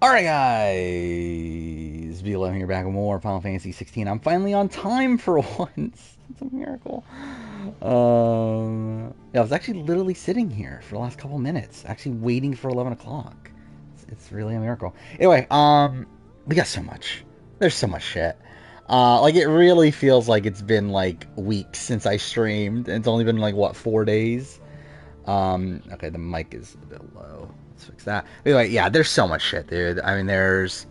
Alright guys, B11 here back with more Final Fantasy 16. I'm finally on time for once. It's a miracle. Yeah, I was actually literally sitting here for the last couple minutes, actually waiting for 11 o'clock. It's really a miracle. Anyway, we got so much. There's so much shit. Like, it really feels like it's been, like, weeks since I streamed. It's only been, like, what, 4 days? Okay, the mic is a bit low. Let's fix that. Anyway, yeah, there's so much shit, dude. I mean, there's,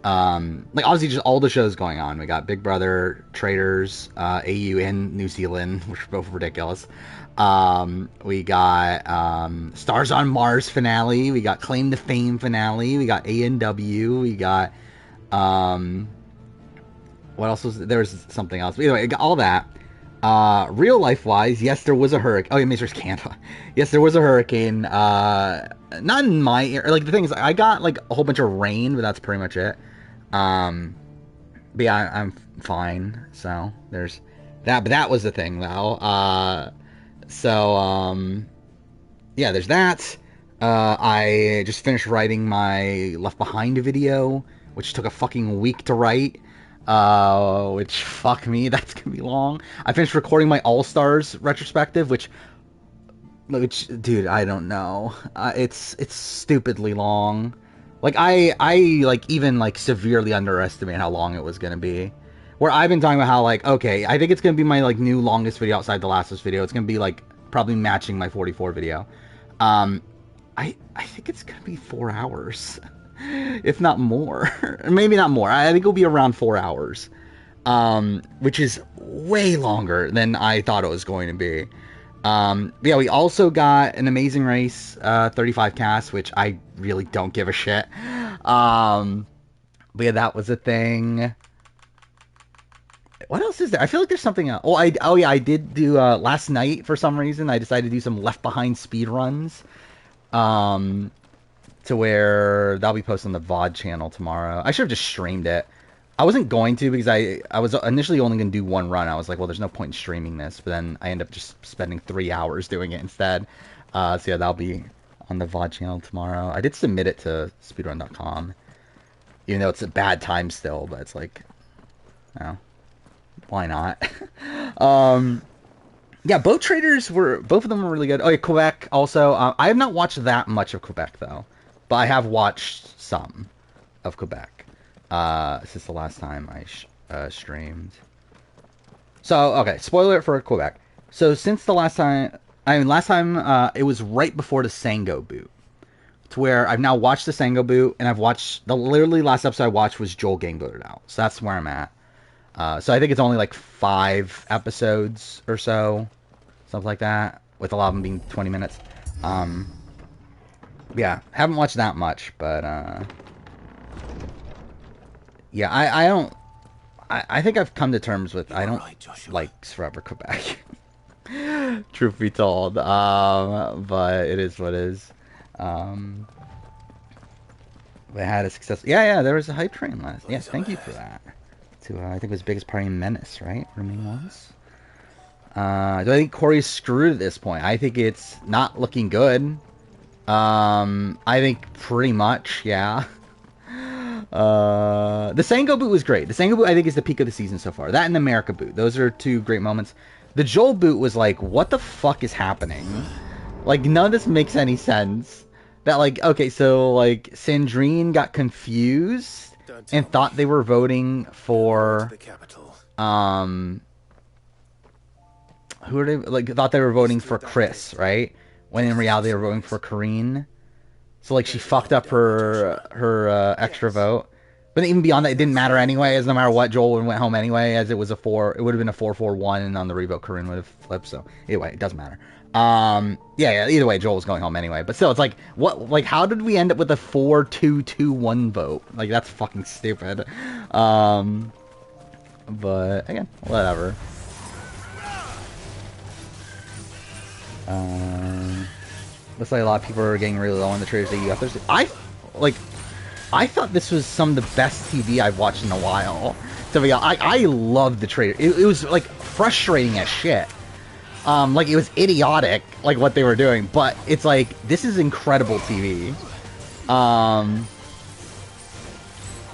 like, obviously just all the shows going on. We got Big Brother, Traders, AU, and New Zealand, which are both ridiculous. We got, Stars on Mars finale. We got Claim to Fame finale. We got ANW. We got, what else was there? Was something else. But anyway, all that. Real life wise, yes, there was a hurricane. Oh, yeah, Mr. Canva. Yes, there was a hurricane. Not in my area. Like, the thing is, I got, like, a whole bunch of rain, but that's pretty much it. But yeah, I'm fine. So, there's that. But that was the thing, though. Yeah, there's that. I just finished writing my Left Behind video, which took a fucking week to write. Which, fuck me, that's gonna be long. I finished recording my All-Stars retrospective, which, dude, I don't know. It's stupidly long. Like, I like, even, like, severely underestimate how long it was gonna be. Where I've been talking about how, like, okay, I think it's gonna be my, like, new longest video outside the last video. It's gonna be, like, probably matching my 44 video. I think it's gonna be 4 hours. If not more. Maybe not more. I think it'll be around 4 hours. Which is way longer than I thought it was going to be. Yeah, we also got an Amazing Race 35 cast, which I really don't give a shit. But yeah, that was a thing. What else is there? I feel like there's something else. Oh yeah, I did do last night for some reason. I decided to do some Left Behind speed runs. To where that'll be posted on the VOD channel tomorrow. I should have just streamed it. I wasn't going to because I was initially only going to do one run. I was like, well, there's no point in streaming this. But then I ended up just spending 3 hours doing it instead. So yeah, that'll be on the VOD channel tomorrow. I did submit it to speedrun.com. Even though it's a bad time still, but it's like, oh, why not? Yeah, both traders both of them were really good. Oh yeah, Quebec also. I have not watched that much of Quebec though. But I have watched some of Quebec since the last time I streamed. So, okay, spoiler for Quebec. So, since the last time... it was right before the Sango boot. To where I've now watched the Sango boot, and I've watched... The literally last episode I watched was Joel getting booted out. So, that's where I'm at. So, I think it's only like 5 episodes or so. Something like that. With a lot of them being 20 minutes. Yeah, haven't watched that much, but, yeah, I think I've come to terms with, I don't like Forever Quebec, truth be told, but it is what it is. They had a success, yeah, there was a hype train last, yes, thank you for that, to, I think it was Biggest Party Menace, right, Remain Once? Do I think Corey's screwed at this point? I think it's not looking good. I think pretty much, yeah. The Sango boot was great. The Sango boot, I think, is the peak of the season so far. That and the America boot. Those are 2 great moments. The Joel boot was like, what the fuck is happening? Like, none of this makes any sense. That, like, okay, so, like, Sandrine got confused and thought they were voting for, who are they? Like, thought they were voting for Chris, right? When in reality they were voting for Karine. So, like, she fucked up her extra vote. But even beyond that, it didn't matter anyway, as no matter what, Joel went home anyway, as it was it would have been a 4-4-1, and on the revote, Karine would have flipped, so, anyway, it doesn't matter. Yeah, either way, Joel was going home anyway. But still, it's like, how did we end up with a 4-2-2-1 vote? Like, that's fucking stupid. But, again, whatever. Looks like a lot of people are getting really low on the Traders AU Thursday. I thought this was some of the best TV I've watched in a while. So yeah, I love the Traders. It was like frustrating as shit. Like, it was idiotic, like what they were doing. But it's like, this is incredible TV.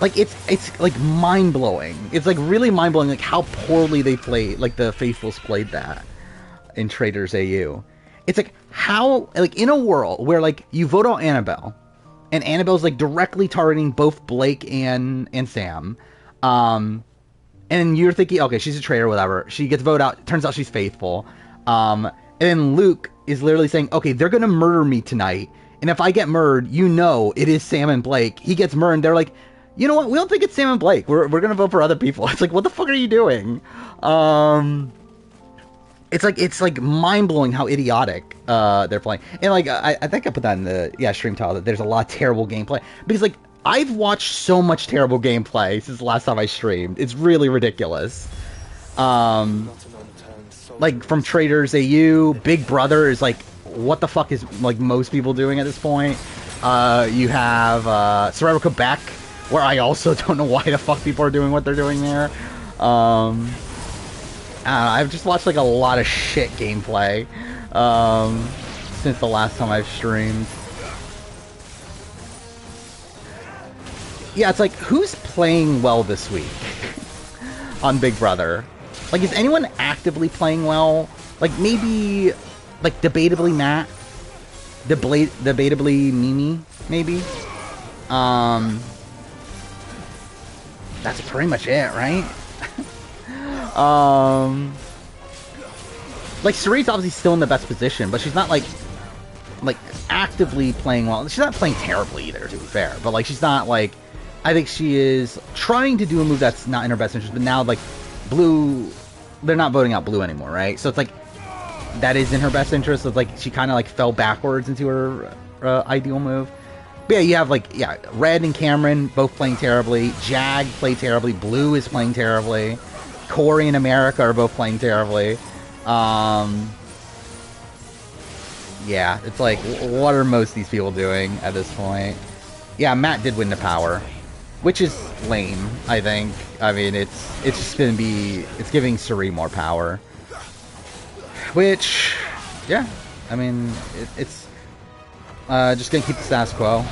Like, it's like mind-blowing. It's like really mind-blowing, like how poorly they played, like the Faithfuls played that in Traitors AU. It's like how, like in a world where like you vote out Annabelle, and Annabelle's like directly targeting both Blake and Sam, and you're thinking, okay, she's a traitor, whatever. She gets voted out. Turns out she's faithful. And then Luke is literally saying, okay, they're gonna murder me tonight, and if I get murdered, you know it is Sam and Blake. He gets murdered. They're like, you know what? We don't think it's Sam and Blake. We're gonna vote for other people. It's like, what the fuck are you doing? It's like mind blowing how idiotic they're playing. And like I think I put that in the stream title, that there's a lot of terrible gameplay, because like I've watched so much terrible gameplay since the last time I streamed. It's really ridiculous. Like from Traitors AU, Big Brother is like, what the fuck is like most people doing at this point? You have Survivor Quebec, where I also don't know why the fuck people are doing what they're doing there. I don't know, I've just watched like a lot of shit gameplay since the last time I've streamed. Yeah, it's like, who's playing well this week on Big Brother? Like, is anyone actively playing well? Like, maybe, like, debatably Matt? Debatably Mimi, maybe? That's pretty much it, right? Like, Cerise's obviously still in the best position, but she's not, like, actively playing well. She's not playing terribly either, to be fair. But, like, she's not, like... I think she is trying to do a move that's not in her best interest, but now, like, Blue... They're not voting out Blue anymore, right? So it's, like, that is in her best interest. So it's, like, she kind of, like, fell backwards into her ideal move. But, yeah, you have, like, Red and Cameron both playing terribly. Jag played terribly. Blue is playing terribly. Corey and America are both playing terribly. Yeah, it's like, what are most of these people doing at this point? Yeah, Matt did win the power, which is lame, I think. I mean, it's just gonna be, it's giving Suri more power. Which, yeah, I mean, it's just gonna keep the status quo.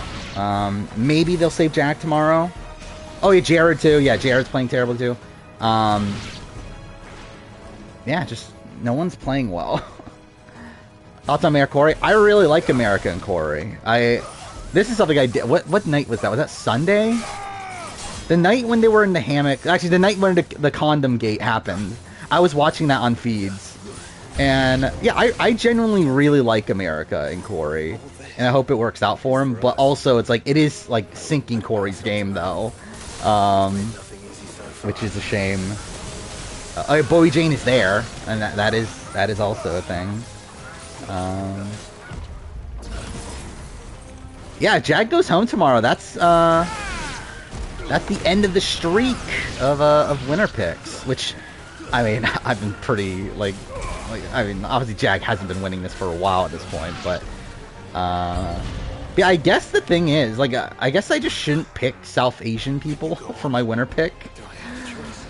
Maybe they'll save Jack tomorrow. Oh yeah, Jared too. Yeah, Jared's playing terrible too. Yeah, just no one's playing well. Thoughts on Mayor Corey? I really like America and Corey. This is something I did. What night was that? Was that Sunday? The night when they were in the hammock. Actually, the night when the condom gate happened. I was watching that on feeds. And, yeah, I genuinely really like America and Corey. And I hope it works out for him. But also, it's like, it is, like, sinking Corey's game, though. Which is a shame. Bowie Jane is there. And that is also a thing. Yeah, Jag goes home tomorrow. That's the end of the streak of winner picks. Which, I mean, I've been pretty I mean, obviously Jag hasn't been winning this for a while at this point, but yeah, I guess the thing is, like, I guess I just shouldn't pick South Asian people for my winner pick,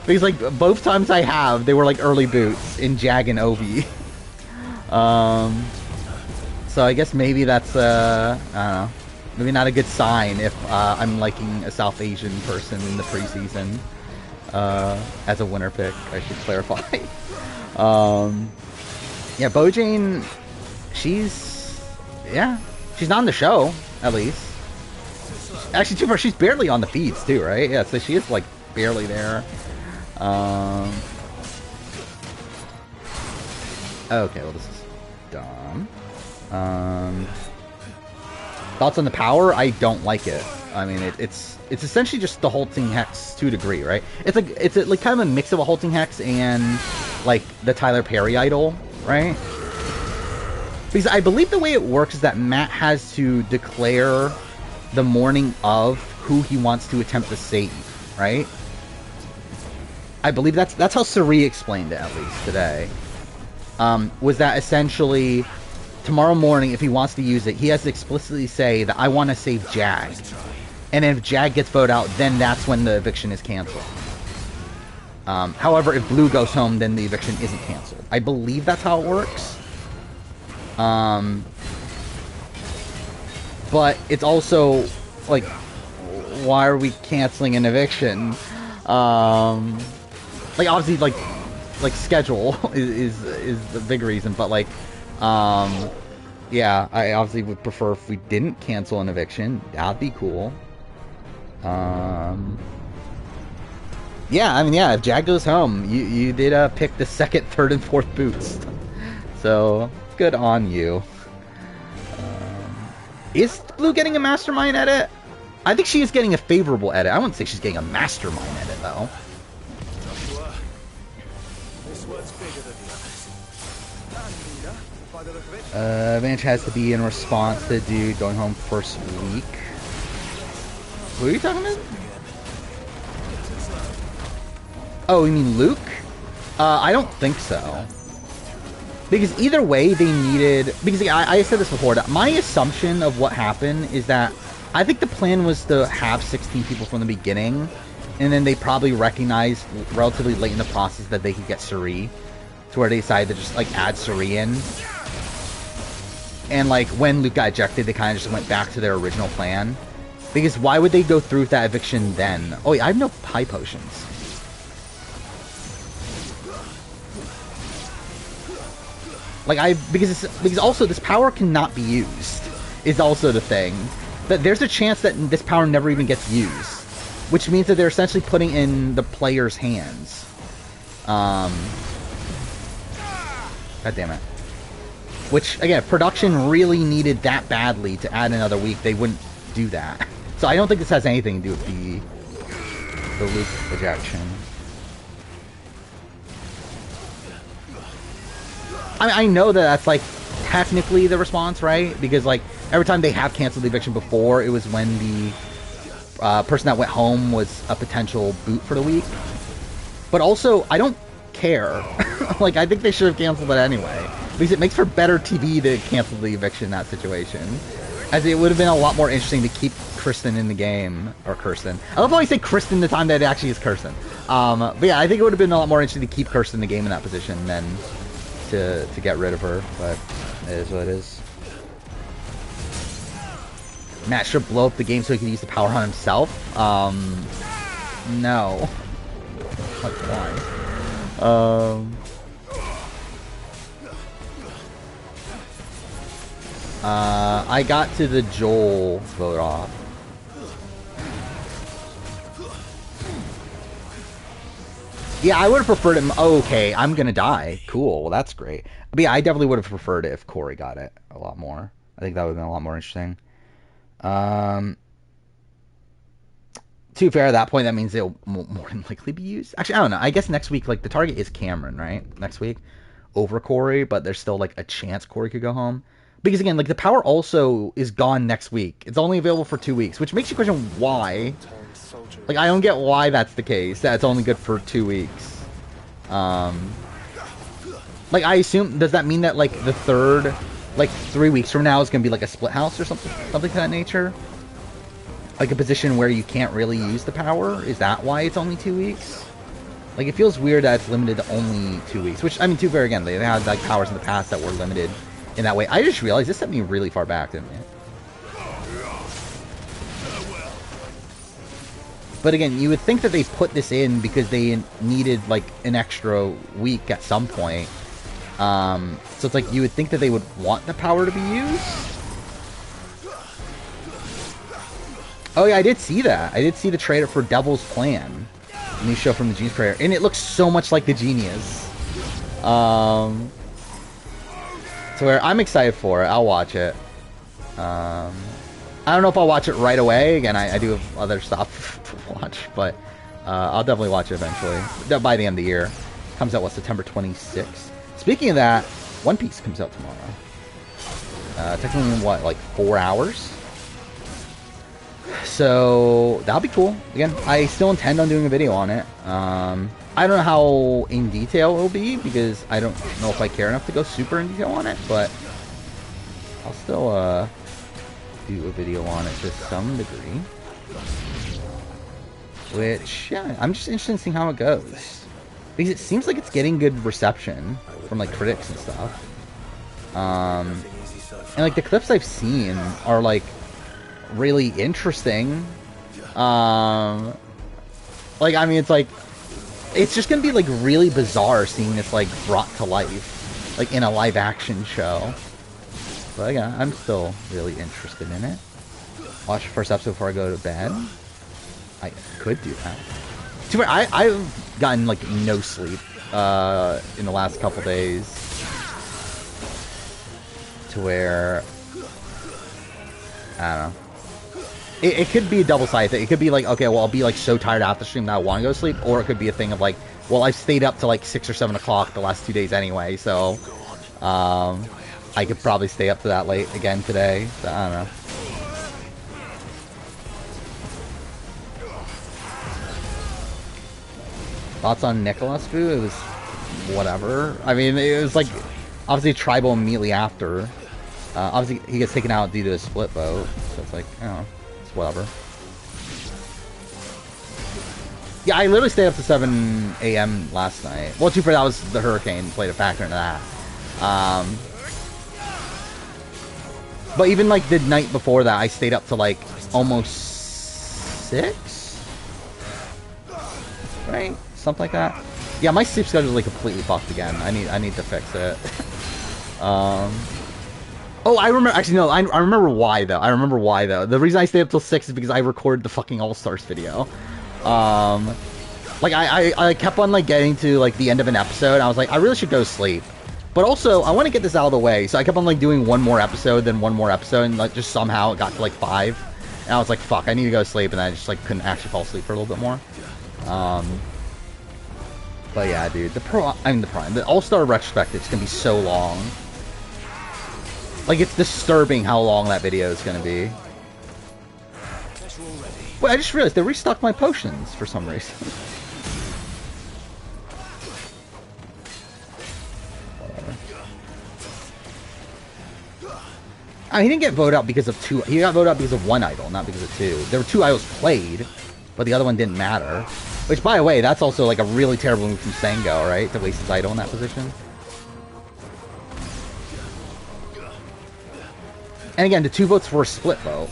because like both times I have, they were like early boots in Jag and Ovi. So I guess maybe that's I don't know. Maybe not a good sign if I'm liking a South Asian person in the preseason as a winner pick, I should clarify. Yeah, Bojane, she's not on the show, at least. Actually, too far, she's barely on the feeds, too, right? Yeah, so she is, like, barely there. Okay, well, this is dumb. Thoughts on the power? I don't like it. I mean, it's essentially just the Halting Hex to a degree, right? It's like kind of a mix of a Halting Hex and like the Tyler Perry idol, right? Because I believe the way it works is that Matt has to declare the morning of who he wants to attempt to save, right? I believe that's how Suri explained it, at least today. Was that essentially tomorrow morning, if he wants to use it, he has to explicitly say that I want to save Jag. And if Jag gets voted out, then that's when the eviction is canceled. However, if Blue goes home, then the eviction isn't canceled. I believe that's how it works. But it's also, like, why are we canceling an eviction? Like obviously like schedule is the big reason, but like yeah, I obviously would prefer if we didn't cancel an eviction. That'd be cool. Yeah, I mean, yeah, if Jag goes home, you did pick the second, third, and fourth boots. So, good on you. Is Blue getting a mastermind edit? I think she is getting a favorable edit. I wouldn't say she's getting a mastermind edit, though. Advantage has to be in response to the dude going home first week. Who are you talking about? Oh, you mean Luke? I don't think so. Because either way, they needed... Because I said this before. My assumption of what happened is that I think the plan was to have 16 people from the beginning. And then they probably recognized relatively late in the process that they could get Suri. To where they decided to just, like, add Suri in. And, like, when Luke got ejected, they kind of just went back to their original plan. Because why would they go through with that eviction then? Oh, yeah, I have no high potions. Like, because also this power cannot be used, is also the thing. That there's a chance that this power never even gets used. Which means that they're essentially putting in the player's hands. God damn it. Which, again, if production really needed that badly to add another week, they wouldn't do that. So I don't think this has anything to do with the Luke ejection. I know that that's, like, technically the response, right? Because, like, every time they have canceled the eviction before, it was when the person that went home was a potential boot for the week. But also, I don't care. Like, I think they should have canceled it anyway. Because it makes for better TV to cancel the eviction in that situation. As it would have been a lot more interesting to keep Kristen in the game. Or Kirsten. I love how I say Kristen the time that it actually is Kirsten. But yeah, I think it would have been a lot more interesting to keep Kirsten in the game in that position than to get rid of her. But it is what it is. Matt should blow up the game so he could use the power on himself. No. Like, why? I got to the Joel vote off. Yeah, I would have preferred him. Oh, okay, I'm gonna die. Cool, well, that's great. But yeah, I definitely would have preferred it if Corey got it a lot more. I think that would have been a lot more interesting. To be fair, at that point, that means they'll more than likely be used. Actually, I don't know. I guess next week, like, the target is Cameron, right? Next week over Corey, but there's still, like, a chance Corey could go home. Because, again, like, the power also is gone next week. It's only available for 2 weeks, which makes you question why. Like, I don't get why that's the case. That it's only good for 2 weeks. Like, I assume, does that mean that, like, the third, like, 3 weeks from now is going to be, like, a split house or something to that nature? Like, a position where you can't really use the power? Is that why it's only 2 weeks? Like, it feels weird that it's limited to only 2 weeks. Which, I mean, to be fair, again, they had, like, powers in the past that were limited in that way. I just realized this sent me really far back, didn't it? But again, you would think that they put this in because they needed, like, an extra week at some point. So it's like, you would think that they would want the power to be used? Oh yeah, I did see that. I did see the trailer for Devil's Plan. A new show from the Genius Creator. And it looks so much like the Genius. So where I'm excited for it. I'll watch it. I don't know if I'll watch it right away. Again, I do have other stuff to watch, but I'll definitely watch it eventually. By the end of the year. Comes out, what, September 26th? Speaking of that, One Piece comes out tomorrow. Technically in, what, like 4 hours? So, that'll be cool. Again, I still intend on doing a video on it. I don't know how in detail it'll be, because I don't know if I care enough to go super in detail on it, but I'll still do a video on it to some degree. Which, yeah, I'm just interested in seeing how it goes. Because it seems like it's getting good reception from, like, critics and stuff. And, like, the clips I've seen are, like, really interesting. Like, I mean, it's like, it's just gonna be like really bizarre seeing this like brought to life, like in a live action show. But again, I'm still really interested in it. Watch the first episode before I go to bed. I could do that. Too bad I've gotten like no sleep in the last couple days, to where I don't know. It could be a double-sided thing. It could be like, okay, well, I'll be like so tired after stream that I want to go to sleep, or it could be a thing of like, well, I've stayed up to like 6 or 7 o'clock the last 2 days anyway, so I could probably stay up to that late again today. So, I don't know. Thoughts on Nicholas Fu? It was whatever. I mean, it was like obviously tribal immediately after. Obviously, he gets taken out due to a split vote, so it's like, I don't know, it's whatever. Yeah, I literally stayed up to 7 a.m. last night. Well, too fair, that was the hurricane played a factor into that. But even like the night before that, I stayed up to like almost 6, right? Something like that. Yeah, my sleep schedule is like completely fucked again. I need to fix it. Oh, I remember. Actually, no. I remember why though. The reason I stayed up till 6 is because I recorded the fucking All Stars video. Like I kept on like getting to like the end of an episode. And I was like, I really should go sleep. But also, I want to get this out of the way. So I kept on like doing one more episode, then one more episode, and like just somehow it got to like 5. And I was like, fuck, I need to go to sleep, and I just like couldn't actually fall asleep for a little bit more. But yeah, dude, the All-Star retrospective is gonna be so long. Like, it's disturbing how long that video is gonna be. Wait, I just realized they restocked my potions for some reason. He didn't get voted out because of 2. He got voted out because of 1 idol, not because of 2. There were 2 idols played, but the other one didn't matter. Which, by the way, that's also like a really terrible move from Sango, right? To waste his idol in that position. And again, the 2 votes were a split vote.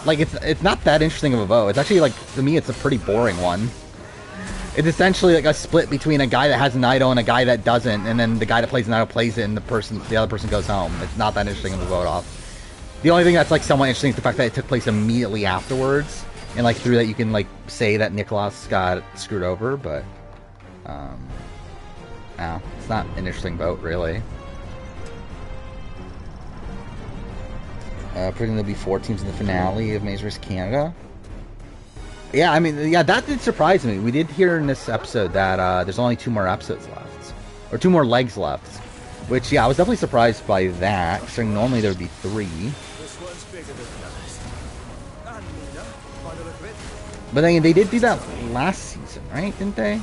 Like, it's not that interesting of a vote. It's actually, like, to me, it's a pretty boring one. It's essentially like a split between a guy that has an idol and a guy that doesn't, and then the guy that plays an idol plays it, and the other person goes home. It's not that interesting of a vote off. The only thing that's like somewhat interesting is the fact that it took place immediately afterwards, and like through that you can like say that Nicholas got screwed over, but no, it's not an interesting vote really. Predicting there'll be 4 teams in the finale of Maze vs. Canada. Yeah, I mean, yeah, that did surprise me. We did hear in this episode that there's only 2 more episodes left. Or 2 more legs left. Which, yeah, I was definitely surprised by that, considering normally there would be 3. But then they did do that last season, right? Didn't they?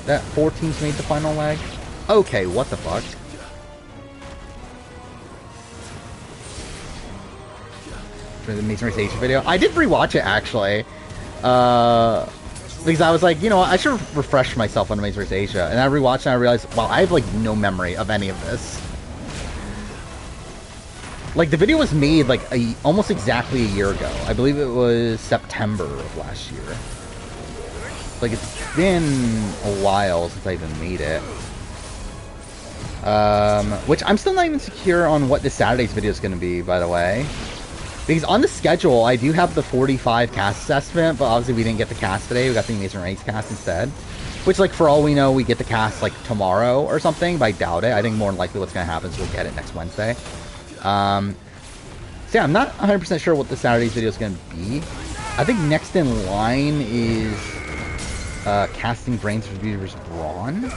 That 4 teams made the final leg? Okay, what the fuck? For the Maze vs. Asia video? I did rewatch it, actually. Because I was like, you know what, I should refresh myself on Maze vs. Asia. And I rewatched it and I realized, wow, I have like no memory of any of this. Like, the video was made like almost exactly a year ago. I believe it was September of last year. Like, it's been a while since I even made it. Which I'm still not even secure on what this Saturday's video is going to be, by the way. Because on the schedule, I do have the 45 cast assessment, but obviously we didn't get the cast today. We got the Amazing Race cast instead. Which, like, for all we know, we get the cast, like, tomorrow or something, but I doubt it. I think more than likely what's going to happen is we'll get it next Wednesday. So yeah, I'm not 100% sure what the Saturday's video is going to be. I think next in line is casting Brains vs. Brawn.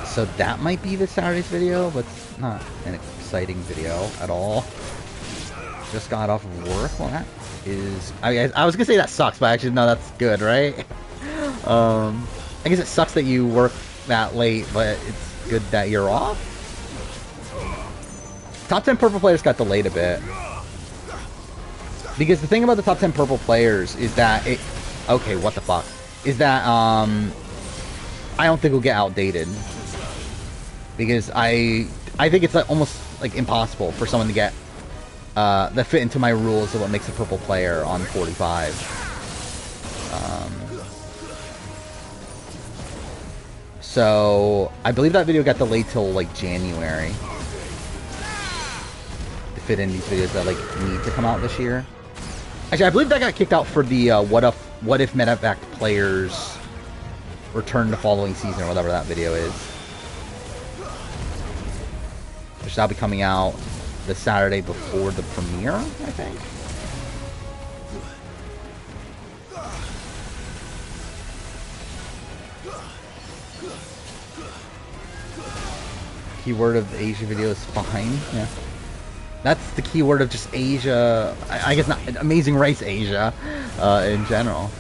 So that might be the Saturday's video, but it's not an exciting video at all. Just got off of work. Well, that is... I was gonna say that sucks, but actually, no, that's good, right? I guess it sucks that you work that late, but it's good that you're off. Top 10 purple players got delayed a bit. Because the thing about the top 10 purple players is that it... Okay, what the fuck? Is that, I don't think it'll get outdated. Because I I think it's like almost like impossible for someone to get that fit into my rules of what makes a purple player on 45. So I believe that video got delayed till like January to fit in these videos that like need to come out this year. Actually, I believe that got kicked out for the what if medevac players return the following season or whatever that video is, which will be coming out the Saturday before the premiere, I think. Keyword of the Asia video is fine. Yeah, that's the keyword of just Asia. I guess not Amazing Race Asia in general.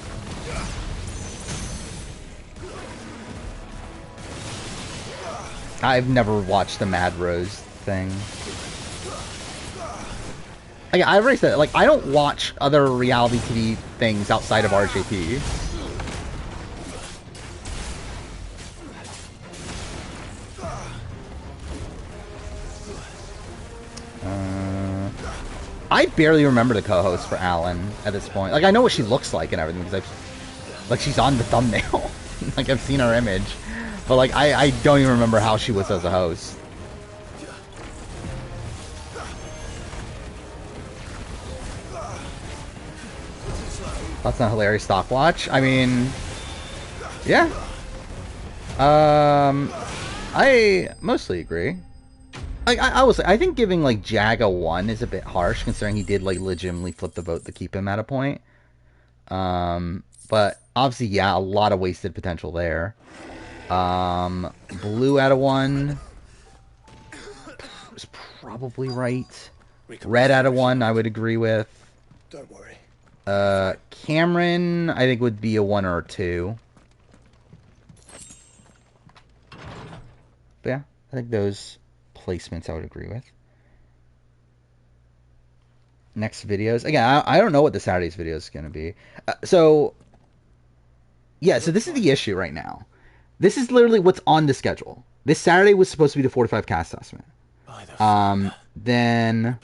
I've never watched the Mad Rose thing. Like, I already said, like, I don't watch other reality TV things outside of RJP. I barely remember the co-host for Alan at this point. Like, I know what she looks like and everything because like, she's on the thumbnail. Like, I've seen her image. But, like, I don't even remember how she was as a host. That's not hilarious stock watch. I mean, yeah. I mostly agree. Like, I will say, I think giving, like, Jag a 1 is a bit harsh, considering he did, like, legitimately flip the vote to keep him at a point. But, obviously, yeah, a lot of wasted potential there. Blue at a 1 is probably right. Red at a 1, I would agree with. Don't worry. Cameron, I think, would be a 1 or a 2. But, yeah, I think those placements I would agree with. Next videos. Again, I don't know what the Saturday's video is going to be. So this is the issue right now. This is literally what's on the schedule. This Saturday was supposed to be the 45 cast assessment. Then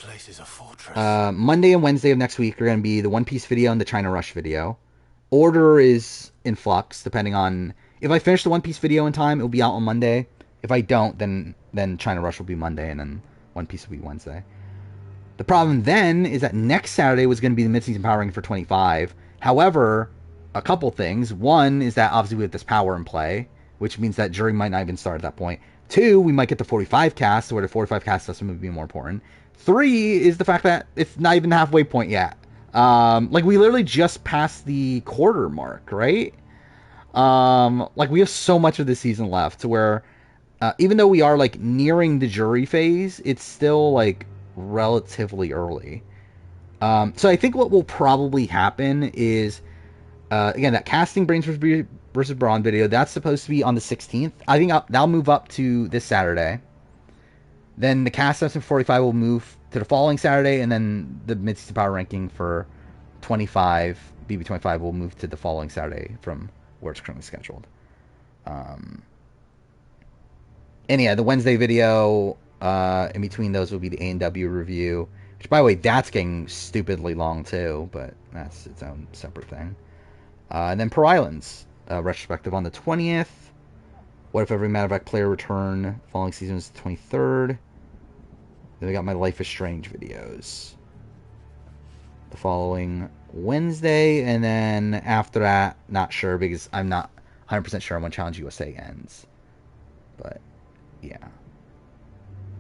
Monday and Wednesday of next week are going to be the One Piece video and the China Rush video. Order is in flux, depending on... If I finish the One Piece video in time, it'll be out on Monday. If I don't, then China Rush will be Monday, and then One Piece will be Wednesday. The problem then is that next Saturday was going to be the mid-season power ranking for 25. However, a couple things. One is that obviously we have this power in play, which means that jury might not even start at that point. 2, we might get the 45 cast, where the 45 cast system would be more important. 3 is the fact that it's not even the halfway point yet. Like, we literally just passed the quarter mark, right? Like, we have so much of the season left to where, even though we are, like, nearing the jury phase, it's still, like, relatively early. So I think what will probably happen is, again, that casting Brains versus Brawn video, that's supposed to be on the 16th. I think that'll move up to this Saturday. Then the cast system 45 will move to the following Saturday, and then the mid-season power ranking for 25, BB25, will move to the following Saturday from where it's currently scheduled. And yeah, the Wednesday video, in between those will be the A&W review, which, by the way, that's getting stupidly long too, but that's its own separate thing. And then Pearl Islands, retrospective on the 20th. What if every Matter of Fact player return following season is the 23rd? Then we got my Life is Strange videos the following Wednesday, and then after that, not sure, because I'm not 100% sure when Challenge USA ends. But yeah,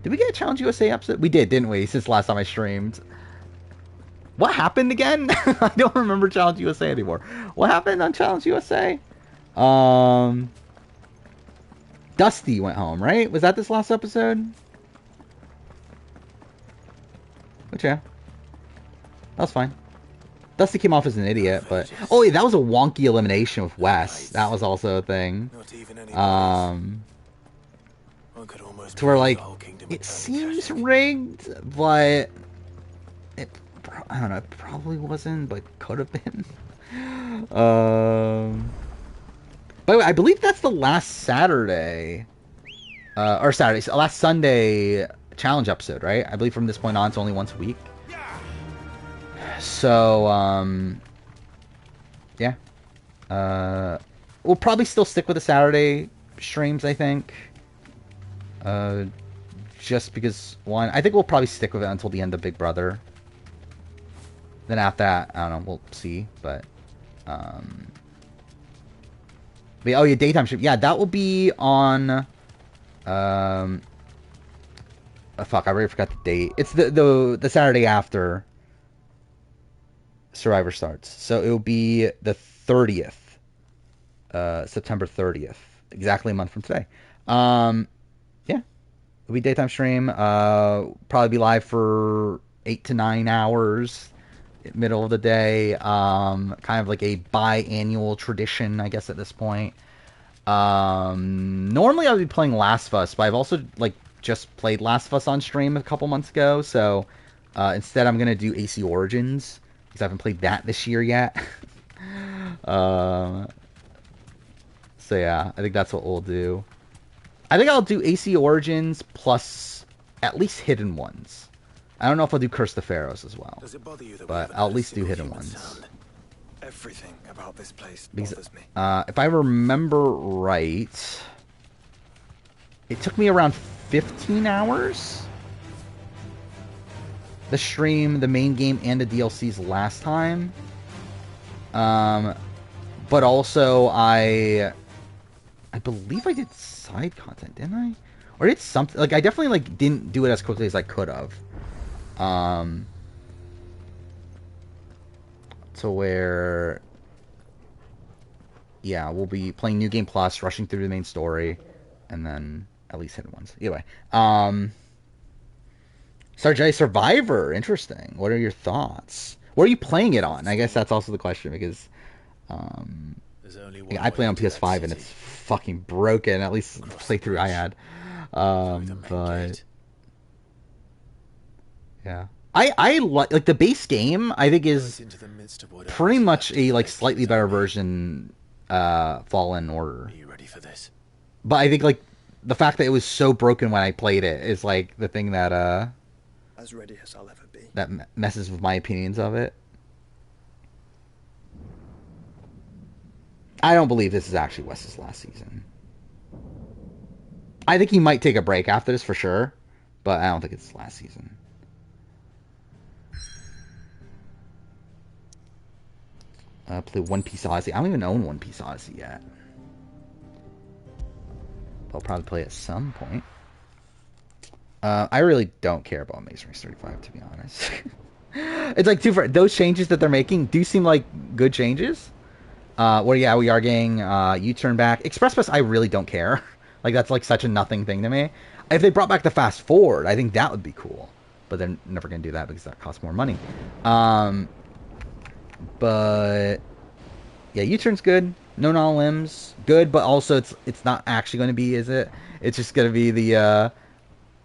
did we get a Challenge USA episode? We did, didn't we? Since last time I streamed. What happened again? I don't remember Challenge USA anymore. What happened on Challenge USA? Dusty went home, right? Was that this last episode? Which, yeah. That was fine. Dusty came off as an idiot, but... Oh, yeah, that was a wonky elimination with Wes. That was also a thing. To where, like, it seems rigged, but... I don't know, it probably wasn't, but could have been. By the way, I believe that's the last Saturday or Saturday, so last Sunday challenge episode, right? I believe from this point on, it's only once a week. So, yeah. We'll probably still stick with the Saturday streams, I think. Just because, one, I think we'll probably stick with it until the end of Big Brother. Then after that, I don't know, we'll see, but oh yeah, daytime stream. Yeah, that will be on, fuck, I already forgot the date. It's the Saturday after Survivor starts. So it will be the 30th. September 30th. Exactly a month from today. Yeah. It'll be daytime stream. Probably be live for 8 to 9 hours. Middle of the day. Kind of like a biannual tradition, I guess, at this point. Normally I would be playing Last of Us, but I've also, like, just played Last of Us on stream a couple months ago, so instead I'm going to do AC Origins, because I haven't played that this year yet. So yeah, I think that's what we'll do. I think I'll do AC Origins plus at least Hidden Ones. I don't know if I'll do Curse the Pharaohs as well, but I'll at least do Hidden Ones. Everything about this place bothers me. If I remember right, it took me around 15 hours. The stream, the main game, and the DLCs last time. But also I believe I did side content, didn't I? Or did something, like, I definitely, like, didn't do it as quickly as I could have. To where, yeah, we'll be playing New Game Plus, rushing through the main story, and then at least Hidden Ones. Either way. Jedi Survivor, interesting. What are your thoughts? What are you playing it on? I guess that's also the question, because I play on PS5 and it's fucking broken, at least the playthrough I had. But yeah, I like the base game. I think is pretty much a, like, slightly better version Fallen Order. Are you ready for this? But I think, like, the fact that it was so broken when I played it is, like, the thing that As ready as I'll ever be. that messes with my opinions of it. I don't believe this is actually Wes's last season. I think he might take a break after this for sure, but I don't think it's last season. Play One Piece Odyssey. I don't even own One Piece Odyssey yet. I'll probably play at some point. I really don't care about Maze Race 35, to be honest. It's like those changes that they're making do seem like good changes. Well, yeah, we are getting U-turn back. Express Bus, I really don't care. Like, that's, like, such a nothing thing to me. If they brought back the Fast Forward, I think that would be cool. But they're never going to do that because that costs more money. But yeah, U-turn's good. No non-limbs, good, but also it's not actually going to be, is it? It's just going to be the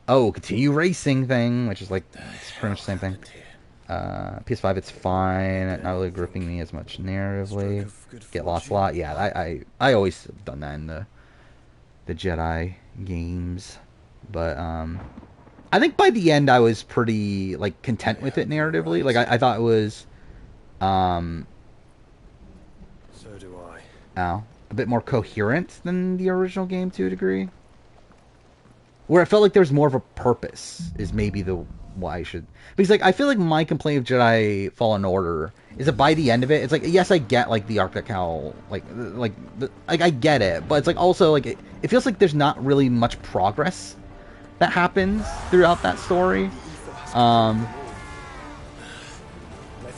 continue racing thing, which is, like, it's pretty much the same thing. PS5, it's fine. Not really gripping me as much narratively. Get lost a lot. Yeah, I always have done that in the Jedi games, but I think by the end I was pretty, like, content with it narratively. Like, I thought it was So do I. A bit more coherent than the original game to a degree, where it felt like there's more of a purpose is maybe the why I should, because, like, I feel like my complaint of Jedi Fallen Order is that by the end of it, it's like, yes, I get, like, the Arc de Cal, like I get it, but it's like also, like, it feels like there's not really much progress that happens throughout that story.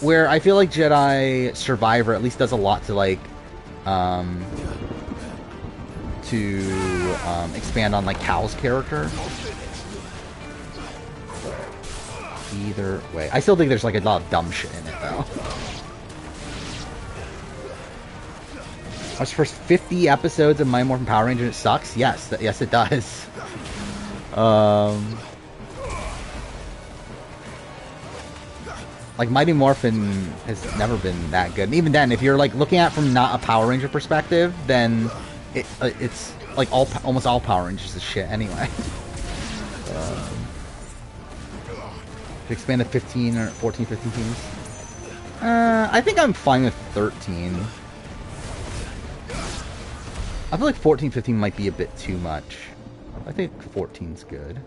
Where I feel like Jedi Survivor at least does a lot to, like, expand on, like, Cal's character. Either way, I still think there's, like, a lot of dumb shit in it, though. Watch the first 50 episodes of Mighty Morphin Power Ranger and it sucks? Yes, yes it does. Like, Mighty Morphin has never been that good. And even then, if you're, like, looking at it from not a Power Ranger perspective, then it's like almost all Power Rangers is shit anyway. Expand to 15 or 14, 15 teams. I think I'm fine with 13. I feel like 14, 15 might be a bit too much. I think 14's good.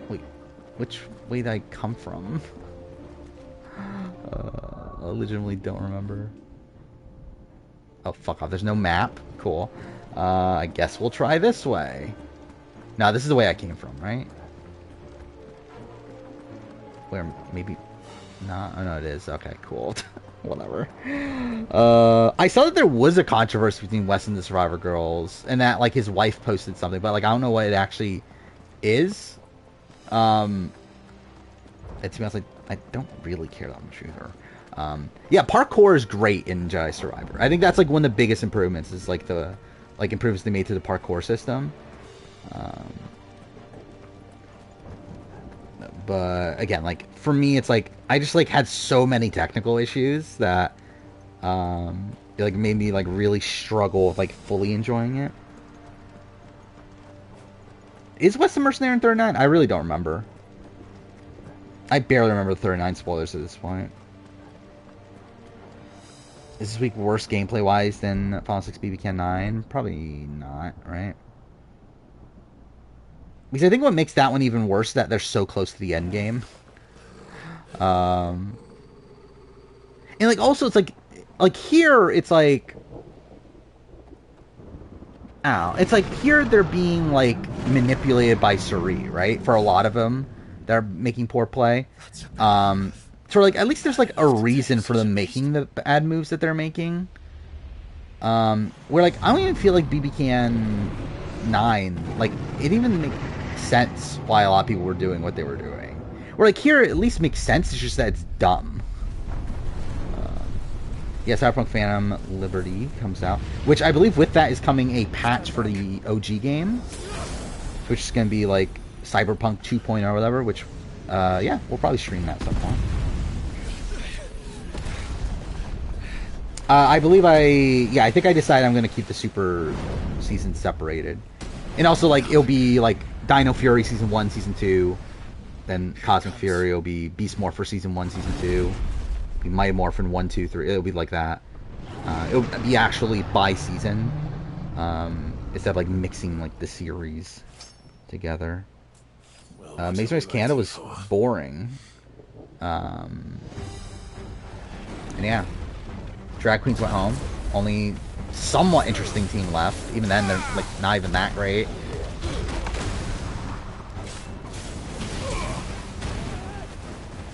Wait, which way did I come from? I legitimately don't remember. Oh, fuck off. There's no map. Cool. I guess we'll try this way. No, this is the way I came from, right? Where, maybe... Nah, oh no, it is. Okay, cool. Whatever. I saw that there was a controversy between Wes and the Survivor Girls, and that, like, his wife posted something, but, like, I don't know what it actually is. It, to be honest, like, I don't really care that much either. Yeah, parkour is great in Jedi Survivor. I think that's, like, one of the biggest improvements, is, like, the, like, improvements they made to the parkour system. But again, like, for me, it's like I just like had so many technical issues that it like made me like really struggle with like fully enjoying it. Is West the Mercenary in 39? I really don't remember. I barely remember the 39 spoilers at this point. Is this week worse gameplay wise than Final 6 BB Can 9? Probably not, right? Because I think what makes that one even worse is that they're so close to the end game. And like also it's like here it's like, I don't know, it's like here they're being like manipulated by Suri, right? For a lot of them, they're making poor play. So like at least there's like a reason for them making the bad moves that they're making. Where like I don't even feel like BB Can 9, like it even makes sense why a lot of people were doing what they were doing. Where like here it at least makes sense, it's just that it's dumb. Yeah, Cyberpunk Phantom Liberty comes out, which I believe with that is coming a patch for the OG game, which is going to be like Cyberpunk 2.0 or whatever, which yeah, we'll probably stream that sometime. I believe I think I decided I'm going to keep the Super season separated. And also, like, it'll be, like, Dino Fury Season 1, Season 2. Then Cosmic Fury will be Beast Morpher Season 1, Season 2. Be Mighty Morphin 1, 2, 3. It'll be like that. It'll be actually by season. Instead of, like, mixing, like, the series together. Maze Race Canada was boring. And yeah. Drag Queens went home. Only somewhat interesting team left. Even then, they're like not even that great.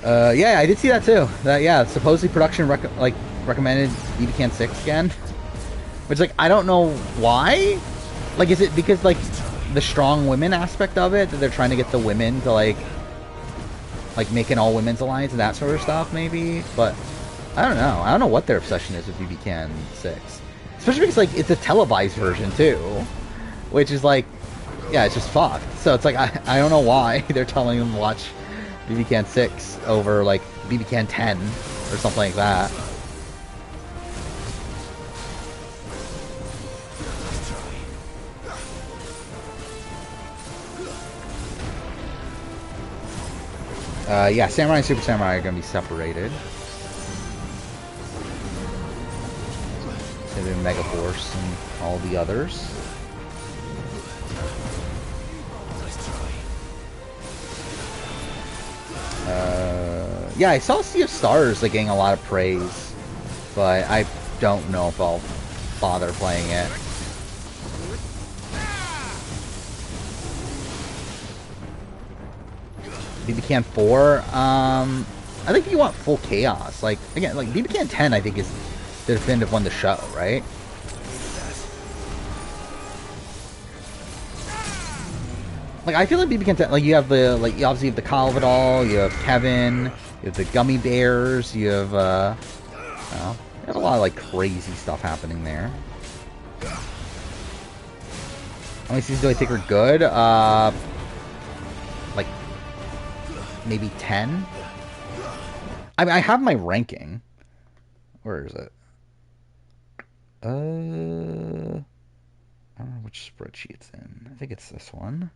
Yeah, I did see that too. That yeah, supposedly production recommended BB Can 6 again. Which like I don't know why. Like, is it because like the strong women aspect of it that they're trying to get the women to like make an all women's alliance and that sort of stuff maybe? But I don't know. I don't know what their obsession is with BB Can 6. Especially because, like, it's a televised version, too. Which is, like, yeah, it's just fucked. So it's like, I don't know why they're telling them to watch BB Can 6 over, like, BB Can 10 or something like that. Yeah, Samurai and Super Samurai are going to be separated. Mega Force and all the others. Yeah, I saw Sea of Stars like getting a lot of praise, but I don't know if I'll bother playing it. BB Can 4, I think if you want full chaos, like again, like BB Can 10, I think is the definitive one to show, right? Like I feel like BB Can 10, like you have the you obviously have the Kyle of it all, you have Kevin, you have the Gummy Bears, you have you have a lot of like crazy stuff happening there. How many seasons do I think are good? Like maybe 10. I mean, I have my ranking. Where is it? I don't know which spreadsheet it's in. I think it's this one.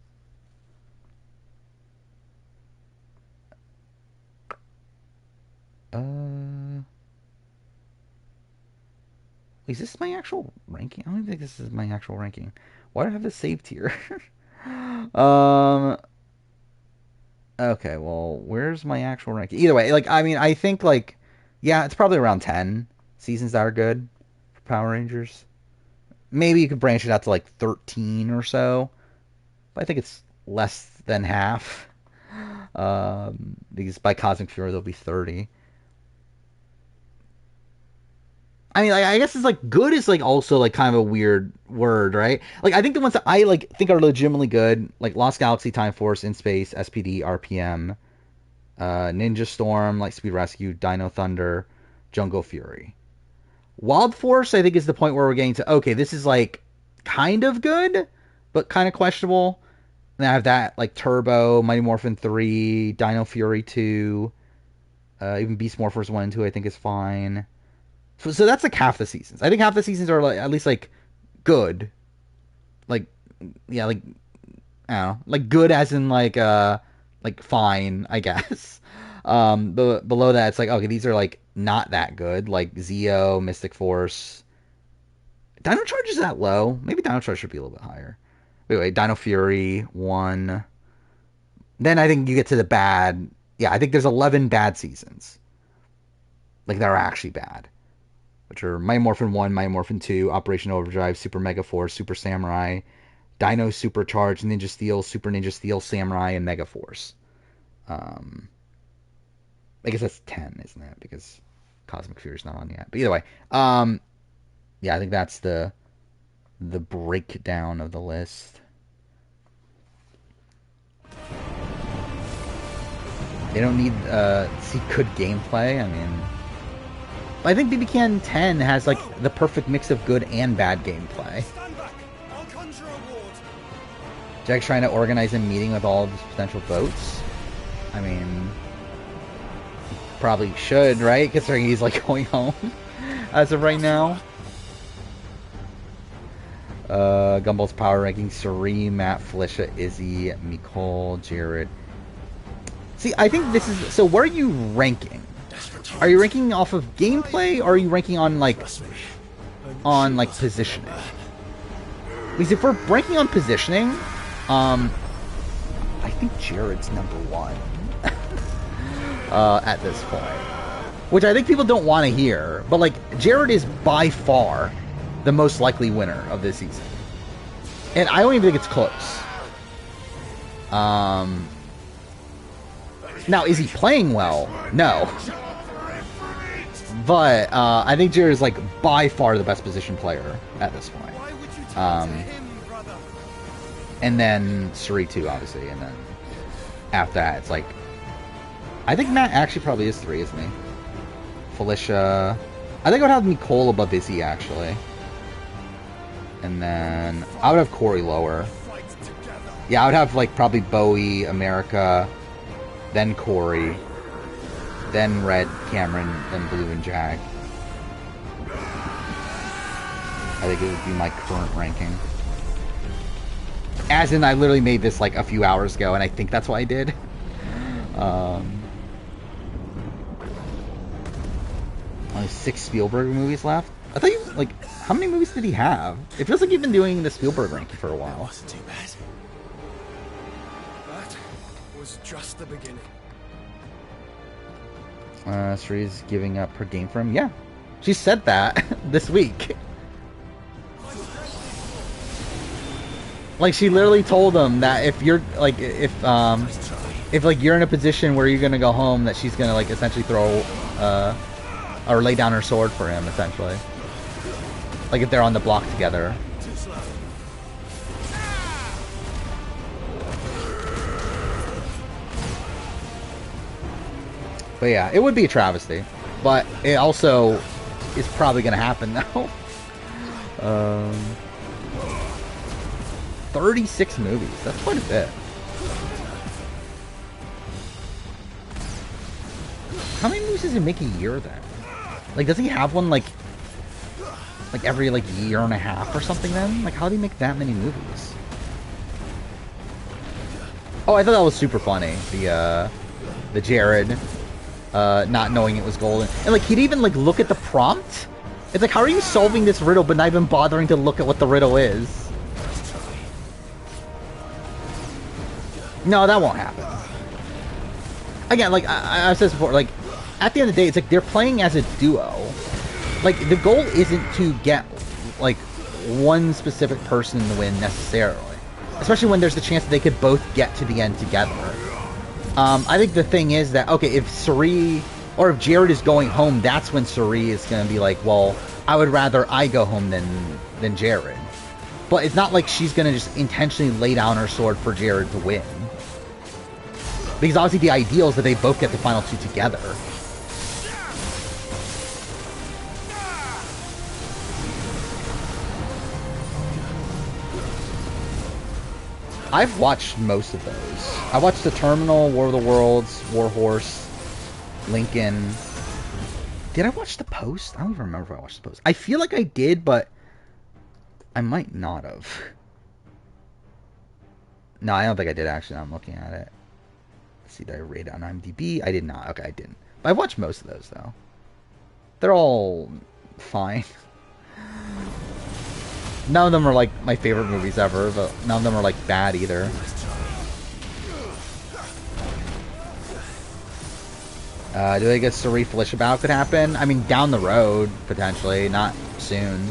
Is this my actual ranking? I don't even think this is my actual ranking. Why do I have this saved here? um. Okay, well, where's my actual ranking? Either way, like, I mean, I think, like, yeah, it's probably around 10 seasons that are good for Power Rangers. Maybe you could branch it out to, like, 13 or so. But I think it's less than half. Because by Cosmic Fury, there'll be 30. I mean, like, I guess it's like good is like also like kind of a weird word, right? Like I think the ones that I like think are legitimately good, like Lost Galaxy, Time Force, In Space, SPD, RPM, Ninja Storm, Lightspeed Rescue, Dino Thunder, Jungle Fury. Wild Force, I think, is the point where we're getting to okay, this is like kind of good, but kind of questionable. And I have that like Turbo, Mighty Morphin 3, Dino Fury 2, even Beast Morphers 1 and 2, I think is fine. So that's like half the seasons. I think half the seasons are like at least like good. Like yeah, like I don't know, like good as in like fine, I guess. But below that it's like okay, these are like not that good. Like Zeo, Mystic Force. Dino Charge is that low? Maybe Dino Charge should be a little bit higher. Wait, Dino Fury 1. Then I think you get to the bad. Yeah, I think there's 11 bad seasons. Like that are actually bad. Which are Mighty Morphin 1, Mighty Morphin 2, Operation Overdrive, Super Mega Force, Super Samurai, Dino Supercharged, Ninja Steel, Super Ninja Steel, Samurai, and Mega Force. Um, I guess that's 10, isn't it? Because Cosmic Fury's not on yet. But either way, yeah, I think that's the breakdown of the list. They don't need see good gameplay. I mean, I think BB Can 10 has like the perfect mix of good and bad gameplay. Jack's trying to organize a meeting with all of his potential votes. I mean, he probably should, right? Considering he's like going home as of right now. Gumball's power ranking: Suri, Matt, Felicia, Izzy, Nicole, Jared. See, I think this is so. Where are you ranking? Are you ranking off of gameplay, or are you ranking on like positioning? Because if we're ranking on positioning, I think Jared's number one at this point, which I think people don't want to hear. But like, Jared is by far the most likely winner of this season, and I don't even think it's close. Now, is he playing well? No. But I think Jared is like by far the best position player at this point. And then Suri too, obviously, and then after that, it's like I think Matt actually probably is 3, isn't he? Felicia, I think I would have Nicole above Izzy actually, and then I would have Corey lower. Yeah, I would have like probably Bowie, America, then Corey, then Red, Cameron, then Blue and Jag. I think it would be my current ranking. As in, I literally made this like a few hours ago, and I think that's what I did. Only 6 Spielberg movies left. I thought you, like, how many movies did he have? It feels like you've been doing the Spielberg ranking for a while. It wasn't too bad. That was just the beginning. Sri's giving up her game for him. Yeah, she said that this week. Like, she literally told him that if you're like, if like you're in a position where you're gonna go home, that she's gonna like essentially throw or lay down her sword for him, essentially. Like if they're on the block together. But yeah, it would be a travesty. But it also is probably going to happen now. 36 movies. That's quite a bit. How many movies does he make a year then? Like, does he have one like... like every like year and a half or something then? Like how do you make that many movies? Oh, I thought that was super funny. The Jared not knowing it was golden. And like he'd even like look at the prompt. It's like, how are you solving this riddle but not even bothering to look at what the riddle is? No, that won't happen. Again, like I've said this before, like at the end of the day, it's like they're playing as a duo. Like the goal isn't to get like one specific person to win necessarily, especially when there's the chance that they could both get to the end together. I think the thing is that, okay, if Suri or if Jared is going home, that's when Suri is going to be like, well, I would rather I go home than Jared. But it's not like she's going to just intentionally lay down her sword for Jared to win. Because obviously the ideal is that they both get the final two together. I've watched most of those. I watched The Terminal, War of the Worlds, Warhorse, Lincoln. Did I watch The Post? I don't even remember if I watched The Post. I feel like I did, but I might not have. No, I don't think I did actually. I'm looking at it. Let's see, did I rate it on IMDb? I did not. Okay, I didn't. But I've watched most of those, though. They're all fine. None of them are, like, my favorite movies ever, but none of them are, like, bad either. Do they get Suri Felicia battle could happen? I mean, down the road, potentially. Not soon.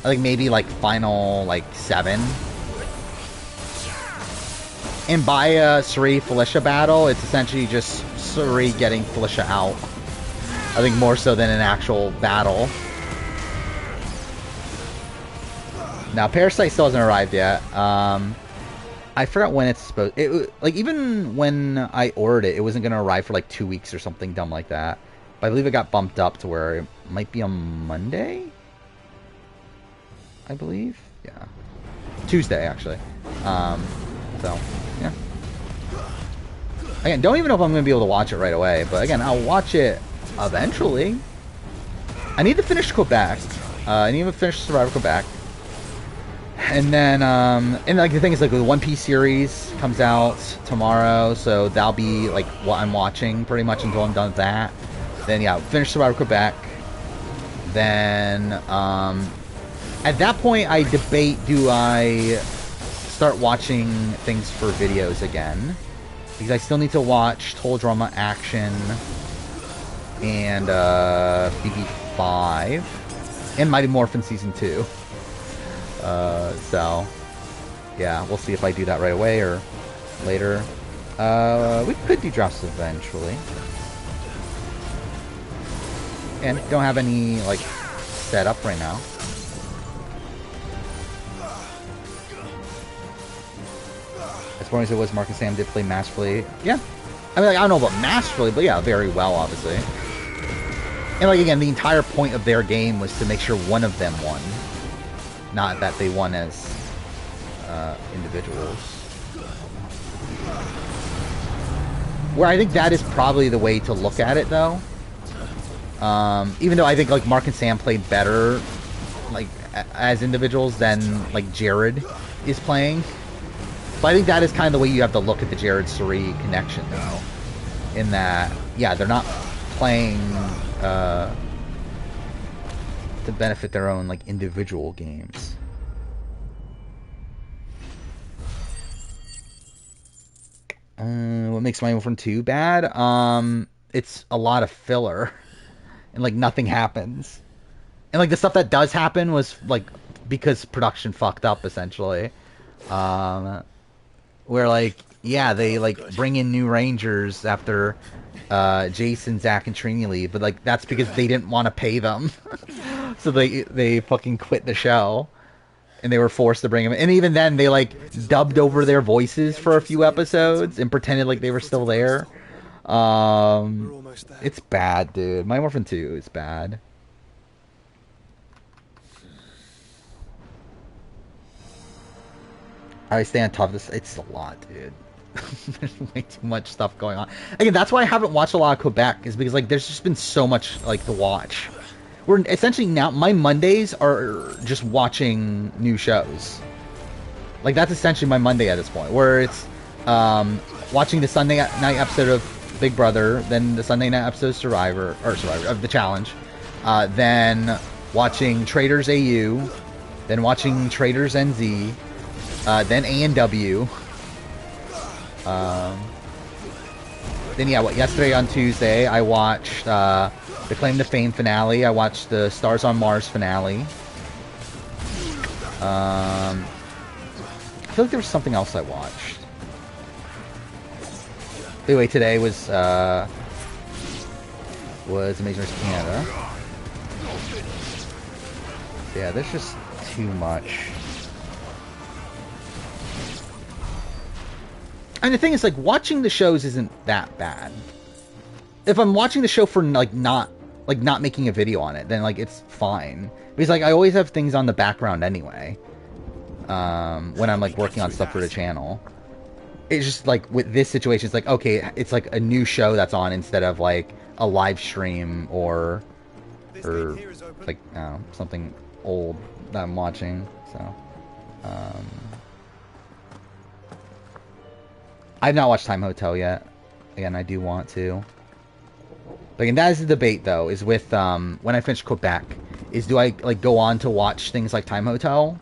I think maybe, like, final, like, 7. And by a Suri Felicia battle, it's essentially just Suri getting Felicia out. I think more so than an actual battle. Now, Parasite still hasn't arrived yet. I forgot when it's supposed... like, even when I ordered it, it wasn't going to arrive for, like, 2 weeks or something dumb like that. But I believe it got bumped up to where it might be on Monday? I believe? Yeah. Tuesday, actually. So, yeah. Again, don't even know if I'm going to be able to watch it right away. But, again, I'll watch it eventually. I need to finish Quebec. I need to finish Survivor Quebec. And then, and like the thing is, like the One Piece series comes out tomorrow, so that'll be like what I'm watching pretty much until I'm done with that. Then yeah, finish Survivor Quebec. Then, at that point, I debate: do I start watching things for videos again? Because I still need to watch Total Drama Action and BB5 and Mighty Morphin Season 2. So, yeah, we'll see if I do that right away or later. We could do drops eventually. And don't have any, like, set up right now. As far as it was, Mark and Sam did play masterfully. Yeah. I mean, like, I don't know about masterfully, but yeah, very well, obviously. And, like, again, the entire point of their game was to make sure one of them won. Not that they won as individuals. Where I think that is probably the way to look at it, though. Even though I think like Mark and Sam played better, like as individuals than like Jared is playing. But I think that is kind of the way you have to look at the Jared Suri connection, though. In that, yeah, they're not playing to benefit their own like individual games. What makes Mighty Morphin 2 bad? It's a lot of filler, and like nothing happens, and like the stuff that does happen was like because production fucked up essentially. Where like yeah, they like bring in new Rangers after Jason, Zach, and Trini leave, but like that's because they didn't want to pay them. So they fucking quit the show, and they were forced to bring them in. And even then, they like dubbed over their voices for a few episodes and pretended like they were still there. It's bad, dude. Mighty Morphin 2 is bad. I stay on top of this. It's a lot, dude. There's way too much stuff going on. Again, that's why I haven't watched a lot of Quebec, is because like there's just been so much like to watch. we're essentially now, my Mondays are just watching new shows. Like, that's essentially my Monday at this point, where it's watching the Sunday night episode of Big Brother, then the Sunday night episode of Survivor of The Challenge, then watching Traders AU, then watching Traders NZ, then A&W, then yeah, yesterday on Tuesday I watched the Claim to Fame finale. I watched the Stars on Mars finale. I feel like there was something else I watched. Anyway, today was Amazing Race Canada. So yeah, there's just too much. And the thing is, like, watching the shows isn't that bad. If I'm watching the show for not making a video on it, then like it's fine. Because like I always have things on the background anyway. When I'm like working on stuff for the channel. It's just like with this situation, it's like, okay, it's like a new show that's on instead of like a live stream or like something old that I'm watching. So I've not watched Time Hotel yet. Again, I do want to. But again, that is the debate though, is with when I finish Quebec, is do I like go on to watch things like Time Hotel,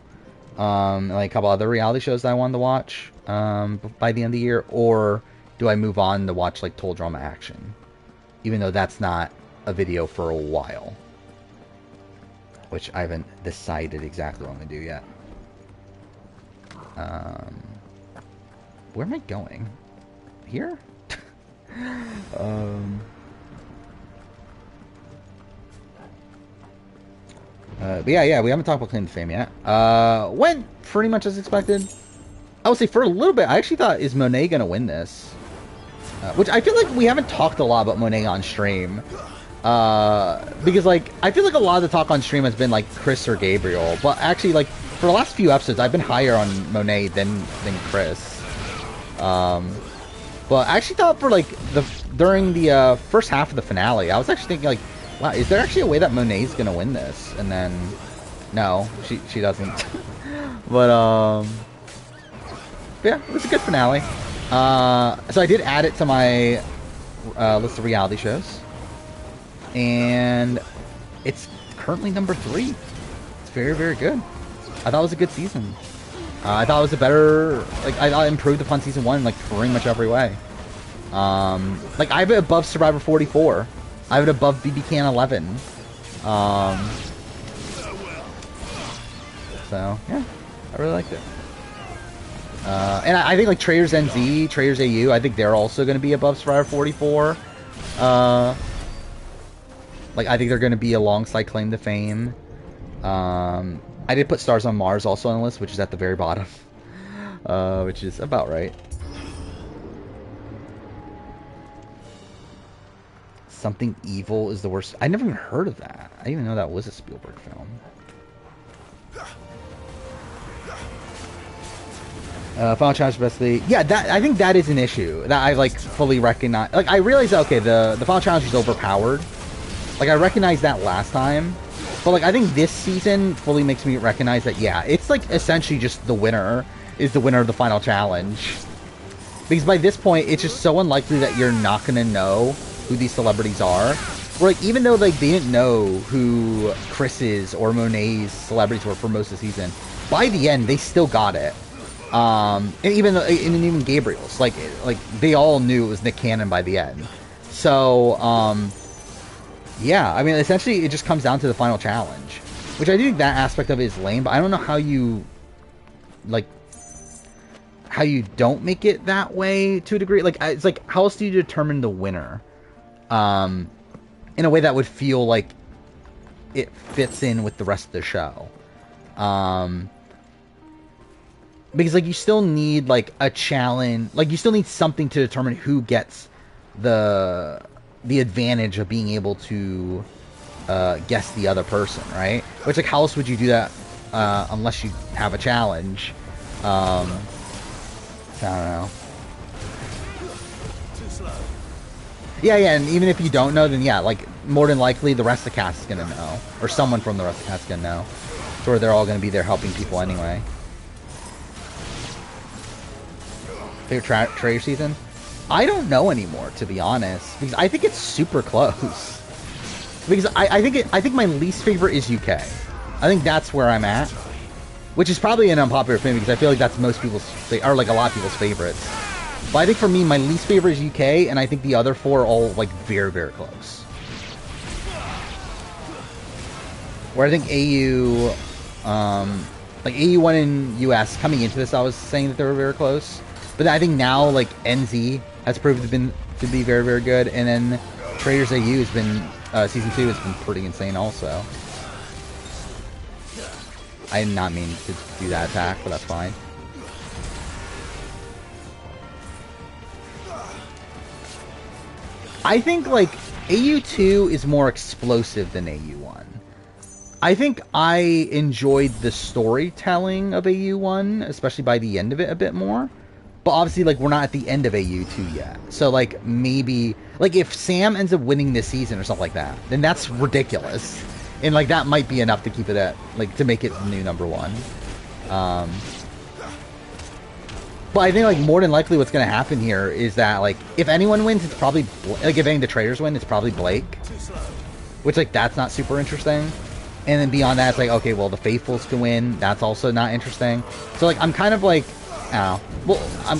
and like a couple other reality shows that I wanted to watch by the end of the year, or do I move on to watch like Total Drama Action, even though that's not a video for a while, which I haven't decided exactly what I'm gonna do yet. Where am I going? Here? But yeah, we haven't talked about Claim to Fame yet. Went pretty much as expected. I would say for a little bit, I actually thought, is Monet gonna win this? Which I feel like we haven't talked a lot about Monet on stream. Because like, I feel like a lot of the talk on stream has been like Chris or Gabriel. But actually, like, for the last few episodes, I've been higher on Monet than Chris. But I actually thought for like during the first half of the finale, I was actually thinking like, wow, is there actually a way that Monet's gonna win this? And then, no, she doesn't. But yeah, it was a good finale. So I did add it to my list of reality shows, and it's currently number 3. It's very, very good. I thought it was a good season. I thought it was a better, like, I thought it improved upon season 1 in like pretty much every way. Like, I have it above Survivor 44. I have it above BB Can 11. So, yeah, I really liked it. And I think, like, Traders NZ, Traders AU, I think they're also going to be above Survivor 44. Like, I think they're going to be alongside Claim to Fame. I did put Stars on Mars also on the list, which is at the very bottom. Which is about right. Something Evil is the worst. I never even heard of that. I didn't even know that was a Spielberg film. Final Challenge Best-Lead. Yeah, that, I think that is an issue that I like fully recognize. Like, I realized that, okay, the Final Challenge is overpowered. Like, I recognized that last time. But, like, I think this season fully makes me recognize that, yeah, it's, like, essentially just the winner is the winner of the Final Challenge. Because by this point, it's just so unlikely that you're not going to know who these celebrities are. Where, like, even though, like, they didn't know who Chris's or Monet's celebrities were for most of the season, by the end, they still got it. And even Gabriel's, like they all knew it was Nick Cannon by the end. So, yeah, I mean, essentially, it just comes down to the Final Challenge, which I think that aspect of it is lame. But I don't know how you, like, how you don't make it that way to a degree. Like, it's like, how else do you determine the winner? In a way that would feel like it fits in with the rest of the show. Because, like, you still need, like, a challenge. Like, you still need something to determine who gets the advantage of being able to guess the other person, right? Which, like, how else would you do that unless you have a challenge? I don't know. Yeah, yeah, and even if you don't know, then yeah, like, more than likely the rest of the cast is gonna know. Or someone from the rest of the cast is gonna know. So they're all gonna be there helping people anyway. Favorite trailer season? I don't know anymore, to be honest. Because I think it's super close. Because I think my least favorite is UK. I think that's where I'm at. Which is probably an unpopular opinion because I feel like that's most people's, or like a lot of people's favorites. But I think for me, my least favorite is UK, and I think the other four are all like very, very close. Where I think AU, like AU1 in US, coming into this, I was saying that they were very close. But I think now, like NZ has proved to be very, very good, and then Traders AU has been season 2 has been pretty insane also. I did not mean to do that attack, but that's fine. I think, like, AU2 is more explosive than AU1. I think I enjoyed the storytelling of AU1, especially by the end of it, a bit more. But obviously, like, we're not at the end of AU2 yet. So, like, maybe... Like, if Sam ends up winning this season or something like that, then that's ridiculous. And, like, that might be enough to keep it at... Like, to make it new #1. But I think, like, more than likely what's going to happen here is that, like, if anyone wins, it's probably... Like, if any of the traders win, it's probably Blake. Which, like, that's not super interesting. And then beyond that, it's like, okay, well, the Faithfuls can win. That's also not interesting. So, like, I'm kind of, like... I don't know. Well, I'm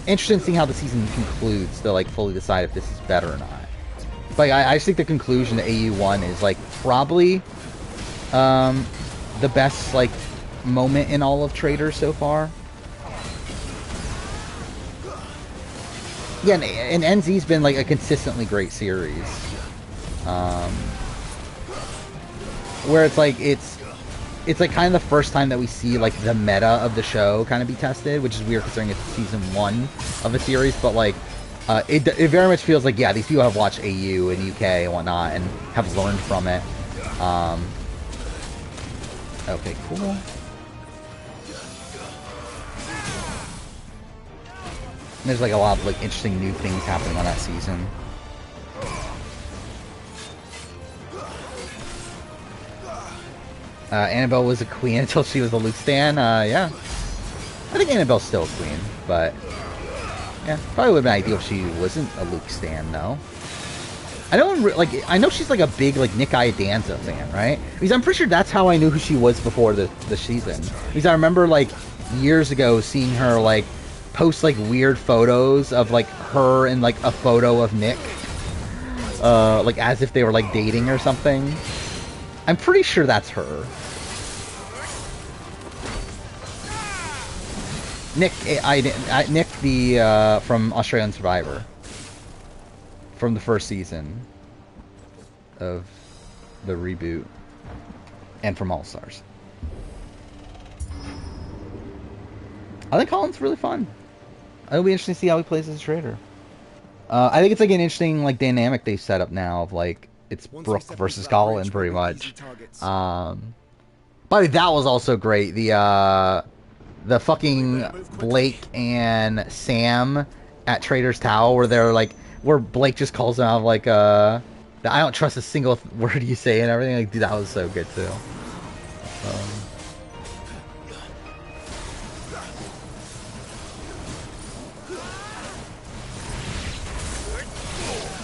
interested in seeing how the season concludes to, like, fully decide if this is better or not. But I just think the conclusion to AU1 is, like, probably the best, like, moment in all of Traders so far. Yeah, and NZ's been, like, a consistently great series. Where it's, like, it's like kind of the first time that we see, like, the meta of the show kind of be tested, which is weird considering it's season 1 of a series, but, like, it very much feels like, yeah, these people have watched AU and UK and whatnot and have learned from it. Okay, cool. And there's, like, a lot of, like, interesting new things happening on that season. Annabelle was a queen until she was a Luke stan. Yeah. I think Annabelle's still a queen, but... Yeah, probably would have been ideal if she wasn't a Luke stan, though. I know she's, like, a big, like, Nick Iadanza fan, right? Because I'm pretty sure that's how I knew who she was before the season. Because I remember, like, years ago seeing her, like, post, like, weird photos of, like, her and, like, a photo of Nick. Like, as if they were, like, dating or something. I'm pretty sure that's her. Nick, Nick, the from Australian Survivor, from the first season of the reboot, and from All Stars. I think Colin's really fun. It'll be interesting to see how he plays as a trader. I think it's like an interesting like dynamic they set up now of like it's Brooke versus Colin pretty much. But that was also great. The fucking Blake and Sam at Trader's Tower where they're like, where Blake just calls them out like, I don't trust a single word you say and everything. Like, dude, that was so good too.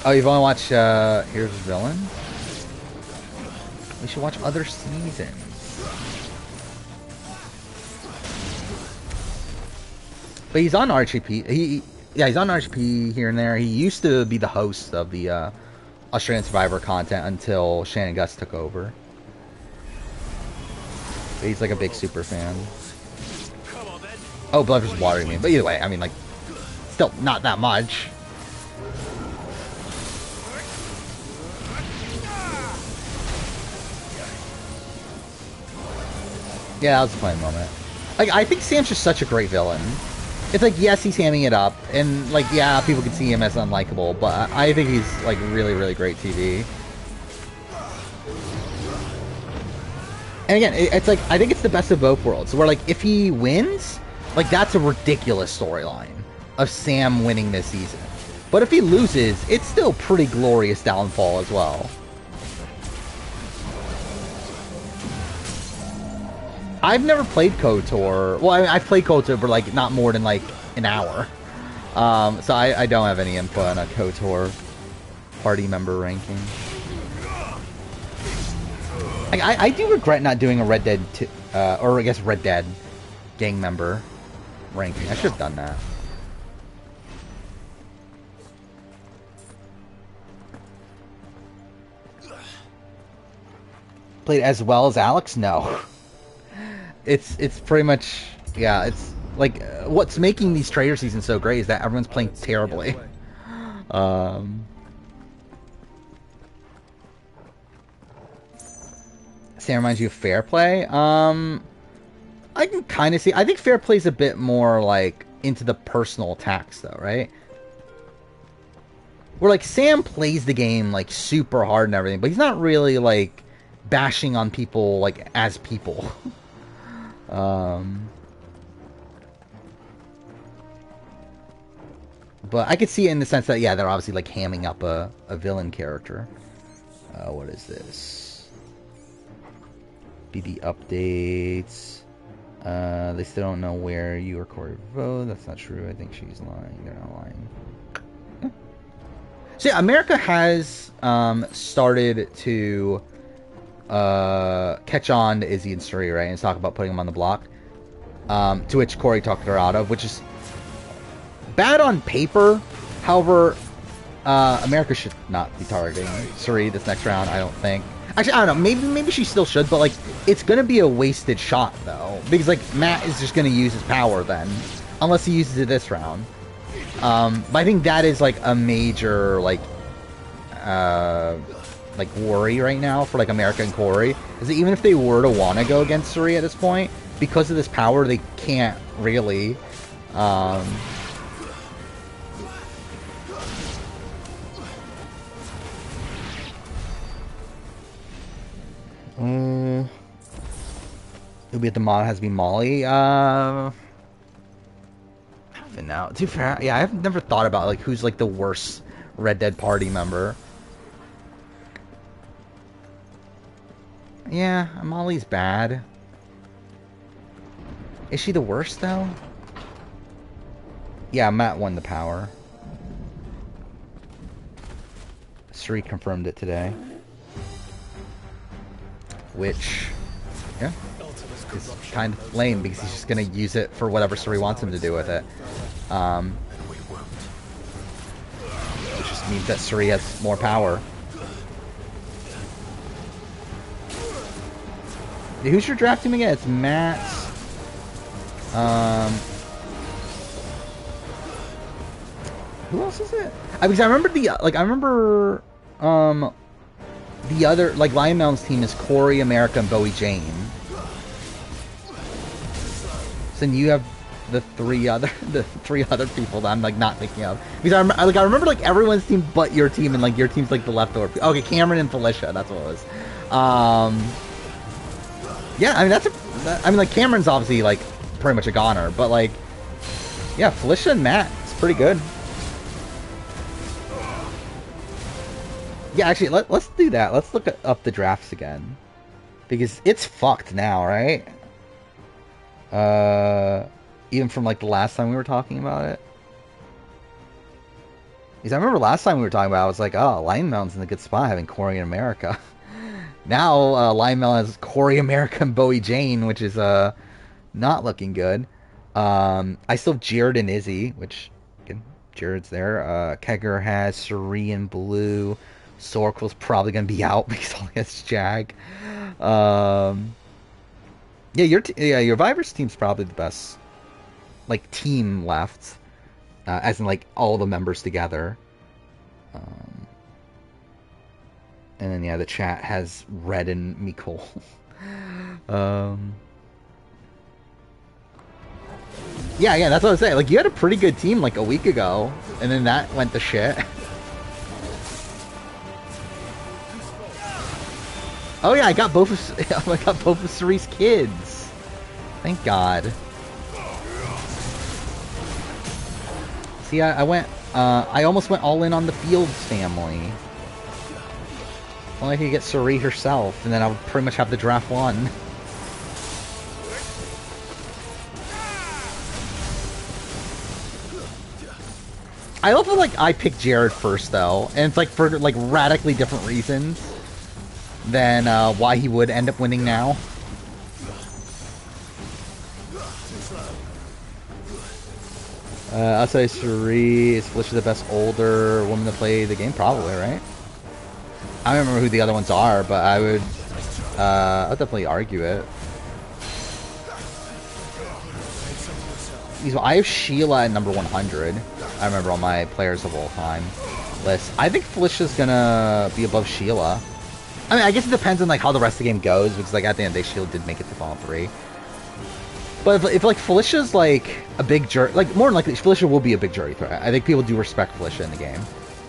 Oh, you've only watched Here's Villain? We should watch other seasons. But he's on RHP. Yeah, he's on RHP here and there. He used to be the host of the Australian Survivor content until Shannon Gus took over. But he's like a big super fan. Oh, blood was watering me. But either way, I mean, like, still not that much. Yeah, that was a funny moment. Like, I think Sam's just such a great villain. It's like, yes, he's hamming it up, and, like, yeah, people can see him as unlikable, but I think he's, like, really, really great TV. And again, it's like, I think it's the best of both worlds, where, like, if he wins, like, that's a ridiculous storyline of Sam winning this season. But if he loses, it's still pretty glorious downfall as well. I've never played KOTOR. Well, I've played KOTOR, but like not more than like an hour. So I don't have any input on a KOTOR party member ranking. I do regret not doing a Red Dead, or I guess Red Dead gang member ranking. I should have done that. Played as well as Alex? No. It's pretty much, yeah, it's like what's making these trader seasons so great is that everyone's playing terribly. Sam reminds you of Fair Play. I can kind of see. I think Fair Play's a bit more like into the personal attacks, though, right? Where like Sam plays the game like super hard and everything, but he's not really like bashing on people like as people. But I could see it in the sense that, yeah, they're obviously like hamming up a villain character. What is this? BD updates. They still don't know where you recorded vote. That's not true. I think she's lying. They're not lying. So yeah, America has started to catch on to Izzy and Suri, right? And talk about putting them on the block. To which Corey talked her out of, which is bad on paper. However, America should not be targeting Suri this next round, I don't think. Actually, I don't know. Maybe she still should, but like, it's gonna be a wasted shot though, because like Matt is just gonna use his power then, unless he uses it this round. But I think that is like a major like worry right now for like America and Corey, is that even if they were to want to go against Suri at this point, because of this power, they can't really. It'll be at the mod has to be Molly. I don't even know. Too fair. Yeah, I've never thought about like who's like the worst Red Dead party member. Yeah, Molly's bad. Is she the worst though? Yeah, Matt won the power. Suri confirmed it today. Which, yeah, is kind of lame because he's just gonna use it for whatever Suri wants him to do with it. Which just means that Suri has more power. Who's your draft team again? It's Matt's. Who else is it? Because I remember the other, like, Lion Mountain's team is Corey, America, and Bowie Jane. So then you have the three other people that I'm like not thinking of. Because I remember like everyone's team but your team, and like your team's like the leftover. Okay, Cameron and Felicia, that's what it was. Yeah, I mean like Cameron's obviously like pretty much a goner, but like, yeah, Felicia and Matt, it's pretty good. Yeah, actually, let's do that. Let's look up the drafts again, because it's fucked now, right? Even from like the last time we were talking about it. Because I remember last time we were talking about it, I was like, oh, Lion Mountain's in a good spot having Corey and America. Now, Lion Mountain has Corey, America, and Bowie Jane, which is not looking good. I still have Jared and Izzy, which, again, Jared's there. Kegger has Suri and Blue. Sorkel's probably going to be out because all he has is Jag. Yeah, your Vivers team's probably the best, like, team left. As in, like, all the members together. And then, yeah, the chat has Red and Mikol. Yeah, that's what I was saying. Like, you had a pretty good team, like, a week ago. And then that went to shit. Oh, yeah, I got both of Suri's kids. Thank God. See, I went I almost went all in on the Fields family. Only I could get Suri herself, and then I would pretty much have the draft won. I also like I picked Jared first though, and it's like for like radically different reasons than why he would end up winning now. I'll say Suri is Felicia the best older woman to play the game, probably, right? I don't remember who the other ones are, but I would I'll definitely argue it. I have Sheila at number 100. I remember all my players of all time list. I think Felicia's gonna be above Sheila. I mean, I guess it depends on like how the rest of the game goes, because like at the end of the day, Sheila did make it to Final 3. But if like Felicia's like a big jury, like more than likely Felicia will be a big jury threat. I think people do respect Felicia in the game.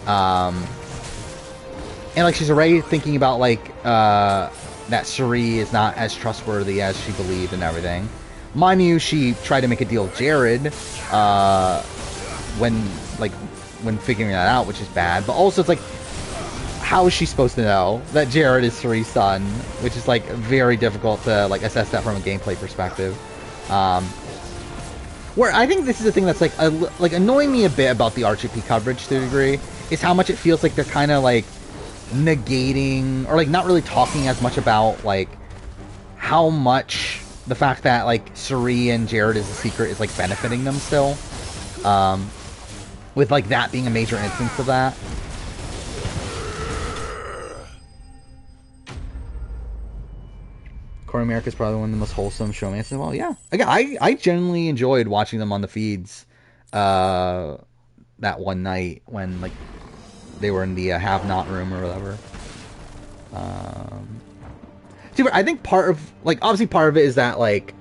And like she's already thinking about like that Suri is not as trustworthy as she believed and everything. Mind you, she tried to make a deal with Jared when figuring that out, which is bad. But also it's like, how is she supposed to know that Jared is Suri's son? Which is like very difficult to like assess that from a gameplay perspective. Where I think this is the thing that's like annoying me a bit about the RGP coverage to a degree is how much it feels like they're kind of like negating or like not really talking as much about like how much the fact that like Suri and Jared is a secret is like benefiting them still, with like that being a major instance of that. Core America is probably one of the most wholesome showmances. Well, yeah. Again, I genuinely enjoyed watching them on the feeds that one night when like they were in the have-not room or whatever. See, but I think part of like obviously part of it is that like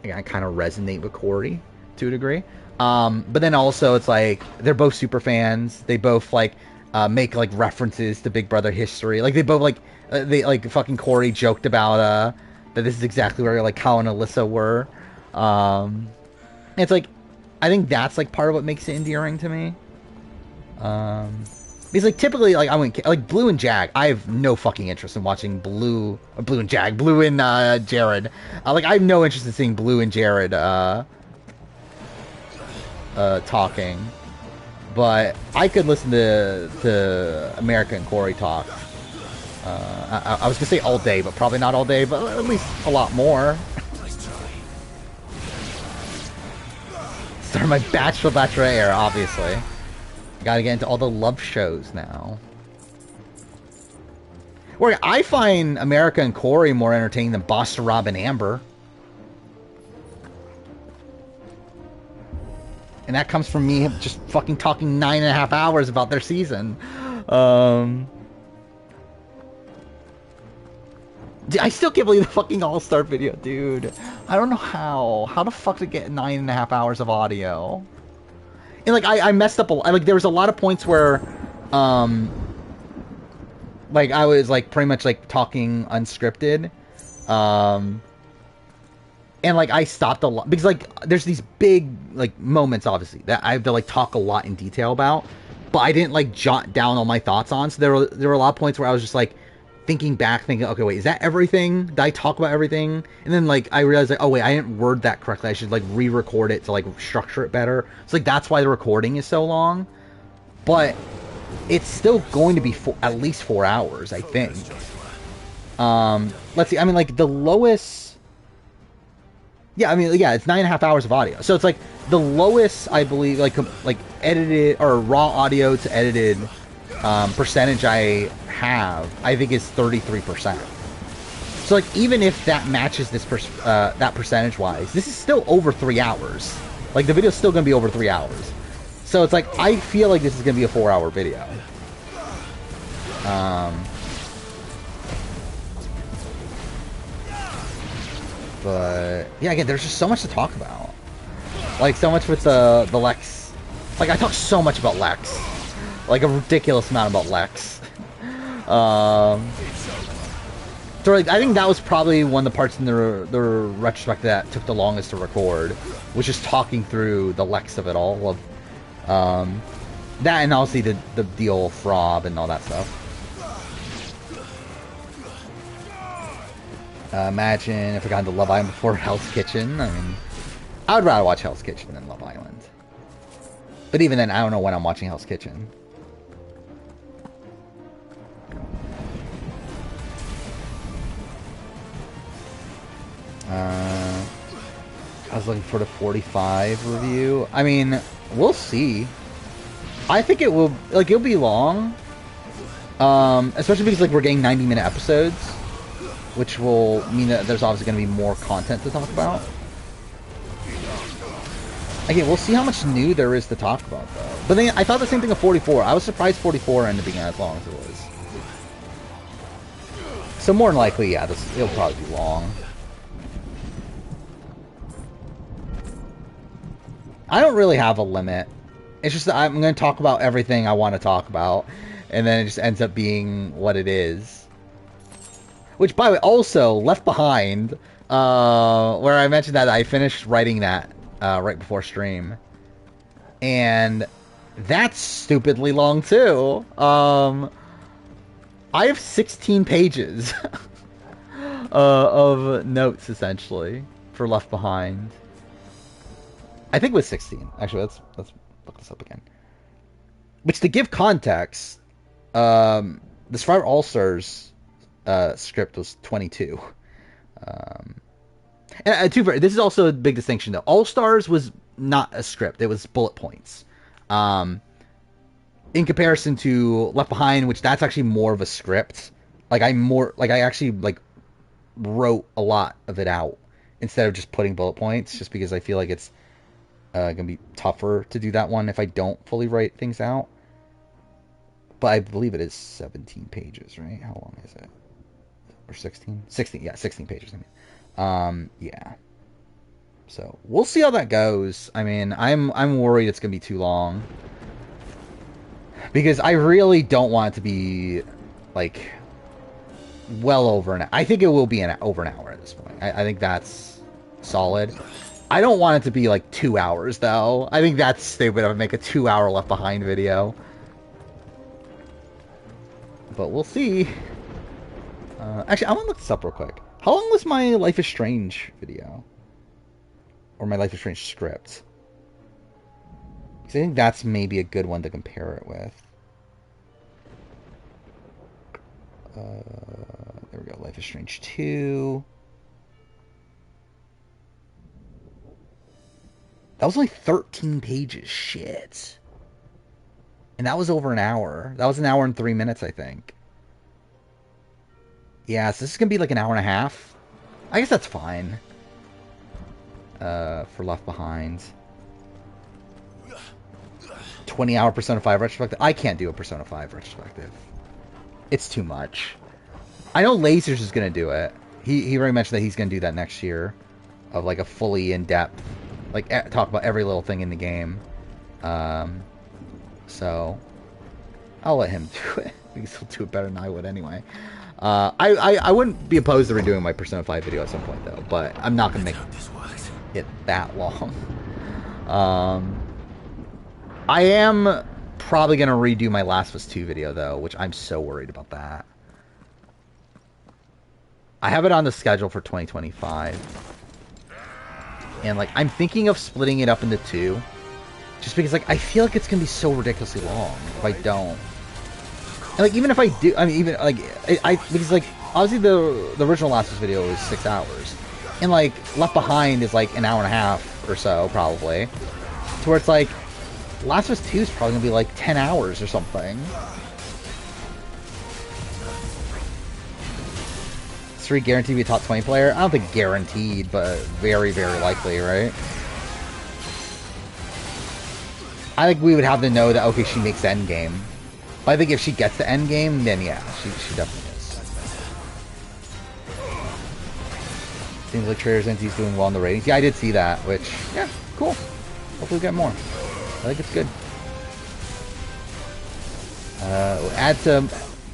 I kind of resonate with Corey to a degree. But then also it's like they're both super fans. They both like make like references to Big Brother history. Like they both like they like fucking Corey joked about that this is exactly where like Kyle and Alyssa were. It's like I think that's like part of what makes it endearing to me. Because like typically like I wouldn't like Blue and Jag. I have no fucking interest in watching Blue and Jag. Blue and Jared. Like I have no interest in seeing Blue and Jared talking. But I could listen to America and Corey talk. I was gonna say all day, but probably not all day, but at least a lot more. Start my Bachelorette era, obviously. Gotta get into all the love shows now. Where I find America and Corey more entertaining than Boston Rob and Amber. And that comes from me just fucking talking 9.5 hours about their season. I still can't believe the fucking All-Star video, dude. I don't know how. How the fuck to get 9.5 hours of audio? And like I messed up like there was a lot of points where like I was like pretty much like talking unscripted. And like I stopped a lot because like there's these big like moments obviously that I have to like talk a lot in detail about, but I didn't like jot down all my thoughts on. So there were a lot of points where I was just like thinking back, thinking, okay, wait, is that everything? Did I talk about everything? And then like I realized like, oh wait, I didn't word that correctly. I should like re-record it to like structure it better. So like that's why the recording is so long. But it's still going to be at least 4 hours, I think. Let's see. I mean, like the lowest. Yeah, I mean, yeah, it's 9.5 hours of audio. So it's like the lowest, I believe, like edited or raw audio to edited percentage I have, I think is 33%. So like even if that matches this that percentage wise, this is still over 3 hours. Like the video's still gonna be over 3 hours. So it's like I feel like this is gonna be a 4-hour video. But yeah, again, there's just so much to talk about. Like so much with the Lex. Like I talk so much about Lex. Like a ridiculous amount about Lex. So like, I think that was probably one of the parts in the retrospective that took the longest to record, was just talking through the Lex of it all. That and obviously the old Throb and all that stuff. Imagine if I got into Love Island before Hell's Kitchen. I mean, I would rather watch Hell's Kitchen than Love Island. But even then, I don't know when I'm watching Hell's Kitchen. I was looking for the 45 review. I mean, we'll see. I think it will, like, it'll be long. Especially because, like, we're getting 90-minute episodes. Which will mean that there's obviously going to be more content to talk about. Again, we'll see how much new there is to talk about, though. But then, I thought the same thing of 44. I was surprised 44 ended up being as long as it was. So more than likely, yeah, it'll probably be long. I don't really have a limit. It's just that I'm going to talk about everything I want to talk about. And then it just ends up being what it is. Which, by the way, also, Left Behind, where I mentioned that I finished writing that right before stream. And that's stupidly long, too. I have 16 pages of notes, essentially, for Left Behind. I think it was 16. Actually, let's look this up again. Which, to give context, the Survivor All-Stars script was 22. This is also a big distinction, though. All-Stars was not a script. It was bullet points. In comparison to Left Behind, which that's actually more of a script. I actually wrote a lot of it out instead of just putting bullet points, just because I feel like it's gonna be tougher to do that one if I don't fully write things out. But I believe it is 17 pages, right? How long is it? Or 16? 16, yeah, 16 pages, I mean. Yeah. So, we'll see how that goes. I mean, I'm worried it's gonna be too long. Because I really don't want it to be, like, well over an hour. I think it will be over an hour at this point. I think that's solid. I don't want it to be, like, 2 hours, though. I think that's stupid. I would make a 2-hour Left Behind video. But we'll see. Actually, I want to look this up real quick. How long was my Life is Strange video? Or my Life is Strange script? Because I think that's maybe a good one to compare it with. There we go. Life is Strange 2. That was only 13 pages. Shit. And that was over an hour. That was an hour and 3 minutes, I think. Yeah, so this is going to be like an hour and a half. I guess that's fine. For Left Behind. 20-hour Persona 5 retrospective. I can't do a Persona 5 retrospective. It's too much. I know Lasers is going to do it. He already mentioned that he's going to do that next year. Of like a fully in-depth, like talk about every little thing in the game. So I'll let him do it. Because he'll do it better than I would anyway. I wouldn't be opposed to redoing my Persona 5 video at some point though, but I'm not going to make it that long. I am probably going to redo my Last of Us 2 video though, which I'm so worried about that. I have it on the schedule for 2025. And like I'm thinking of splitting it up into 2. Just because like I feel like it's going to be so ridiculously long if I don't. And, like, even if I do, I mean, even, like, because, like, obviously the original Last of Us video was 6 hours. And, like, Left Behind is, like, an hour and a half or so, probably. To where it's, like, Last of Us 2 is probably going to be, like, 10 hours or something. 3 guaranteed to be a top 20 player? I don't think guaranteed, but very, very likely, right? I think we would have to know that, okay, she makes endgame. But I think if she gets the endgame, then yeah, she definitely is. Seems like Trader's NT is doing well in the ratings. Yeah, I did see that, which, yeah, cool. Hopefully we get more. I think it's good. We'll add to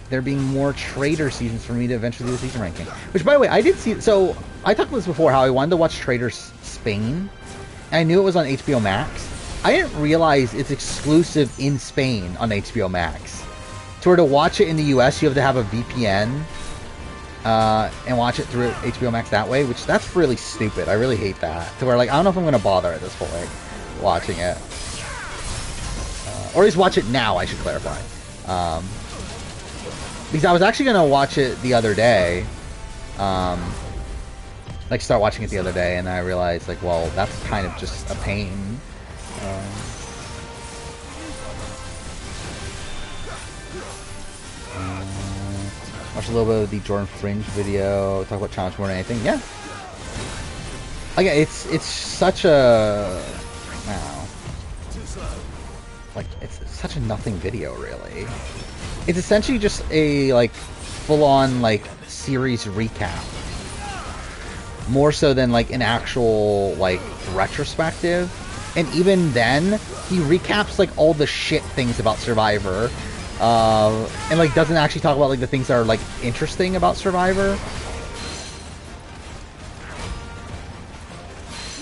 there being more Trader seasons for me to eventually do the season ranking. Which, by the way, I did see... So, I talked about this before, how I wanted to watch Trader Spain. And I knew it was on HBO Max. I didn't realize it's exclusive in Spain on HBO Max. To watch it in the US, you have to have a VPN and watch it through HBO Max that way, which that's really stupid. I really hate that. To where, like, I don't know if I'm going to bother at this point watching it. Or at least watch it now, I should clarify. Because I was actually going to watch it the other day. Like, start watching it the other day, and I realized, like, well, that's kind of just a pain. Watch a little bit of the Jordan Fringe video. Talk about challenge more than anything. Yeah. Like, it's such a... Wow. Like, it's such a nothing video, really. It's essentially just a, like, full-on, like, series recap. More so than, like, an actual, like, retrospective. And even then, he recaps, like, all the shit things about Survivor. And, like, doesn't actually talk about, like, the things that are, like, interesting about Survivor.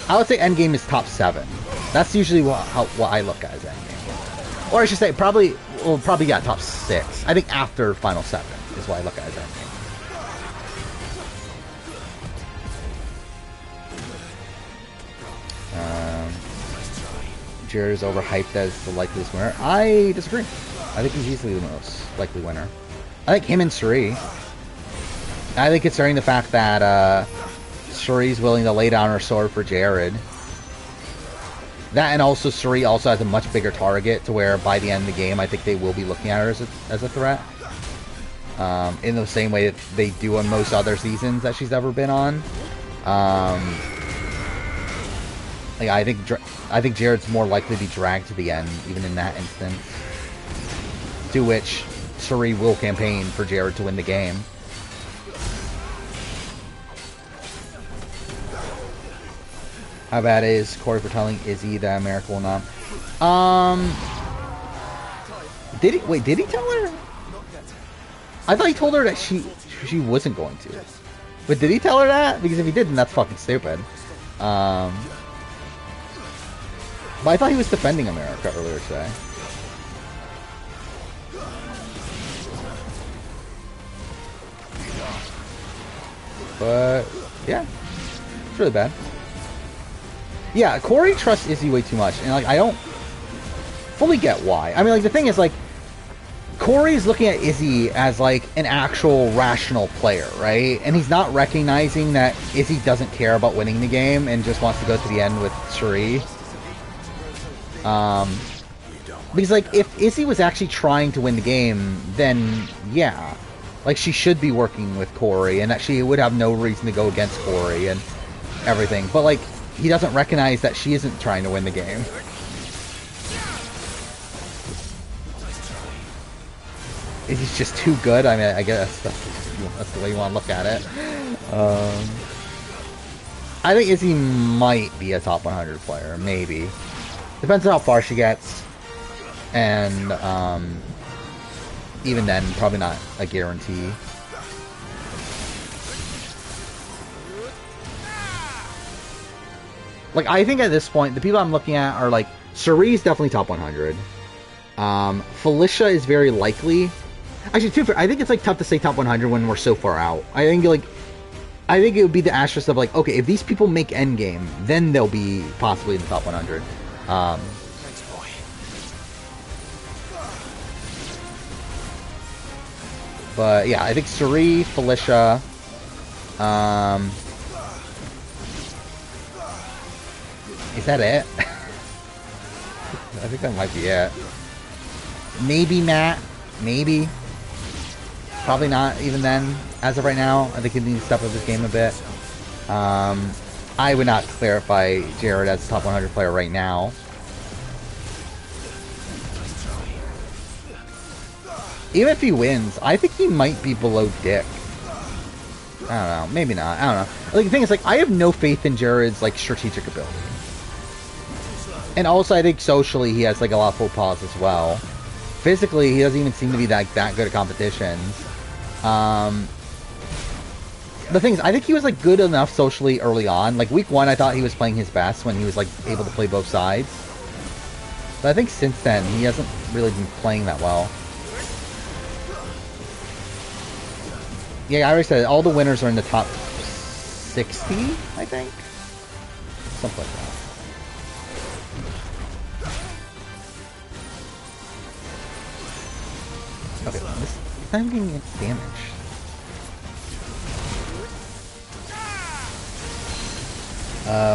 I would say Endgame is top 7. That's usually what I look at as Endgame. Or I should say, probably, yeah, top 6. I think after Final 7 is what I look at as Endgame. Jared is overhyped as the likeliest winner. I disagree. I think he's easily the most likely winner. I think him and Suri. I think considering the fact that Suri's willing to lay down her sword for Jared. That and also Suri also has a much bigger target to where by the end of the game I think they will be looking at her as a threat. In the same way that they do on most other seasons that she's ever been on. Like I think Jared's more likely to be dragged to the end, even in that instance. To which Suri will campaign for Jared to win the game. How bad is Corey for telling Izzy that America will not? Did he tell her? I thought he told her that she wasn't going to. But did he tell her that? Because if he didn't, that's fucking stupid. But I thought he was defending America earlier today. But, yeah. It's really bad. Yeah, Corey trusts Izzy way too much. And, like, I don't fully get why. I mean, like, the thing is, like, Corey's looking at Izzy as, like, an actual rational player, right? And he's not recognizing that Izzy doesn't care about winning the game and just wants to go to the end with Suri. Because, like, if Izzy was actually trying to win the game, then, yeah. Like, she should be working with Corey, and that she would have no reason to go against Corey and everything. But, like, he doesn't recognize that she isn't trying to win the game. He's just too good. I mean, I guess that's the way you want to look at it. I think Izzy might be a top 100 player, maybe. Depends on how far she gets. And, even then, probably not a guarantee. Like, I think at this point, the people I'm looking at are, like, Suri's definitely top 100. Felicia is very likely. Actually, I think it's, like, tough to say top 100 when we're so far out. I think it would be the asterisk of, like, okay, if these people make Endgame, then they'll be possibly in the top 100. Thanks, boy. But, yeah, I think Suri, Felicia, is that it? I think that might be it. Maybe Matt. Maybe. Probably not even then. As of right now, I think he needs to step up his game a bit. I would not clarify Jared as top 100 player right now. Even if he wins, I think he might be below Dick. I don't know. Maybe not. I don't know. Like, the thing is, like, I have no faith in Jared's, like, strategic ability. And also, I think socially, he has, like, a lot of faux pas as well. Physically, he doesn't even seem to be that good at competitions. The thing is, I think he was, like, good enough socially early on. Like, week 1, I thought he was playing his best when he was, like, able to play both sides. But I think since then, he hasn't really been playing that well. Yeah, I already said all the winners are in the top 60, I think? Something like that. Okay, this I'm getting damage.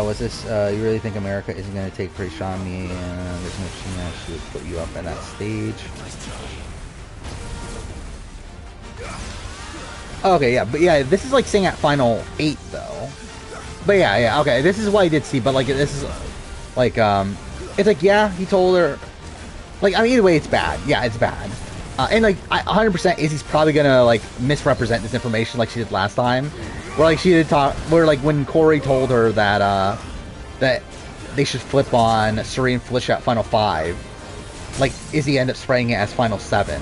Was this, you really think America isn't going to take Praise on me? There's no chance she would put you up at that stage. Okay, yeah, but yeah, this is like saying at Final 8, though. But yeah, okay, this is what I did see, but like, this is, like, it's like, yeah, he told her, like, I mean, either way, it's bad. Yeah, it's bad. And like, 100% Izzy's probably gonna, like, misrepresent this information like she did last time. Where, like, she did talk, where, like, when Corey told her that, that they should flip on Suri and Felicia at Final 5, like, Izzy ended up spraying it as Final 7.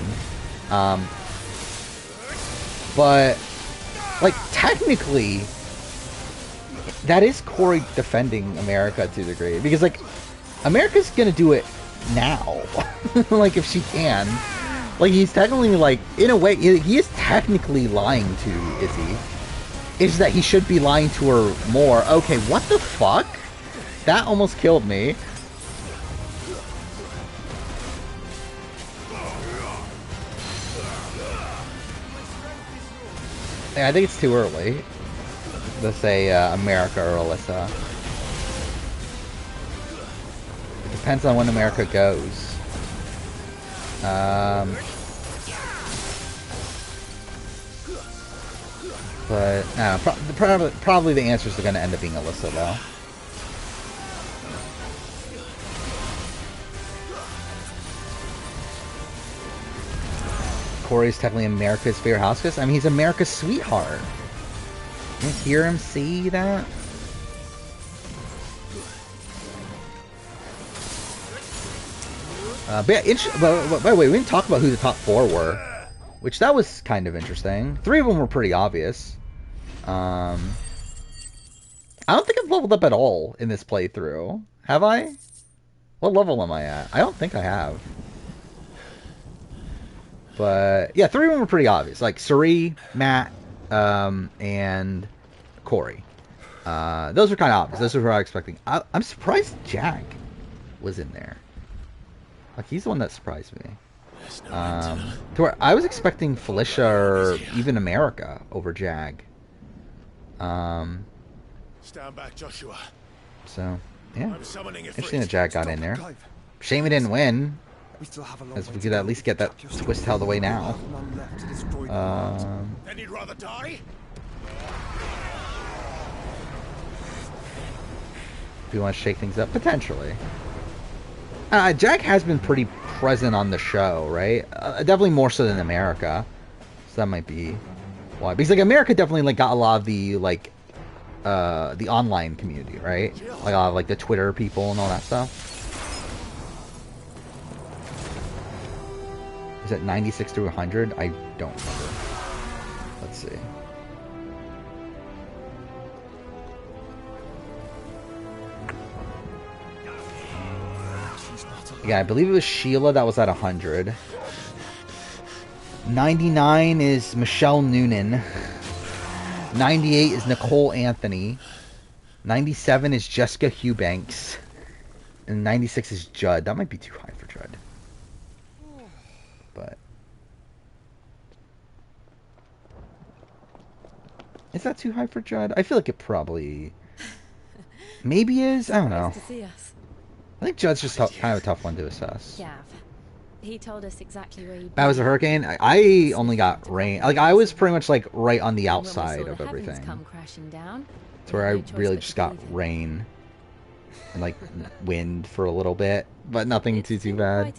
But, like, technically, that is Corey defending America to a degree. Because, like, America's gonna do it now. Like, if she can. Like, he's technically, like, in a way, he is technically lying to Izzy. It's just that he should be lying to her more. Okay, what the fuck? That almost killed me. Yeah, I think it's too early to say America or Alyssa. It depends on when America goes. But no, probably the answers are going to end up being Alyssa, though. Corey's technically America's favorite hostess. I mean, he's America's sweetheart. You hear him say that? But yeah, by the way, we didn't talk about who the top 4 were, which that was kind of interesting. 3 of them were pretty obvious. I don't think I've leveled up at all in this playthrough. Have I? What level am I at? I don't think I have. But yeah, 3 of them were pretty obvious. Like Suri, Matt, and Corey. Those were kind of obvious. Those are who I was expecting. I'm surprised Jack was in there. Like, he's the one that surprised me. To where I was expecting Felicia or even America over Jag. Stand back, Joshua. So, yeah. Interesting that Jag got in there. Shame he didn't win. As we could at least get that twist out of the way now. Then you'd rather die? If you want to shake things up, potentially. Jack has been pretty present on the show, right? Definitely more so than America. So that might be why. Because like America definitely like got a lot of the like the online community, right? Like a lot of like the Twitter people and all that stuff. Is it 96 to 100? I don't remember. Let's see. Yeah, I believe it was Sheila that was at 100. 99 is Michelle Noonan. 98 is Nicole Anthony. 97 is Jessica Eubanks. And 96 is Judd. That might be too high for Judd. But is that too high for Judd? I feel like it probably maybe is. I don't know. I think Judd's just kind of a tough one to assess. Yeah. He told us exactly where that was a hurricane. I only got rain. Like I was pretty much like right on the outside of everything. It's where I really just got rain and like wind for a little bit, but nothing too bad.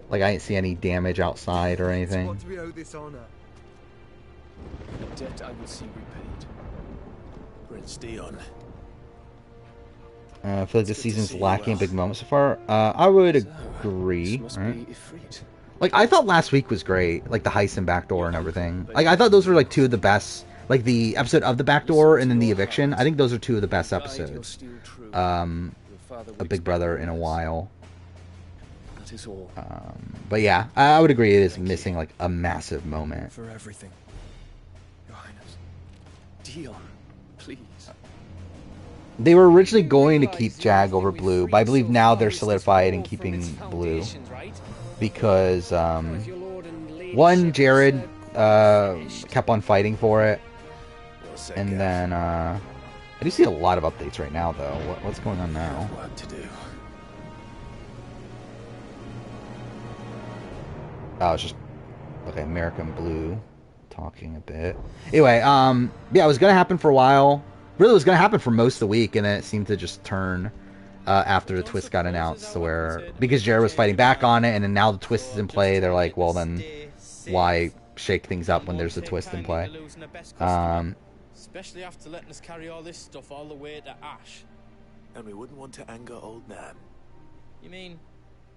Like I didn't see any damage outside or anything. What do we owe this honor? A debt I will see repaid. Prince Dion. I feel like this season's lacking a big moment so far. I would agree. Right? Like I thought last week was great, like the heist and backdoor and everything. Like I thought those were like 2 of the best. Like the episode of the backdoor and then the eviction. I think those are 2 of the best episodes. A Big Brother in a while. That is all. But yeah, I would agree it is missing like a massive moment. For everything. Your Highness. Dion, please. They were originally going to keep Jag over Blue, but I believe now they're solidified in keeping Blue. Because, one, Jared kept on fighting for it. And then, I do see a lot of updates right now, though. What's going on now? Work to do. Oh, it's just... Okay, American Blue. Talking a bit. Anyway, yeah, it was going to happen for a while. Really, it was going to happen for most of the week, and then it seemed to just turn after the twist got announced. So where... Because Jared was fighting back on it, and then now the twist is in play, they're like, well, then why shake things up when there's a twist in play? Especially after letting us carry all this stuff all the way to Ash. And we wouldn't want to anger old Nan. You mean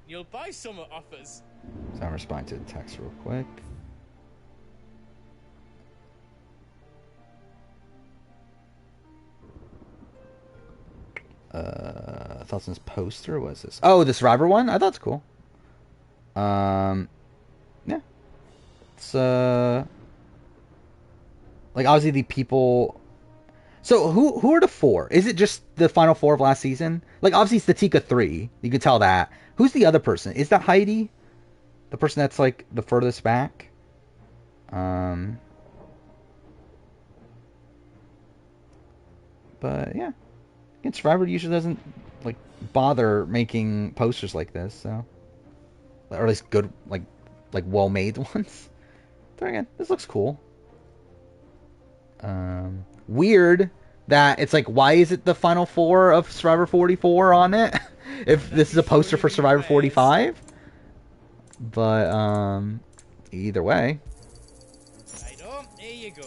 you'll buy some off us? So I'm responding to the text real quick. Thoughts on this poster? What is this? Oh, the Survivor one? I thought it's cool. Yeah. It's like obviously the people. So who are the four? Is it just the final four of last season? Like obviously it's the Tika 3. You can tell that. Who's the other person? Is that Heidi? The person that's like the furthest back? But yeah. And Survivor usually doesn't like bother making posters like this, so or at least good like well made ones. But again, this looks cool. Weird that it's like, why is it the final four of Survivor 44 on it? If this is a poster for Survivor 45? But either way. Here you go.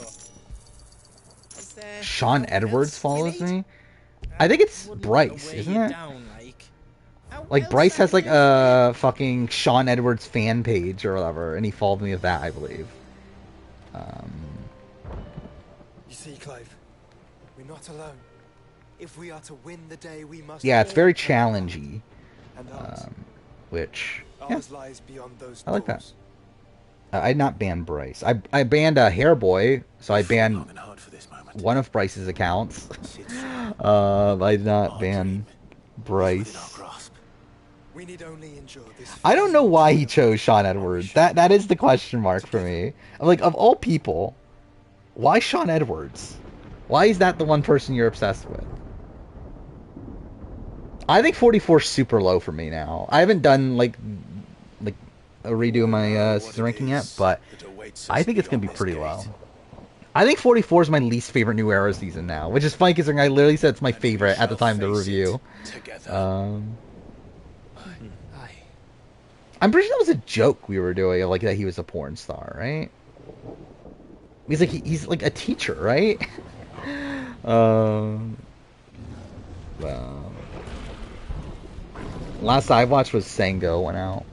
Sean Edwards follows me. I think it's Bryce, isn't it? Like Bryce has like a fucking Sean Edwards fan page or whatever, and he followed me with that, I believe. You see, Clive, we're not alone. If we are to win the day, we must. Yeah, it's very challengey. And ours, Which yeah, ours lies beyond those I like that. doors. I'd not ban Bryce. I banned Hairboy, so I banned Long and hard for this moment. one of Bryce's accounts. I did not ban Bryce. We need only endure this. I don't know why he chose Sean Edwards. That is the question mark for me. I'm like, of all people, why Sean Edwards? Why is that the one person you're obsessed with? I think 44 is super low for me now. I haven't done like a redo of my season ranking yet, but I think it's gonna be pretty low. I think 44 is my least favorite New Era season now, which is funny considering I literally said it's my favorite at the time of the review. I'm pretty sure that was a joke we were doing, like that he was a porn star, right? He's like a teacher, right? Well, last I watched was Sango went out,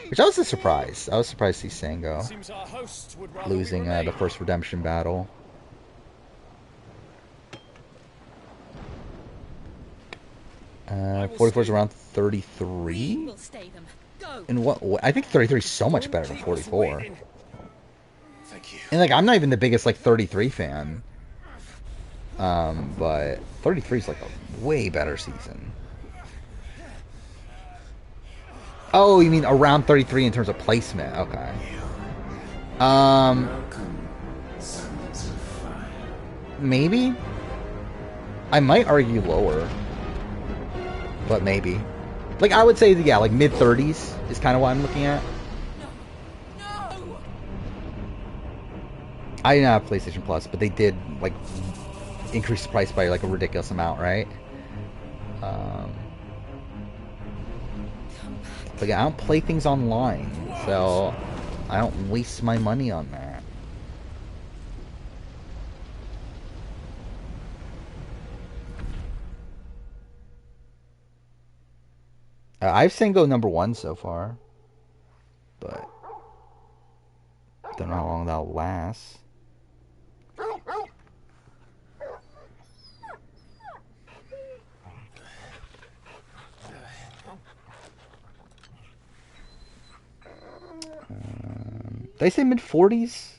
which I was a surprise. I was surprised to see Sango losing the first redemption battle. Uh, 44 is around 33. And what I think 33 is so much better than 44. And like I'm not even the biggest like 33 fan. But 33 is like a way better season. Oh, you mean around 33 in terms of placement? Okay. Maybe. I might argue lower, but maybe. Like I would say, yeah, like mid 30s is kind of what I'm looking at. I didn't have PlayStation Plus, but they did like increase the price by like a ridiculous amount, right? But yeah, I don't play things online, so I don't waste my money on that. I've seen go number 1 so far, but don't know how long that'll last. Did I say mid-40s?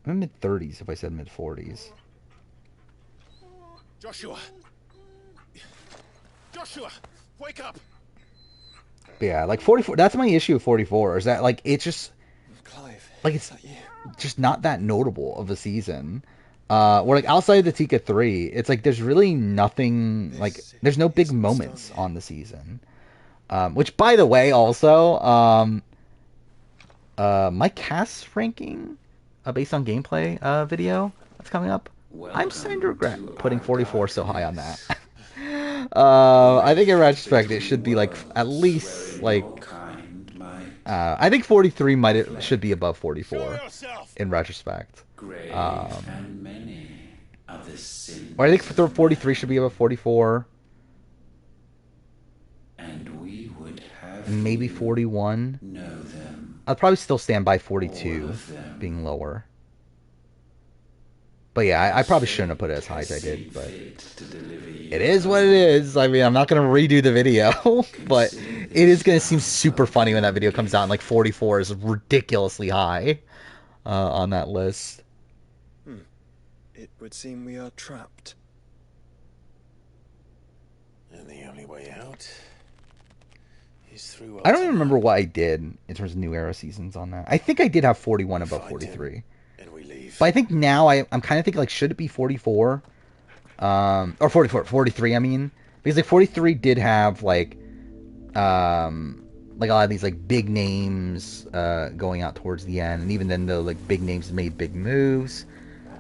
I'm in mid-30s if I said mid-40s. Joshua! Joshua! Wake up! But yeah, like 44, that's my issue with 44, is that, like, it's just, Clive, like, is it's that you? just not that notable of a season. Where, like, outside of the Tika 3, it's like there's really nothing, like, there's no big moments on the season. Which, by the way, also, my cast ranking, based on gameplay, video that's coming up, I'm starting to regret putting 44 so high on that. I think in retrospect it should be like at least like I think 43 should be above 44 in retrospect. Or I think 43 should be above 44. And maybe 41. I'll probably still stand by 42 being lower. But yeah, I probably shouldn't have put it as high as I did, but it is what it is. I mean, I'm not going to redo the video, but it is going to seem super funny when that video comes out and like 44 is ridiculously high on that list. It would seem we are trapped. And the only way out is through. I don't even remember what I did in terms of New Era seasons on that. I think I did have 41 above 43. But I think now I'm kind of thinking, like, should it be 44? Or 43, I mean. Because, like, 43 did have, like a lot of these, like, big names going out towards the end. And even then, the, like, big names made big moves.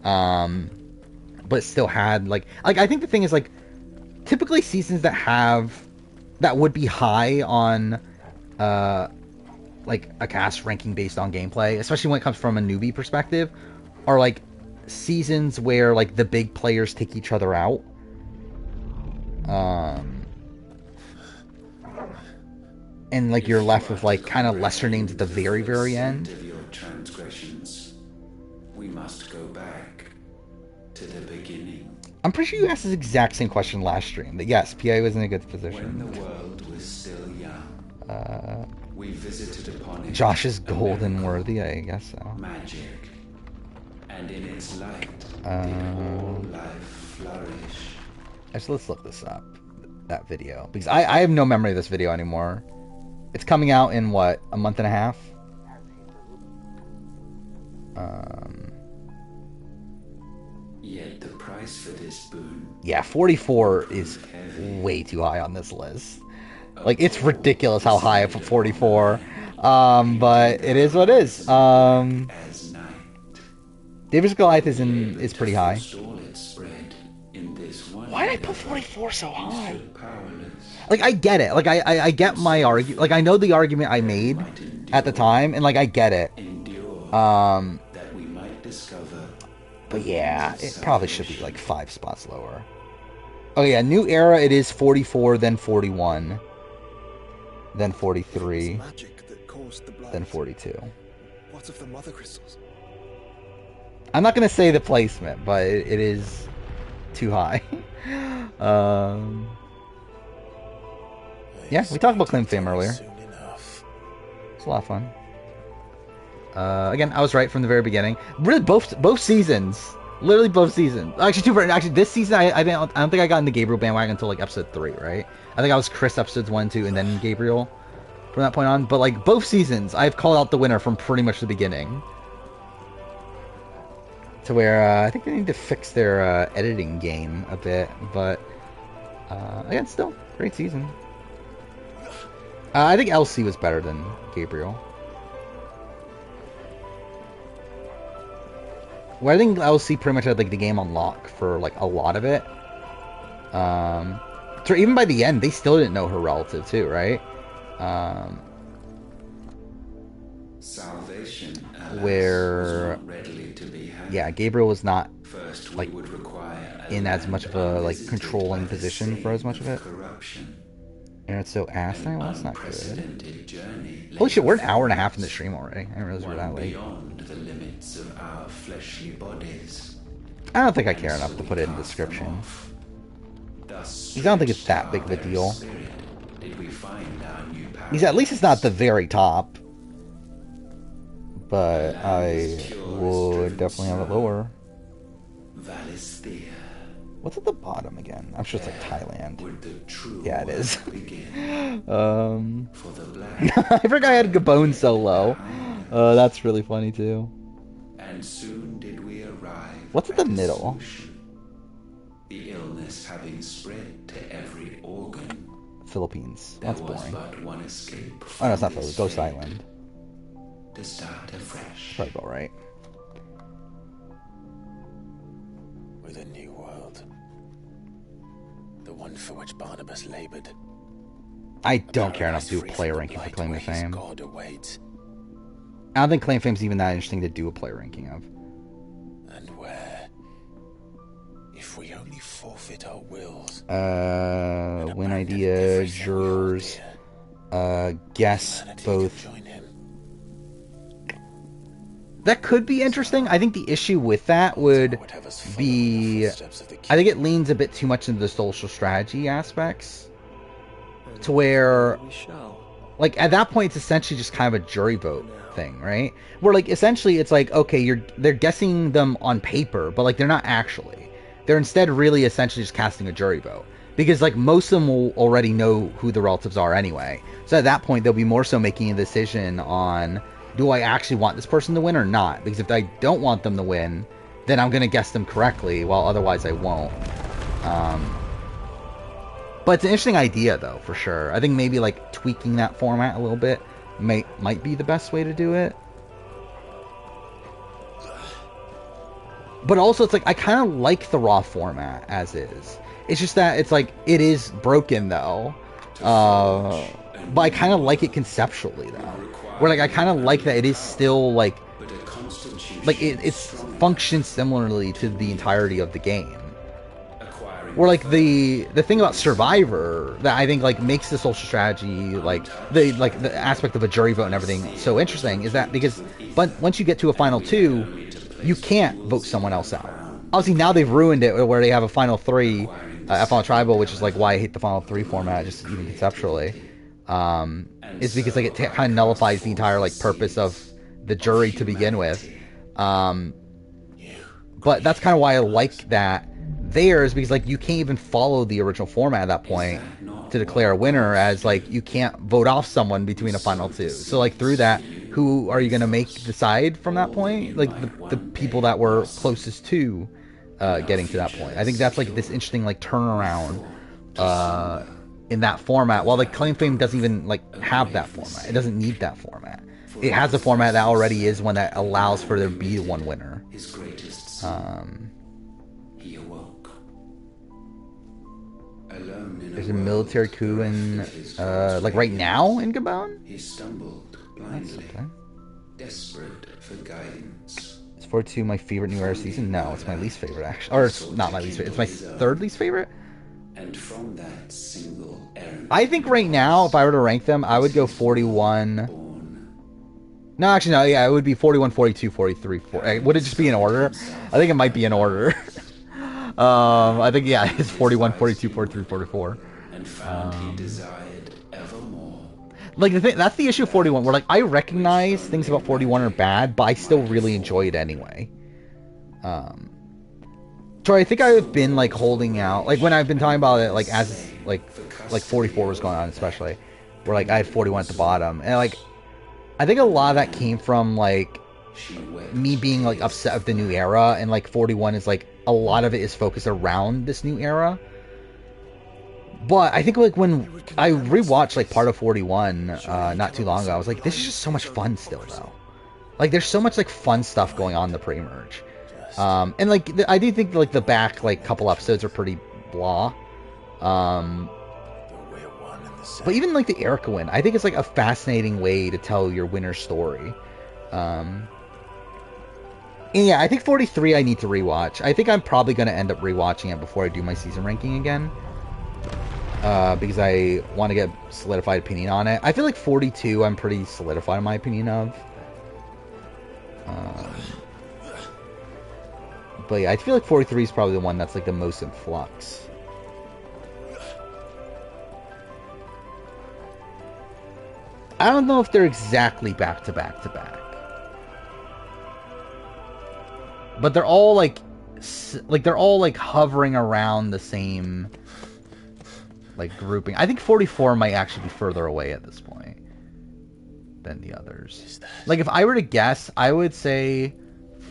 But it still had, like, I think the thing is, like, typically seasons that would be high on, like, a cast ranking based on gameplay, especially when it comes from a newbie perspective, are like seasons where like the big players take each other out. And like you're left with like kind of lesser names at the very, very end. We must go back to the beginning. I'm pretty sure you asked this exact same question last stream. That yes, PI was in a good position. When the world was still young, we visited upon it. Josh is golden worthy, I guess so. Magic. And in its light, did all life flourish. Actually, let's look this up. That video. Because I have no memory of this video anymore. It's coming out in, what, a month and a half? Yet the price for this boon... Yeah, 44 is way too high on this list. Like, it's ridiculous how high for 44. But it is what it is. David's Goliath is pretty high. Why did I put 44 so high? Like, I get it. Like, I get my argument. Like, I know the argument I made at the time, and, like, I get it. But, yeah, it probably should be, like, 5 spots lower. Oh, yeah, New Era, it is 44, then 41. Then 43. Then 42. What of the mother crystals? I'm not going to say the placement, but it is too high. Yeah, we talked about Claim Fame earlier. It's a lot of fun. Again, I was right from the very beginning. Really, both seasons. Literally both seasons. Actually, this season, I don't think I got in the Gabriel bandwagon until, like, episode 3, right? I think I was Chris episodes 1, 2, and then Gabriel from that point on. But, like, both seasons, I've called out the winner from pretty much the beginning. To where, I think they need to fix their editing game a bit. But, again, still, great season. I think LC was better than Gabriel. Well, I think LC pretty much had, like, the game on lock for, like, a lot of it. So even by the end, they still didn't know her relative, too, right? Salvation where, yeah, Gabriel was not, like, in as much of a, like, controlling position for as much of it. And it's so asinine. Well, that's not good. Holy shit, we're an hour and a half in the stream already. I didn't realize we were that late. I don't think I care enough to put it in the description. Because I don't think it's that big of a deal. Because at least it's not the very top. but I would definitely have it lower. Valisthea. What's at the bottom again? I'm sure it's like Thailand. Would the true Yeah, it is. work begin. For the I forgot I had Gabon so low. That's really funny too. And soon did we arrive. What's at the middle? Solution. The illness having spread to every organ. Philippines. There That's was boring. but one escape. Oh no, it's not from Philippines. this Ghost fate. Island. To start afresh. Probably about right. With a new world. The one for which Barnabas labored. I don't care enough to do a Free player from the ranking for blight Claim where to his Fame. God awaits. I don't think Claim to Fame's even that interesting to do a player ranking of. And where? If we only forfeit our wills. Win idea, jurors, guess Humanity both. can join him. That could be interesting. I think the issue with that would be, I think it leans a bit too much into the social strategy aspects, to where, We shall. like, at that point, it's essentially just kind of a jury vote thing, right? Where, like, essentially it's like, okay, they're guessing them on paper, but, like, they're not actually. They're instead really essentially just casting a jury vote. Because, like, most of them will already know who the relatives are anyway. So at that point, they'll be more so making a decision on, do I actually want this person to win or not? Because if I don't want them to win, then I'm going to guess them correctly, while otherwise I won't. But it's an interesting idea, though, for sure. I think maybe, like, tweaking that format a little bit might be the best way to do it. But also, it's like, I kind of like the raw format as is. It's just that it's like, it is broken, though. But I kind of like it conceptually, though. Where, like, I kind of like that it is still, like it's functions similarly to the entirety of the game. Where, like, the thing about Survivor that I think, like, makes the social strategy, like the aspect of a jury vote and everything so interesting is that but once you get to a final two, you can't vote someone else out. Obviously, now they've ruined it where they have a final three at Final Tribal, which is, like, why I hate the final three format, just even conceptually. Is because, like, it kind of nullifies the entire, like, purpose of the jury to begin with. But that's kind of why I like that there, is because, like, you can't even follow the original format at that point to declare a winner, as, like, you can't vote off someone between a final two. So, like, through that, who are you going to make decide from that point? Like, the people that were closest to getting to that point. I think that's, like, this interesting, like, turnaround in that format, while, like, Claim Fame doesn't even, like, have that format. It doesn't need that format. It has a format that already is one that allows for there to be one winner. He awoke. Alone in There's a military coup in, like, right now in Gabon? He stumbled blindly, desperate for guidance. Is 42 my favorite New Era season? No, it's my least favorite, actually. Or it's not my least favorite. It's my third least favorite. And from that single errand, I think right now, if I were to rank them, I would go 41. No, actually, no. Yeah, it would be 41, 42, 43, 4. Would it just be in order? I think it might be in order. I think, yeah, it's 41, 42, 43, 44. and found he desired evermore. Like, that's the issue of 41, where, like, I recognize things about 41 are bad, but I still really enjoy it anyway. So I think I've been, like, holding out, like, when I've been talking about it, like, as, like 44 was going on, especially, where, like, I had 41 at the bottom, and, like, I think a lot of that came from, like, me being, like, upset with the new era, and, like, 41 is, like, a lot of it is focused around this new era. But I think, like, when I rewatched, like, part of 41 not too long ago, I was like, this is just so much fun still, though. Like, there's so much, like, fun stuff going on in the pre-merge. And, like, I do think, like, the back, like, couple episodes are pretty blah. But even, like, the Erica win, I think it's, like, a fascinating way to tell your winner's story. And yeah, I think 43 I need to rewatch. I think I'm probably going to end up rewatching it before I do my season ranking again. Because I want to get solidified opinion on it. I feel like 42 I'm pretty solidified in my opinion of. But yeah, I feel like 43 is probably the one that's, like, the most in flux. I don't know if they're exactly back to back to back. but they're all like they're all like hovering around the same like grouping. I think 44 might actually be further away at this point than the others. Like if I were to guess, I would say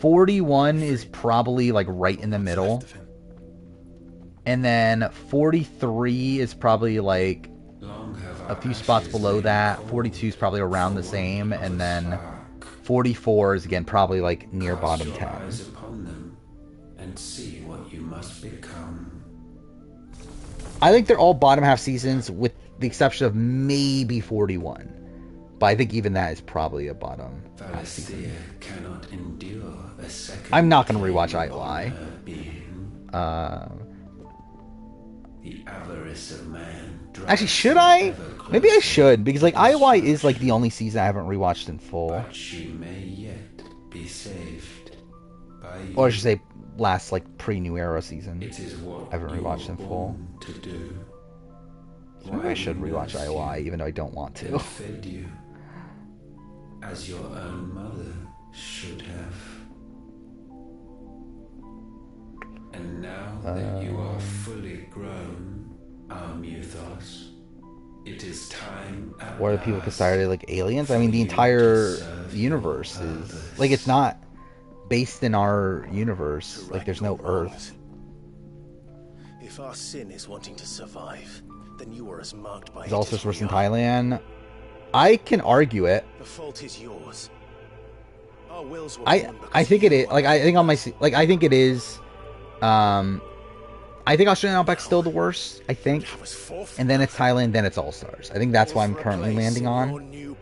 41 is probably like right in the middle. And then 43 is probably like a few spots below that. 42 is probably around the same, and then 44 is again probably like near bottom 10. And see what you must become. I think they're all bottom half seasons with the exception of maybe 41. But I think even that is probably a bottom half season. Cannot endure a second. I'm not going to rewatch IOI. The avarice of man. Actually, should I? Maybe I should, because like IOI is like the only season I haven't rewatched in full. But she may yet be saved by you. Or I should say last like pre-New Era season. It is what I haven't rewatched in full. To do. So maybe I should rewatch IOI, even though I don't want to. Fed you as your own mother should have. And now that you are fully grown, our mythos, it is time. What are people considered like aliens? I mean, the entire universe is like it's not based in our universe. Like there's no Earth. If our sin is wanting to survive, then you are as marked by. Is all sorts worse in Thailand? I can argue it. The fault is yours. Our wills were I think it is. Like I think on my like I think it is. I think Australian Outback's still the worst, I think. And then it's Thailand, then it's All Stars. I think that's why I'm currently landing on.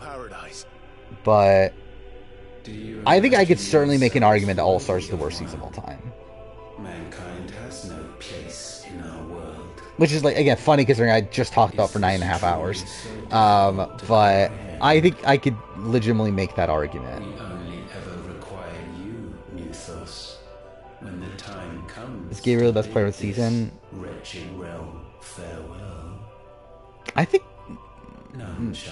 But I think I could certainly make an argument that All Stars is the worst season of all time. Mankind has no place in our world. Which is like again funny considering I just talked about for 9.5 hours. But I think I could legitimately make that argument. We only ever require you, Mythos. When the time comes, Is Gabriel the best player of the season? Wretched realm, farewell. I think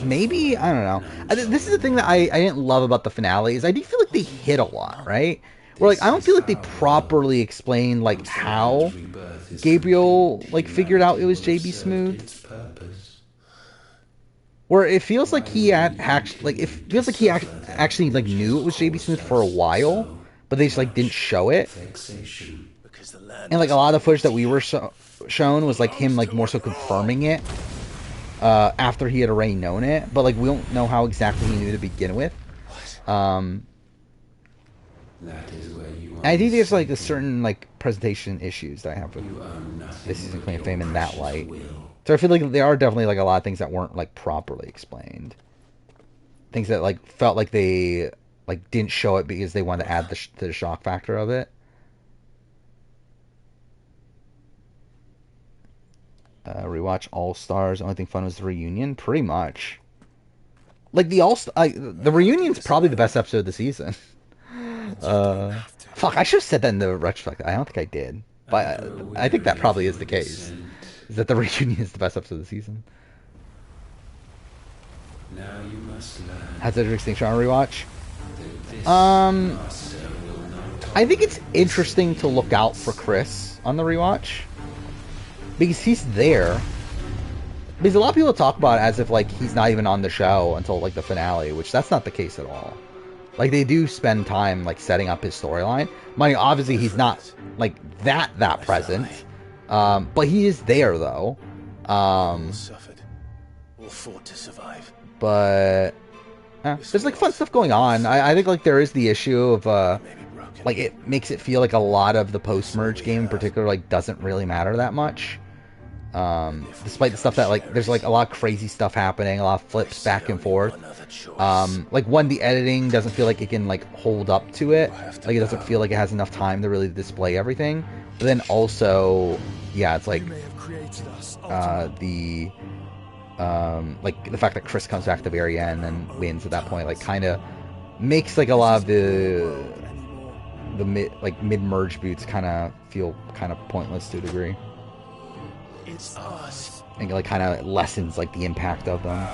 maybe, I don't know. This is the thing that I didn't love about the finale is I do feel like they hit a lot, right? Where like I don't feel like they properly explained like how Gabriel like figured out it was JB Smooth. Where it feels like he actually like knew it was JB Smooth for a while. But they just like didn't show it, and like a lot of the footage that we were shown was like him like more so confirming it after he had already known it. But like we don't know how exactly he knew to begin with. I think there's like a certain like presentation issues that I have with this season Claim of Fame in that light. So I feel like there are definitely like a lot of things that weren't like properly explained. Things that like felt like they like didn't show it because they wanted to add the shock factor of it. Rewatch All Stars. Only thing fun was the reunion. Pretty much. Like the reunion's probably the best episode of the season. Fuck, I should have said that in the retrospect. I don't think I did, but I think that probably is the case. Is that the reunion is the best episode of the season? Now you must learn. Has Edric Extinction on rewatch? I think it's interesting to look out for Chris on the rewatch because he's there. Because a lot of people talk about it as if like he's not even on the show until like the finale, which that's not the case at all. Like they do spend time like setting up his storyline. Mind you, obviously he's not like that present, but he is there though. Suffered. Or fought to survive. But there's like fun stuff going on. I think like there is the issue of like it makes it feel like a lot of the post-merge game in particular like doesn't really matter that much. Despite the stuff that like there's like a lot of crazy stuff happening, a lot of flips back and forth. Like one, the editing doesn't feel like it can like hold up to it. Like it doesn't feel like it has enough time to really display everything. But then also, yeah, it's like like the fact that Chris comes back at the very end and wins at that point, like kind of makes like a lot of the mid-merge boots kind of feel kind of pointless to a degree. It's us. And like kind of lessens like the impact of them.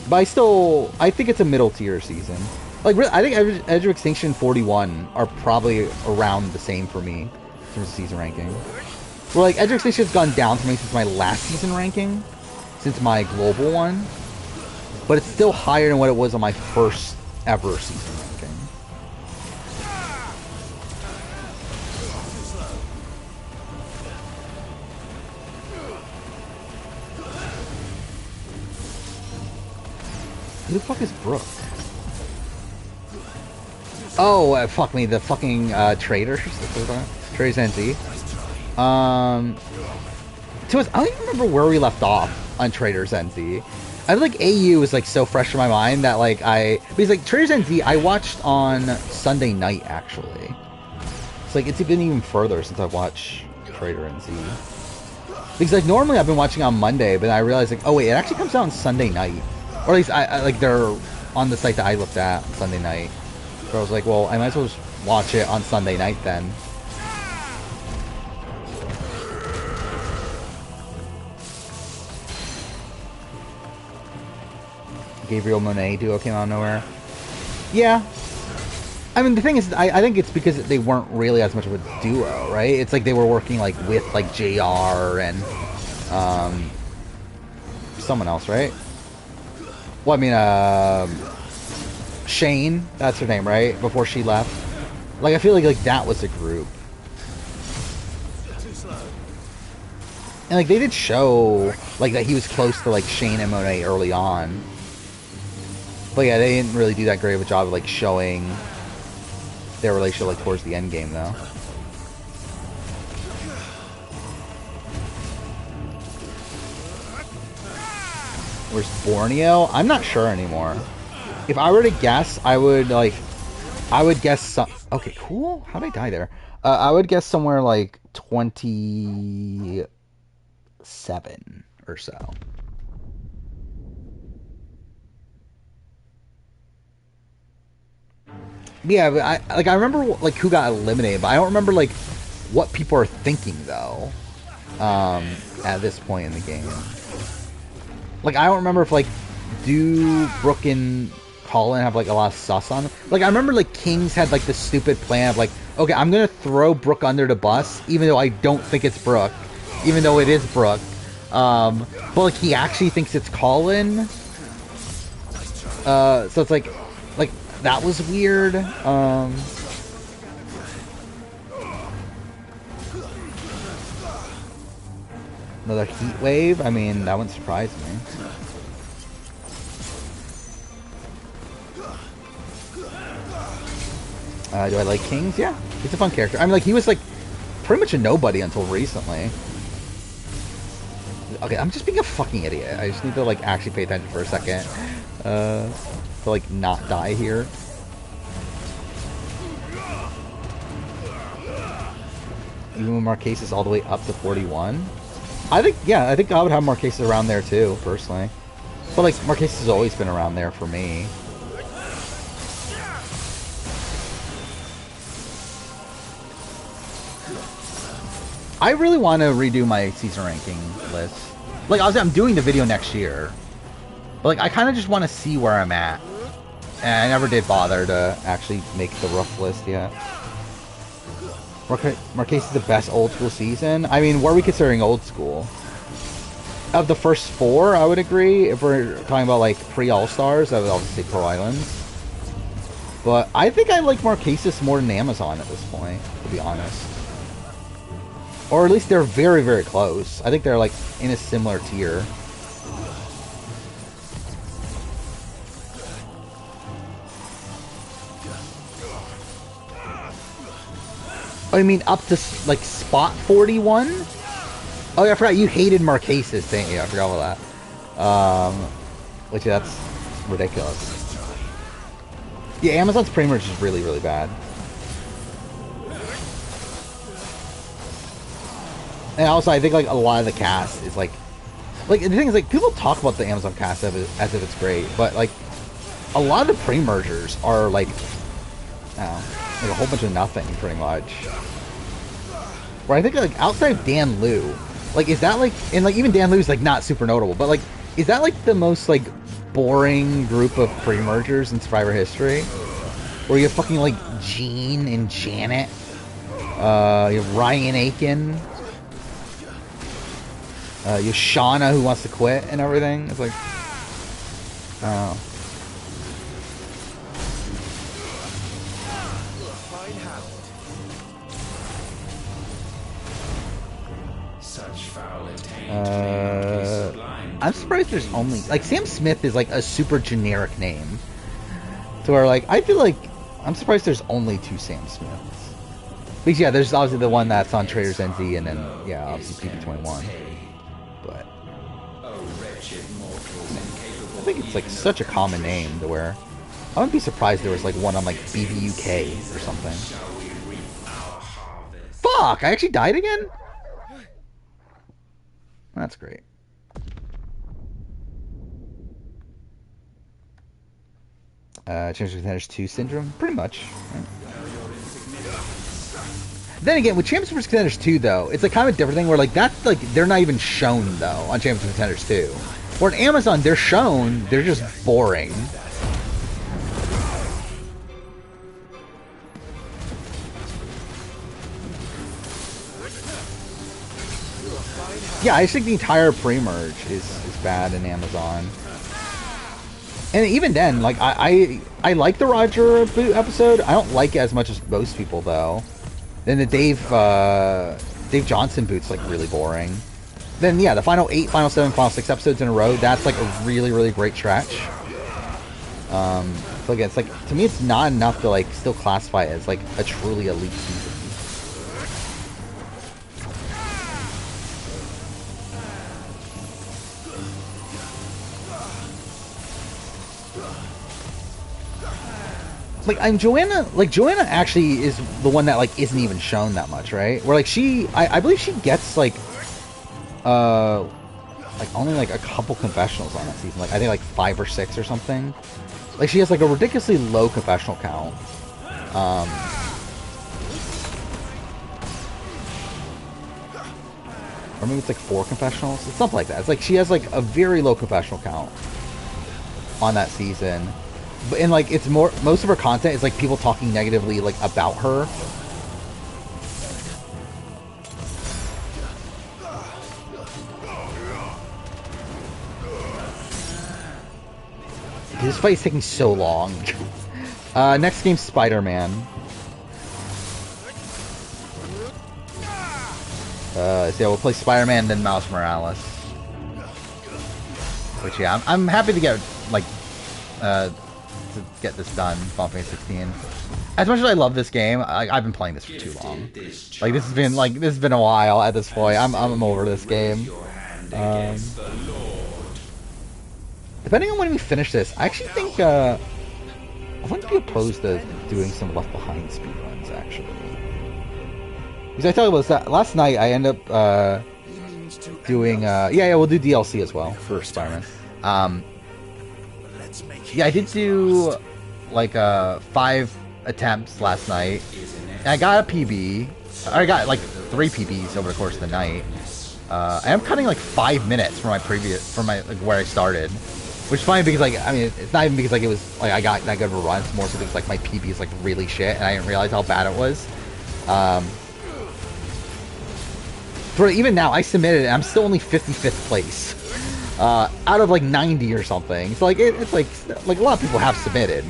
But I think it's a middle tier season. Like, really, I think Edge of Extinction 41 are probably around the same for me in terms of season ranking. Well, like, Edge of Extinction's gone down for me since my last season ranking, since my global one, but it's still higher than what it was on my first ever season ranking. Who the fuck is Brooke? Oh, fuck me, the fucking traders. Traders NZ. To us, I don't even remember where we left off on Traders NZ. I feel like AU is like so fresh in my mind that like because like Traders NZ I watched on Sunday night actually. It's like it's been even further since I've watched Trader NZ. Because like normally I've been watching on Monday, but I realized like, oh wait, it actually comes out on Sunday night. Or at least I like they're on the site that I looked at on Sunday night. So I was like, well, I might as well just watch it on Sunday night then. Gabriel Monet duo came out of nowhere. Yeah. I mean, the thing is, I think it's because they weren't really as much of a duo, right? It's like they were working like with like JR and someone else, right? Well, I mean, Shane, that's her name, right? Before she left. Like, I feel like that was a group. And like they did show like that he was close to like Shane and Monet early on. But yeah, they didn't really do that great of a job of like showing their relationship like towards the end game though. Where's Borneo? I'm not sure anymore. If I were to guess, I would guess some. Okay, cool. How'd I die there? I would guess somewhere like 27 or so. Yeah, but I remember like who got eliminated, but I don't remember like what people are thinking though. At this point in the game, like I don't remember if like do Brooke and Colin have like a lot of sus on them. Like I remember like Kings had like this stupid plan of like, okay, I'm gonna throw Brooke under the bus, even though I don't think it's Brooke, even though it is Brooke. But like he actually thinks it's Colin. So it's like that was weird. Another heat wave. I mean, that wouldn't surprise me. Do I like Kings? Yeah, he's a fun character. I mean, like he was like pretty much a nobody until recently. Okay, I'm just being a fucking idiot. I just need to like actually pay attention for a second. To like not die here. Even when Marquez is all the way up to 41. I think I would have Marquez around there too, personally. But like Marquez has always been around there for me. I really want to redo my season ranking list. Like obviously I'm doing the video next year. But like I kind of just want to see where I'm at. And I never did bother to actually make the rough list yet. Marquez is the best old school season. I mean, what are we considering old school? Of the first four, I would agree. If we're talking about like pre-All-Stars, I would obviously say Pro Islands. But I think I like Marquesas more than Amazon at this point, to be honest. Or at least they're very, very close. I think they're like in a similar tier. I mean, up to, like, spot 41? Oh, yeah, I forgot. You hated Marquesas, didn't you? I forgot about that. Which, that's ridiculous. Yeah, Amazon's pretty much just really, really bad. And also, I think, like, a lot of the cast is, like, the thing is, like, people talk about the Amazon cast as if it's great, but, like, a lot of the pre-mergers are, like, I don't know, like a whole bunch of nothing, pretty much. Where I think, like, outside of Dan Liu, like, is that, like, and, like, even Dan Liu's, like, not super notable, but, like, is that, like, the most, like, boring group of pre-mergers in Survivor history? Where you have fucking like Jean and Janet. You have Ryan Aiken. You have Shauna who wants to quit and everything. It's like, oh. Such foul intent may be sublime. I'm surprised there's only like Sam Smith is like a super generic name. To where like I feel like I'm surprised there's only 2 Sam Smiths. Because yeah, there's obviously the one that's on Trader's NZ, and then yeah, obviously PP21. But I think it's like such a common name to where I wouldn't be surprised there was like one on like BBUK or something. Fuck! I actually died again? That's great. Champions of Contenders 2 syndrome? Pretty much. Right? Then again, with Champions vs. Contenders 2, though, it's like kind of a different thing where, like, that's, like, they're not even shown, though, on Champions vs. Contenders 2. Where on Amazon, they're shown, they're just boring. Yeah, I just think the entire pre-merge is bad in Amazon. And even then, like, I like the Roger boot episode. I don't like it as much as most people, though. Then the Dave Johnson boot's, like, really boring. Then, yeah, the final 8, final 7, final 6 episodes in a row, that's, like, a really, really great stretch. So, again, it's, like, to me, it's not enough to, like, still classify it as, like, a truly elite season. Like, Joanna actually is the one that, like, isn't even shown that much, right? Where, like, I believe she gets, like, only, like, a couple confessionals on that season. Like, I think, like, 5 or 6 or something. Like, she has, like, a ridiculously low confessional count. Or maybe it's, like, 4 confessionals? It's something like that. It's, like, she has, like, a very low confessional count on that season. And, like, it's most of her content is, like, people talking negatively, like, about her. This fight is taking so long. Next game's Spider-Man. So yeah, we'll play Spider-Man, then Miles Morales. Which, yeah, I'm happy to get, like, to get this done, Final Fantasy 16. As much as I love this game, I've been playing this for too long. Like, this has been a while at this point. I'm over this game. Depending on when we finish this, I actually think I wouldn't be opposed to doing some Left Behind speedruns, actually. Because I tell you about that last night, I ended up doing yeah, we'll do DLC as well for Spider-Man. Yeah, I did do, like, 5 attempts last night. And I got a PB. I got, like, 3 PBs over the course of the night. I am cutting, like, 5 minutes from like, where I started. Which is funny because, like, I mean, it's not even because, like, it was, like, I got that good of a run. It's more so because, like, my PB is, like, really shit. And I didn't realize how bad it was. For even now, I submitted it, and I'm still only 55th place. Out of like 90 or something. So like it's like a lot of people have submitted,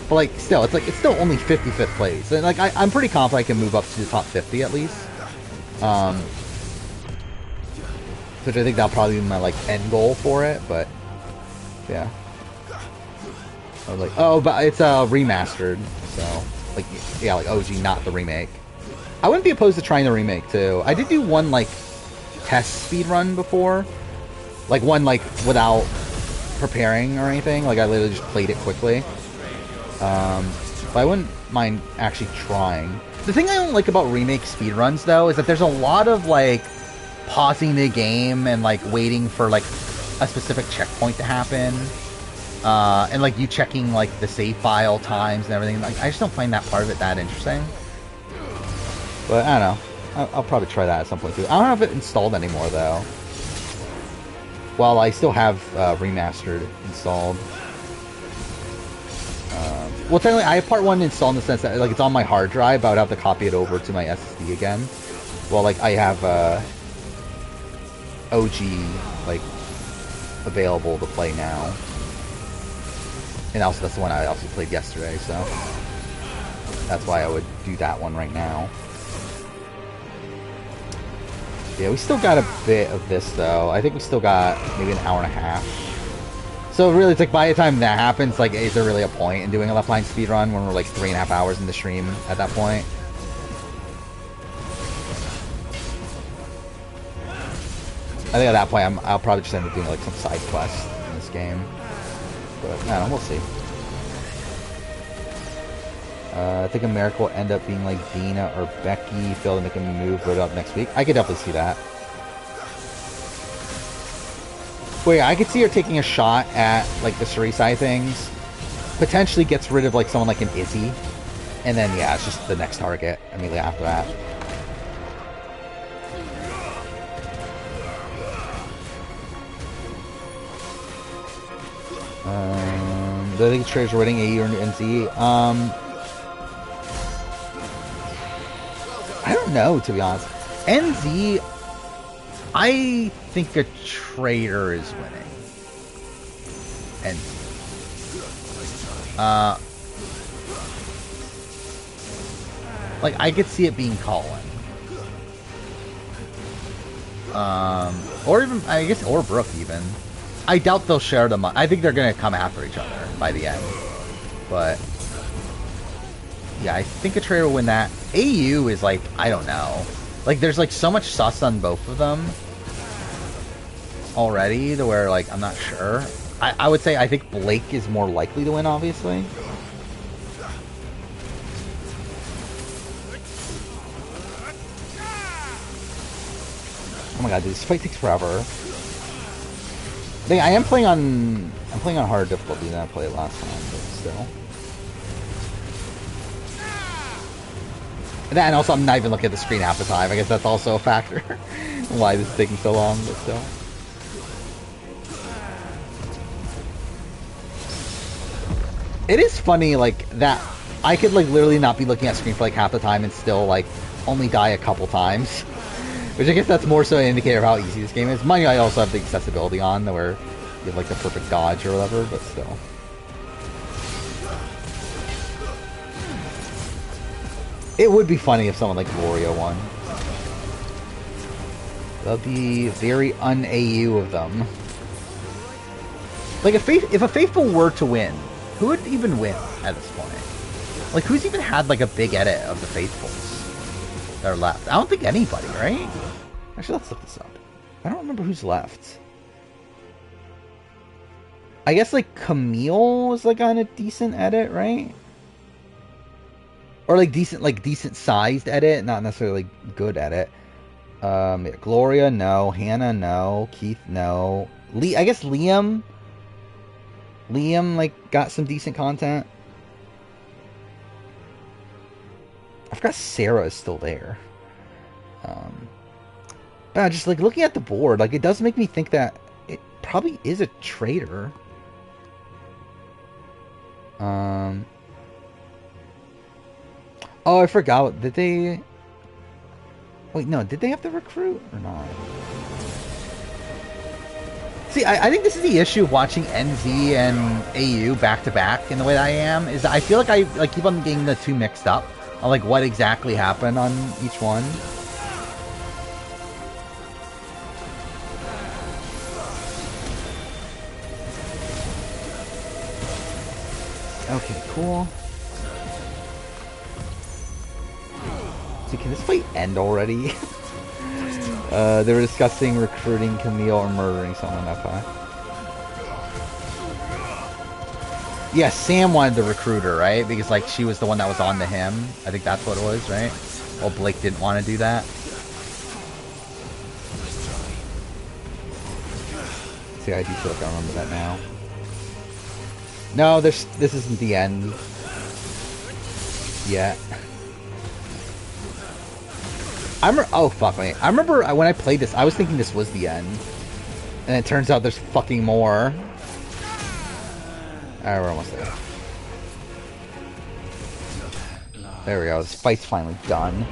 but like still it's still only 55th place, and like I'm pretty confident I can move up to the top 50 at least. Which I think that'll probably be my like end goal for it, but yeah. I was like, oh, but it's remastered, so like yeah, like OG, not the remake. I wouldn't be opposed to trying the remake too. I did do one like test speed run before. Like, one, like, without preparing or anything. Like, I literally just played it quickly. But I wouldn't mind actually trying. The thing I don't like about remake speedruns, though, is that there's a lot of, like, pausing the game and, like, waiting for, like, a specific checkpoint to happen. And, like, you checking, like, the save file times and everything. Like, I just don't find that part of it that interesting. But, I don't know. I'll probably try that at some point, too. I don't have it installed anymore, though. Well, I still have Remastered installed. Well, technically, I have part 1 installed in the sense that like it's on my hard drive, but I would have to copy it over to my SSD again. Well, like I have OG like available to play now, and also that's the one I also played yesterday, so that's why I would do that one right now. Yeah, we still got a bit of this though. I think we still got maybe an hour and a half. So really, it's like by the time that happens, like, is there really a point in doing a Left Behind speedrun when we're like 3.5 hours in the stream at that point? I think at that point, I'll probably just end up doing like some side quests in this game. But I don't know, we'll see. I think America will end up being like Dina or Becky, fail to make a move, vote up next week. I could definitely see that. Well, yeah, I could see her taking a shot at like the Shuri side of things. Potentially gets rid of like someone like an Izzy. And then, yeah, it's just the next target immediately after that. Do I think traders are winning AU or NZ? I don't know, to be honest. NZ, I think a trader is winning. And like I could see it being Colin. Or even I guess or Brooke even. I doubt they'll share them. I think they're gonna come after each other by the end. But yeah, I think a trader will win that. AU is like, I don't know. Like there's like so much sus on both of them already to where like I'm not sure. I would say I think Blake is more likely to win, obviously. Oh my god, dude, this fight takes forever. I'm playing on harder difficulty than I played last time, but still. And also I'm not even looking at the screen half the time. I guess that's also a factor why this is taking so long, but still. It is funny, like, that I could, like, literally not be looking at screen for, like, half the time and still, like, only die a couple times. Which I guess that's more so an indicator of how easy this game is. Mind you, I also have the accessibility on, where you have, like, the perfect dodge or whatever, but still. It would be funny if someone like Gloria won. That would be very un-AU of them. Like, if a Faithful were to win, who would even win at this point? Like, who's even had, like, a big edit of the Faithfuls that are left? I don't think anybody, right? Actually, let's look this up. I don't remember who's left. I guess, like, Camille was, like, on a decent edit, right? Or, like, decent-sized edit, not necessarily, like, good edit. Yeah, Gloria, no. Hannah, no. Keith, no. I guess Liam, like, got some decent content. I forgot Sarah is still there. But just, like, looking at the board, like, it does make me think that it probably is a traitor. Oh, I forgot. Did they... Wait, no. Did they have to recruit or not? See, I think this is the issue of watching NZ and AU back-to-back in the way that I am. Is that I feel like I keep on getting the two mixed up. On, like, what exactly happened on each one. Okay, cool. See, can this fight end already? They were discussing recruiting Camille or murdering someone. Okay. Yeah, Sam wanted the recruiter, right? Because, like, she was the one that was on to him. I think that's what it was, right? Well, Blake didn't want to do that. See, I do feel like I remember that now. No, this isn't the end yet. Oh, fuck me. I remember when I played this, I was thinking this was the end. And it turns out there's fucking more. Alright, we're almost there. There we go. This fight's finally done.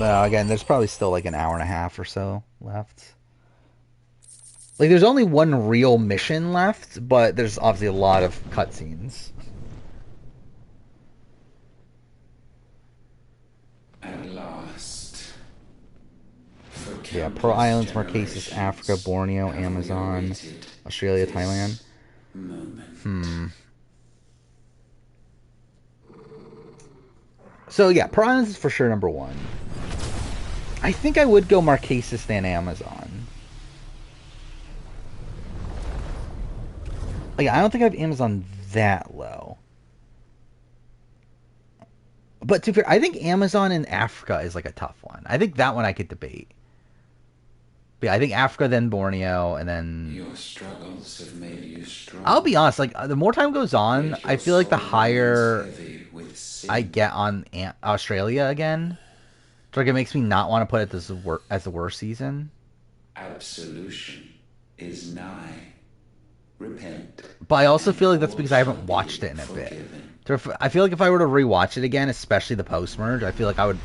Again, there's probably still like an hour and a half or so left. Like, there's only one real mission left, but there's obviously a lot of cutscenes. At last. Yeah, Pearl Islands, Marquesas, Africa, Borneo, Amazon, Australia, Thailand. So yeah, Pearl Islands is for sure number one. I think I would go Marquesas than Amazon. Like, I don't think I have Amazon that low. But to be fair, I think Amazon in Africa is like a tough one. I think that one I could debate. But yeah, I think Africa, then Borneo, and then... Your struggles have made you strong. I'll be honest, like, the more time goes on, I feel like the higher I get on Australia again. So like, it makes me not want to put it as the worst season. Absolution is nigh. Repent. But I also feel like that's because I haven't watched it in a bit. So I feel like if I were to rewatch it again, especially the post-merge, I feel like I would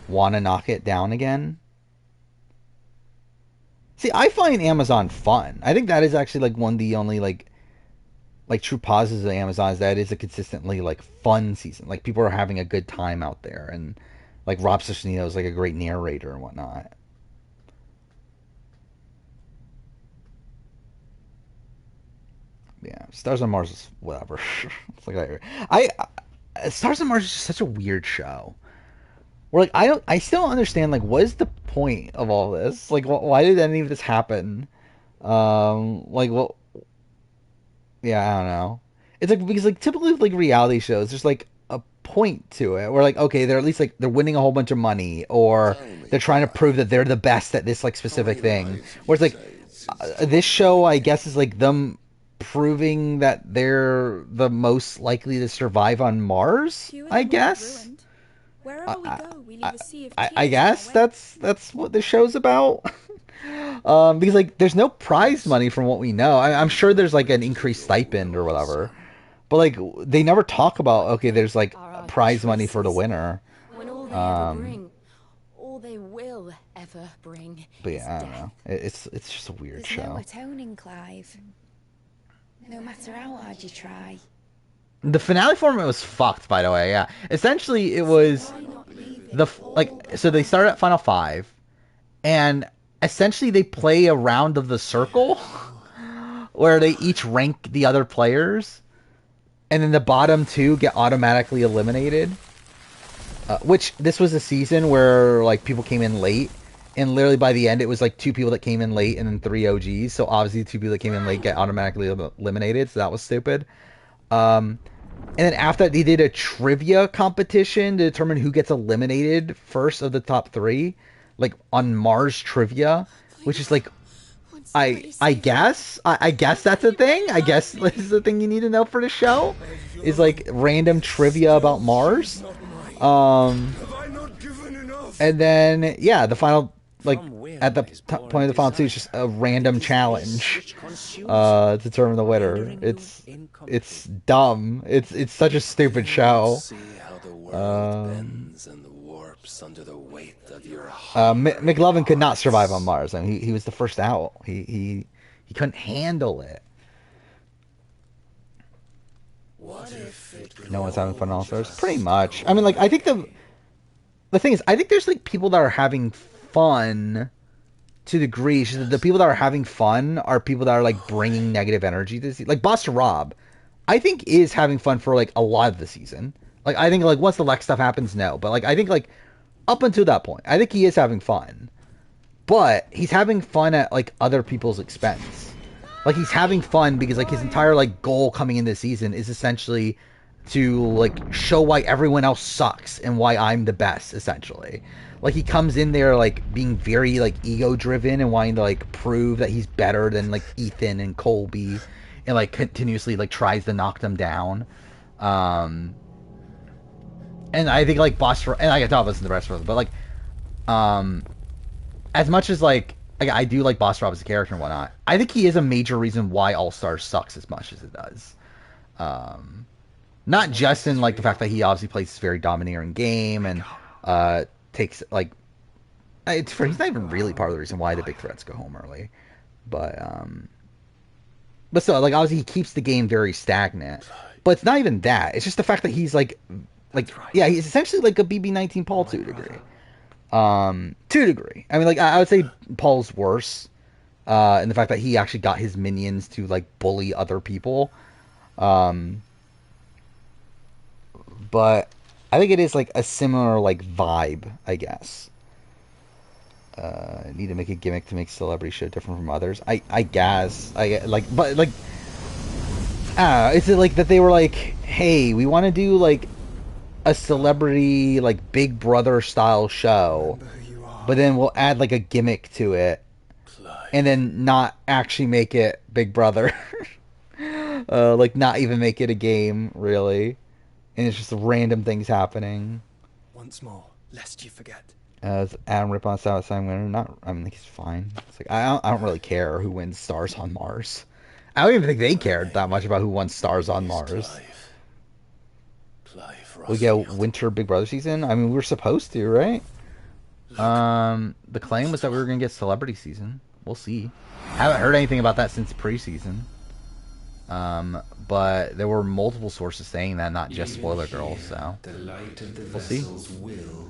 want to knock it down again. See, I find Amazon fun. I think that is actually like one of the only like true positives of Amazon is that it is a consistently like fun season. Like, people are having a good time out there, and like Rob Ciccinino is like a great narrator and whatnot. Yeah, Stars on Mars is whatever. It's like Stars on Mars is just such a weird show. Where like I still don't understand, like, what is the point of all this? Like, why did any of this happen? Like, well, yeah, I don't know. It's like, because like typically with like reality shows, there's like a point to it. Where like, okay, they're at least like they're winning a whole bunch of money, or they're trying to prove that they're the best at this like specific thing. Whereas like this show, I guess, is like them proving that they're the most likely to survive on Mars, I guess. Wherever we go, we leave a sea of I tears guess in our wake. that's what the show's about. Because like there's no prize money from what we know. I'm sure there's like an increased stipend or whatever, but like they never talk about, okay, there's like prize money for the winner. When all they ever bring, all they will ever bring. But yeah, I don't know. It's just a weird There's show. no atoning, Clive. No matter how hard you try. The finale format was fucked, by the way. Yeah, essentially it was so they start at Final Five, and essentially they play a round of the circle, where they each rank the other players, and then the bottom two get automatically eliminated. Which this was a season where like people came in late, and literally by the end it was like 2 people that came in late and then 3 OGs. So obviously the 2 people that came in late get automatically eliminated. So that was stupid. And then after that, they did a trivia competition to determine who gets eliminated first of the top 3, like on Mars trivia, which is like, I guess that's a thing. I guess this is the thing you need to know for the show, is like random trivia about Mars. And then yeah, the final, like at the point of the final 2 is just a random challenge to determine the winner. It's dumb. It's such a stupid show. McLovin could not survive on Mars. I mean, he was the first out. He couldn't handle it. No one's having fun all stars. Pretty much. I mean, like, I think the thing is, I think there's like people that are having fun to degrees. The people that are having fun are people that are like bringing negative energy to the season. Like Buster Rob, I think is having fun for like a lot of the season. Like, I think like once the Lex stuff happens, no, but like I think like up until that point, I think he is having fun, but he's having fun at like other people's expense. Like, he's having fun because like his entire like goal coming into the season is essentially to like show why everyone else sucks and why I'm the best, essentially. Like, he comes in there like being very like ego driven and wanting to like prove that he's better than like Ethan and Colby, and like continuously like tries to knock them down. And I think like and I can talk about this in the rest of it, but like as much as like I do like Boss Rob as a character and whatnot, I think he is a major reason why All Stars sucks as much as it does. Not just in like the fact that he obviously plays this very domineering game and takes like he's not even really part of the reason why the big threats go home early, but still, like obviously he keeps the game very stagnant. But it's not even that. It's just the fact that he's like yeah, he's essentially like a BB-19 Paul to a degree. To a degree. I mean, like I would say Paul's worse, in the fact that he actually got his minions to like bully other people. But I think it is like a similar like vibe, I guess. Need to make a gimmick to make celebrity show different from others. I guess but like is it like that they were like, hey, we want to do like a celebrity like Big Brother style show, but then we'll add like a gimmick to it, and then not actually make it Big Brother, like not even make it a game really, and it's just random things happening. Once more, lest you forget. Adam Rippon outside winner. Not, I mean, he's fine. It's like I don't really care who wins Stars on Mars. I don't even think they cared that much about who won Stars on Mars. We get Winter Big Brother season. I mean, we were supposed to, right? The claim was that we were gonna get Celebrity season. We'll see. Haven't heard anything about that since preseason. But there were multiple sources saying that, not just Spoiler Girl. So we'll see.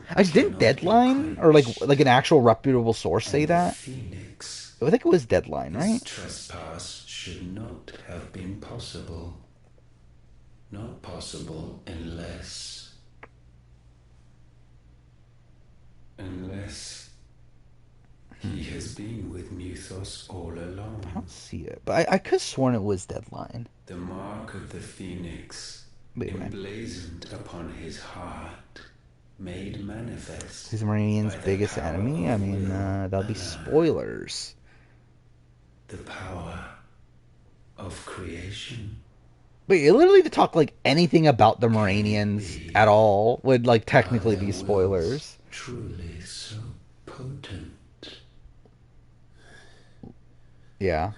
I just didn't Deadline or like an actual reputable source say that. I think it was Deadline, right? Trespass should not have been possible. Not possible unless he has been with Muthos all along. I don't see it, but I could have sworn it was Deadline. The mark of the Phoenix, emblazoned upon his heart, made manifest. Who's Meridian's biggest enemy? I mean, that'll be spoilers. The power of creation. But literally to talk like anything about the Moranians at all would like technically be spoilers. Truly so potent. Yeah.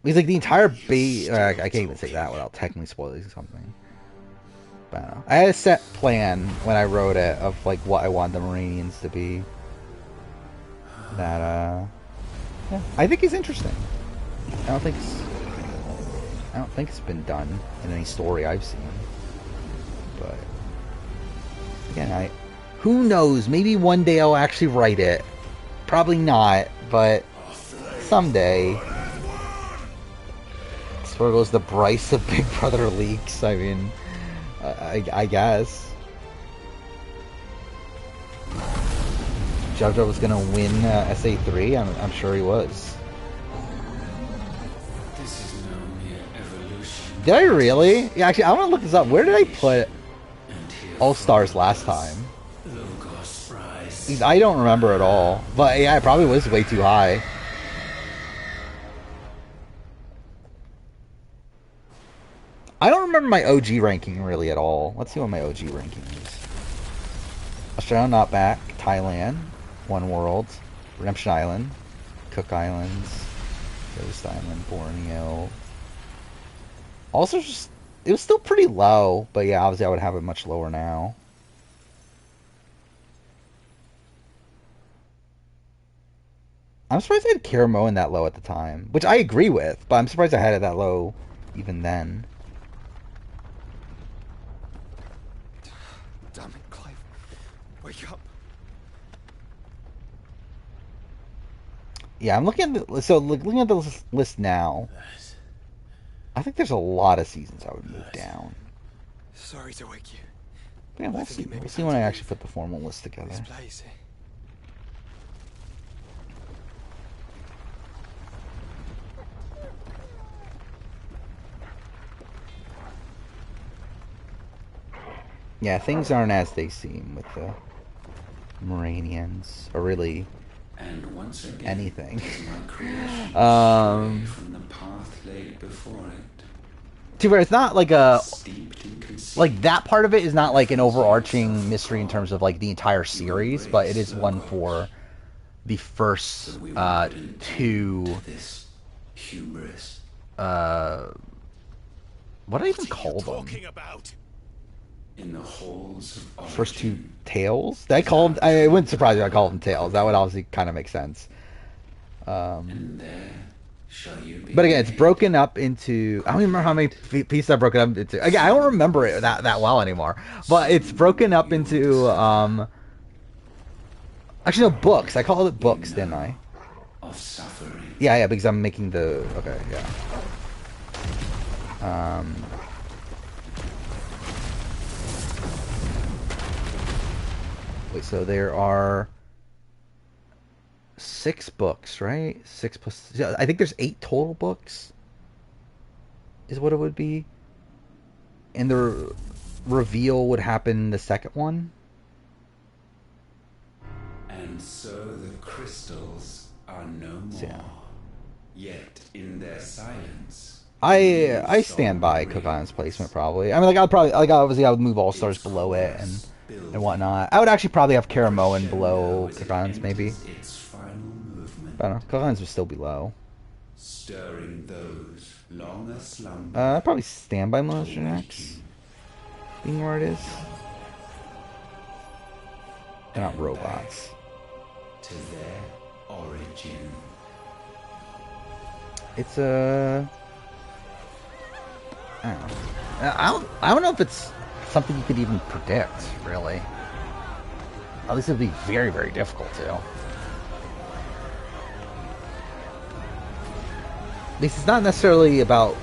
Because like the entire base, I can't even say that without technically spoiling something. But I don't know. I had a set plan when I wrote it of like what I want the Moranians to be. That yeah, I think is interesting. I don't think it's been done in any story I've seen. But again, who knows? Maybe one day I'll actually write it. Probably not, but someday. As far goes the Bryce of Big Brother leaks. I mean, I guess. JoJo was gonna win SA3. I'm sure he was. This is no mere evolution. Did I really? Yeah, actually, I want to look this up. Where did I put All Stars last time? I don't remember at all. But yeah, it probably was way too high. I don't remember my OG ranking really at all. Let's see what my OG ranking is. Australia not back. Thailand. One World. Redemption Island. Cook Islands. Ghost Island. Borneo. Also just... It was still pretty low. But yeah, obviously I would have it much lower now. I'm surprised I had Karamoan that low at the time. Which I agree with. But I'm surprised I had it that low even then. Damn it, Clive. Wake up. Yeah, I'm looking at looking at the list now. I think there's a lot of seasons I would move down. Sorry to wake you. Yeah, we'll see. We'll see when I actually put the formal list together. This place. Yeah, things aren't as they seem with the Moranians, or really and once again, anything. From the path laid before it. To be fair, it's not like a like that part of it is not like an overarching mystery in terms of like the entire series, but it is one for the first two What did I even call them? Talking about? In the halls of First two origin, tails? I it wouldn't surprise me if I called them tails. That would obviously kind of make sense. and there shall you be. But again, it's broken up into... I don't even remember how many pieces I've broken up into. Again, I don't remember it that well anymore. But it's broken up into... Actually, no, books. I called it books, didn't I? Of suffering. Yeah, because I'm making the... Okay, yeah. Wait, so there are 6 books, right? 6 plus... I think there's 8 total books, is what it would be. And the reveal would happen the second one. And so the crystals are no more. Yeah. Yet in their silence... I stand by Kokon's placement probably. I mean, like I'd probably obviously I would move All Stars below it and whatnot. I would actually probably have Karamoan below Kokon's maybe. Its final movement, But I don't know, Kokon's would still be low. stirring those long aslumber. I'd probably stand by Motion X being where it is. They're not robots. To their origin. It's I don't know if it's something you could even predict, really. At least it'd be very, very difficult to. At least it's not necessarily about...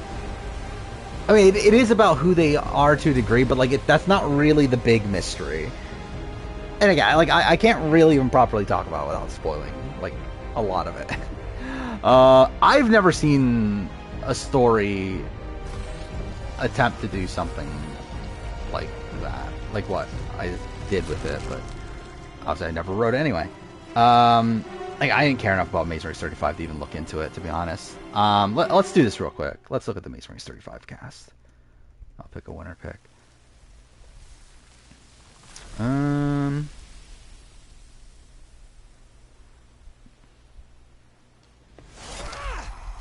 I mean, it is about who they are to a degree, but like that's not really the big mystery. And again, like I can't really even properly talk about it without spoiling like a lot of it. I've never seen a story attempt to do something like that, like what I did with it, but obviously I never wrote it anyway. Like I didn't care enough about Maze Race 35 to even look into it, to be honest. Let's do this real quick. Let's look at the Maze Race 35 cast. I'll pick a winner pick.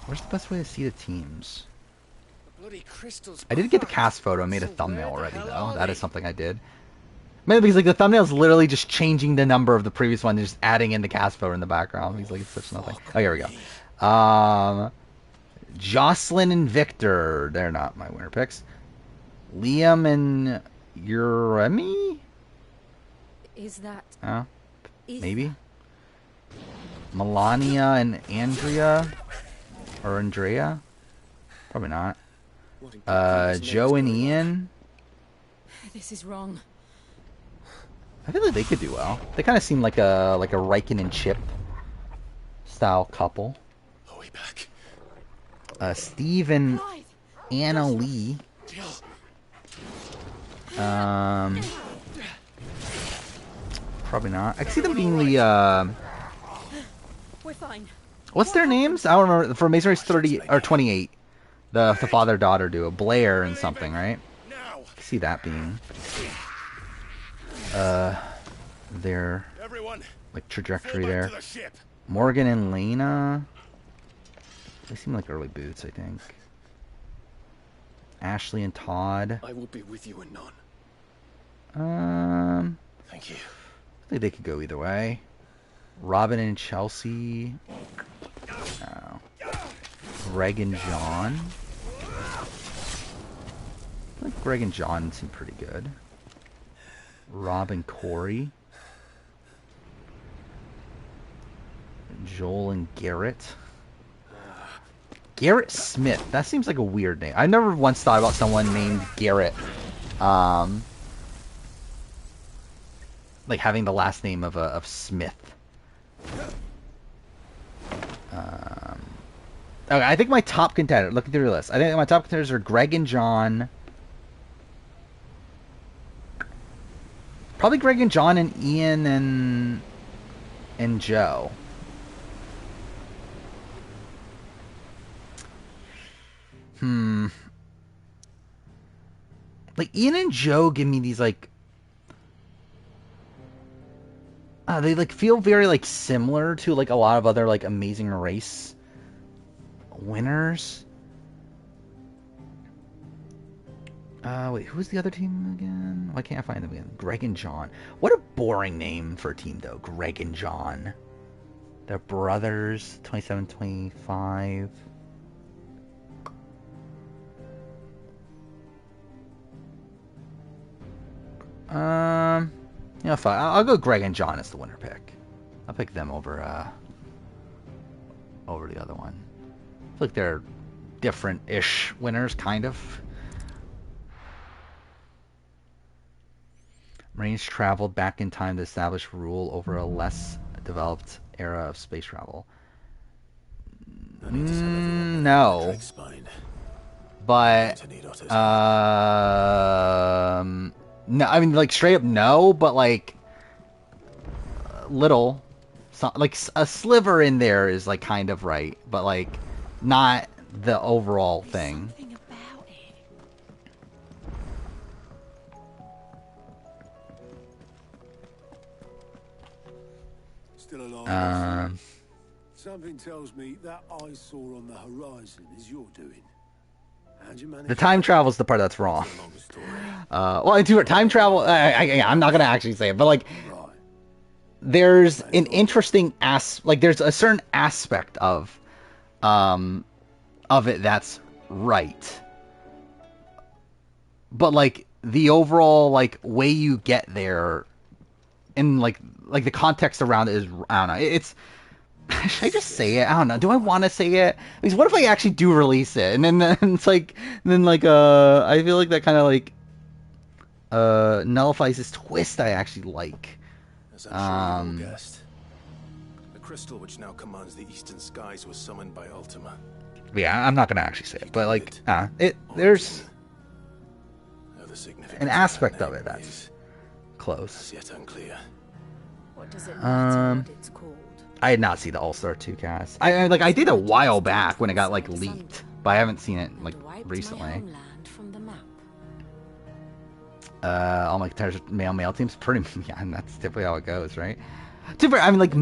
Where's the best way to see the teams? Bloody crystals. I did get the cast photo. I made a thumbnail already, though. That is something I did. Maybe because like the thumbnail is literally just changing the number of the previous one, just adding in the cast photo in the background. He's like, it's such nothing. Oh, here we go. Jocelyn and Victor. They're not my winner picks. Liam and Uremi? Is that... Maybe. Melania and Andrea? Or Andrea? Probably not. Joe and Ian? This is wrong. I feel like they could do well. They kind of seem like a Riken and Chip style couple. Are we back? Steve and Anna Lee. Probably not. I can see them being the We're fine. what's their names? I don't remember. For Maze Race 30 or 28, the father-daughter duo, Blair and something, right? I can see that being their like trajectory there. Morgan and Lena. They seem like early boots, I think. Ashley and Todd. I will be with you anon. Thank you. I think they could go either way. Robin and Chelsea. No. Greg and John. I feel like Greg and John seem pretty good. Rob and Corey. Joel and Garrett. Garrett Smith. That seems like a weird name. I never once thought about someone named Garrett. Like having the last name of Smith. Okay, I think my top contender, looking through the list, I think my top contenders are Greg and John. Probably Greg and John and Ian and Joe. Like Ian and Joe give me these like they like feel very like similar to like a lot of other like Amazing Race winners. Wait, who's the other team again? Why can't I find them again? Greg and John. What a boring name for a team, though. Greg and John. They're brothers. 27, 25. Fine. I'll go Greg and John as the winner pick. I'll pick them over the other one. I feel like they're different-ish winners, kind of. Marines traveled back in time to establish rule over a less developed era of space travel. No. But, no, I mean, like, straight up no, but, like, little, like, a sliver in there is, like, kind of right, but, like, not the overall thing. Still alive. Something tells me that eyesore on the horizon is your doing. How'd you manage? The time travel's the part that's wrong. Well, time travel, I'm not gonna actually say it, but like, there's an interesting there's a certain aspect of it that's right, but like the overall like way you get there, and like the context around it is, I don't know. It's should I just say it? I don't know. Do I want to say it? Because what if I actually do release it, and then it's like, I feel like that kind of like nullifies this twist I actually like. As I'm sure you all guessed, the crystal which now commands the eastern skies was summoned by Ultima. Yeah, I'm not gonna actually say it, but like, there's an aspect of it that's close. Yet unclear. What does it matter what it's called? I did not see the All-Star 2 cast. I did a while back when it got like leaked, but I haven't seen it like recently. All my male teams, pretty, yeah, and that's typically how it goes, right? I mean, like,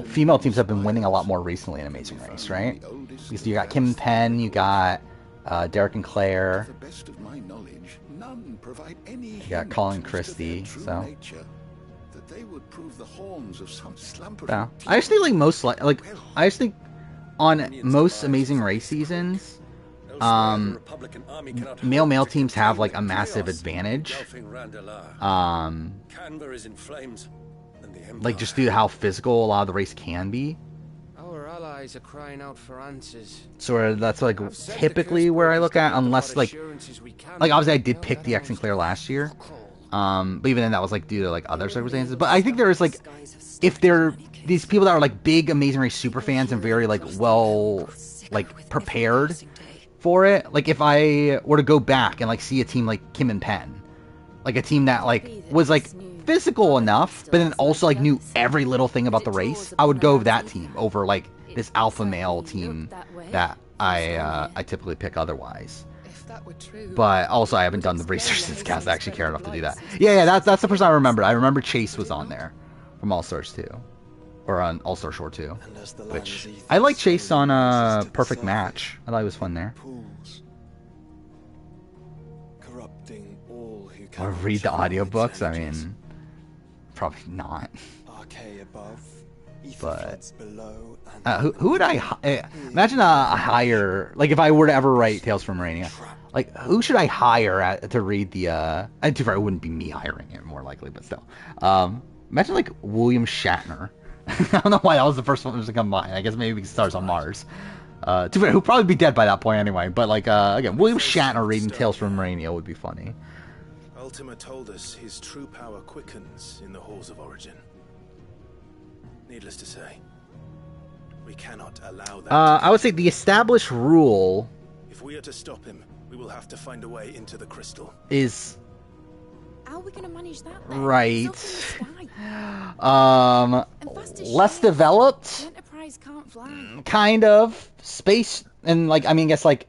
female teams have been winning a lot more recently in Amazing Race, right? Because you got Kim and Penn, you got Derek and Claire, you got Colin Christie, so. Yeah. I just think I just think on most Amazing Race seasons, male teams have like a massive advantage. Like just due to how physical a lot of the race can be. Our allies are crying out for answers. So that's like typically where I look at, unless like obviously I did pick the X and Claire last year. But even then that was like due to like other circumstances. But I think there is like, if they're these people that are like big Amazing Race super fans and very like well like prepared for it, like if I were to go back and like see a team like Kim and Penn, like a team that like was like physical enough but then also like knew every little thing about the race, I would go with that team over like this alpha male team that I typically pick otherwise. But also I haven't done the research since cast I actually care enough to do that. Yeah, that's the person I remember. I remember Chase was on there from All Stars 2, or on All Star Shore 2, which I like Chase on Perfect Match. I thought he was fun there. Or read the audiobooks. I mean, probably not. But who would I imagine a hire, like if I were to ever write Tales from Murania, like who should I hire to read the and too far it wouldn't be me hiring it, more likely, but still, imagine like William Shatner. I don't know why that was the first one to come by. I guess maybe because he stars on Mars. Too far, he'll probably be dead by that point anyway, but like again, William Shatner reading Tales from Murania would be funny. Ultima told us his true power quickens in the halls of origin. Needless to say, we cannot allow that. I would say the established rule, if we are to stop him, we will have to find a way into the crystal. Is how are we going to manage that then? Right. Less developed. The Enterprise can't fly. Kind of space, and like I mean, I guess like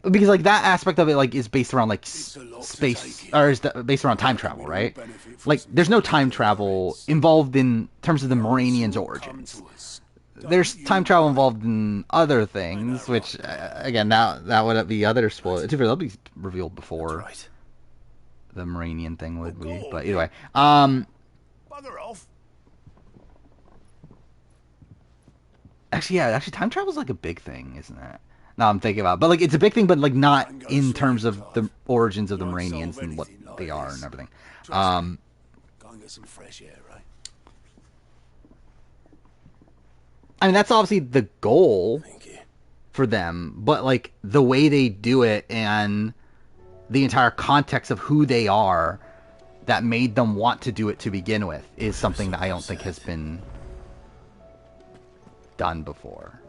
because like that aspect of it like is based around like space, or is based around time travel, right? Like there's no time travel involved in terms of the Moranians' origins. There's time travel involved in other things, which again that would be other spoilers. They'll be revealed before the Moranian thing would be. But either way, Bugger off. actually, time travel is like a big thing, isn't it? No, I'm thinking about it. But like it's a big thing, but like not in terms of the origins of the Moranians and what they are and everything. Go and get some fresh air, right? I mean, that's obviously the goal for them, but like the way they do it and the entire context of who they are that made them want to do it to begin with is something that I don't think has been done before.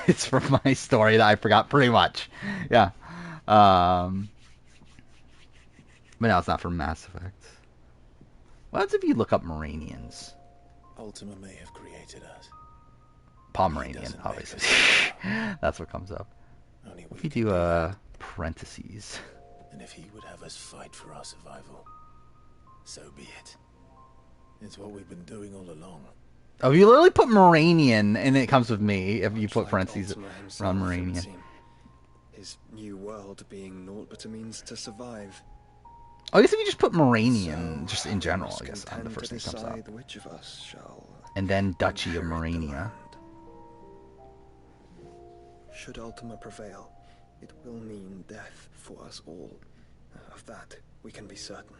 It's from my story that I forgot pretty much. Yeah. But no, it's not from Mass Effect. What happens if you look up Moranians? Ultima may have created us. Pomeranian, obviously. That's what comes up. If you do parentheses. And if he would have us fight for our survival, so be it. It's what we've been doing all along. Oh, you literally put Moranian, and it comes with me. If you put parentheses around Moranian. His new world being naught but a means to survive. Oh, I guess if you just put Moranian, just in general, I guess, the first thing that comes up. Which of us shall and then Duchy of Morania. Should Ultima prevail, it will mean death for us all. Of that, we can be certain.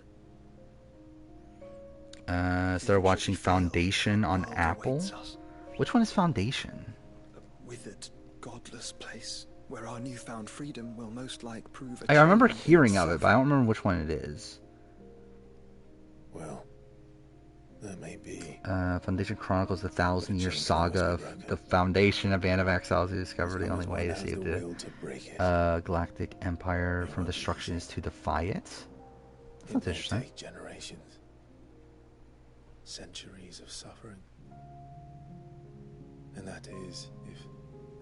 Started watching Foundation on Apple. Which one is Foundation? A withered, godless place where our newfound freedom will most like prove. I remember hearing of it, but I don't remember which one it is. Well, that may be. Foundation chronicles the 1,000-year saga of the foundation of Band of Exiles who discovered the only way to save the Galactic Empire from destruction is to defy it. That's interesting. Take generations, centuries of suffering, and that is if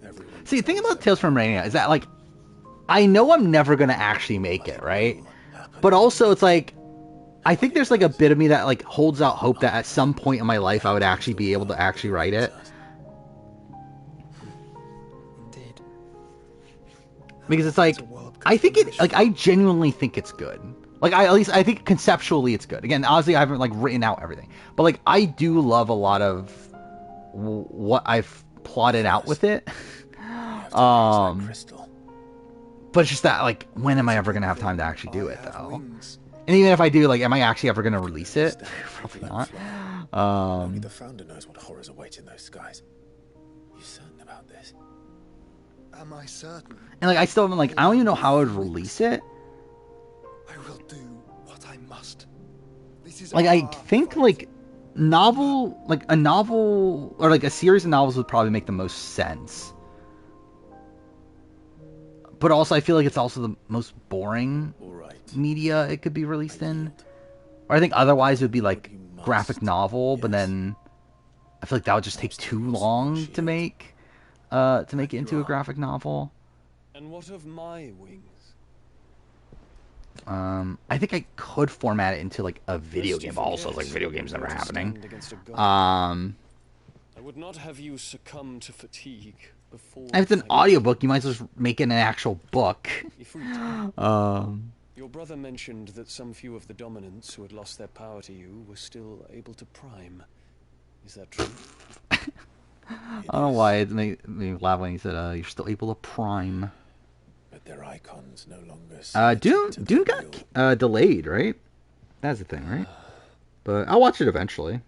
everyone. See, the thing about Tales from Morania is that, like, I know I'm never gonna actually make it, right? But also, it's like, I think there's like a bit of me that like holds out hope that at some point in my life I would actually be able to actually write it. Indeed. Because it's like, I think it, like, I genuinely think it's good. Like, at least I think conceptually it's good. Again, obviously I haven't like written out everything, but like I do love a lot of what I've plotted out with it. But it's just that, like, when am I ever gonna have time to actually do it though? And even if I do, like, am I actually ever gonna release it? Probably not. Only the founder knows what horrors await in those skies. You certain about this? Am I certain? And like, I still haven't, like, I don't even know how I would release it. I will do what I must. This is like, I think like a novel or like a series of novels would probably make the most sense. But also, I feel like it's also the most boring media it could be released in. Or I think otherwise it would be like graphic novel, but then I feel like that would just take too long to make it into a graphic novel. And what of my wings? I think I could format it into like a video game, but also like video games never happening. I would not have you succumb to fatigue before. If it's an audiobook, you might as well just make it an actual book. Your brother mentioned that some few of the dominants who had lost their power to you were still able to prime. Is that true? I don't know why it made me laugh when he said, you're still able to prime. But their icons no longer. Dune got delayed, right? That's the thing, right? But I'll watch it eventually.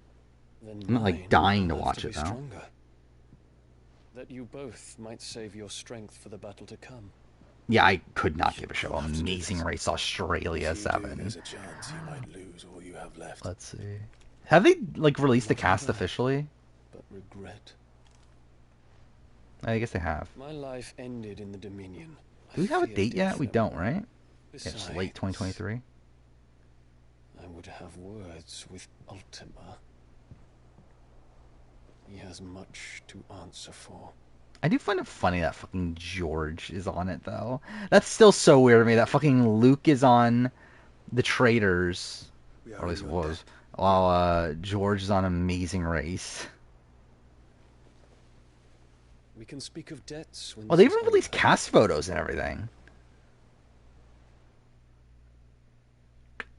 I'm not like dying to watch it now. That you both might save your strength for the battle to come. Yeah, I could not give a show. Amazing Race Australia 7. There's a chance you might lose all you have left. Let's see. Have they like released the cast officially? But regret. I guess they have. My life ended in the Dominion. Do we have a date yet? We don't, right? Yeah, it's late 2023. I would have words with Ultima. He has much to answer for. I do find it funny that fucking George is on it, though. That's still so weird to me that fucking Luke is on the Traitors, or at least was, while George is on Amazing Race. We can speak of debts when Well, they even released cast photos and everything.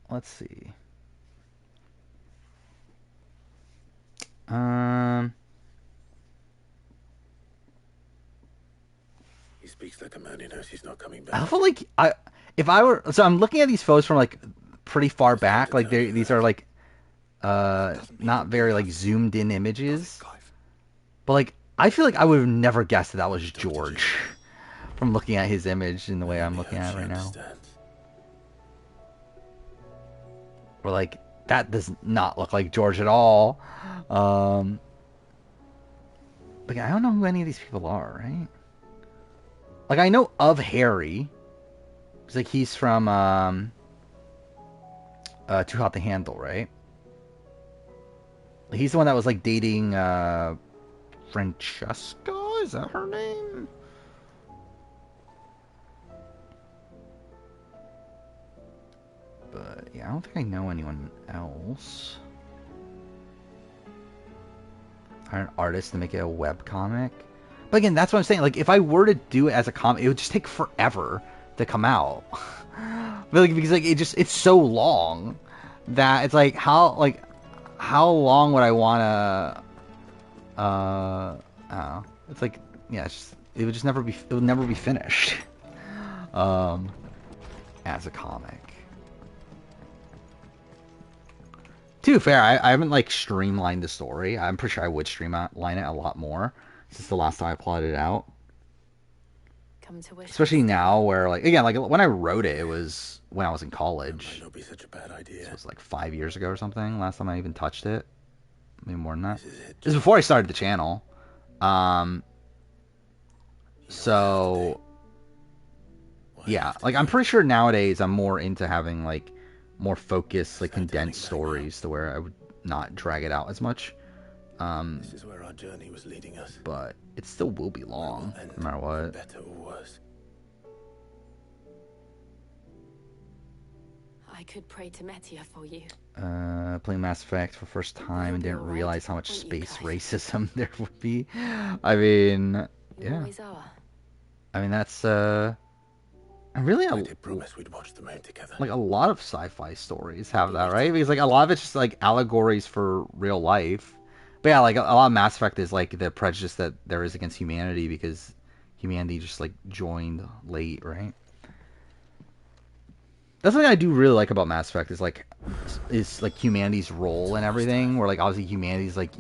Let's see. He speaks like a man who knows he's not coming back. I feel like I'm looking at these photos from like pretty far back. Like these are like not very like zoomed in images. But like I feel like I would have never guessed that was George from looking at his image in the way I'm looking at it right now. Or like that does not look like George at all. But I don't know who any of these people are, right? Like I know of Harry. It's like he's from Too Hot to Handle, right? He's the one that was like dating Francesca, is that her name? But yeah, I don't think I know anyone else. Hire an artist to make it a web comic. But again, that's what I'm saying. Like, if I were to do it as a comic, it would just take forever to come out. But like, because like it's so long that it's like how long would I wanna I don't know. It's like yeah, it would never be finished. As a comic. To be fair, I haven't like streamlined the story. I'm pretty sure I would streamline it a lot more since the last time I plotted it out. Especially now, where like again, like when I wrote it, it was when I was in college. Might not be such a bad idea. So it was like 5 years ago or something. Last time I even touched it, maybe more than that. This is before I started the channel. So yeah, like I'm pretty sure nowadays I'm more into having like more focused, like condensed stories to where I would not drag it out as much. This is where our journey was leading us. But it still will be long, no matter what. Better or worse. I could pray to Metia for you. Playing Mass Effect for first time and didn't realize how much space racism there would be. I mean, yeah. I mean, that's I did promise we'd watch the moon together. Like a lot of sci-fi stories have that, right? Because like a lot of it's just like allegories for real life. But yeah, like a lot of Mass Effect is like the prejudice that there is against humanity because humanity just like joined late, right? That's something I do really like about Mass Effect is like humanity's role and everything. Where like obviously humanity's like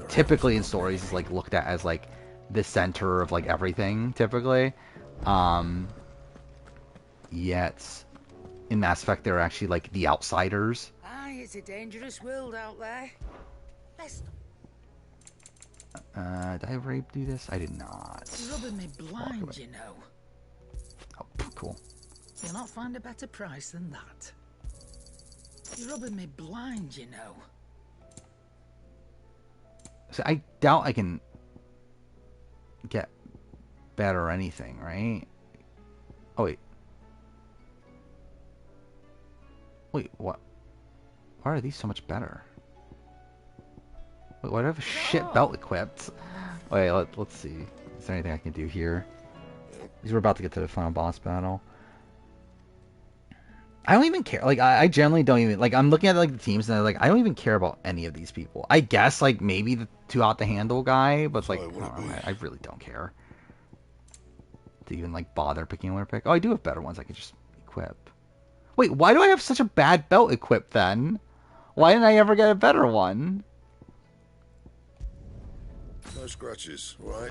typically in stories is like looked at as like the center of like everything typically. Yet in Mass Effect they're actually like the outsiders. Aye, it's a dangerous world out there. Did I do this? I did not. It's rubbing me blind, you know. Oh, cool. You'll not find a better price than that. You're rubbing me blind, you know. So I doubt I can get better or anything, right? Oh, wait. Wait, what? Why are these so much better? Wait, why do I have a shit belt equipped? Wait, let's see. Is there anything I can do here? Because we're about to get to the final boss battle. I don't even care. Like, I generally don't even... Like, I'm looking at, like, the teams, and I'm like, I don't even care about any of these people. I guess, like, maybe the Too Hot to Handle guy, but, like, I really don't care. To even, like, bother picking one to pick. Oh, I do have better ones I could just equip. Wait, why do I have such a bad belt equipped, then? Why didn't I ever get a better one? No scratches, right?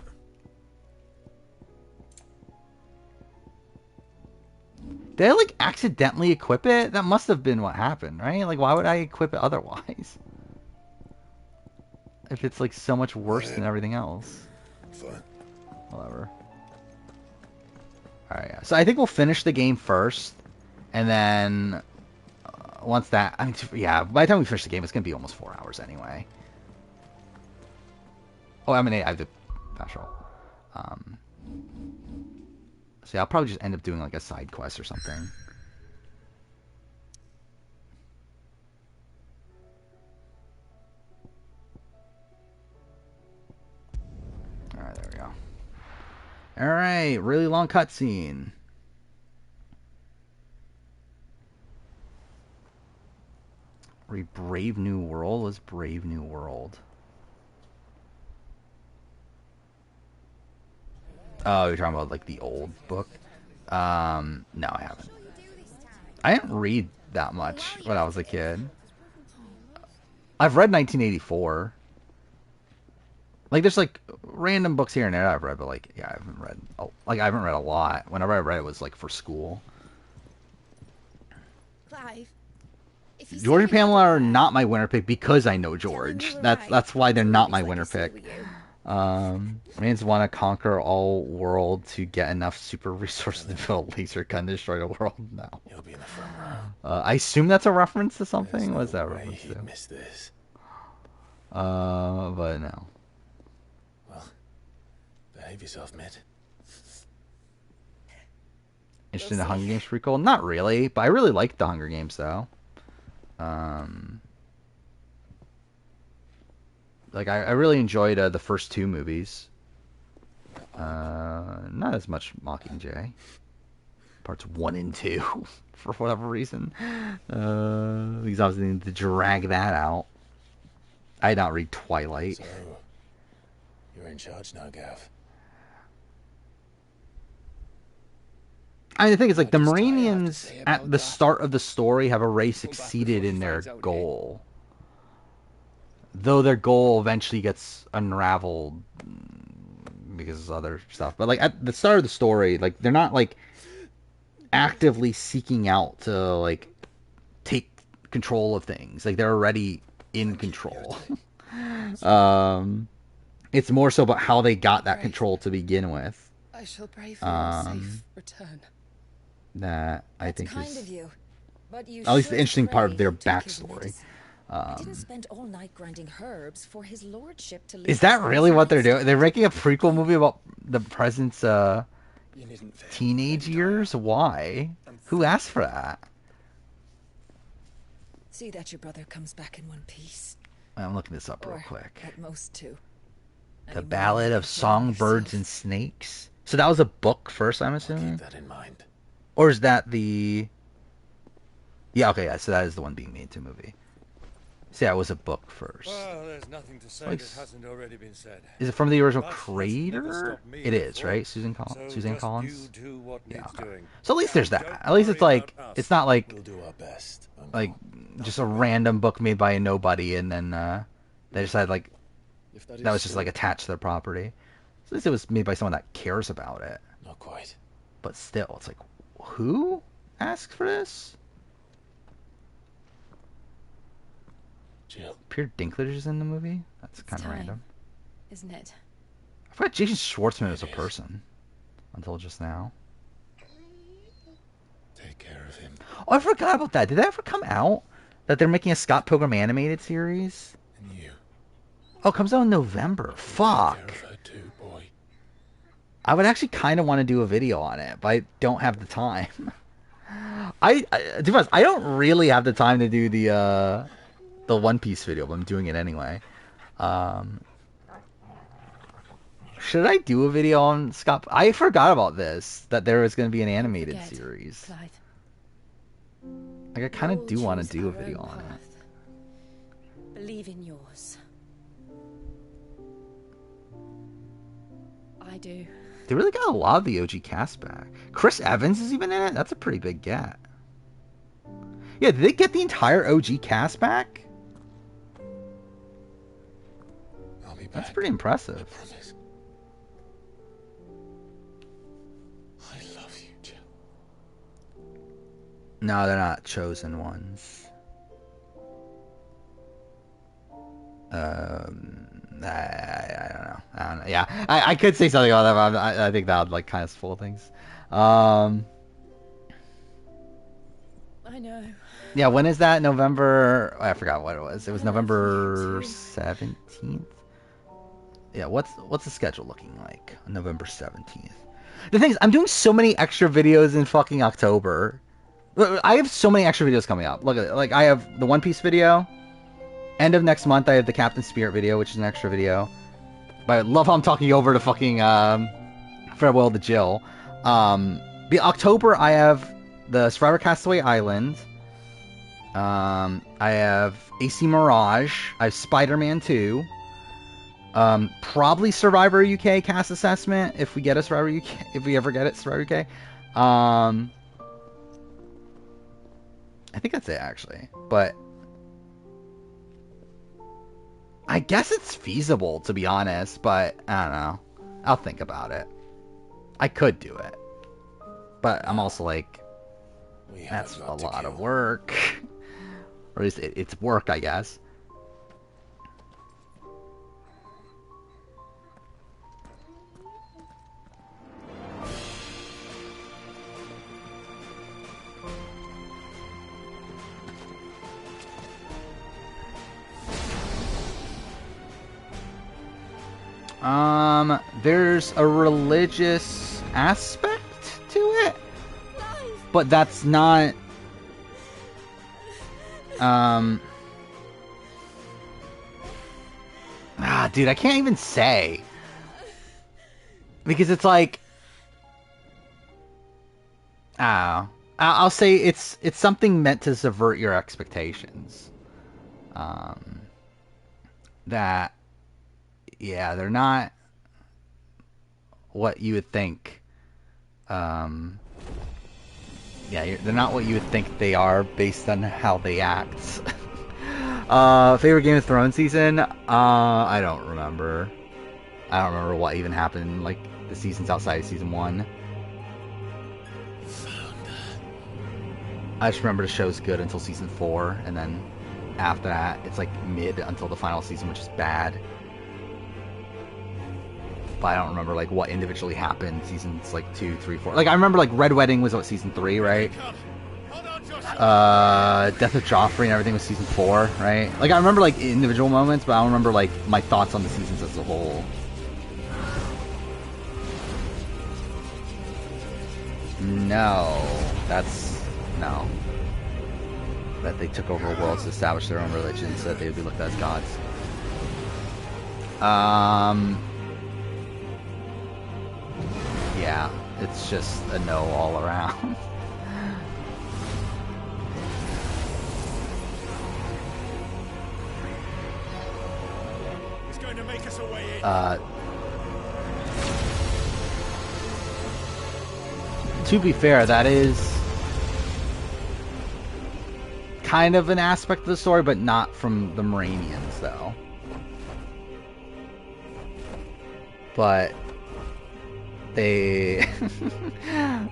Did I, like, accidentally equip it? That must have been what happened, right? Like, why would I equip it otherwise? If it's, like, so much worse than everything else. Fine. Whatever. Alright, yeah. So I think we'll finish the game first. And then... once that... I mean, yeah, by the time we finish the game, it's going to be almost 4 hours anyway. Oh, I mean, I have the special. So yeah, I'll probably just end up doing like a side quest or something. we go. Alright, really long cutscene. Brave New World? What's Brave New World? Oh, you're talking about like the old book? No, I haven't. I didn't read that much when I was a kid. I've read 1984. Like, there's like random books here and there I've read, but like, yeah, I haven't read. Like, I haven't read a lot. Whenever I read it was like for school. Clive, George and Pamela are not my winner pick because I know George. That's why they're not my winner pick. Marines want to conquer all world to get enough super resources to build a laser gun to destroy the world. No. He'll be in the front row. I assume that's a reference to something. What's that reference to? Miss this. But no. Well, behave yourself, mate. Interested in the Hunger Games prequel? Not really, but I really liked the Hunger Games though. Like I really enjoyed the first two movies. Not as much Mockingjay. Parts 1 and 2, for whatever reason. Because obviously need to drag that out. I did not read Twilight. So, you're in charge now, Gav. I mean, the thing is, like, the Moranians at the start of the story have already succeeded in their goal. Though their goal eventually gets unraveled because of other stuff. But, like, at the start of the story, like, they're not, like, actively seeking out to, like, take control of things. Like, they're already in control. It's more so about how they got that control to begin with. I shall pray for your safe return. That I think kind is of you, but you at least the interesting part of their to give backstory. I didn't spend all night grinding herbs for his lordship to. Is that really what they're doing? They're making a prequel movie about the president's teenage years? Why? Who asked for that? See that your brother comes back in one piece. I'm looking this up real quick. At most two. The Ballad of Songbirds and Snakes. So that was a book first, I'm assuming? Keep that in mind. Or is that the... Yeah, okay, yeah, so that is the one being made into a movie. So yeah, it was a book first. Well, there's nothing to say that hasn't already been said. Is it from the original creator? It is, right? Suzanne Collins? Yeah, okay. So at least there's that. At least it's like, it's not like, like, just a random book made by a nobody and then they decided like, that was just like attached to their property. So at least it was made by someone that cares about it. Not quite. But still, it's like, who asked for this? Jill. Peter Dinklage is in the movie? That's kind of random. Isn't it? I forgot Jason Schwartzman is a person. Until just now. Take care of him. Oh, I forgot about that. Did that ever come out? That they're making a Scott Pilgrim animated series? And you. Oh, it comes out in November. Fuck. Take care of her too, boy. I would actually kind of want to do a video on it, but I don't have the time. To be honest, I don't really have the time to do the One Piece video, but I'm doing it anyway. Should I do a video on Scott? I forgot about this, that there was going to be an animated series. Clive. Like, I kind of do want to do a video on it. Believe in yours. I do. They really got a lot of the OG cast back. Chris Evans is even in it? That's a pretty big get. Yeah, did they get the entire OG cast back? I'll be back. That's pretty impressive. I promise. I love you, Jill. No, they're not chosen ones. I don't know. I don't know. Yeah, I could say something about that, but I think that would like kind of spoil things. I know. Yeah, when is that? November... I forgot what it was. It was November 17th? Yeah, what's the schedule looking like on November 17th? The thing is, I'm doing so many extra videos in fucking October. I have so many extra videos coming up. Look at it. Like, I have the One Piece video. End of next month, I have the Captain Spirit video, which is an extra video. But I love how I'm talking over to fucking Farewell to Jill. October, I have the Survivor Castaway Island. I have AC Mirage. I have Spider-Man 2. Probably Survivor UK cast assessment if we get a Survivor UK, if we ever get it, Survivor UK. I think that's it actually, but I guess it's feasible to be honest, but I don't know. I'll think about it. I could do it, but I'm also like, that's a lot of work, or at least it's work, I guess. There's a religious aspect to it, but that's not, dude, I can't even say, because it's like, I'll say it's something meant to subvert your expectations, that, yeah, they're not what you would think. Yeah, they're not what you would think they are based on how they act. Favorite Game of Thrones season? I don't remember. I don't remember what even happened, like, the seasons outside of season 1. I just remember the show's good until season 4, and then after that, it's like mid until the final season, which is bad. But I don't remember like what individually happened seasons like 2, 3, 4. Like I remember like Red Wedding was what, season 3, right? Death of Joffrey and everything was season 4, right? Like I remember like individual moments, but I don't remember like my thoughts on the seasons as a whole. No, no. That they took over worlds to establish their own religion so that they would be looked at as gods. Yeah, it's just a no all around. He's going to make us a way in. To be fair, that is kind of an aspect of the story, but not from the Moranians, though. But they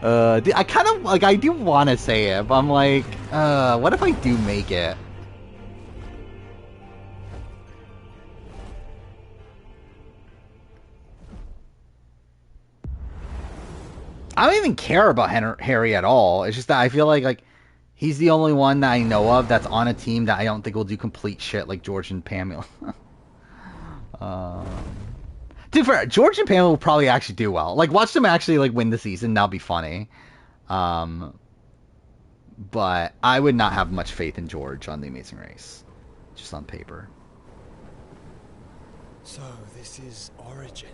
I kind of like, I do want to say it, but I'm like, what if I do make it? I don't even care about Harry at all. It's just that I feel like he's the only one that I know of that's on a team that I don't think will do complete shit like George and Pamela. Dude, George and Pamela will probably actually do well. Like, watch them actually like win the season. That'll be funny. But I would not have much faith in George on The Amazing Race, just on paper. So this is Origin.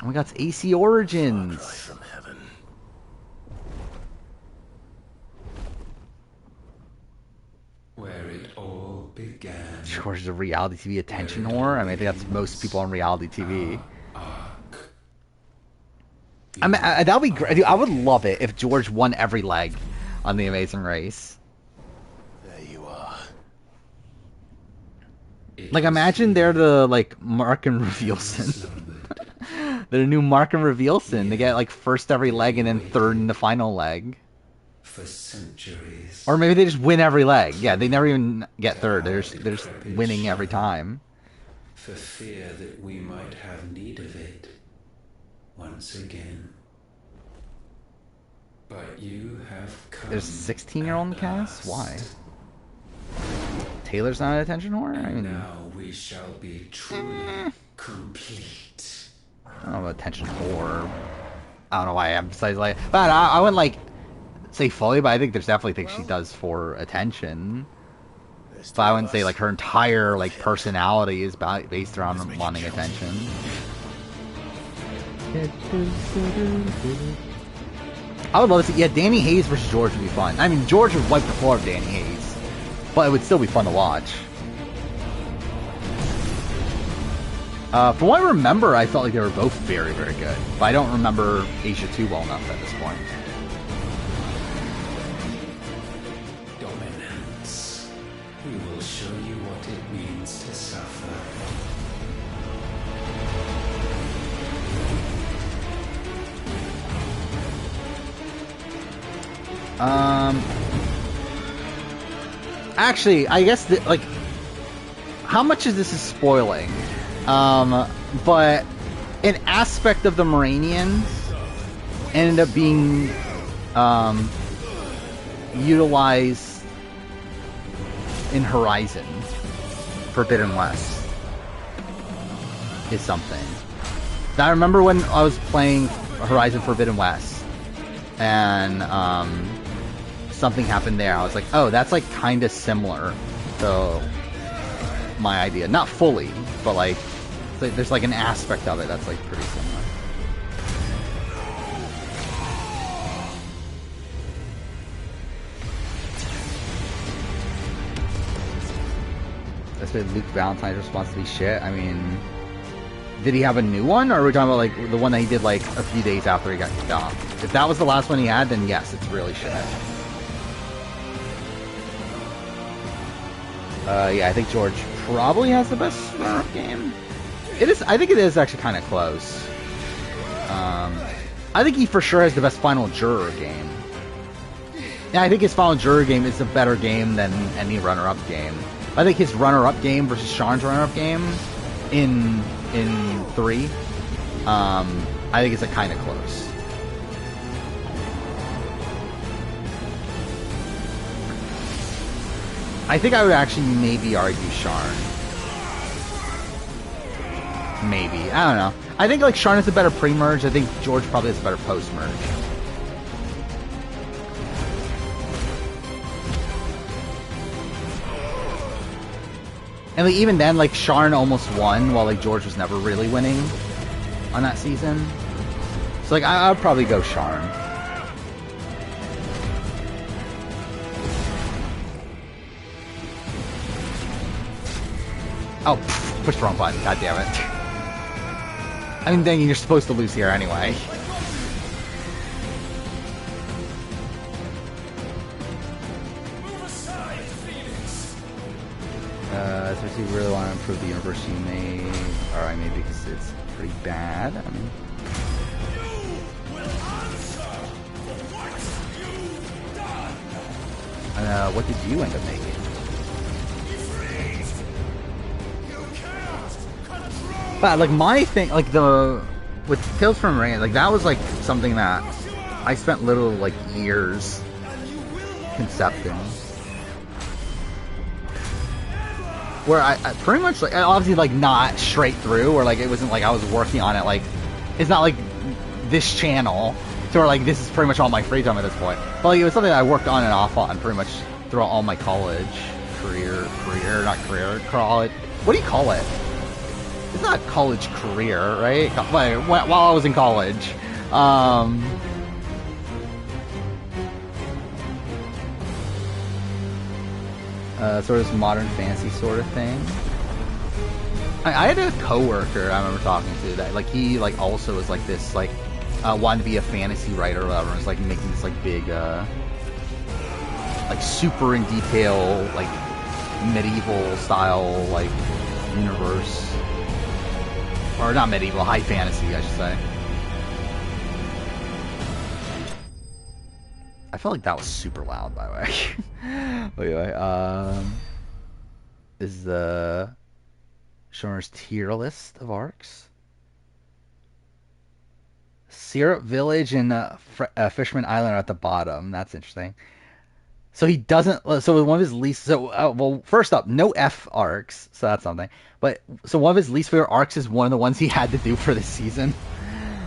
Oh my god, it's AC Origins. Far cry from heaven. Where it all began. George is a reality TV attention whore. I mean, I think that's most people on reality TV. I mean, that would be great. Dude, I would love it if George won every leg on The Amazing Race. There you are. Like, imagine they're the, like, Mark and Revealson. They're the new Mark and Revealson. They get, like, first every leg and then third in the final leg. For centuries. Or maybe they just win every leg. Yeah, they never even get third. They're just winning every time. For fear that we might have need of it once again. But you have come. There's a 16-year-old in the cast? Why? Taylor's not an attention whore? I mean, now we shall be truly complete. I don't know about attention whore. I don't know why I emphasize like, but I wouldn't like say fully, but I think there's definitely things she does for attention. But I wouldn't say like her entire like personality is based around wanting attention. I would love to see, yeah, Danny Hayes versus George would be fun. I mean, George would wipe the floor of Danny Hayes, but it would still be fun to watch. From what I remember, I felt like they were both very, very good, but I don't remember Asia 2 well enough at this point. Dominance. We will show you what it means to suffer. Actually, I guess that, like, how much of this is spoiling? But an aspect of the Moranians ended up being, utilized in Horizon Forbidden West is something. Now, I remember when I was playing Horizon Forbidden West and, something happened there. I was like, oh, that's like kind of similar to my idea. Not fully, but like there's like an aspect of it that's like pretty similar. That's been Luke Valentine's response to be shit. I mean, did he have a new one, or are we talking about like the one that he did like a few days after he got kicked off? If that was the last one he had, then yes, it's really shit. Yeah, I think George probably has the best runner-up game. It is. I think it is actually kind of close. I think he for sure has the best Final Juror game. Yeah, I think his Final Juror game is a better game than any runner-up game. I think his runner-up game versus Sean's runner-up game in 3, I think it's a kind of close. I think I would actually maybe argue Sharn. Maybe. I don't know. I think like Sharn is a better pre-merge. I think George probably has a better post-merge. And like even then, like Sharn almost won while like George was never really winning on that season. So like I'd probably go Sharn. Oh, push the wrong button. God damn it. I mean, dang, you're supposed to lose here anyway. Especially if you really want to improve the universe you made. Alright, maybe because it's pretty bad. I mean... what did you end up making? But like my thing, like with Tales from Rain, like that was like something that I spent literally like years concepting. Where I pretty much like obviously like not straight through, or like it wasn't like I was working on it. Like it's not like this channel, so like this is pretty much all my free time at this point. But like it was something that I worked on and off on pretty much throughout all my college college. What do you call it? It's not college career, right? While I was in college. Sort of this modern fantasy sort of thing. I had a coworker I remember talking to that, like, he, like, also was, like, this, like, wanted to be a fantasy writer or whatever, and was, like, making this, like, big, like, super in detail, like, medieval style, like, universe. Or not medieval, high fantasy, I should say. I felt like that was super loud, by the way. Anyway, this is the Shonner's tier list of arcs. Syrup Village and Fisherman Island are at the bottom. That's interesting. So he doesn't. So one of his least. So well, first up, no F arcs. So that's something. But so one of his least favorite arcs is one of the ones he had to do for this season.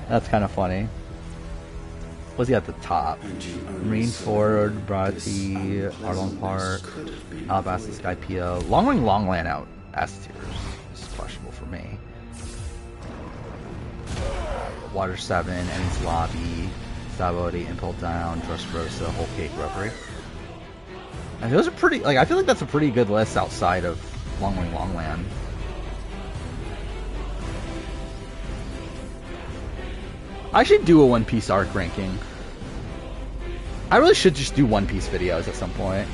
That's kind of funny. What's he at the top? Marine Ford, Brati, Arlong Park, Alabasta, Skypea. Longwing Longland out S tiers. This is questionable for me. Water 7, Eni's Lobby, Sabody, Impel Down, Dressrosa, Whole Cake Reverie. And those are pretty, like, I feel like that's a pretty good list outside of Longwing Longland. I should do a One Piece arc ranking. I really should just do One Piece videos at some point.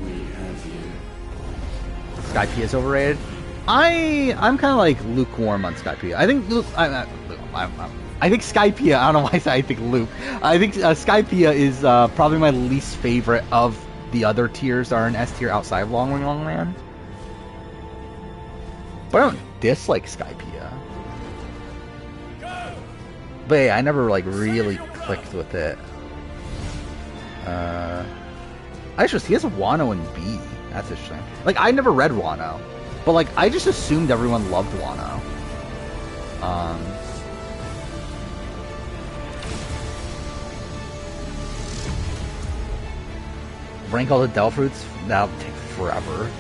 We have you. Skypea is overrated. I'm kind of like lukewarm on Skypea. I think I think Skypea. I don't know why I think Luke. I think Skypea is probably my least favorite of the other tiers that are in S tier outside of Longwing Longland. But I don't dislike Skypea. But yeah, I never like really clicked with it. He has Wano and B. That's interesting. Like I never read Wano. But, like, I just assumed everyone loved Wano. Rank all the Del Fruits? That'll take forever.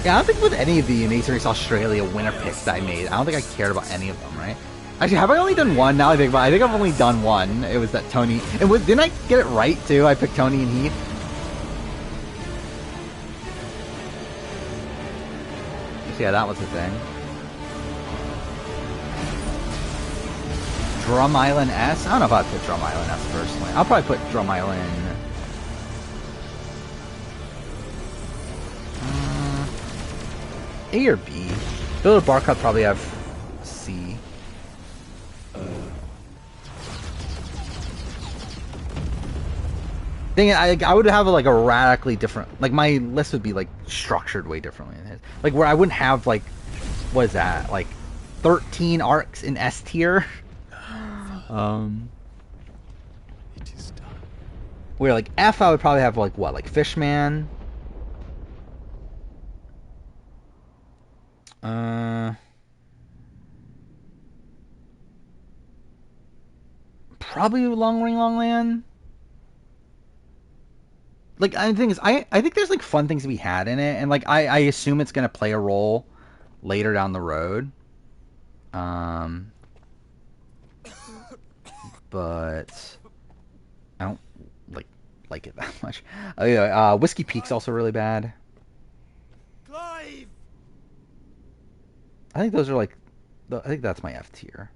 Yeah, I don't think with any of the Amazing Race Australia winner picks that I made, I don't think I cared about any of them, right? Actually, have I only done one? Now I think about it. I think I've only done one. It was that Tony. And didn't I get it right, too? I picked Tony and Heath. Yeah, that was the thing. Drum Island S? I don't know if I'd put Drum Island S personally. I'll probably put Drum Island... A or B. Builder Barcup probably have C. Dang it, I would have like a radically different, like my list would be like structured way differently than his. Like where I wouldn't have like, what is that, like 13 arcs in S tier? It is done. Where like F I would probably have like what, like Fishman? Probably Long Ring Longland. Like, the thing is, I think there's, like, fun things to be had in it, and, like, I assume it's going to play a role later down the road. But I don't, like it that much. Yeah, Whiskey Peak's also really bad. Clive! I think those are, like, I think that's my F tier.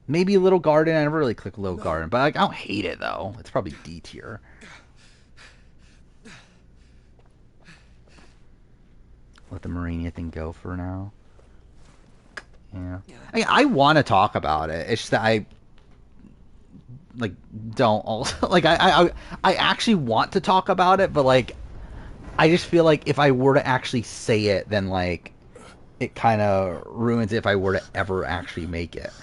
Maybe Little Garden. I never really click Little Garden, but, like, I don't hate it, though. It's probably D tier. Let the Marinia thing go for now. Yeah. I want to talk about it. It's just that I like don't also like I actually want to talk about it, but like I just feel like if I were to actually say it, then like it kind of ruins it if I were to ever actually make it.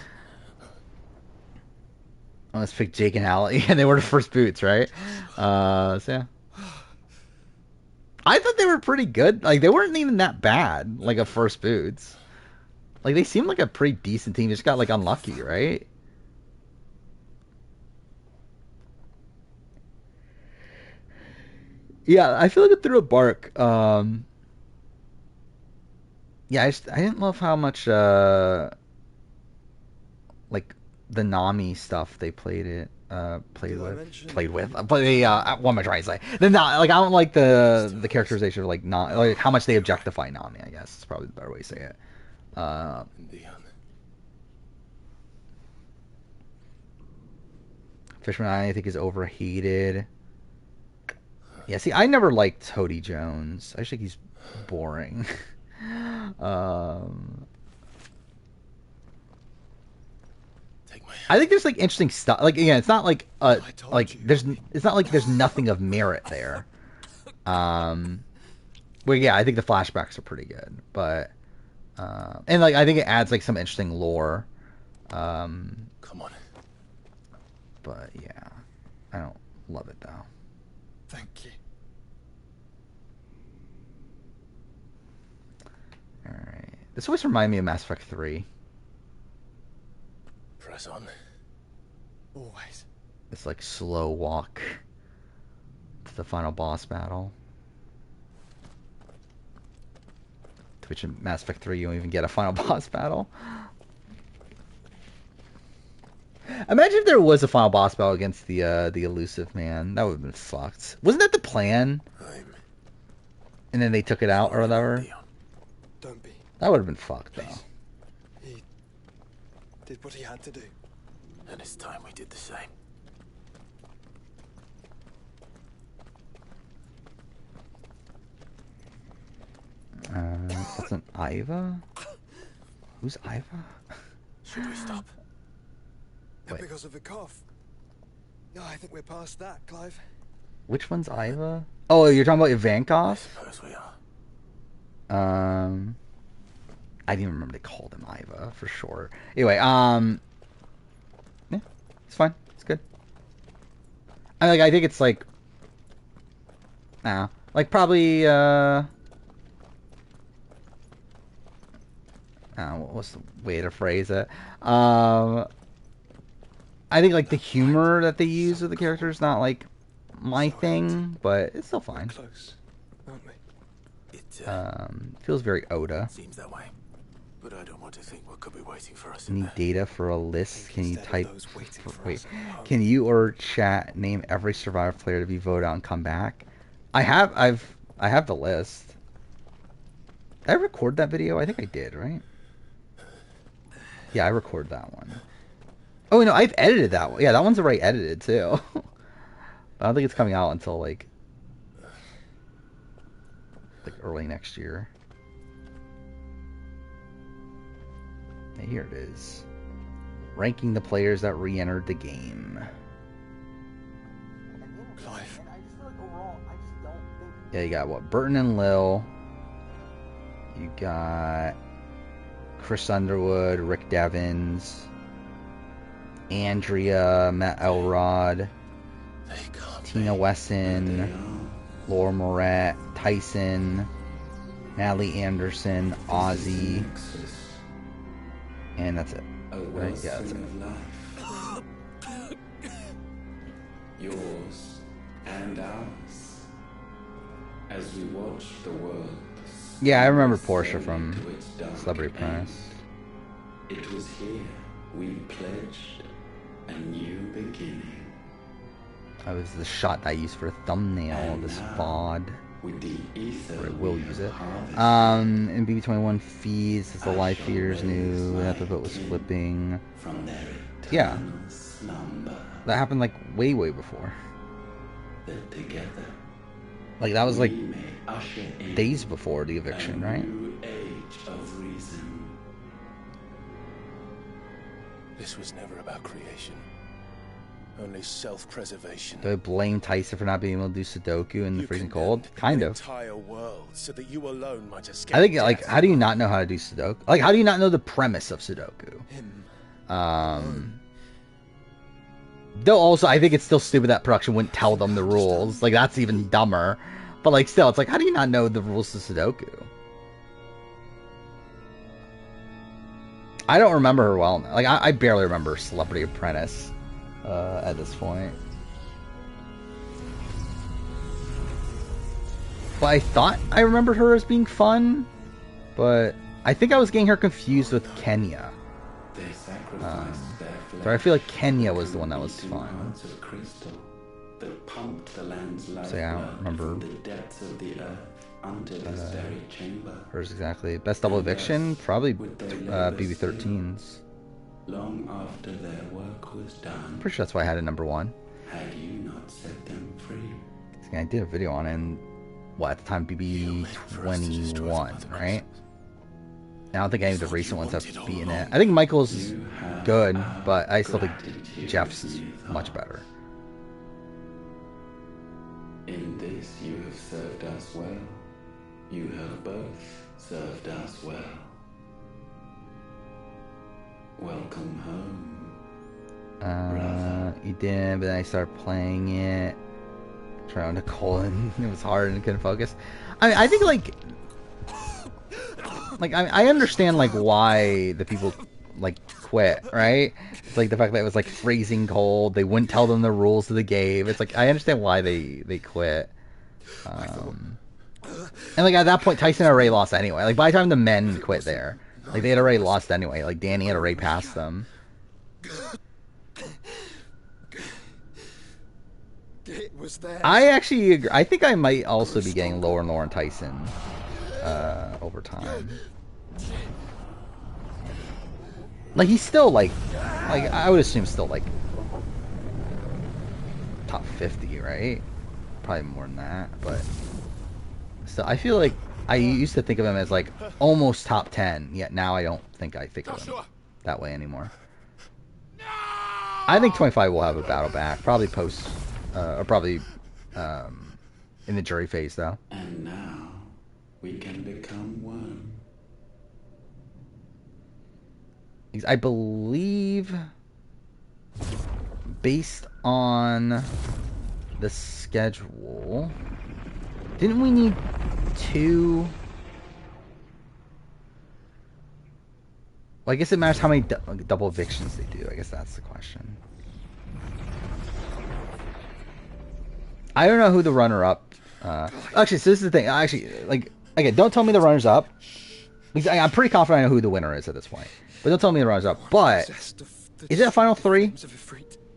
Let's pick Jake and Hallie, and they were the first boots, right? So yeah. I thought they were pretty good. Like, they weren't even that bad, like, a first boots. Like, they seemed like a pretty decent team. They just got, like, unlucky, right? Yeah, I feel like it threw a bark. Yeah, I didn't love how much, like, the Nami stuff they played with. But they, what am I trying to say? Then not like I don't like the characterization of like not like how much they objectify Nami. I guess is probably the better way to say it. Fishman I think is overhated. Yeah, see, I never liked Hody Jones. I just think he's boring. I think there's like interesting stuff. Like again, it's not like it's not like there's nothing of merit there. Well, yeah, I think the flashbacks are pretty good, but and like I think it adds like some interesting lore. Come on. But yeah, I don't love it though. Thank you. This always reminds me of Mass Effect 3. Press on. Always. This like slow walk to the final boss battle. To which in Mass Effect 3 you don't even get a final boss battle. Imagine if there was a final boss battle against the elusive man. That would have been fucked. Wasn't that the plan? And then they took it out or whatever. Don't be. That would have been fucked though. He did what he had to do. And it's time we did the same. That's an Iva? Who's Iva? Should we stop? Not because of the cough. No, I think we're past that, Clive. Which one's Iva? Oh, you're talking about Ivankov? I suppose we are. I didn't remember they called him Iva for sure. Anyway, yeah, it's fine. It's good. I think it's like, like probably, what's the way to phrase it? I think like the humor that they use with the character is not like my thing, but it's still fine. Close, aren't we? It feels very Oda. Seems that way. But I don't want to think what could be waiting for us. Need data for a list? Can you type? Wait, can you or chat name every Survivor player to be voted out and come back? I have the list. Did I record that video? I think I did, right? Yeah, I recorded that one. Oh no, I've edited that one. Yeah, that one's already edited too. I don't think it's coming out until like early next year. And here it is. Ranking the players that re-entered the game. Clive. Yeah, you got what? Burton and Lil. You got Chris Underwood, Rick Devins, Andrea, Matt Elrod, Tina Wesson, Laura Moret, Tyson, Natalie Anderson, Ozzy, and that's it. Right? Yeah, that's it. Yours and ours. As we watch the world. Yeah, I remember Portia from Celebrity Apprentice. It was here we pledged a new beginning. That was the shot that I used for a thumbnail of this VOD. Or I will use it. In BB21 feeds, as the live feeders knew that the vote was flipping. Yeah. That happened like way before. Like that was like days before the eviction, right? This was never about creation. Only self-preservation. Do I blame Tyson for not being able to do Sudoku in the freezing cold? Kind of. Entire world so that you alone might escape. I think like, how do you not know how to do Sudoku? Like, how do you not know the premise of Sudoku? Though also, I think it's still stupid that production wouldn't tell them the rules. Like, that's even dumber. But like, still, it's like, how do you not know the rules to Sudoku? I don't remember her well. Like, I barely remember Celebrity Apprentice at this point. But I thought I remembered her as being fun, but I think I was getting her confused with Kenya. So I feel like Kenya was the one that was fun. So yeah, I don't remember hers exactly. Best double eviction? Probably BB13's. Long after their work was done. Pretty sure that's why I had it number one. Had you not set them free? I did a video on it in, what, at the time, BB21, right? I don't think any of the recent ones have beaten it. I think Michael's good, but I still think Jeff's is much better. In this you have served us well. You have both served us well. Welcome home. You did, but then I started playing it. Trying to call and it was hard and couldn't focus. I think like like I understand like why the people like quit, right? It's like the fact that it was like freezing cold. They wouldn't tell them the rules of the game. It's like I understand why they quit. And like at that point, Tyson had already lost anyway. Like by the time the men quit there, like they had already lost anyway. Like Danny had already passed them. It was there. I actually agree. I think I might also be getting lower and lower on Tyson over time. Like he's still like I would assume still like top 50, right? Probably more than that, but still, I feel like I used to think of him as like almost top 10. Yet now I don't think I think of him that way anymore. I think 25 will have a battle back, probably post. Or probably in the jury phase, though. And now we can become one. I believe, based on the schedule, didn't we need 2? Well, I guess it matters how many double evictions they do. I guess that's the question. I don't know who the runner-up. Actually, so this is the thing. Actually, like, again, don't tell me the runner's up. Because I'm pretty confident I know who the winner is at this point. But don't tell me the runner's up. But is it a final 3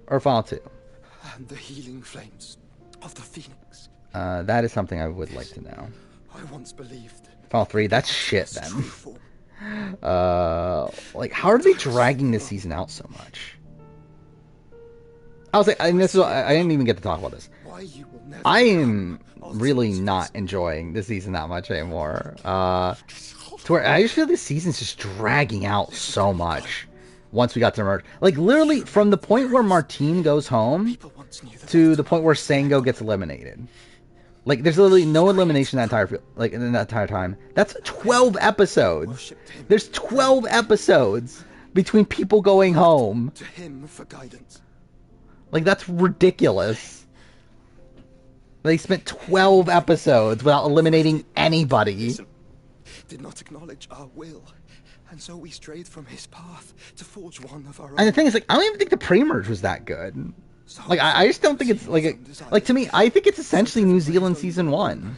or a final 2? And the healing flames of the phoenix. That is something I would like to know. I once believed. Final 3. That's shit then. Like, how are they dragging this season out so much? I was like, I didn't even get to talk about this. I am really not enjoying this season that much anymore. To where I just feel this season's just dragging out so much. Once we got to merge, like literally from the point where Martine goes home to the point where Sango gets eliminated. Like there's literally no elimination that entire in that entire time. That's 12 episodes. There's 12 episodes between people going home. To him for guidance. Like, that's ridiculous. They spent 12 episodes without eliminating anybody. Did not acknowledge our will, and so we strayed from his path to forge one of our own. And the thing is, like, I don't even think the pre-merge was that good. Like, I just don't think it's, like, to me, I think it's essentially New Zealand Season 1.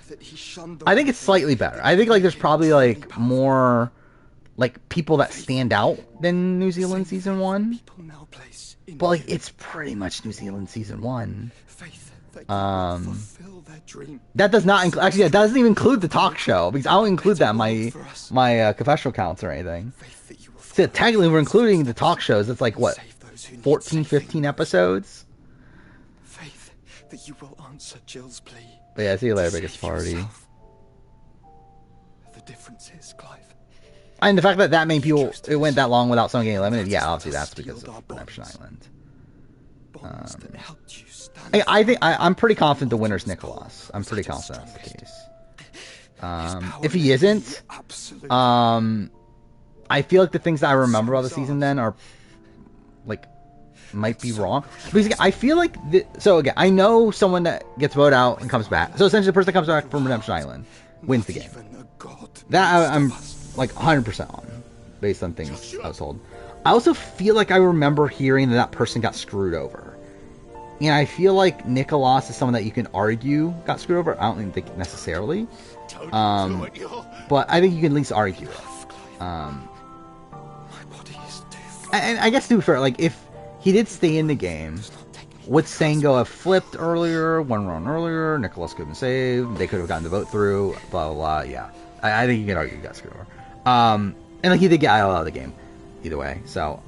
I think it's slightly better. I think, like, there's probably, like, more, like, people that stand out than New Zealand Season 1. But like it's pretty much New Zealand Season 1. That does not include. Actually, that doesn't even include the talk show because I don't include that in my confessional counts or anything. So technically, we're including the talk shows. It's like what, 14, 15 episodes. Faith that you will answer Jill's plea. But yeah, see you later, biggest party. The difference is, Clive. And the fact that many people, it went that long without someone getting eliminated, yeah, obviously that's because of Redemption Island. I think I'm pretty confident the winner's Nicholas. I'm pretty confident that's the case. If he isn't, I feel like the things that I remember about the season then are like might be wrong. Because again, I feel like so again, I know someone that gets voted out and comes back. So essentially, the person that comes back from Redemption Island wins the game. That I'm like 100% on, based on things I was told. I also feel like I remember hearing that person got screwed over. And I feel like Nicholas is someone that you can argue got screwed over. I don't think necessarily. But I think you can at least argue it. And I guess to be fair, like if he did stay in the game, would Sango have flipped earlier, one round earlier, Nicholas could have been saved, they could have gotten the vote through, blah, blah, blah, yeah. I think you can argue he got screwed over. And like he did get out of the game, either way. So,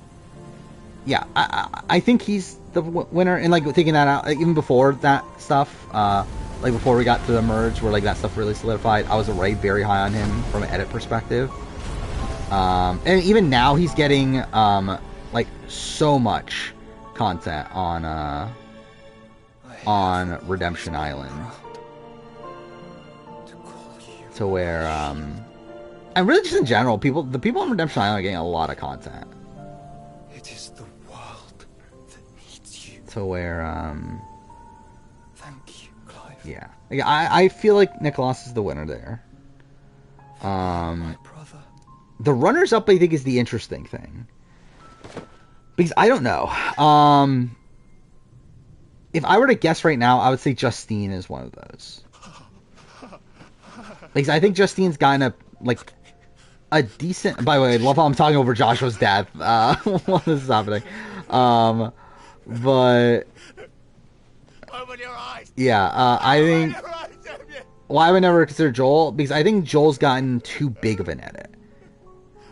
yeah, I think he's the winner. And like taking that out, like, even before that stuff, like before we got to the merge, where like that stuff really solidified, I was already very high on him from an edit perspective. And even now, he's getting like so much content on Redemption Island, to where and really just in general, the people on Redemption Island are getting a lot of content. It is the world that needs you. To where Thank you, Clive. yeah, I feel like Nicholas is the winner there. My brother. the runners-up, I think, is the interesting thing. Because I don't know. If I were to guess right now, I would say Justine is one of those. Because I think Justine's gotten a decent... By the way, I love how I'm talking over Joshua's death while this is happening. But... Open your eyes. Yeah, I think... Why would I never consider Joel? Because I think Joel's gotten too big of an edit.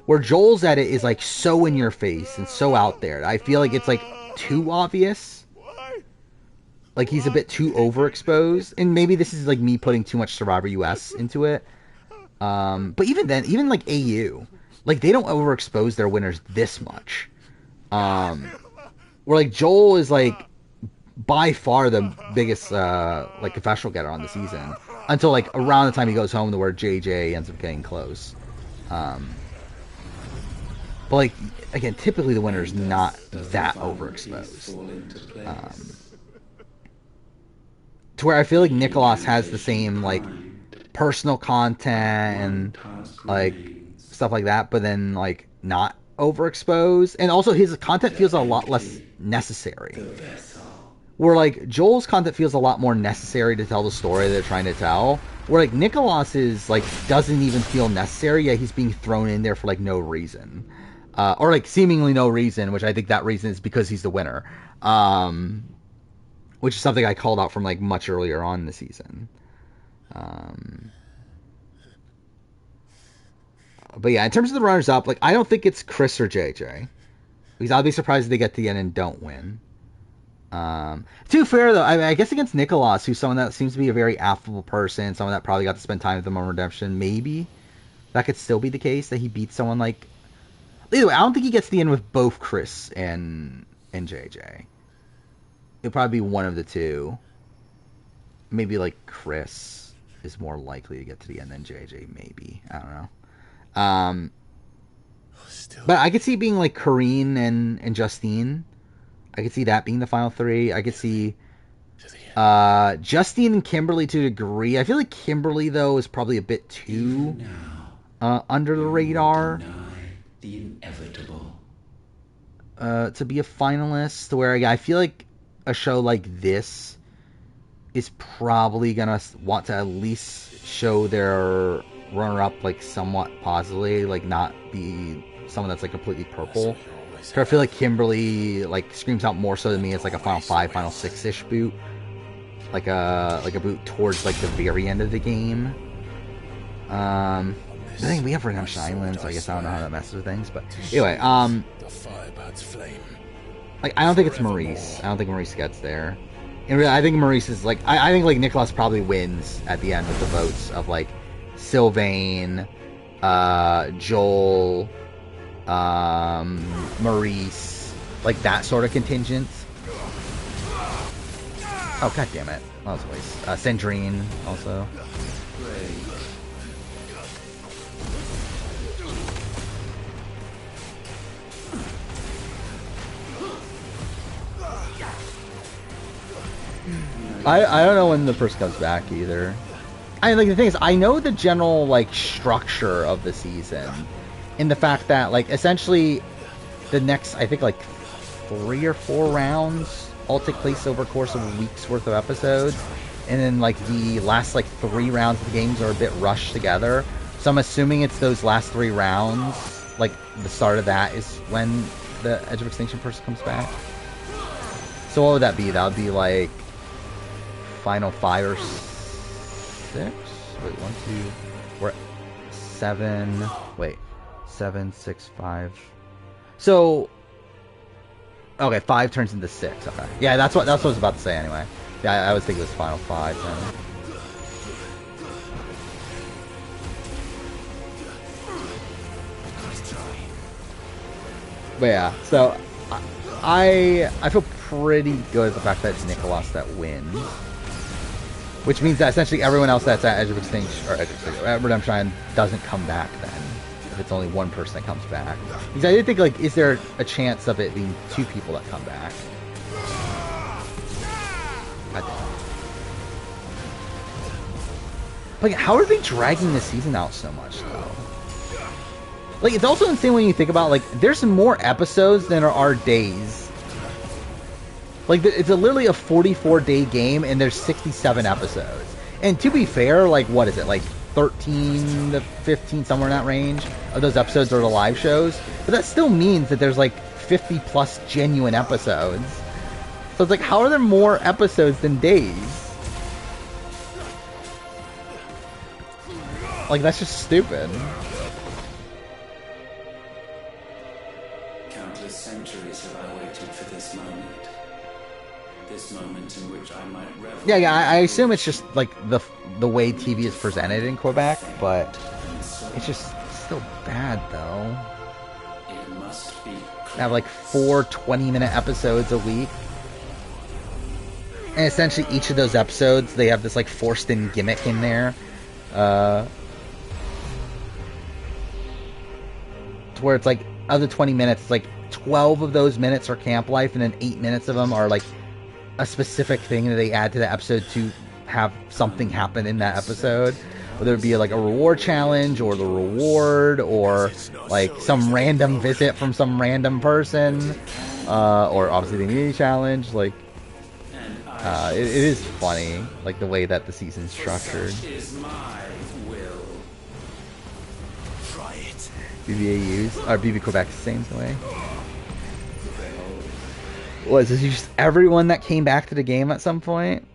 Where Joel's edit is like so in your face and so out there. I feel like it's like too obvious. Like he's a bit too overexposed. And maybe this is like me putting too much Survivor US into it. But even then, even like AU, like they don't overexpose their winners this much. Where like Joel is like by far the biggest like confessional getter on the season. Until like around the time he goes home to where JJ ends up getting close. But like again, typically the winner is not that overexposed. To where I feel like Nicholas has the same like personal content and like stuff like that, but then like not overexposed, and also his content feels a lot less necessary. Where like Joel's content feels a lot more necessary to tell the story they're trying to tell. Where like Nicholas is like doesn't even feel necessary, yet he's being thrown in there for like no reason, or like seemingly no reason, which I think that reason is because he's the winner, which is something I called out from like much earlier on in the season. But yeah, in terms of the runners up, like I don't think it's Chris or JJ, because I'll be surprised if they get to the end and don't win. To be fair though, I guess against Nicholas, who's someone that seems to be a very affable person, someone that probably got to spend time with them on Redemption, maybe that could still be the case that he beats someone like. Either way, I don't think he gets to the end with both Chris and JJ. It'll probably be one of the two. Maybe like Chris is more likely to get to the end than JJ. Maybe, I don't know. But I could see it being like Corrine and Justine. I could see that being the final three. I could see Justine and Kimberly to a degree. I feel like Kimberly, though, is probably a bit too under the radar. The inevitable. To be a finalist, where I feel like a show like this is probably going to want to at least show their runner-up like somewhat positively, like not be someone that's like completely purple. So I feel like Kimberly like screams out more so than me as like a final 5, final 6-ish boot, like a boot towards like the very end of the game. I think we have Redemption Island, so I guess I don't know how that messes with things, but anyway, like I don't think it's Maurice. I don't think Maurice gets there. And really, I think Maurice is like I think like Nicholas probably wins at the end with the votes of like Sylvain, Joel, Maurice, like that sort of contingent. Oh god damn it! That was a waste. Sandrine also. I don't know when the person comes back either. I mean, like the thing is, I know the general like structure of the season. In the fact that, like, essentially, the next, I think, like, 3 or 4 rounds all take place over the course of a week's worth of episodes. And then, like, the last, like, 3 rounds of the games are a bit rushed together. So I'm assuming it's those last 3 rounds, like, the start of that is when the Edge of Extinction person comes back. So what would that be? That would be, like, final 5 or 6? Wait, 1, 2, we're at 7, wait. 7, 6, 5. So, okay, 5 turns into 6. Okay, yeah, that's what I was about to say anyway. Yeah, I was thinking it was final 5 then. But yeah, so I feel pretty good at the fact that it's Nicholas that wins, which means that essentially everyone else that's at Edge of Extinction or Redemption doesn't come back then. If it's only one person that comes back. Because I did think, like, is there a chance of it being 2 people that come back? Like, how are they dragging the season out so much, though? Like, it's also insane when you think about, like, there's more episodes than there are days. Like, it's literally a 44-day game, and there's 67 episodes. And to be fair, like, what is it? Like, 13 to 15, somewhere in that range of those episodes are the live shows. But that still means that there's, like, 50-plus genuine episodes. So it's like, how are there more episodes than days? Like, that's just stupid. Countless centuries have I waited for this moment. This moment in which I might revel. Yeah, I assume it's just, like, the way TV is presented in Quebec, but it's just still bad, though. It must be. They have, like, 4 20-minute episodes a week. And essentially, each of those episodes, they have this, like, forced-in gimmick in there. To where it's like, of the 20 minutes, it's like 12 of those minutes are camp life, and then 8 minutes of them are like a specific thing that they add to the episode to have something happen in that episode. Whether it be like a reward challenge, or the reward, or like some random visit from some random person, or obviously the immunity challenge. Like, it is funny, like the way that the season's structured. BBAUs, or BB Quebec, the same way. Was this just everyone that came back to the game at some point?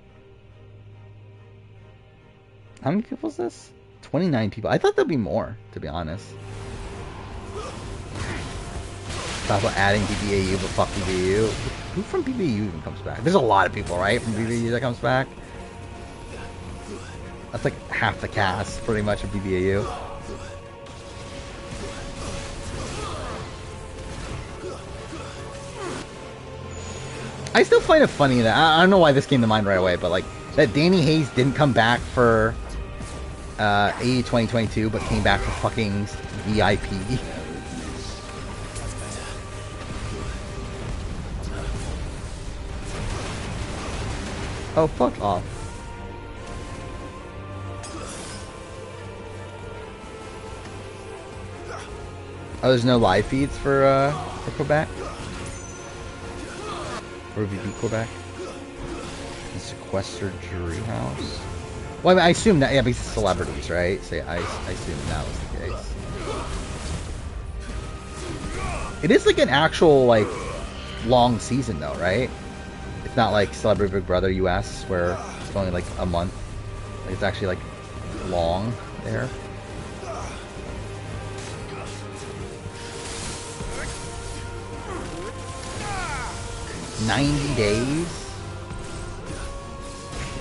How many people is this? 29 people. I thought there'd be more, to be honest. Talk about adding BBAU, but fuck BBAU. Who from BBAU even comes back? There's a lot of people, right, from BBAU that comes back. That's like half the cast, pretty much, of BBAU. I still find it funny that, I don't know why this came to mind right away, but like, that Danny Hayes didn't come back for AE 2022, but came back for fucking VIP. Oh, fuck off. Oh, there's no live feeds for Quebec? Or VB Quebec? The sequestered jury house? Well, I mean, I assume that, yeah, because it's celebrities, right? So yeah, I assume that was the case. It is like an actual, like, long season, though, right? It's not like Celebrity Big Brother US, where it's only like a month. Like, it's actually, like, long there. $90 days?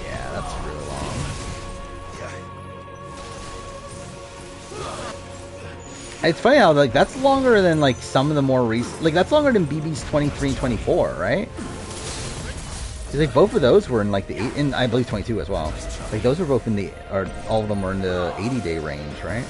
Yeah, that's really long. It's funny how, like, that's longer than, like, some of the more recent... Like, that's longer than BB's 23 and 24, right? Because, like, both of those were in, like, the... And I believe 22 as well. Like, those were both in the... Or all of them were in the 80-day range, right?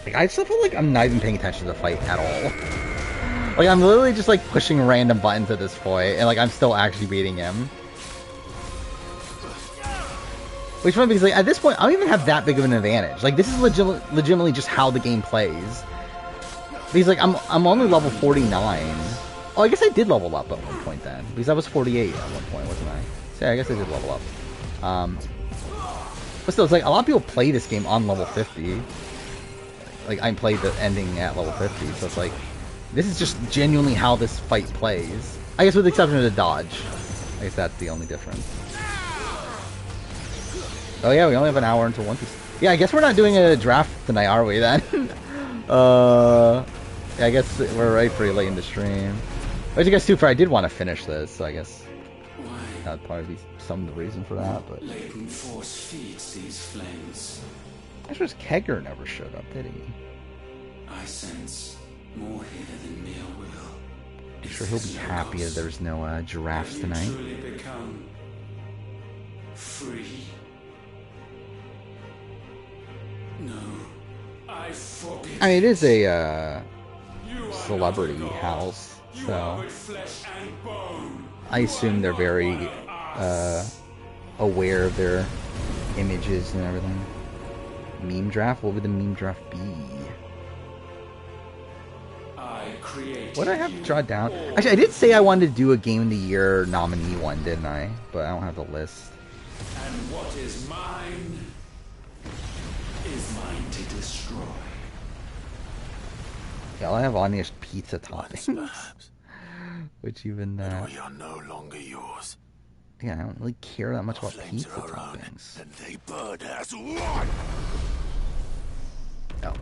Like, I still feel like I'm not even paying attention to the fight at all. Like, I'm literally just, like, pushing random buttons at this point, and, like, I'm still actually beating him. Which is funny, because, like, at this point, I don't even have that big of an advantage. Like, this is legitimately just how the game plays. Because, like, I'm only level 49. Oh, I guess I did level up at one point then. Because I was 48 at one point, wasn't I? So, yeah, I guess I did level up. But still, it's like, a lot of people play this game on level 50. Like, I played the ending at level 50, so it's like, this is just genuinely how this fight plays. I guess with the exception of the dodge. I guess that's the only difference. Oh yeah, we only have an hour until One Piece. Yeah, I guess we're not doing a draft tonight, are we then? Yeah, I guess we're right pretty late in the stream. But I guess too, for I did want to finish this, so I guess that'd probably be some of the reason for that, but... Latent force feeds these flames. I suppose Kegger never showed up, did he? I sense more here than mere will. I'm sure he'll be happy that there's no giraffes tonight. Truly become free. No, I forbid. I mean, it is a celebrity house, So I assume they're very aware of their images and everything. Meme draft? What would the meme draft be? What did I have to draw down? Actually, I did say I wanted to do a Game of the Year nominee one, didn't I? But I don't have the list. And what is mine to destroy. Yeah, all I have on here is pizza toppings. Which even But we are no longer yours. yeah, I don't really care that much about pizza toppings. And they burn as one. Oh.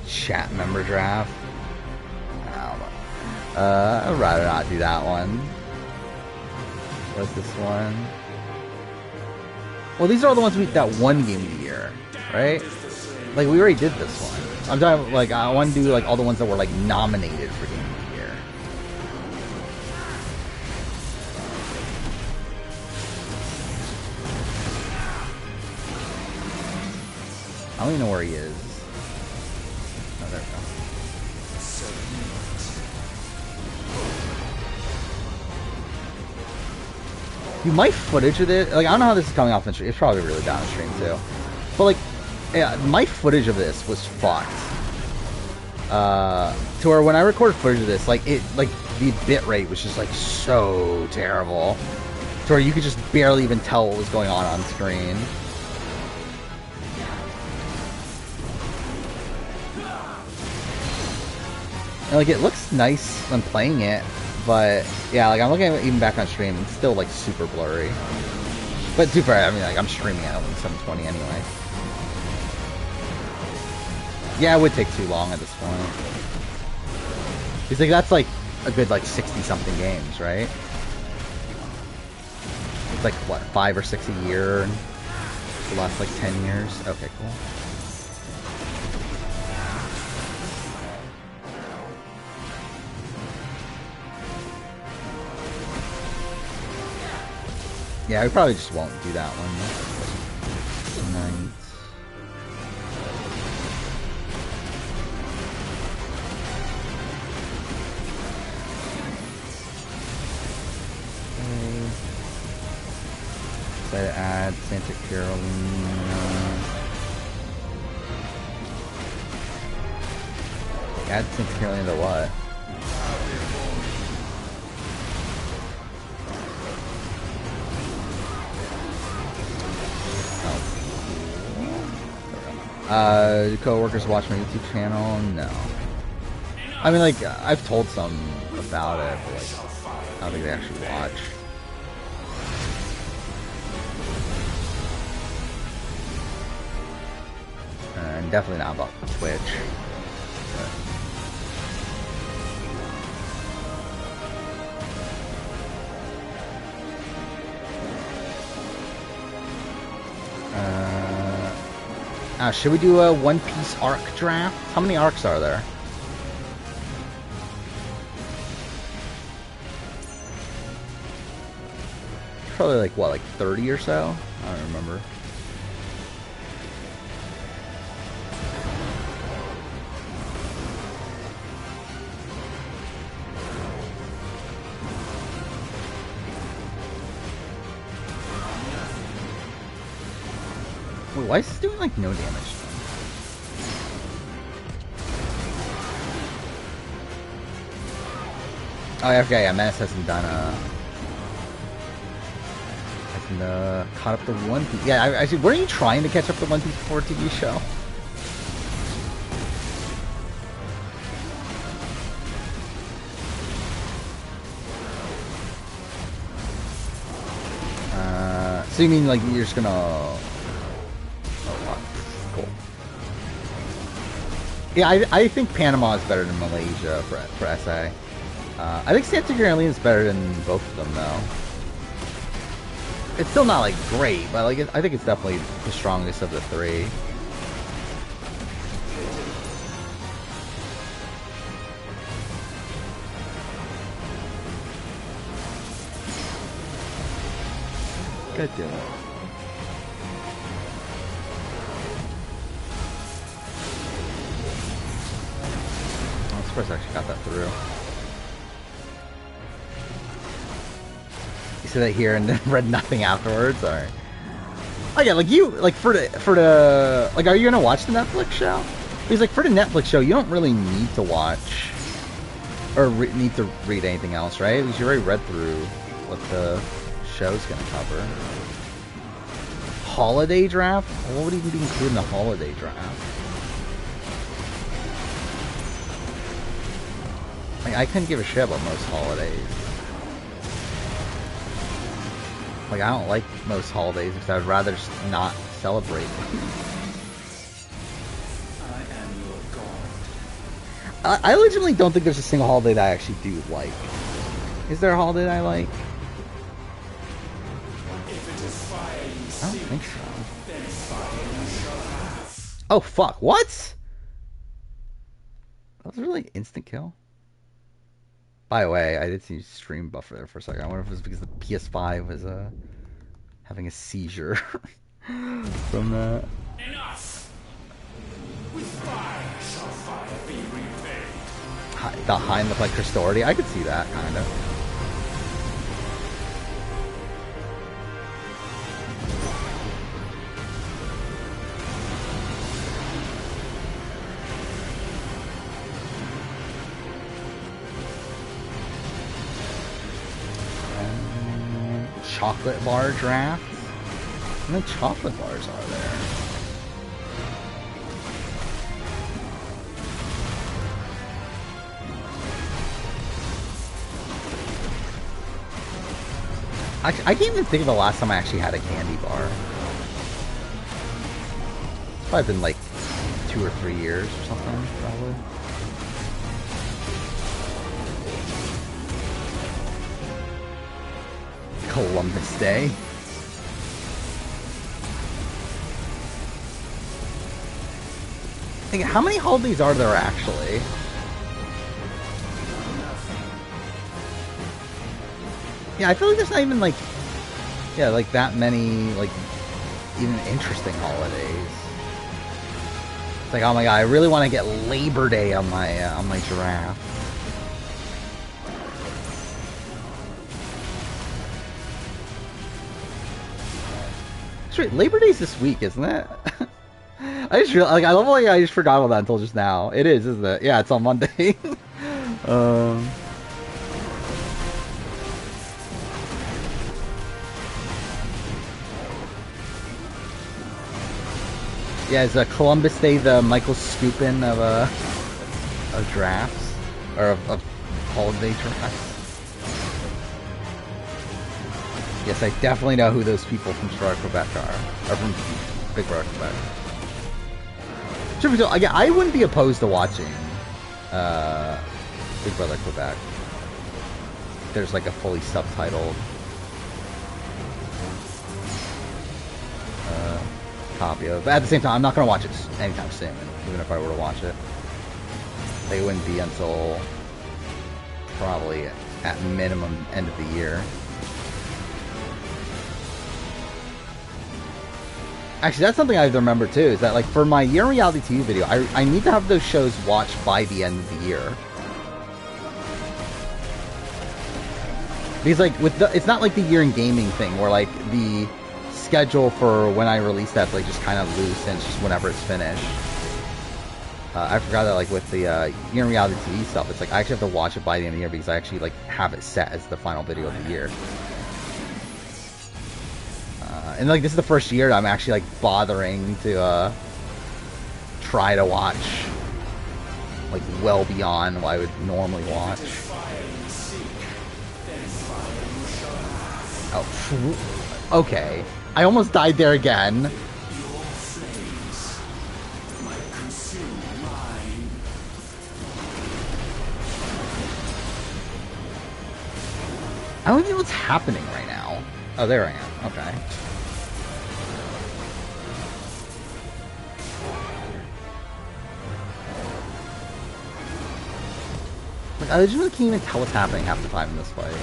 Chat member draft. I don't know. I'd rather not do that one. What's this one? Well, these are all the ones that won Game of the Year, right? Like, we already did this one. I'm talking, like, I want to do, like, all the ones that were, like, nominated for Game of the Year. I don't even know where he is. Oh, there we go. Dude, my footage of this, like, I don't know how this is coming off in stream. It's probably really bad on stream too. But like, yeah, my footage of this was fucked. To where when I recorded footage of this, like the bit rate was just like so terrible. To where you could just barely even tell what was going on screen. And like, it looks nice when playing it. But yeah, like I'm looking at it even back on stream, it's still like super blurry. But too far, I mean, like I'm streaming at 720 anyway. Yeah, it would take too long at this point. It's like that's like a good like 60 something games, right? It's like what, 5 or 6 a year for the last like 10 years. Okay, cool. Yeah, we probably just won't do that one tonight. Okay. Try to add Santa Carolina. Add Santa Carolina to what? Do co-workers watch my YouTube channel? No. I mean, like, I've told some about it, but, like, I don't think they actually watch. And definitely not about Twitch. Should we do a One Piece arc draft? How many arcs are there? Probably like, what, like 30 or so? I don't remember. Wait, why is this doing like no damage? Oh, yeah, okay, yeah, Menace hasn't done caught up to One Piece. Yeah, actually, weren't you trying to catch up to One Piece before TV show? So you mean like you're just gonna? Cool. Yeah, I think Panama is better than Malaysia for SA. I think Santa Carolina is better than both of them, though. It's still not like great, but like I think it's definitely the strongest of the three. God damn it. I'm surprised I actually got that through. You said that here and then read nothing afterwards? Alright. Oh yeah, like you, like for the, like are you gonna watch the Netflix show? Because like for the Netflix show, you don't really need to watch, or need to read anything else, right? Because you already read through what the show's gonna cover. Holiday draft? What would even be included in the holiday draft? Like, I couldn't give a shit about most holidays. Like, I don't like most holidays because I'd rather just not celebrate. I am your god. I legitimately don't think there's a single holiday that I actually do like. Is there a holiday that I like? If it is fire you I don't seek, think so. then fire you shall have. Oh, fuck. What? That was really instant kill. By the way, I did see stream buffer there for a second. I wonder if it was because the PS5 was having a seizure from that. Enough! With fire shall fire be repaid. The high and the like Crystality. I could see that, kind of. Chocolate bar draft? How many chocolate bars are there? I can't even think of the last time I actually had a candy bar. It's probably been like 2 or 3 years or something, probably. Columbus Day. Think, how many holidays are there actually? Yeah, I feel like there's not even like, yeah, like that many like even interesting holidays. It's like, oh my god, I really want to get Labor Day on my giraffe. That's right, Labor Day's this week, isn't it? I just realized, like, I love like I just forgot about that until just now. It is, isn't it? Yeah, it's on Monday. Yeah, is Columbus Day the Michael Scoopin of drafts? Or of holiday drafts? Yes, I definitely know who those people from Star Quebec are. Or from Big Brother Quebec. So, again, I wouldn't be opposed to watching Big Brother Quebec. There's like a fully subtitled copy of it. But at the same time, I'm not going to watch it anytime soon, even if I were to watch it. They wouldn't be until probably at minimum end of the year. Actually, that's something I have to remember too, is that like for my Year in Reality TV video, I need to have those shows watched by the end of the year. Because like with the, it's not like the Year in Gaming thing where like the schedule for when I release that's like just kind of loose and it's just whenever it's finished. I forgot that like with the Year in Reality TV stuff, it's like I actually have to watch it by the end of the year because I actually like have it set as the final video of the year. And like this is the first year that I'm actually like bothering to try to watch like well beyond what I would normally watch. Oh, okay. I almost died there again. I don't even know what's happening right now. Oh, there I am. Okay. Like, I legitimately can't even tell what's happening half the time in this fight.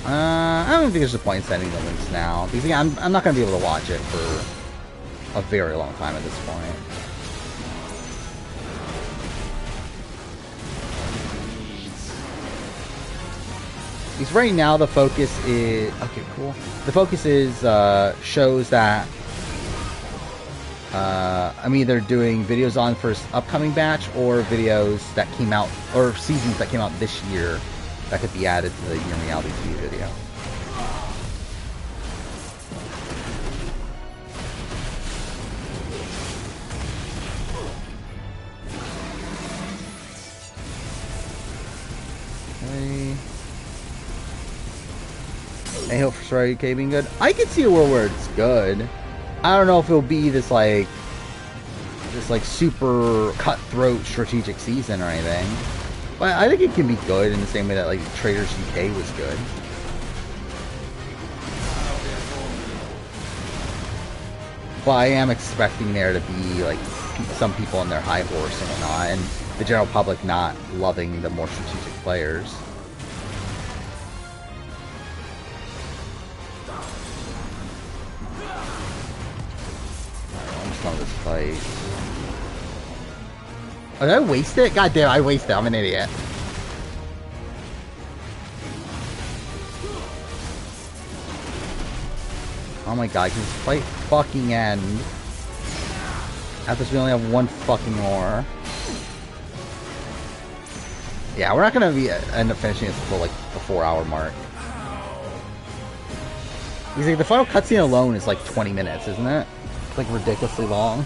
I don't think there's a point in sending the links now, because again, I'm not going to be able to watch it for a very long time at this point. Because right now the focus is... Okay, cool. The focus is shows that I'm either doing videos on for upcoming batch or videos that came out, or seasons that came out this year that could be added to the Year Reality TV video. Okay. I hope for Sorry UK being good. I can see a world where it's good. I don't know if it'll be this like super cutthroat strategic season or anything. But I think it can be good in the same way that like Traders UK was good. But I am expecting there to be like some people on their high horse and whatnot, and the general public not loving the more strategic players. I'm just on this fight. Oh, did I waste it? God damn, I wasted it. I'm an idiot. Oh my god, can this fight fucking end? After we only have one fucking more. Yeah, we're not gonna end up finishing this until like the 4-hour mark. Because like, the final cutscene alone is like 20 minutes, isn't it? It's like ridiculously long.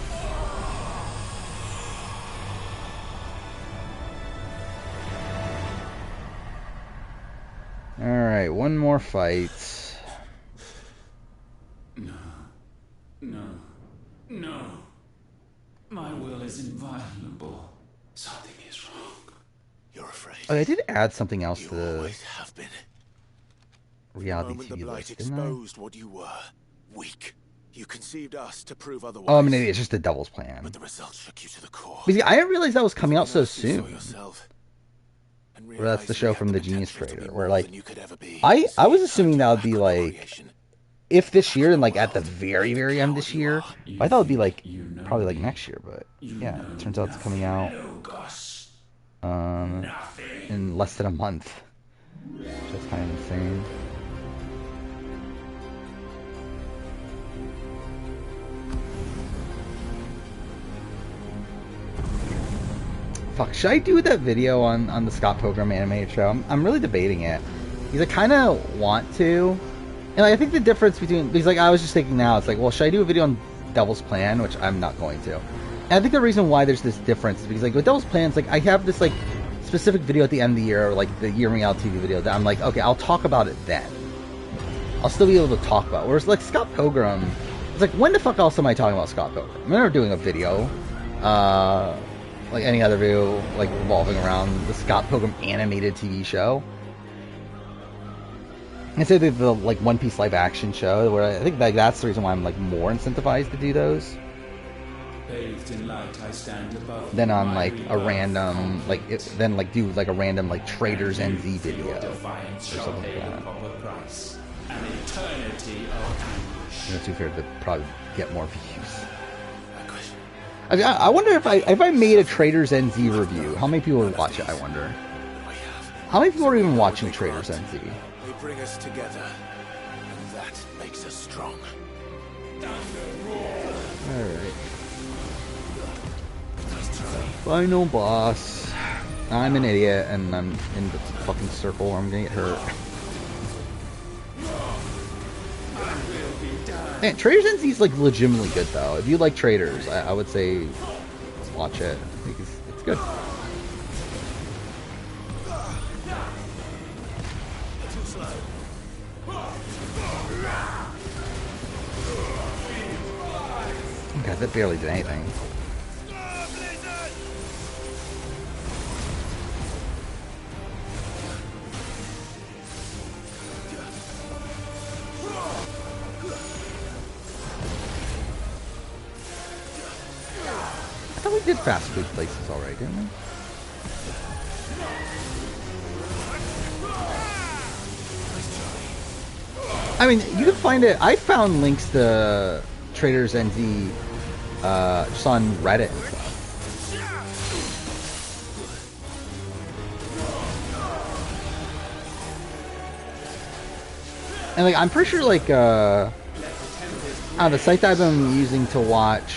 Alright, one more fight. No. My will is inviolable. Something is wrong. You're afraid. Oh, I did add something else to the Always have been. reality The moment TV the blight list, didn't I? exposed what you were. Weak. You conceived us to prove otherwise. Oh, I'm an idiot. It's just the Devil's Plan. But the results shook you to the core. Because I didn't realize that was coming out so soon. And Or that's the show from the Genius Creator, where like you could ever be. I was assuming that would be like if this year and like at the very end of this year. I thought it would be like probably like next year, but yeah, it turns out it's coming out in less than a month. That's kind of insane. Fuck, should I do that video on the Scott Pilgrim animated show? I'm really debating it. Because I kind of want to. And like, I think the difference between... Because like I was just thinking now, it's like, well, should I do a video on Devil's Plan? Which I'm not going to. And I think the reason why there's this difference is because like with Devil's Plan, it's like I have this like specific video at the end of the year, or like the Year Reality TV video that I'm like, okay, I'll talk about it then. I'll still be able to talk about it. Whereas like Scott Pilgrim, it's like, when the fuck else am I talking about Scott Pilgrim? I'm never doing a video. Like any other video, like revolving around the Scott Pilgrim animated TV show. I say the like One Piece live action show, where I think like that's the reason why I'm like more incentivized to do those. Bathed in light, I stand above Then on like a random then like do like a random like Traders NZ video or something like that. An eternity of It's too fair to probably get more views. I wonder if I made a Traders NZ review, how many people would watch it? I wonder. How many people are even watching Traders NZ? They bring us together, and that makes us strong. Alright. Final boss. I'm an idiot, and I'm in the fucking circle where I'm gonna get hurt. Man, Traders NZ is like legitimately good though. If you like Traders, I would say watch it. I think it's good. God, that barely did anything. I thought we did fast food places already, didn't we? I mean, you can find it. I found links to Traders NZ just on Reddit and stuff. And like, I'm pretty sure like the site that I've been using to watch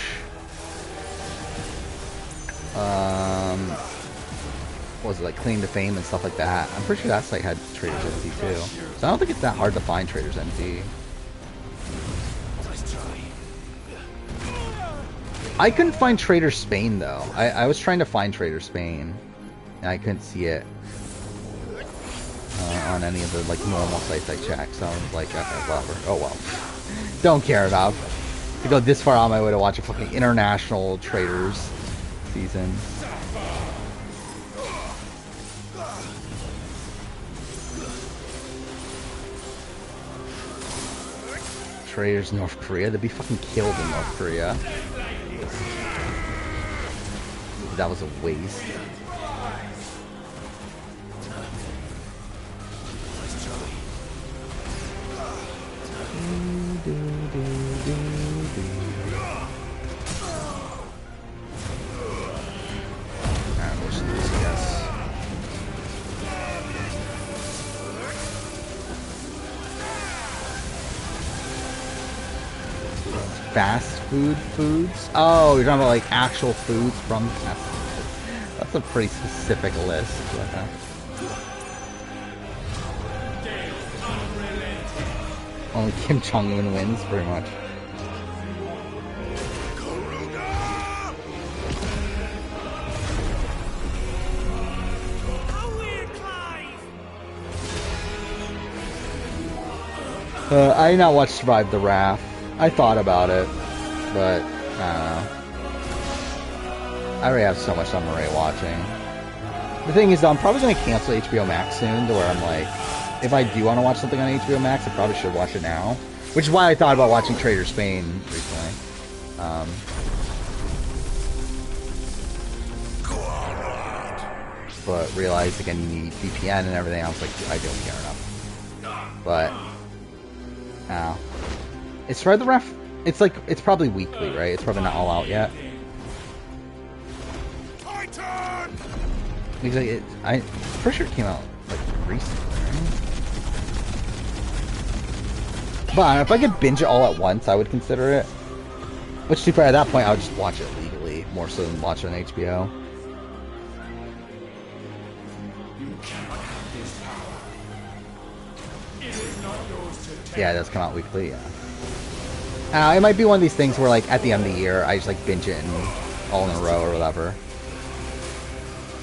what was it, like Claim to Fame and stuff like that. I'm pretty sure that site had Traders NZ too. So I don't think it's that hard to find Traders NZ. I couldn't find Trader Spain though. I was trying to find Trader Spain and I couldn't see it on any of the like normal sites I checked. So I was like, okay, whatever. Oh well. Don't care enough to go this far on my way to watch a fucking international Traders season. Traders North Korea. They'd be fucking killed in North Korea. That was a waste. Fast food foods? Oh, you're talking about like actual foods from fast food. That's a pretty specific list. Only Kim Jong-un wins, pretty much. I did not watch Survive the Wrath. I thought about it, but I don't know. I already have so much I'm already watching. The thing is, though, I'm probably going to cancel HBO Max soon, to where I'm like, if I do want to watch something on HBO Max, I probably should watch it now. Which is why I thought about watching Trader Spain recently. But realized, again, you need VPN and everything. I was like, I don't care enough. But, I don't know. It's Survive the Wrath. It's like, it's probably weekly, right? It's probably not all out yet. Because like, I'm pretty sure it came out like recently, right? But if I could binge it all at once, I would consider it. Which, to be fair, at that point, I would just watch it legally more so than watch it on HBO. Yeah, it does come out weekly. Yeah. It might be one of these things where, like, at the end of the year, I just, like, binge it all in a row or whatever.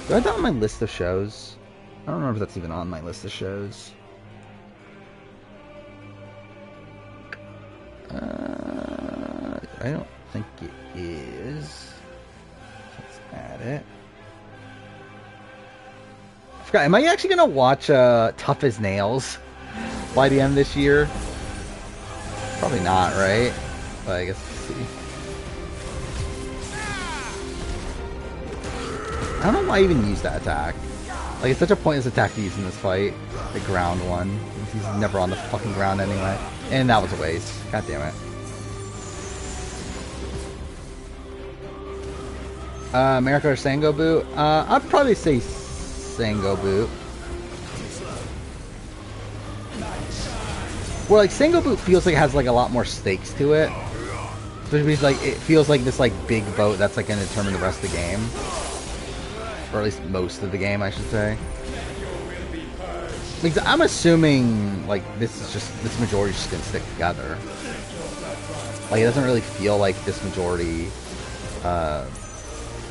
Do I have that on my list of shows? I don't know if that's even on my list of shows. I don't think it is. Let's add it. I forgot, am I actually going to watch Tough as Nails by the end of this year? Probably not, right? But I guess we'll see. I don't know why I even use that attack. Like, it's such a pointless attack to use in this fight. The ground one. He's never on the fucking ground anyway. And that was a waste. God damn it. America or Sango Boot? I'd probably say Sango Boot. Well, like, Sango Boot feels like it has, like, a lot more stakes to it. Especially because, like, it feels like this, like, big boat that's, like, going to determine the rest of the game. Or at least most of the game, I should say. Because I'm assuming, like, this majority is just going to stick together. Like, it doesn't really feel like this majority is,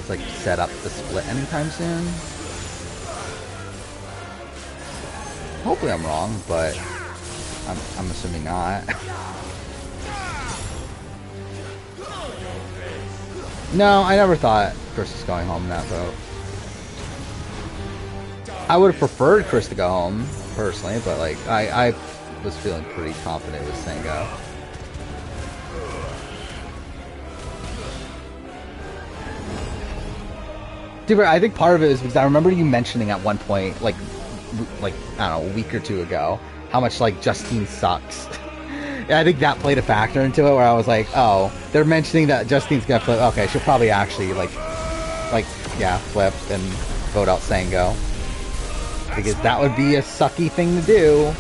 like, set up to split anytime soon. Hopefully I'm wrong, but I'm assuming not. No, I never thought Chris was going home in that boat. I would have preferred Chris to go home, personally, but, like, I was feeling pretty confident with Sango. Dude, I think part of it is because I remember you mentioning at one point, like I don't know, a week or two ago, how much, like, Justine sucks. I think that played a factor into it, where I was like, oh, they're mentioning that Justine's gonna flip. Okay, she'll probably actually yeah, flip and vote out Sango, because that would be a sucky thing to do.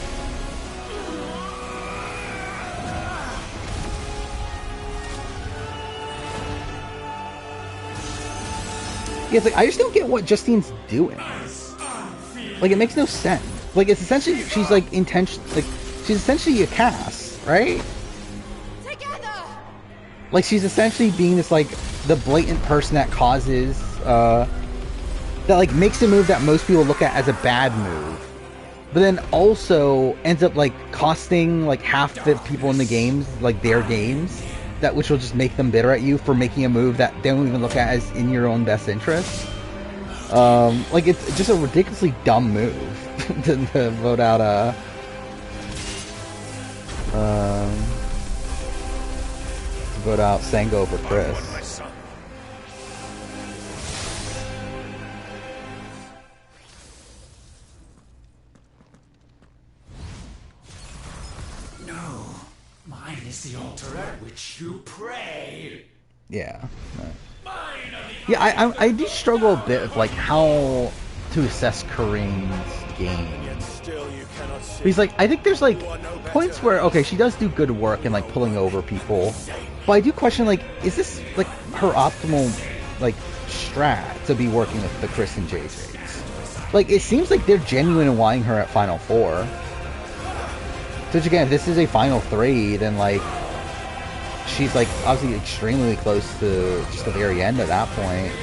Yeah, it's like, I just don't get what Justine's doing. Like, it makes no sense. Like, it's essentially, she's like she's essentially a Cass, right? Together. Like, she's essentially being this, like, the blatant person that causes, that, like, makes a move that most people look at as a bad move, but then also ends up, like, costing, like, half the people in the games, like, their games, which will just make them bitter at you for making a move that they don't even look at as in your own best interest. Like, it's just a ridiculously dumb move to vote out, Sango over Chris. No, mine is the altar at which you pray. Yeah. Yeah, I do struggle a bit with, like, how to assess Kareem's game. Because, like, I think there's, like, points where, okay, she does do good work in, like, pulling over people. But I do question, like, is this, like, her optimal, like, strat to be working with the Chris and JJs? Like, it seems like they're genuine in wanting her at Final 4. So, again, if this is a Final 3, then, like, she's, like, obviously extremely close to just the very end at that point.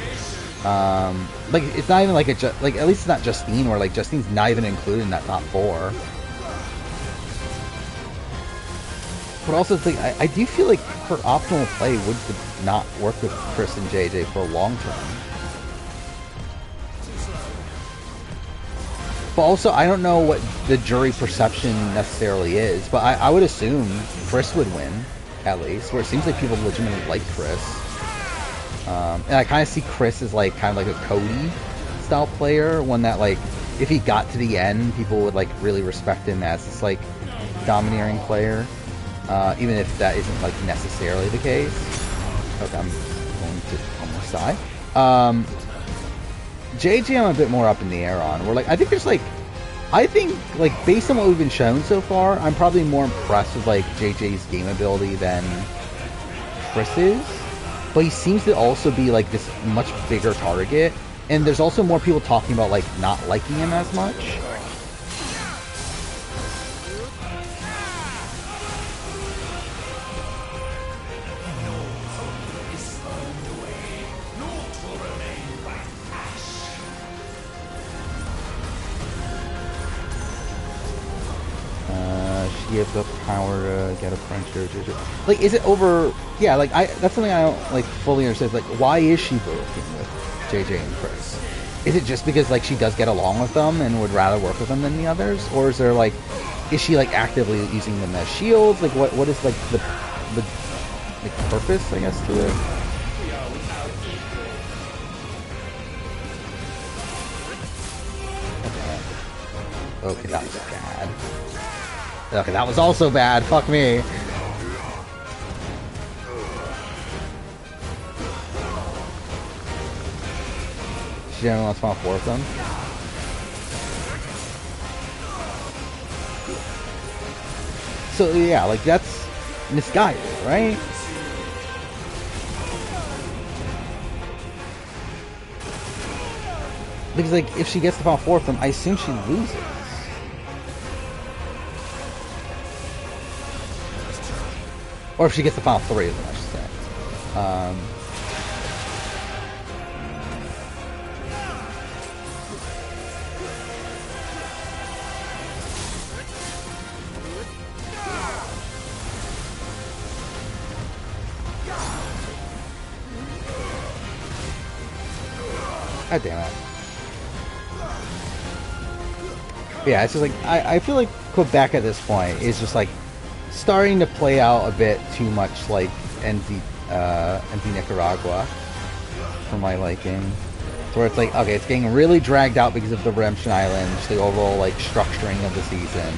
Like, it's not even like at least it's not Justine, where, like, Justine's not even included in that top 4. But also, it's like, I do feel like her optimal play would not work with Chris and JJ for a long term. But also, I don't know what the jury perception necessarily is, but I would assume Chris would win, at least, where it seems like people legitimately like Chris. And I kind of see Chris as, like, kind of like a Cody style player, one that, like, if he got to the end, people would, like, really respect him as this, like, domineering player, even if that isn't, like, necessarily the case. Okay, I'm going to almost die. JJ I'm a bit more up in the air on, where, like, I think there's, like, based on what we've been shown so far, I'm probably more impressed with, like, JJ's game ability than Chris's. But he seems to also be, like, this much bigger target. And there's also more people talking about, like, not liking him as much. She gives up power to get a friendship. Like, is it over? Yeah, like, that's something I don't, like, fully understand. Like, why is she working with JJ and Chris? Is it just because, like, she does get along with them and would rather work with them than the others? Or is there, like, is she, like, actively using them as shields? Like, what is, like, the like, purpose, I guess, to it? Okay, that was bad. Okay, that was also bad. Fuck me. She didn't want to spawn 4 of them. So yeah, like, that's misguided, right? Because, like, if she gets to spawn 4 of them, I assume she loses. Or if she gets the final 3 of them, I should say. God damn it. Yeah, it's just like, I feel like Quebec at this point is just, like, starting to play out a bit too much like NZ Nicaragua for my liking. Where it's like, okay, it's getting really dragged out because of the Redemption Island, just the overall, like, structuring of the season.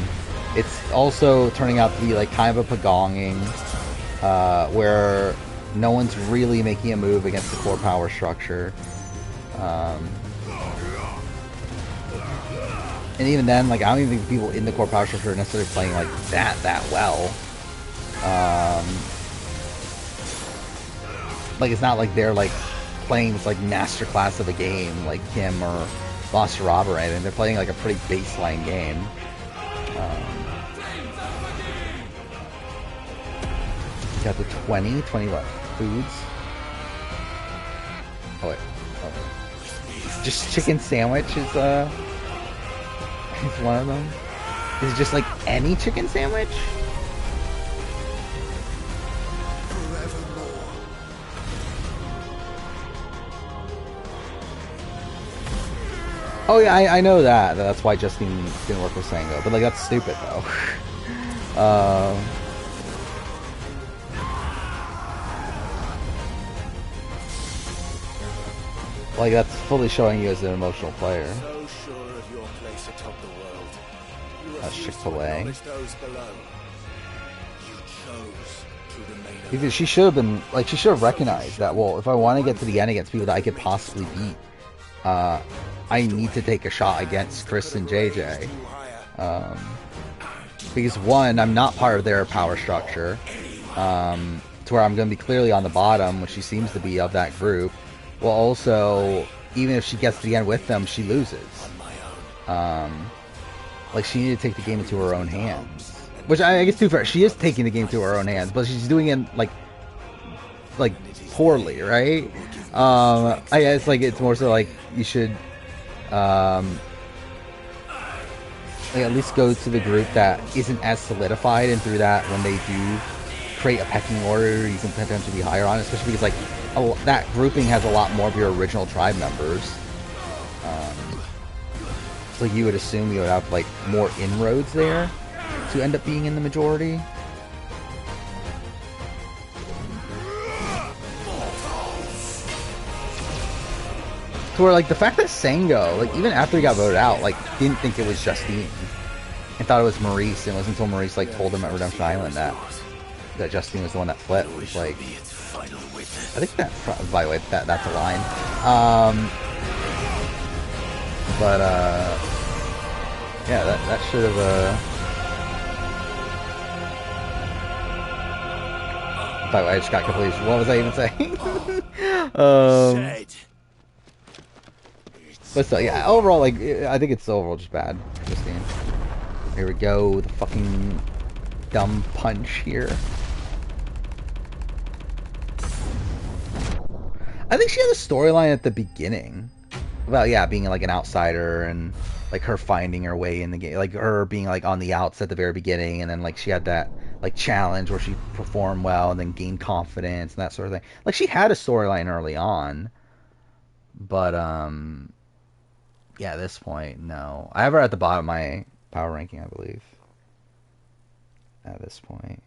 it's also turning out to be like kind of a pagonging, where no one's really making a move against the core power structure. And even then, like, I don't even think people in the core power structure are necessarily playing like that well. Like, it's not like they're like playing this like masterclass of a game like Kim or Lost Rob or anything. They're playing like a pretty baseline game. Got the 20 what? Foods. Oh wait. Oh. Just chicken sandwich is one of them. Is it just like any chicken sandwich? Oh yeah, I know that. That's why Justine didn't work with Sango. But like, that's stupid though. Like, that's fully showing you as an emotional player. So sure of your place atop the world. That's Chick-fil-A. Those below. You chose to remain Because she should have been, like, she should have recognized that, well, if I want to get to the end against people that I could possibly beat, I need to take a shot against Chris and JJ. Because one, I'm not part of their power structure, to where I'm going to be clearly on the bottom, which she seems to be of that group. Well, also, even if she gets to the end with them, she loses. Like, she needed to take the game into her own hands. Which, I guess, too fair, she is taking the game into her own hands, but she's doing it, like poorly, right? I guess, like, it's more so, like, you should, like, at least go to the group that isn't as solidified, and through that, when they do create a pecking order, you can potentially be higher on it, especially because, like, that grouping has a lot more of your original tribe members. So you would assume you would have like more inroads there to end up being in the majority. To where like the fact that Sango, like even after he got voted out, like didn't think it was Justine and thought it was Maurice, and it wasn't until Maurice like told him at Redemption Island that Justine was the one that flipped. It was like, I think that, by the way, that's a line. But, yeah, that should have, by the way, I just got confused. What was I even saying? But still, yeah, overall, like, I think it's overall just bad, Justine. Here we go, the fucking dumb punch here. I think she had a storyline at the beginning about, yeah, being like an outsider and like her finding her way in the game, like her being like on the outs at the very beginning, and then like she had that like challenge where she performed well and then gained confidence and that sort of thing. Like she had a storyline early on, but yeah, at this point, no. I have her at the bottom of my power ranking, I believe. At this point,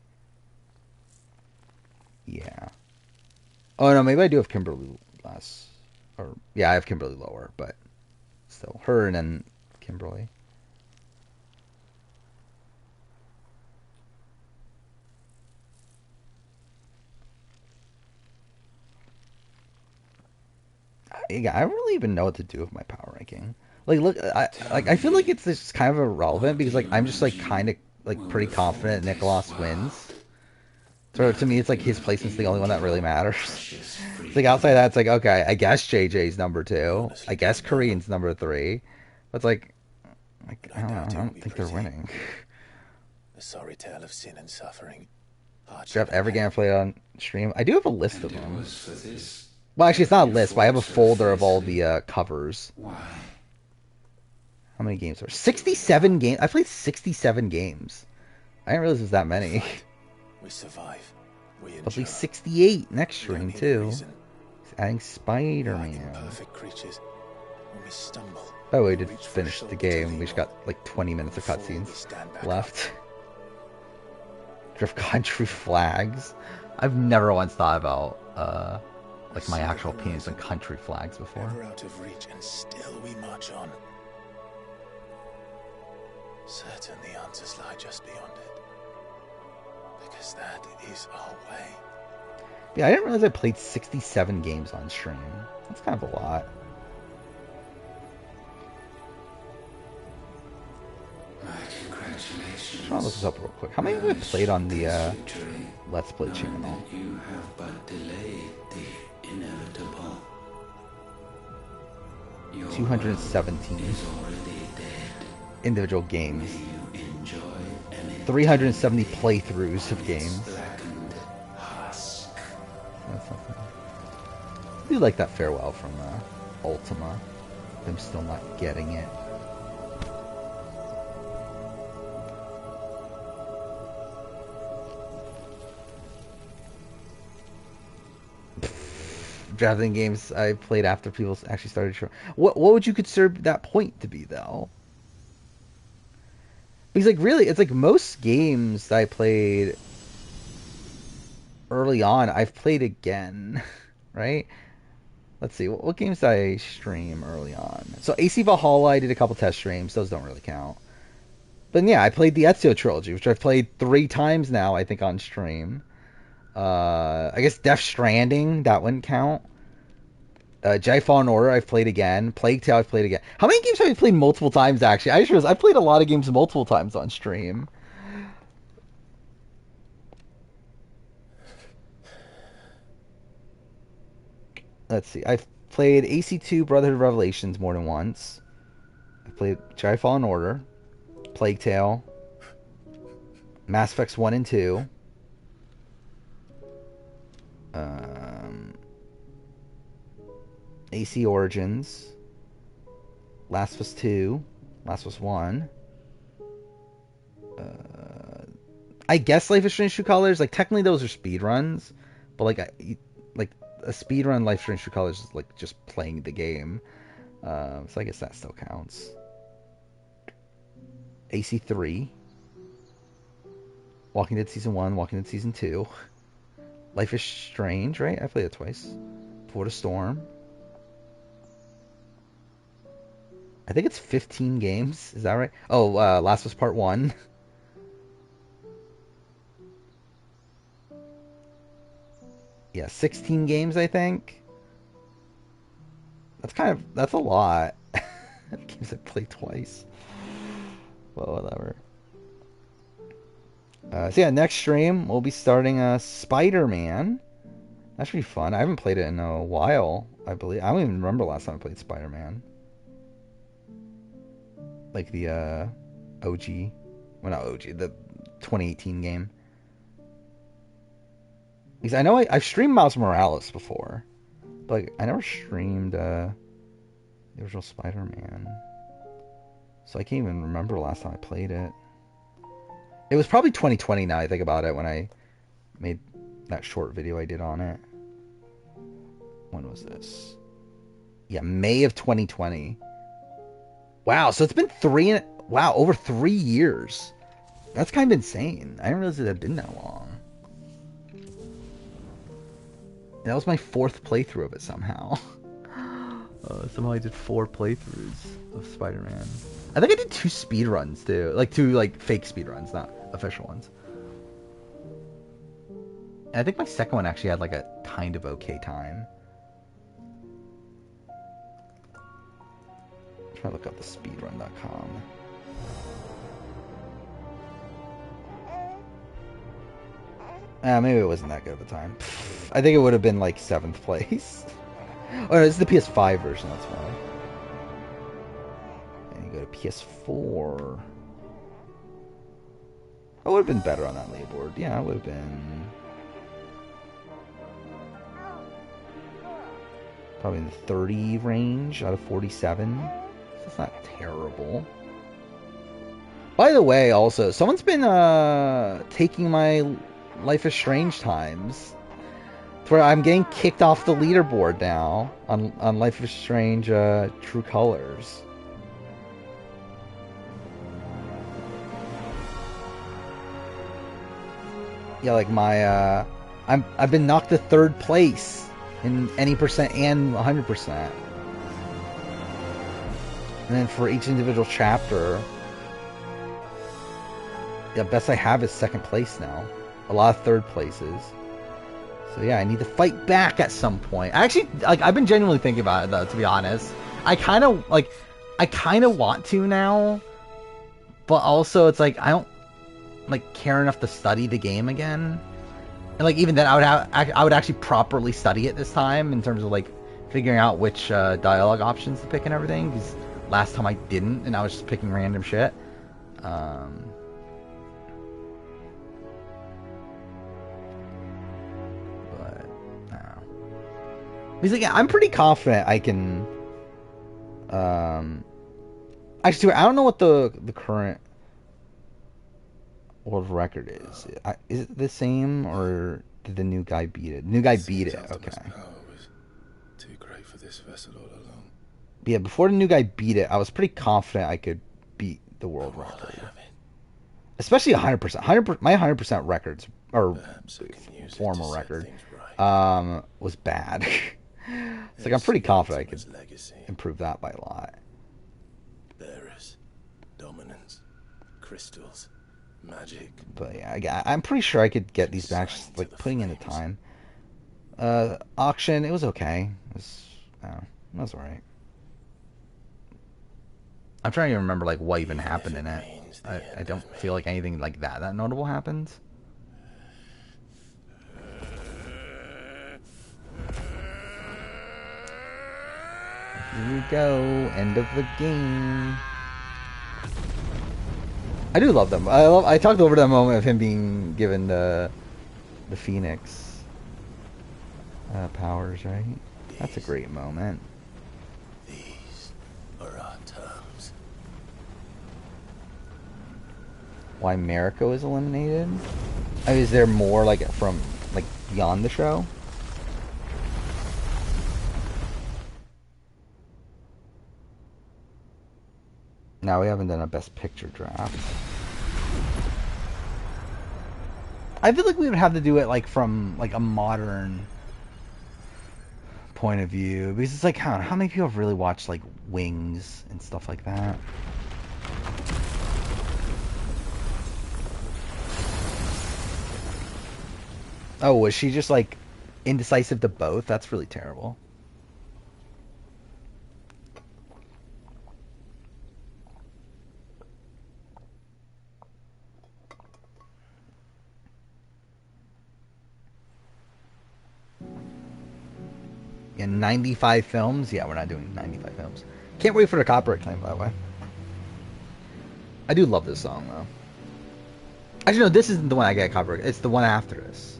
yeah. Oh no, maybe I do have Kimberly less. Or yeah, I have Kimberly lower, but still her and then Kimberly. Yeah, I don't really even know what to do with my power ranking. Like, look, I feel like it's just kind of irrelevant because like I'm just like kind of like pretty confident Nicholas wins. So to me, it's like his placement's the only one that really matters. It's like outside that, it's like, okay, I guess JJ's number 2. I guess Korean's number 3. But it's like I don't know. I don't think they're winning. A sorry tale of sin and suffering. Do you have every game I played on stream? I do have a list of them. Well, actually, it's not a list, but I have a folder of all the covers. How many games are 67 games? I played 67 games. I didn't realize it was that many. We survive. At least 68 next stream too. Adding Spider-Man. Perfect creatures. When we stumble. By the way, we did finish the game. We just got like 20 minutes of cutscenes left. Drift country flags. I've never once thought about like my actual opinions on country flags before. Ever out of reach, and still we march on. certain the answers lie just beyond it. Because that is our way. Yeah, I didn't realize I played 67 games on stream. That's kind of a lot. Congratulations. I'll look this up real quick. How many have I played on the Let's Play channel? You have but delayed the inevitable. 217 is already dead. individual games. You enjoy 370 playthroughs of games. husk. That's something. I do like that farewell from Ultima. I'm still not getting it. Drafting games I played after people actually started showing. What would you consider that point to be, though? Because, like, really, it's like most games that I played early on, I've played again, right? Let's see, what games did I stream early on? So AC Valhalla, I did a couple test streams. Those don't really count. But yeah, I played the Ezio trilogy, which I've played 3 times now, I think, on stream. I guess Death Stranding, that wouldn't count. Jedi Fallen Order, I've played again. Plague Tale, I've played again. How many games have I played multiple times, actually? I just realized I've played a lot of games multiple times on stream. Let's see. I've played AC2 Brotherhood of Revelations more than once. I've played Jedi Fallen Order, Plague Tale, Mass Effects 1 and 2. AC Origins, Last of Us 2, Last of Us 1. I guess Life is Strange True Colors. Like, technically those are speedruns, but like a speedrun Life is Strange True Colors is like just playing the game. So I guess that still counts. AC3, Walking Dead Season 1, Walking Dead Season 2. Life is Strange, right? I played it twice. Before the Storm. I think it's 15 games. Is that right? Oh, Last of Us Part 1. Yeah, 16 games, I think. That's a lot. Games I played twice. Well, whatever. So yeah, next stream we'll be starting Spider-Man. That should be fun. I haven't played it in a while, I believe. I don't even remember last time I played Spider-Man. Like the OG. Well, not OG, the 2018 game. Because I know I've streamed Miles Morales before. But like, I never streamed the original Spider-Man. So I can't even remember the last time I played it. It was probably 2020 now I think about it when I made that short video I did on it. When was this? Yeah, May of 2020. Wow, so it's been over 3 years. That's kind of insane. I didn't realize it had been that long. That was my 4th playthrough of it somehow. Somehow I did 4 playthroughs of Spider-Man. I think I did 2 speedruns too. Like 2 fake speedruns, not official ones. And I think my second one actually had like a kind of okay time. Try to look up the speedrun.com. Maybe it wasn't that good of a time. I think it would have been like 7th place. Oh, no, it's the PS5 version, that's why. And you go to PS4. I would have been better on that leaderboard. Yeah, I would have been probably in the 30 range out of 47. That's not terrible. By the way, also, someone's been taking my Life is Strange times, to where I'm getting kicked off the leaderboard now on Life is Strange True Colors. Yeah, like my I've been knocked to 3rd place in any percent and 100%. And then for each individual chapter, The best I have is second place now. A lot of third places. So yeah, I need to fight back at some point. Actually, like, I've been genuinely thinking about it though, to be honest. I kind of want to now, but also it's like I don't like care enough to study the game again. And like even then, I would actually properly study it this time in terms of like figuring out which dialogue options to pick and everything. Because last time I didn't, and I was just picking random shit. Because like, I'm pretty confident I can. Actually, I don't know what the current world record is. Is it the same, or did the new guy beat it? The new guy beat it. Okay. Too great for this vessel all along. But yeah, before the new guy beat it, I was pretty confident I could beat the world record. Especially 100%. My 100% records, or former record, was bad. It's like I'm pretty confident I could improve that by a lot. Bearers, dominance, crystals, magic. But yeah, I'm pretty sure I could get these back just like putting in the time. Auction, it was okay. It was alright. I'm trying to remember like what even happened in it. I don't feel like anything like that notable happened. Here we go, end of the game. I do love them. I talked over that moment of him being given the Phoenix powers, right? That's a great moment. These are our terms. Why Mariko is eliminated? I mean, is there more like from like beyond the show? Now we haven't done a best picture draft. I feel like we would have to do it like from like a modern point of view, because it's like how many people have really watched like Wings and stuff like that? Oh, was she just like indecisive to both? That's really terrible. Yeah, 95 films? Yeah, we're not doing 95 films. Can't wait for the copyright claim, by the way. I do love this song, though. Actually, no, this isn't the one I get copyright. It's the one after this.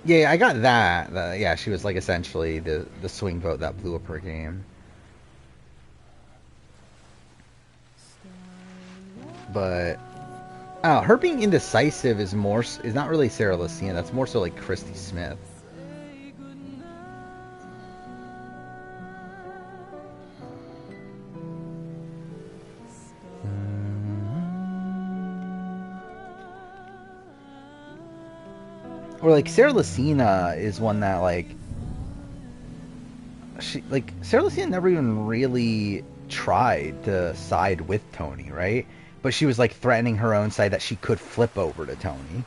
Yeah, I got that. Yeah, she was like essentially the swing vote that blew up her game. But her being indecisive is not really Sarah Lucina. That's more so like Christy Smith. Or like Sarah Lucina is one that like Sarah Lucina never even really tried to side with Tony, right? But she was like threatening her own side that she could flip over to Tony.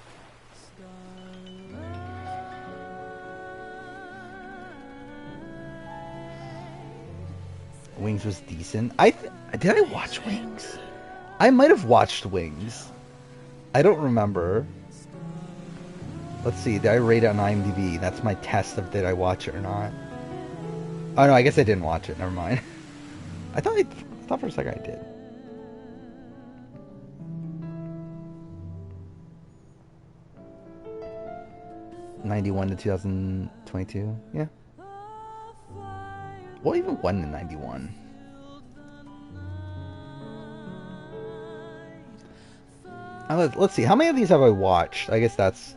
Wings was decent. Did I watch Wings? I might have watched Wings. I don't remember. Let's see, did I rate it on IMDb? That's my test of did I watch it or not. Oh no, I guess I didn't watch it. Never mind. I thought for a second I did. '91 to 2022. Yeah. What even won in '91? Let's see. How many of these have I watched? I guess that's.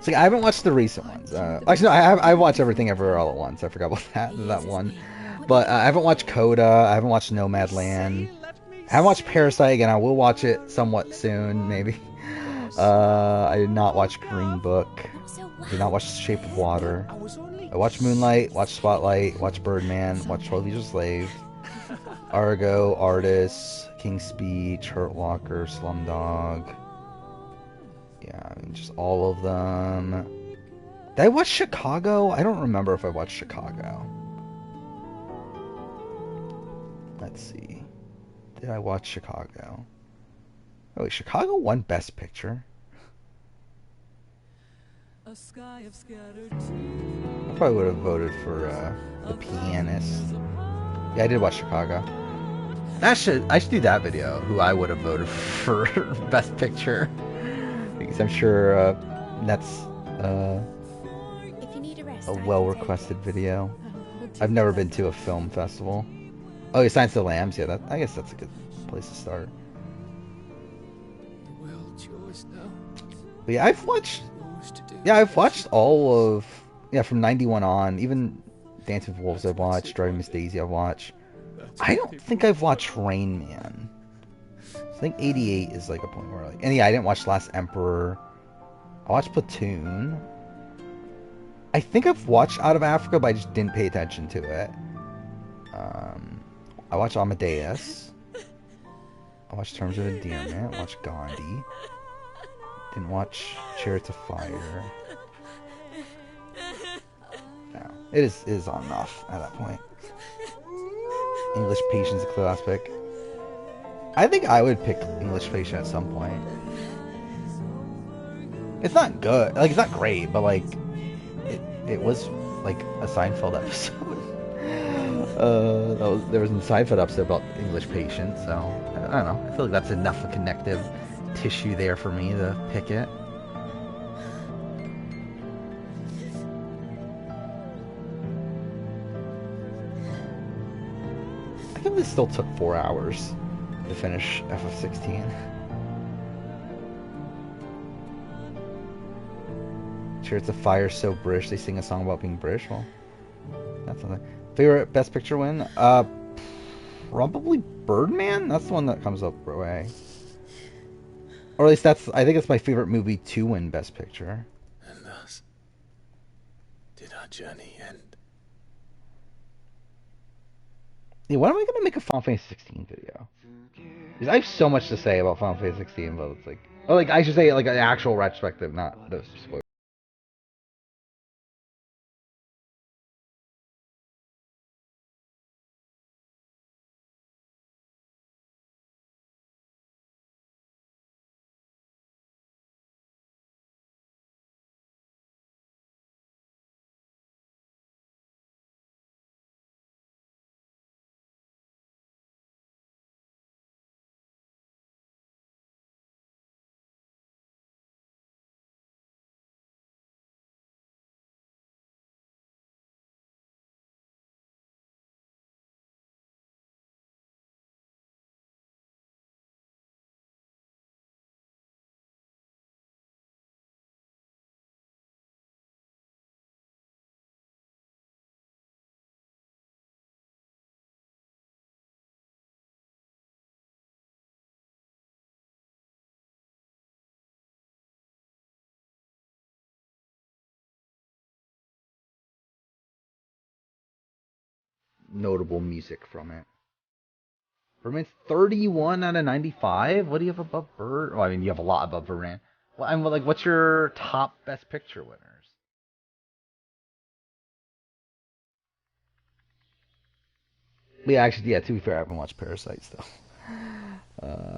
So I haven't watched the recent ones. Actually, no, I've watched Everything Everywhere All at Once. I forgot about that one. But I haven't watched Coda. I haven't watched Nomadland. I haven't watched Parasite again. I will watch it somewhat soon, maybe. I did not watch Green Book. Did not watch Shape of Water. I watched Moonlight, watched Spotlight, watched Birdman, watched 12 Years a Slave, Argo, Artists, King's Speech, Hurt Locker, Slumdog. Yeah, I mean, just all of them. Did I watch Chicago? I don't remember if I watched Chicago. Let's see. Did I watch Chicago? Oh, wait, Chicago won Best Picture. I probably would have voted for The Pianist. Yeah, I did watch Chicago. I should do that video. Who I would have voted for Best Picture, because I'm sure that's a well-requested video. I've never been to a film festival. Oh, yeah, Silence of the Lambs. Yeah, I guess that's a good place to start. But yeah, I've watched all of, from 91 on, even Dancing with Wolves I've watched, Driving Miss Daisy I've watched. I don't think I've watched Rain Man. I think 88 is like a point where and yeah, I didn't watch Last Emperor. I watched Platoon. I think I've watched Out of Africa, but I just didn't pay attention to it. I watched Amadeus. I watched Terms of Endearment. I watched Gandhi. Didn't watch Chariots of Fire. No, it is on and off at that point. English Patience, a clear last pick. I think I would pick English Patient at some point. It's not good, like it's not great, but like it was like a Seinfeld episode. There was a Seinfeld episode about English Patient, so I don't know. I feel like that's enough of connective tissue there for me to pick it. I think this still took 4 hours to finish FF16. Chariots of Fire, so British. They sing a song about being British. Well, that's something. Favorite Best Picture win? Probably Birdman. That's the one that comes up right away. Or at least I think it's my favorite movie to win Best Picture. And thus did our journey end. Yeah, when am I gonna make a Final Fantasy 16 video? Because I have so much to say about Final Fantasy 16, but it's like, oh, like I should say like an actual retrospective, not the spoilers. Notable music from it. Birdman's 31 out of 95? What do you have above Bird? Oh, I mean, you have a lot above Birdman. Well, I'm like, what's your top Best Picture winners? Yeah, actually, yeah, to be fair, I haven't watched Parasite still.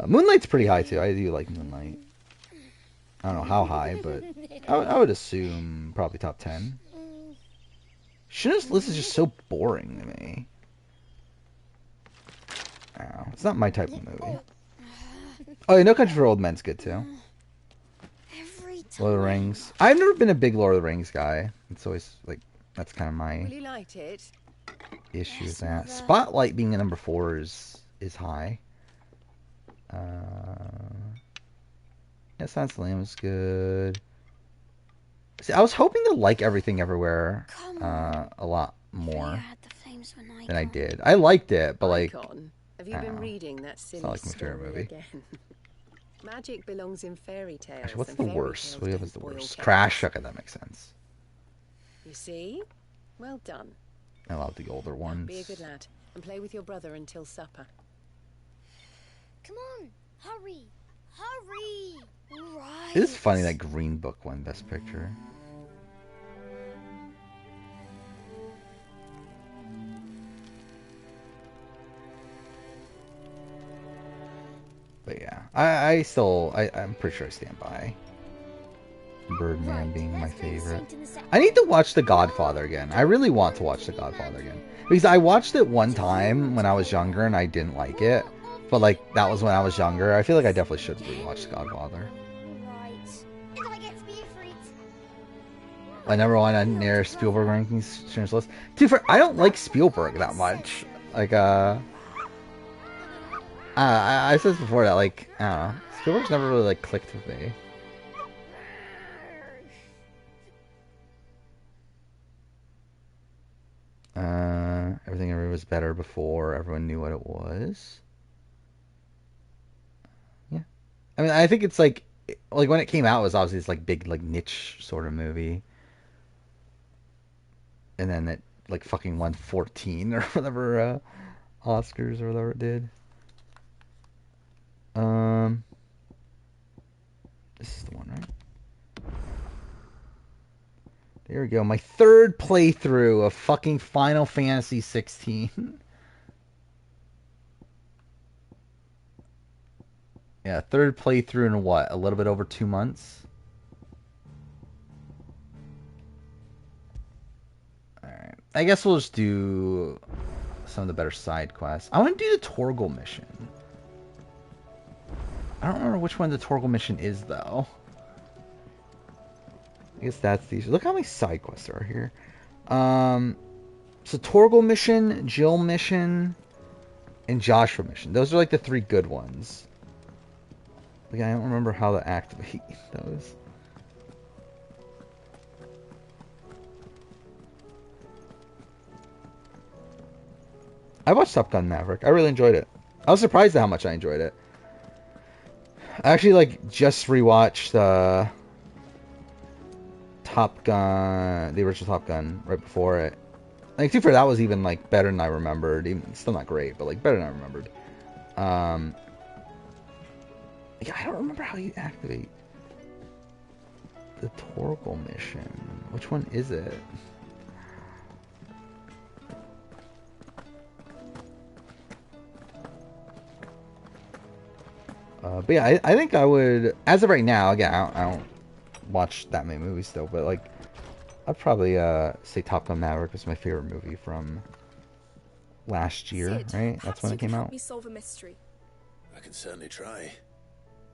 Moonlight's pretty high, too. I do like Moonlight. I don't know how high, but I would assume probably top 10. Schindler's List is just so boring to me. Oh, it's not my type of movie. Oh, yeah, No Country for Old Men's good too. Lord of the Rings. I've never been a big Lord of the Rings guy. It's always like that's kind of my issue with that. Spotlight being a number 4 is high. Yeah, Silence of the Lambs was good. See, I was hoping to like Everything Everywhere a lot more than I did. I liked it, but like, Have you been reading that it's not like my favorite movie. Magic belongs in fairy tales. Actually, what's and the fairy worst? tales What do you have don't as the spoil worst? chaos. Crash. Okay, that makes sense. You see? Well done. I love the older Now, ones. be a good lad and play with your brother until supper. Come on, hurry, hurry! Right. It is funny that Green Book won Best Picture. But yeah, I'm pretty sure I stand by Birdman being my favorite. I need to watch The Godfather again. I really want to watch The Godfather again. Because I watched it one time when I was younger and I didn't like it. But like, that was when I was younger. I feel like I definitely should rewatch The Godfather. My number one on near Spielberg rankings Schindler's List. Dude, I don't like Spielberg that much. Like, I said this before that, like, I don't know. Spielberg's never really, like, clicked with me. Everything Everywhere was better before everyone knew what it was. Yeah. I mean, I think it's, like when it came out, it was obviously this, like, big, like, niche sort of movie. And then it, like, fucking won 14 or whatever, Oscars or whatever it did. This is the one, right? There we go. My third playthrough of fucking Final Fantasy 16. Yeah, third playthrough in what? A little bit over 2 months? Alright. I guess we'll just do some of the better side quests. I want to do the Torgal mission. I don't remember which one the Torgal mission is, though. I guess that's these. Look how many side quests there are here. So Torgal mission, Jill mission, and Joshua mission. Those are like the 3 good ones. Like, I don't remember how to activate those. I watched Top Gun Maverick. I really enjoyed it. I was surprised at how much I enjoyed it. I actually, like, just rewatched Top Gun, the original Top Gun, right before it. Like, to be fair, that was even, like, better than I remembered. Even, still not great, but, like, better than I remembered. Yeah, I don't remember how you activate the Torgal mission. Which one is it? But yeah, I think I would, as of right now, again, I don't watch that many movies still, but like, I'd probably say Top Gun Maverick is my favorite movie from last year, Sid, right? That's when it came out. Me solve a mystery. I can certainly try.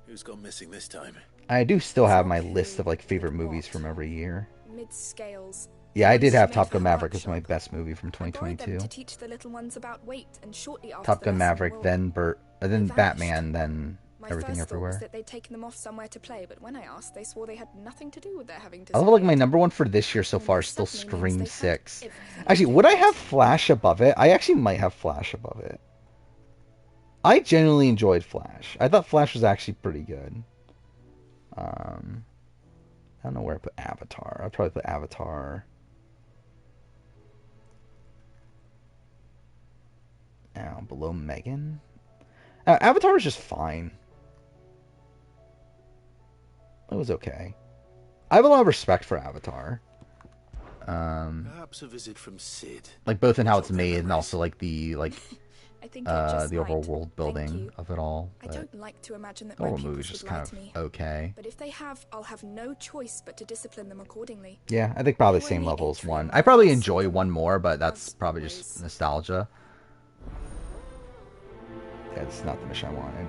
Who's gone missing this time? I do still have my list of like favorite movies from every year. Mid-scales. Yeah, I did have Top Gun Maverick as my best movie from 2022. To teach the little ones about weight, and shortly after Top the Gun lesson, Maverick, then then Batman, then My Everything first thought Everywhere. was that they'd taken them off somewhere to play, but when I asked, they swore they had nothing to do with their having I feel like my number one for this year so far is still Scream 6. Actually, would I have Flash above it? I actually might have Flash above it. I genuinely enjoyed Flash. I thought Flash was actually pretty good. I don't know where I put Avatar. I'd probably put Avatar. Now, below Megan? Avatar was just fine. It was okay. I have a lot of respect for Avatar. Perhaps a visit from Sid. Like both in how it's made and also like the I think you're just the overall right. world building of it all. I don't like to imagine that the my whole pupils movie's would just lie kind to of me. okay. But if they have, I'll have no choice but to discipline them accordingly. Yeah, I think probably same level as 1. I probably enjoy 1 more, but that's probably just nostalgia. Yeah, it's not the mission I wanted.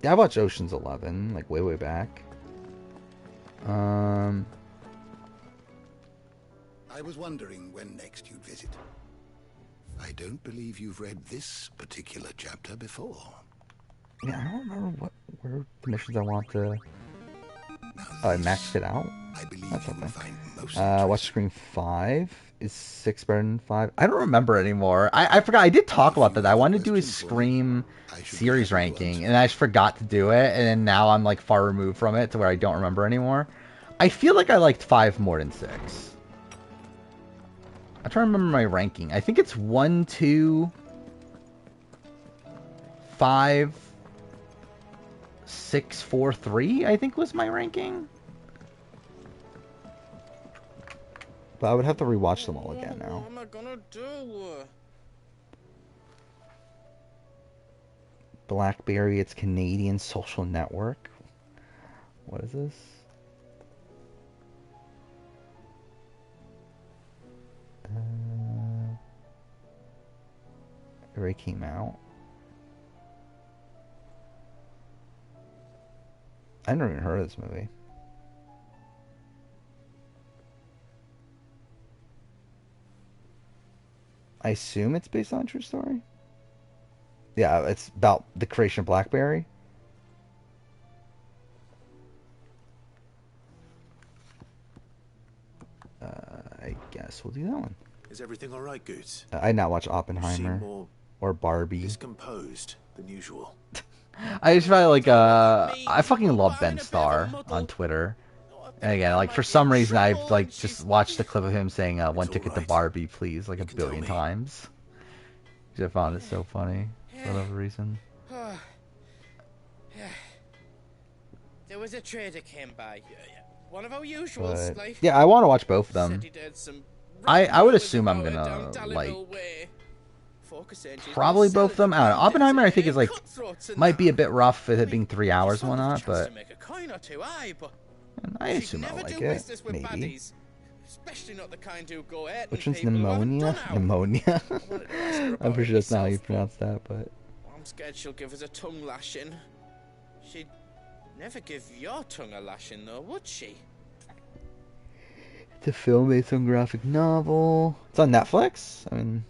Yeah, I watched Ocean's 11, like way back. I was wondering when next you'd visit. I don't believe you've read this particular chapter before. Yeah, I don't remember where the missions I want to... Oh, I maxed it out? I believe That's you will something. find most Watch Scream 5. Is 6 better than 5? I don't remember anymore. I forgot. I did talk about that. I wanted to do a Scream series ranking, and I just forgot to do it, and then now I'm like far removed from it to where I don't remember anymore. I feel like I liked 5 more than 6. I'm trying to remember my ranking. I think it's 1, 2, 5, 6, 4, 3, I think was my ranking. But I would have to rewatch them all again now. What am I gonna do? BlackBerry, it's Canadian social network. What is this? It already came out. I never even heard of this movie. I assume it's based on a true story. Yeah, it's about the creation of BlackBerry. I guess we'll do that one. Is everything all right, Goots? I did not watch Oppenheimer or Barbie. Discomposed than usual. I just felt like I fucking love Ben Starr on Twitter. And again, like for some reason I've like just watched a clip of him saying one ticket to Barbie, please, like a billion times. Because I found it so funny for whatever reason. There was a trader came by. One of our usuals. But, Like, yeah, I want to watch both of them. said he'd heard some I would assume I'm gonna like probably both of them. I don't know. Oppenheimer I think is like might be a bit rough with it being 3 hours and whatnot, but I assume I'll like it. Maybe. Especially not the kind who go Which one's pneumonia? Pneumonia. I'm pretty sure that's not how you pronounce that, but I'm scared she'll give us a tongue lashing. She'd never give your tongue a lashing though, would she? it's a film based on graphic novel. It's on Netflix. I mean,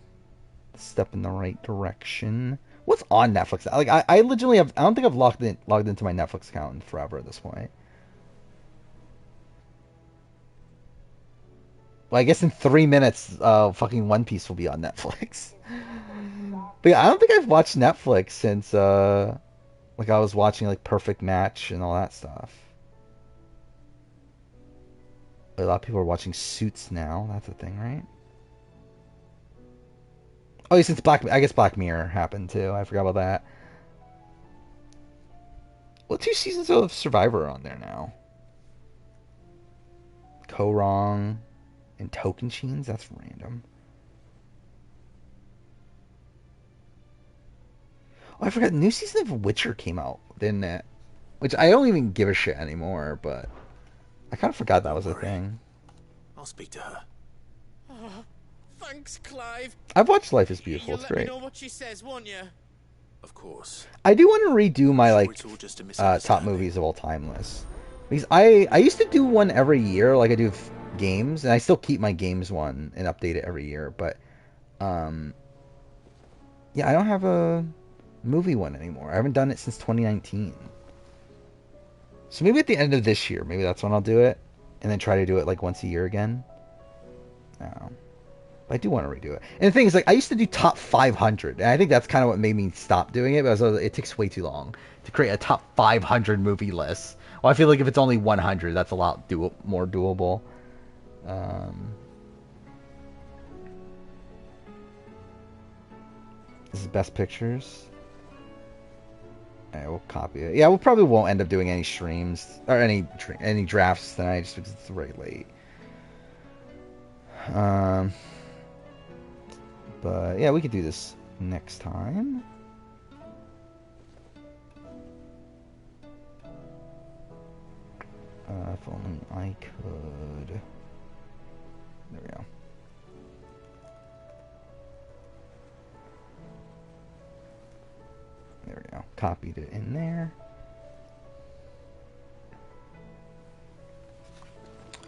step in the right direction. What's on Netflix? Like I legitimately have. I don't think I've logged into my Netflix account in forever at this point. Well, I guess in 3 minutes, fucking One Piece will be on Netflix. But yeah, I don't think I've watched Netflix since like I was watching like Perfect Match and all that stuff. A lot of people are watching Suits now. That's a thing, right? Oh, since I guess Black Mirror happened too. I forgot about that. Well, 2 seasons of Survivor are on there now. Ko-Rong and Tocantins. That's random. Oh, I forgot. The new season of Witcher came out, didn't it? Which I don't even give a shit anymore, but I kind of forgot that was a thing. I'll speak to her. Oh, thanks, Clive. I've watched Life is Beautiful. It's You'll let great. me know what she says, won't you? Of course. I do want to redo my like top movies of all time list. Because I used to do one every year, like I do games, and I still keep my games one and update it every year, but yeah, I don't have a movie one anymore. I haven't done it since 2019. So maybe at the end of this year, maybe that's when I'll do it, and then try to do it like once a year again. But I do want to redo it. And the thing is, like, I used to do top 500, and I think that's kind of what made me stop doing it, because it takes way too long to create a top 500 movie list. Well, I feel like if it's only 100, that's a lot more doable. This is Best Pictures. Alright, we'll copy it. Yeah, we probably won't end up doing any streams or any drafts tonight, just because it's very late. But yeah, we could do this next time. If only I could. There we go. There we go. Copied it in there.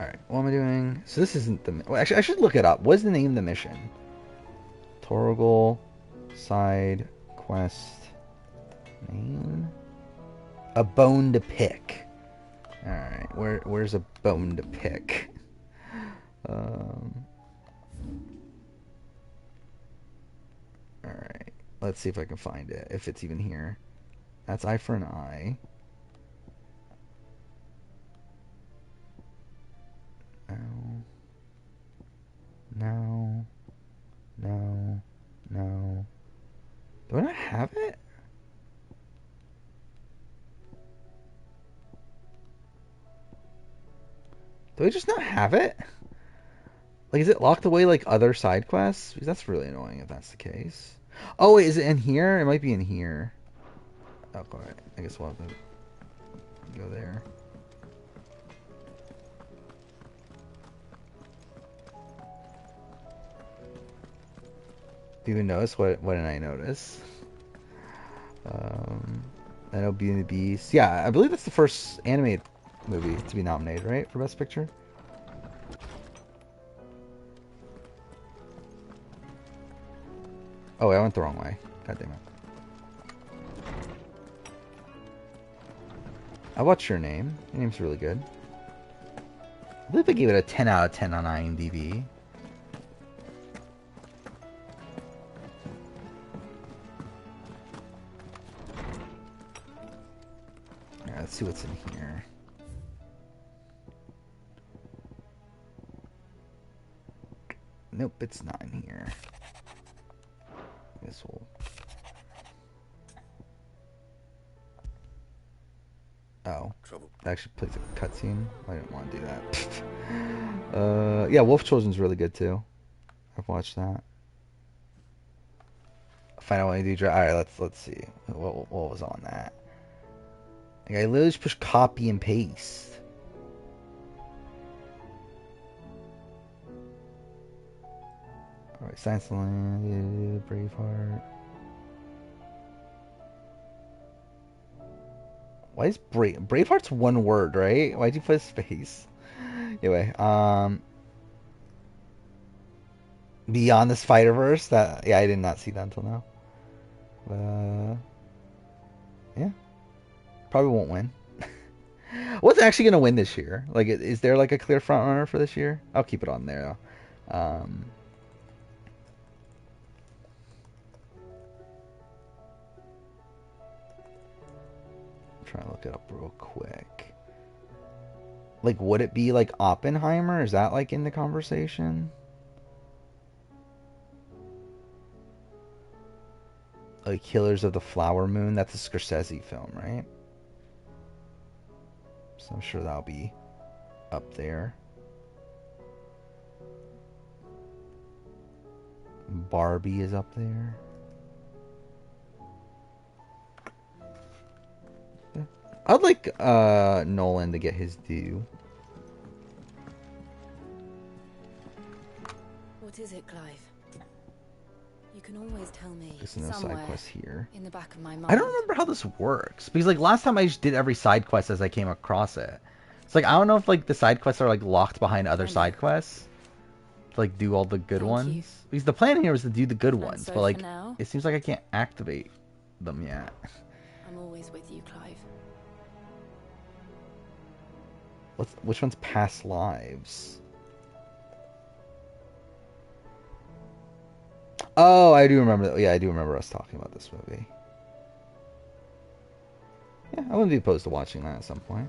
Alright, what am I doing? So this isn't the... Well, actually, I should look it up. What is the name of the mission? Torgal side quest name? A bone to pick. Alright, where's a bone to pick? Alright, let's see if I can find it, if it's even here. That's eye for an eye. No. No. No. Do I not have it? Do I just not have it? Like, is it locked away like other side quests? Because that's really annoying if that's the case. Oh, wait, is it in here? It might be in here. Oh, alright. I guess we'll have to go there. Do you even notice? What did I notice? I know Beauty and the Beast. Yeah, I believe that's the first animated movie to be nominated, right? For Best Picture? Oh, I went the wrong way. God damn it. I watched Your Name. Your name's really good. I believe I gave it a 10 out of 10 on IMDb. Alright, let's see what's in here. Nope, it's not in here. This will... Oh. That actually plays a cutscene. I didn't want to do that. Yeah, Wolf Children's really good too. I've watched that. Final one do. Alright, let's see. What was on that? Like, I literally just push copy and paste. Alright, Science of the Land, Braveheart. Why is Braveheart's one word, right? Why'd you put a space? Anyway, Beyond the Spider-Verse. That, yeah, I did not see that until now. But yeah, probably won't win. What's actually gonna win this year? Like, is there like a clear front runner for this year? I'll keep it on there though. Trying to look it up real quick. Like, would it be like Oppenheimer? Is that like in the conversation? Like Killers of the Flower Moon? That's a Scorsese film, right? So I'm sure that'll be up there. Barbie is up there. I'd like Nolan to get his due. What is it, Clive? You can always tell me. There's no side quest here. In the back of my mind. I don't remember how this works because like last time I just did every side quest as I came across it. It's like I don't know if like the side quests are like locked behind other side quests to like do all the good ones. Because the plan here was to do the good ones, but like it seems like I can't activate them yet. I'm always with you, Clive. Which one's Past Lives? Oh, I do remember that. Yeah, I do remember us talking about this movie. Yeah, I wouldn't be opposed to watching that at some point.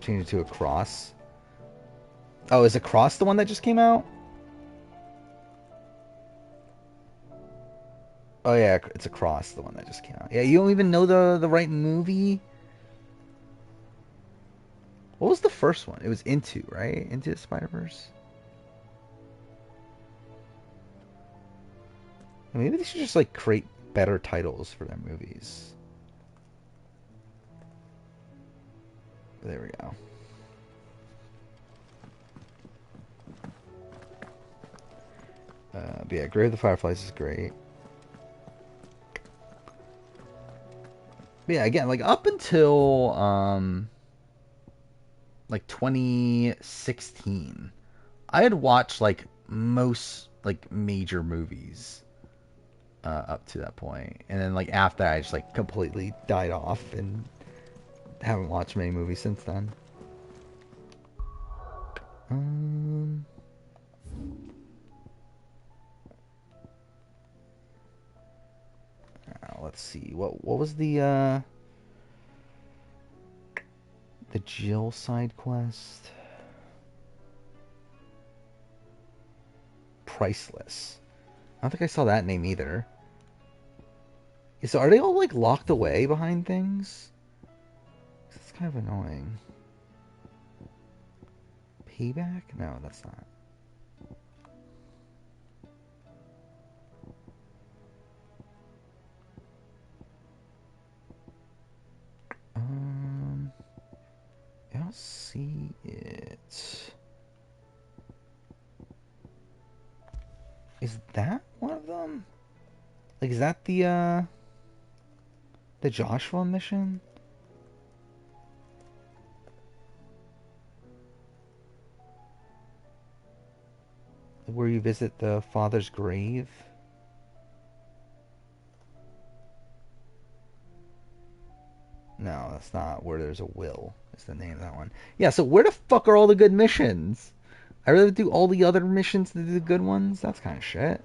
Change it to a cross. Oh, is a cross the one that just came out? Oh yeah, it's Across, the one that just came out. Yeah, you don't even know the right movie? What was the first one? It was Into, right? Into the Spider-Verse? Maybe they should just like create better titles for their movies. There we go. But yeah, Grave of the Fireflies is great. But yeah, again, like up until like 2016, I had watched like most like major movies up to that point. And then like after I just like completely died off and haven't watched many movies since then. Let's see. What was the Jill side quest? Priceless. I don't think I saw that name either. So are they all like locked away behind things? It's kind of annoying. Payback? No, that's not. I don't see it. Is that one of them? Like, is that the Joshua mission? Where you visit the father's grave? No, that's not Where There's a Will. Is the name of that one. Yeah, so where the fuck are all the good missions? I rather do all the other missions than do the good ones? That's kind of shit.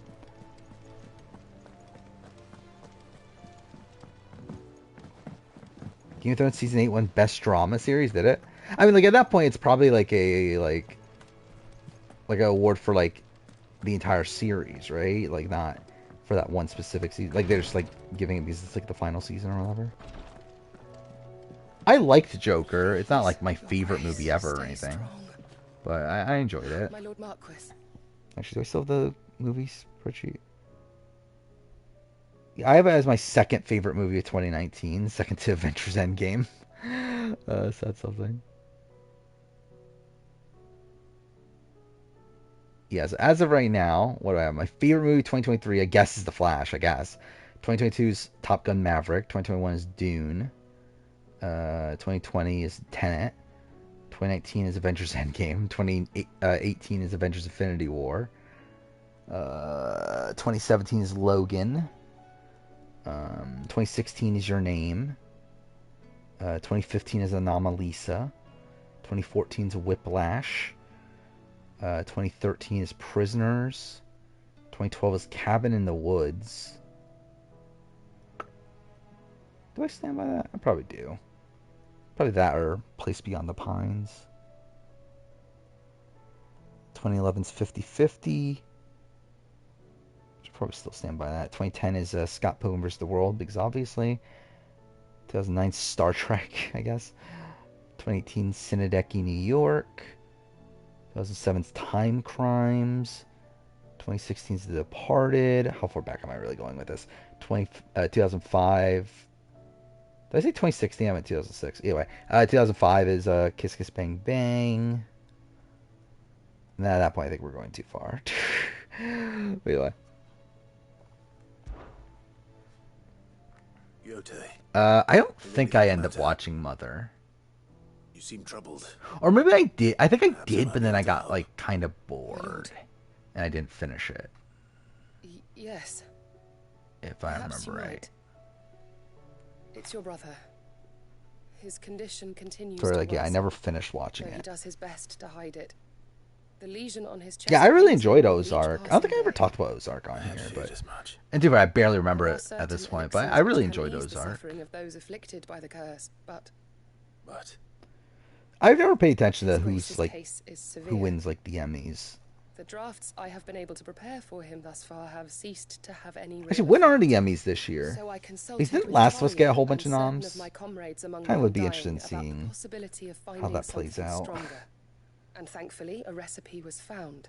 Game of Thrones Season 8 won Best Drama Series, did it? I mean, like, at that point, it's probably like like an award for, like, the entire series, right? Like, not for that one specific season. Like, they're just, like, giving it because it's, like, the final season or whatever. I liked Joker. It's not, like, my favorite movie ever or anything. But I enjoyed it. My Lord Marquis. Actually, do I still have the movie spreadsheet? Yeah, I have it as my second favorite movie of 2019, second to Avengers Endgame. Said something. Yes, as of right now, what do I have? My favorite movie 2023, I guess, is The Flash, I guess. 2022 is Top Gun Maverick. 2021 is Dune. 2020 is Tenet. 2019 is Avengers Endgame. 2018 is Avengers Infinity War. 2017 is Logan. 2016 is Your Name. 2015 is Anomalisa. 2014 is Whiplash. 2013 is Prisoners. 2012 is Cabin in the Woods. Do I stand by that? I probably do. Probably that or Place Beyond the Pines. 2011's 50-50. Should probably still stand by that. 2010 is Scott Pilgrim vs. the World, because obviously. 2009 Star Trek, I guess. 2018 Synecdoche, New York. 2007's Time Crimes. 2016's The Departed. How far back am I really going with this? 2005. Did I say 2016? I meant 2006. Anyway, 2005 is Kiss Kiss Bang Bang. And at that point, I think we're going too far. But anyway. I don't think I end up watching Mother. You seem troubled. Or maybe I did. I think I did, but then I got like kind of bored, and I didn't finish it. Yes. If I remember right. It's your brother. His condition continues. Sort of like, yeah, I never finished watching it. He does his best to hide it. The lesion on his chest. Yeah, I really enjoyed Ozark. I don't think I ever talked about Ozark on here, but and too bad I barely remember it at this point. But I really enjoyed Ozark. Of those afflicted by the curse, but I've never paid attention to who's like who wins like the Emmys. The drafts I have been able to prepare for him thus far have ceased to have any. Actually, when are the Emmys this year? Didn't Last of Us get a whole bunch of noms? Kind of would be interested in seeing how that plays out. And thankfully, a recipe was found.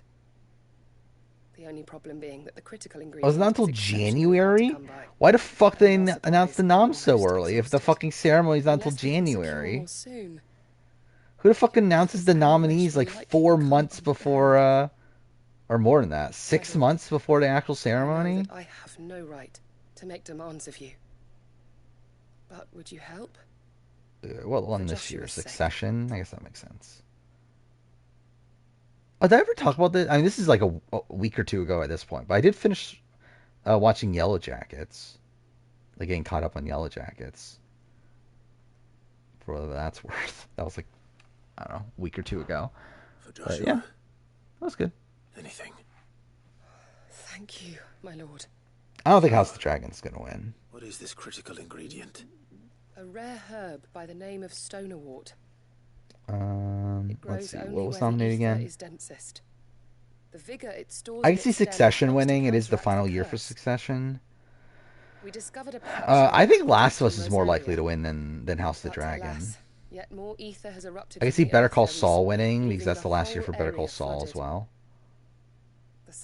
The only problem being that the critical ingredient. Was it not until January? Why the fuck they announce the noms so early? If the fucking ceremony's not until January. Who the fuck announces the nominees like 4 months before, or more than that, 6 months before the actual ceremony? I have no right to make demands of you. But would you help? Well, on this year, Succession. I guess that makes sense. Oh, did I ever talk about this? I mean, this is like a week or two ago at this point, but I did finish watching Yellow Jackets. Like getting caught up on Yellow Jackets. For whatever that's worth. That was like, I don't know, a week or two ago. For Joshua. But yeah, that was good. Anything. Thank you, my lord. I don't think House of the Dragon's gonna win. What is this critical ingredient? A rare herb by the name of stonerwort. Let's see. What was nominated again? Is densest. The vigor it stores I can see Succession winning. It is the final year for Succession. We discovered a I think Last of Us is more likely to win than House of the Dragon. Yet more ether has erupted. I can see Better Call Saul winning because that's the last year for Better Call Saul as well.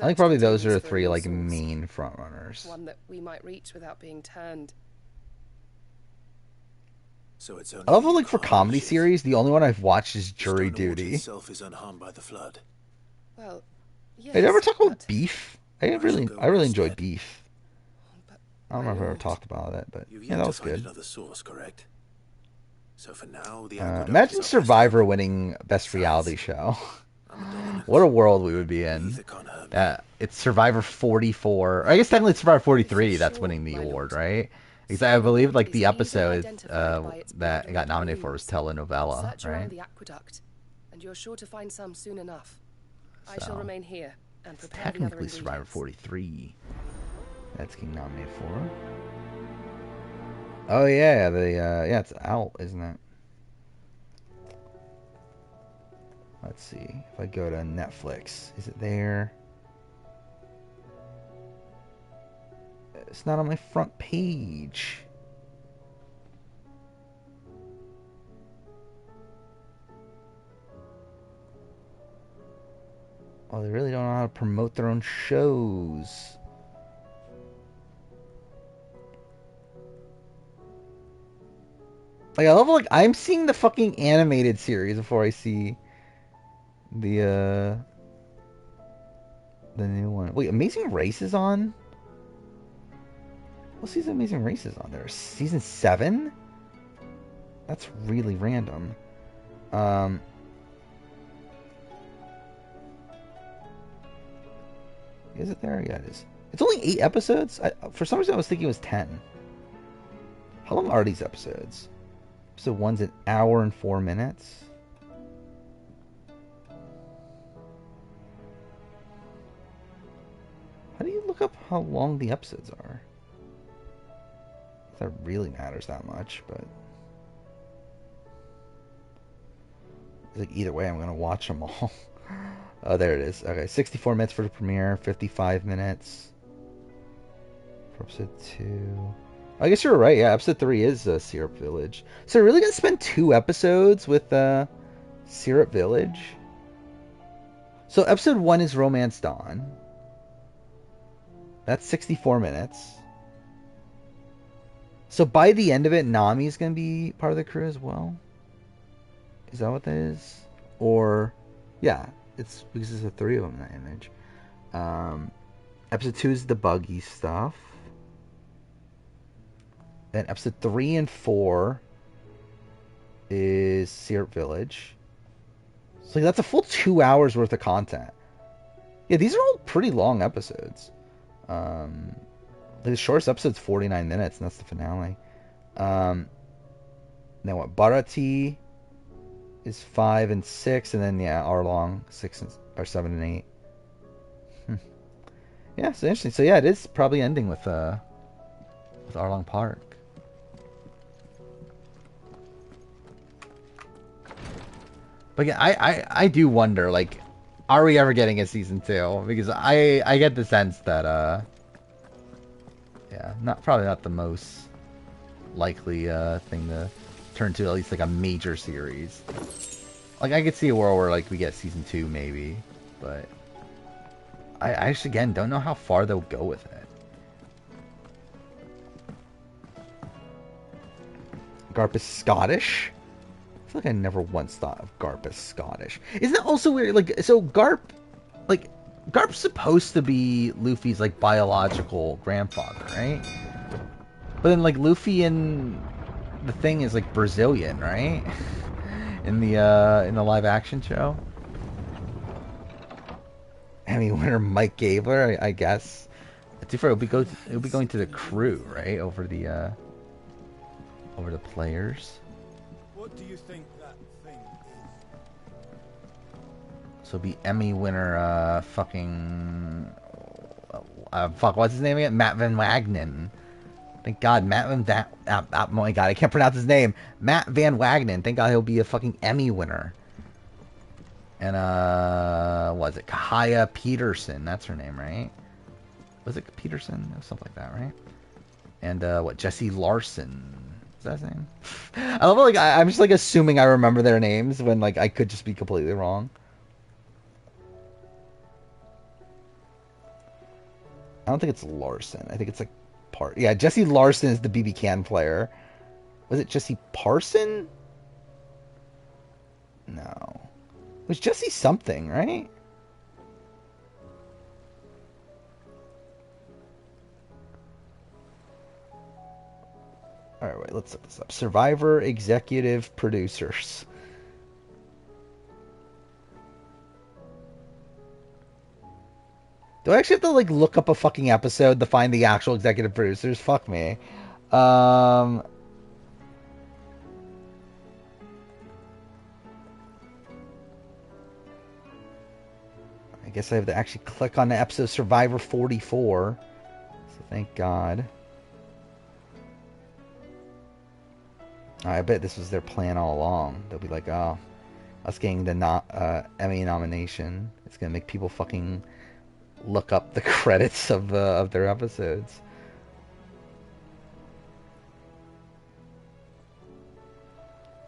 I think probably those are the three like main front runners. One that we might reach without being turned. So it's only I love how, like, for comedy series, the only one I've watched is Jury Duty. Itself is unharmed by the flood. Well, yes, Hey, did I ever talk about Beef? I really enjoyed Beef. I don't remember if I ever talked about it, but yeah, that was good. Another source, correct? So for now, the imagine Survivor winning Best Reality Show. What a world we would be in. It's Survivor 44. I guess technically it's Survivor 43 that's winning the award, right? Because I believe like the episode that got nominated for was telenovela, right? The aqueduct, and you're sure to find some soon enough. I shall remain here and prepare the other technically Survivor 43. That's getting nominated for. Oh yeah, yeah, it's out, isn't it? Let's see. If I go to Netflix, is it there? It's not on my front page. Oh, they really don't know how to promote their own shows. Like, I love, like, I'm seeing the fucking animated series before I see the new one. Wait, Amazing Race is on? What season of Amazing Race is on there? Season 7? That's really random. Is it there? Yeah, it is. It's only 8 episodes? For some reason I was thinking it was 10. How long are these episodes? Episode 1's an hour and 4 minutes. How do you look up how long the episodes are? If that really matters that much, but like either way, I'm gonna watch them all. Oh, there it is. Okay, 64 minutes for the premiere, 55 minutes for episode 2. I guess you're right. Yeah, episode 3 is Syrup Village. So we're really gonna spend 2 episodes with Syrup Village. So episode 1 is Romance Dawn. That's 64 minutes. So by the end of it, Nami's gonna be part of the crew as well. Is that what that is? Or yeah, it's because there's the 3 of them in that image. Episode 2 is the buggy stuff. Then episode 3 and 4 is Syrup Village. So that's a full 2 hours worth of content. Yeah, these are all pretty long episodes. The shortest episode's 49 minutes, and that's the finale. Then what? Bharati is 5 and 6, and then yeah, hour long 7 and 8. Yeah, so interesting. So yeah, it is probably ending with Arlong Park. But yeah, I do wonder, like, are we ever getting a season 2? Because I get the sense that yeah, probably not the most likely thing to turn to at least like a major series. Like I could see a world where like we get season 2 maybe, but I actually again don't know how far they'll go with it. Garp is Scottish? I feel like I never once thought of Garp as Scottish. Isn't that also weird? Like, so Garp's supposed to be Luffy's like biological grandfather, right? But then like Luffy in the thing is like Brazilian, right? in the live action show. Emmy winner Mike Gabler, I guess. It'll be going to the crew, right? Over the players. What do you think that thing is? So it'll be Emmy winner, fucking, fuck, what's his name again? Matt Van Wagenen. Thank God, oh my God, I can't pronounce his name. Matt Van Wagenen. Thank God he'll be a fucking Emmy winner. And, what is it? Kahaya Peterson. That's her name, right? Was it Peterson? It was something like that, right? And, what, Jesse Larson. Is that his name? I love it, like, I'm just, like, assuming I remember their names when, like, I could just be completely wrong. I don't think it's Larson. I think it's, like, yeah, Jesse Larson is the BB Can player. Was it Jesse Parson? No. It was Jesse something, right? Alright, wait, let's look this up. Survivor Executive Producers. Do I actually have to, like, look up a fucking episode to find the actual executive producers? Fuck me. I guess I have to actually click on the episode Survivor 44. So thank God. I bet this was their plan all along. They'll be like, oh, us getting the Emmy nomination, it's going to make people fucking look up the credits of their episodes.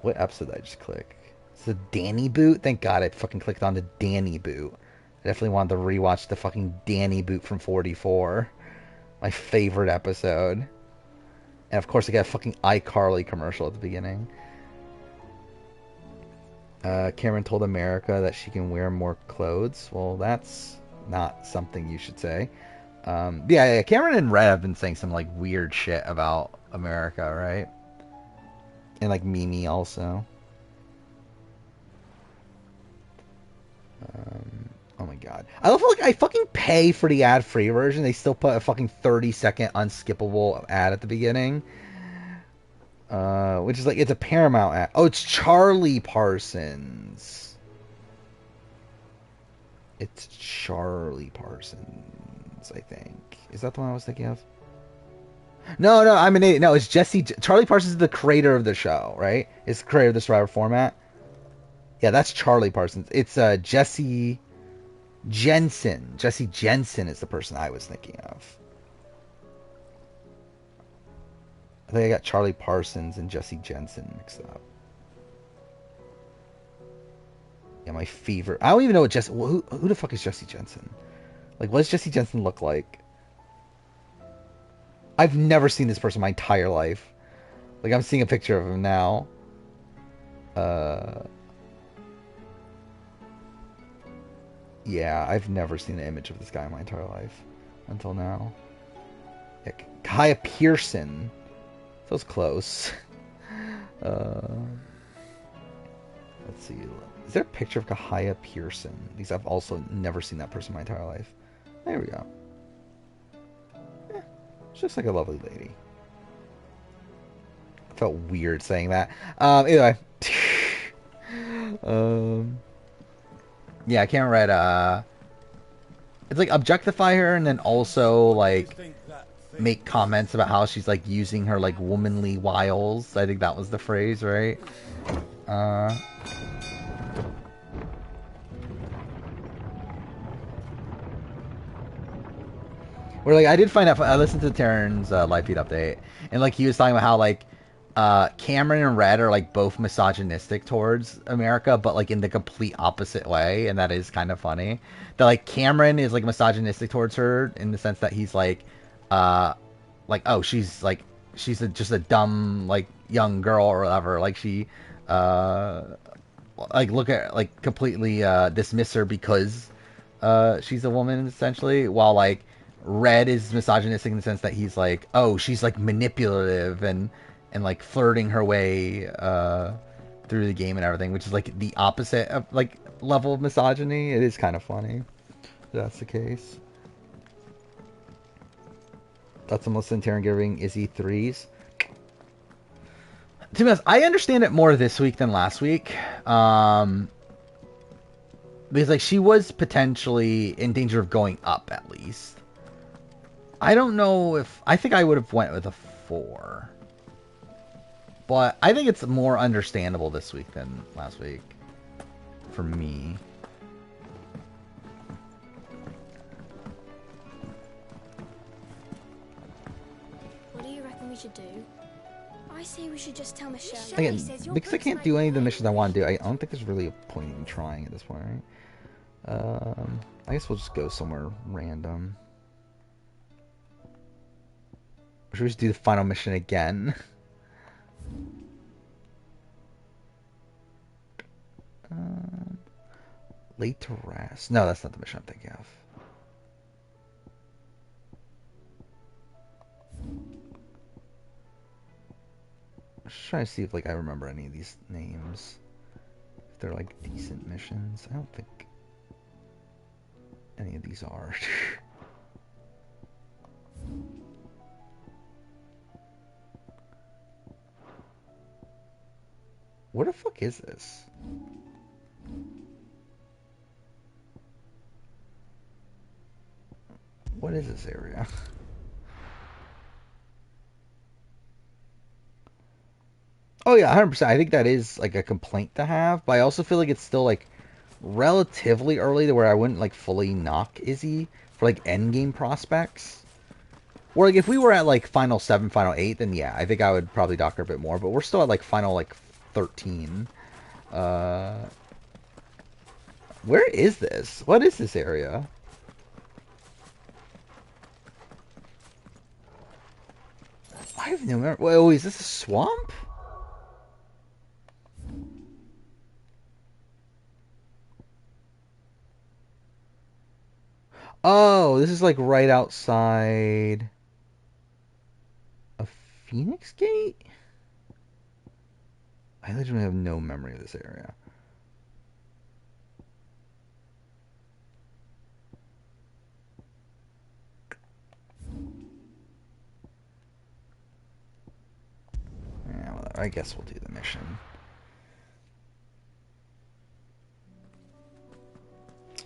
What episode did I just click? It's the Danny Boot? Thank God I fucking clicked on the Danny Boot. I definitely wanted to rewatch the fucking Danny Boot from 44. My favorite episode. And of course I got a fucking iCarly commercial at the beginning. Cameron told America that she can wear more clothes. Well, that's not something you should say. Yeah, Cameron and Red have been saying some, like, weird shit about America, right? And, like, Mimi also. Oh my God. I love, like, I fucking pay for the ad-free version. They still put a fucking 30-second unskippable ad at the beginning. Which is, like, it's a Paramount ad. Oh, it's Charlie Parsons. It's Charlie Parsons, I think. Is that the one I was thinking of? No, I'm an idiot. No, it's Jesse. Charlie Parsons is the creator of the show, right? It's the creator of the Survivor format. Yeah, that's Charlie Parsons. It's Jesse Jensen. Jesse Jensen is the person I was thinking of. I think I got Charlie Parsons and Jesse Jensen mixed up. Yeah, my favorite. I don't even know what Jesse. Who the fuck is Jesse Jensen? Like, what does Jesse Jensen look like? I've never seen this person my entire life. Like, I'm seeing a picture of him now. Yeah, I've never seen an image of this guy in my entire life until now. Yeah, Kaya Pearson. That was close. Let's see. Is there a picture of Kahaya Pearson? Because I've also never seen that person in my entire life. There we go. She looks like a lovely lady. I felt weird saying that. Anyway. Yeah, I can't read. It's like objectify her and then also like make comments about how she's like using her like womanly wiles. I think that was the phrase, right? Where like I did find out. I listened to Taryn's live feed update, and like he was talking about how like Cameron and Red are like both misogynistic towards America, but like in the complete opposite way, and that is kind of funny. That like Cameron is like misogynistic towards her in the sense that he's like oh she's just a dumb like young girl or whatever. Like she like look at like completely dismiss her because she's a woman essentially, while like Red is misogynistic in the sense that he's like, oh, she's like manipulative and like flirting her way through the game and everything, which is like the opposite of like level of misogyny. It is kind of funny if that's the case. That's almost Centurion giving Izzy threes. To be honest, I understand it more this week than last week. Because like she was potentially in danger of going up at least. I don't know if I think I would have went with a 4. But I think it's more understandable this week than last week. For me. What do you reckon we should do? I say we should just tell Michelle. Again, because I can't do any of the missions I want to do, I don't think there's really a point in trying at this point, right? I guess we'll just go somewhere random. Or should we just do the final mission again? Late to rest. No, that's not the mission I'm thinking of. I'm just trying to see if like I remember any of these names. If they're like decent missions. I don't think any of these are. Where the fuck is this? What is this area? Oh yeah, 100%. I think that is like a complaint to have, but I also feel like it's still like relatively early to where I wouldn't like fully knock Izzy for like end game prospects. Or like if we were at like final 7, final 8, then yeah, I think I would probably dock her a bit more, but we're still at like final like 13. Where is this? What is this area? I have no memory. Wait, is this a swamp? Oh, this is like right outside of Phoenix Gate? I literally have no memory of this area. Yeah, well, I guess we'll do the mission.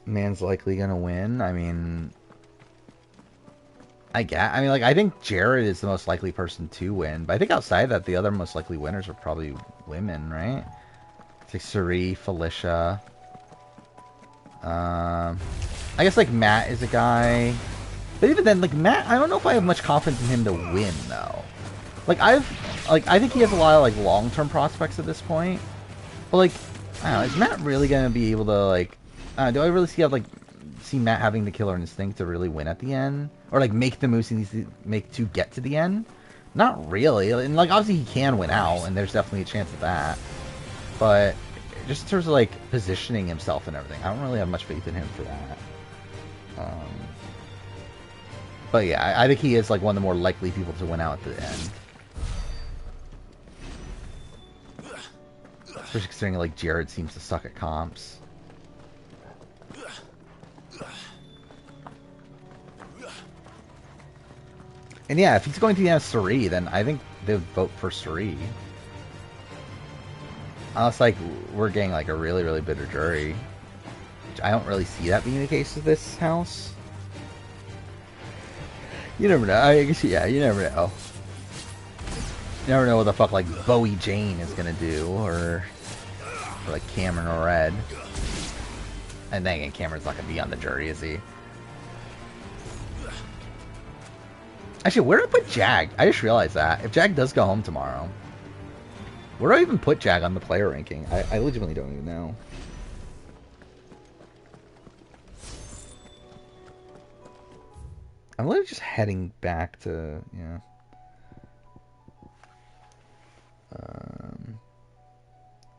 Man's likely gonna win. I mean, I mean, like, I think Jared is the most likely person to win, but I think outside that, the other most likely winners are probably women, right? It's like Suri, Felicia. I guess like Matt is a guy, but even then, like Matt, I don't know if I have much confidence in him to win though. Like I think he has a lot of like long-term prospects at this point, but like, I don't know, is Matt really gonna be able to like? Do I really see Matt having the killer instinct to really win at the end, or like make the moves he needs to make to get to the end? Not really. And like obviously he can win out, and there's definitely a chance of that. But just in terms of like positioning himself and everything, I don't really have much faith in him for that. But yeah, I think he is like one of the more likely people to win out at the end. Especially considering like Jared seems to suck at comps. And yeah, if he's going to the end of Suri, then I think they would vote for Suri. Unless like we're getting like a really, really bitter jury. Which I don't really see that being the case with this house. You never know. I guess, yeah, you never know. You never know what the fuck like Bowie Jane is gonna do, or like Cameron or Red. And then again, Cameron's not gonna be on the jury, is he? Actually, where do I put Jag? I just realized that. If Jag does go home tomorrow, where do I even put Jag on the player ranking? I legitimately don't even know. I'm literally just heading back to, yeah.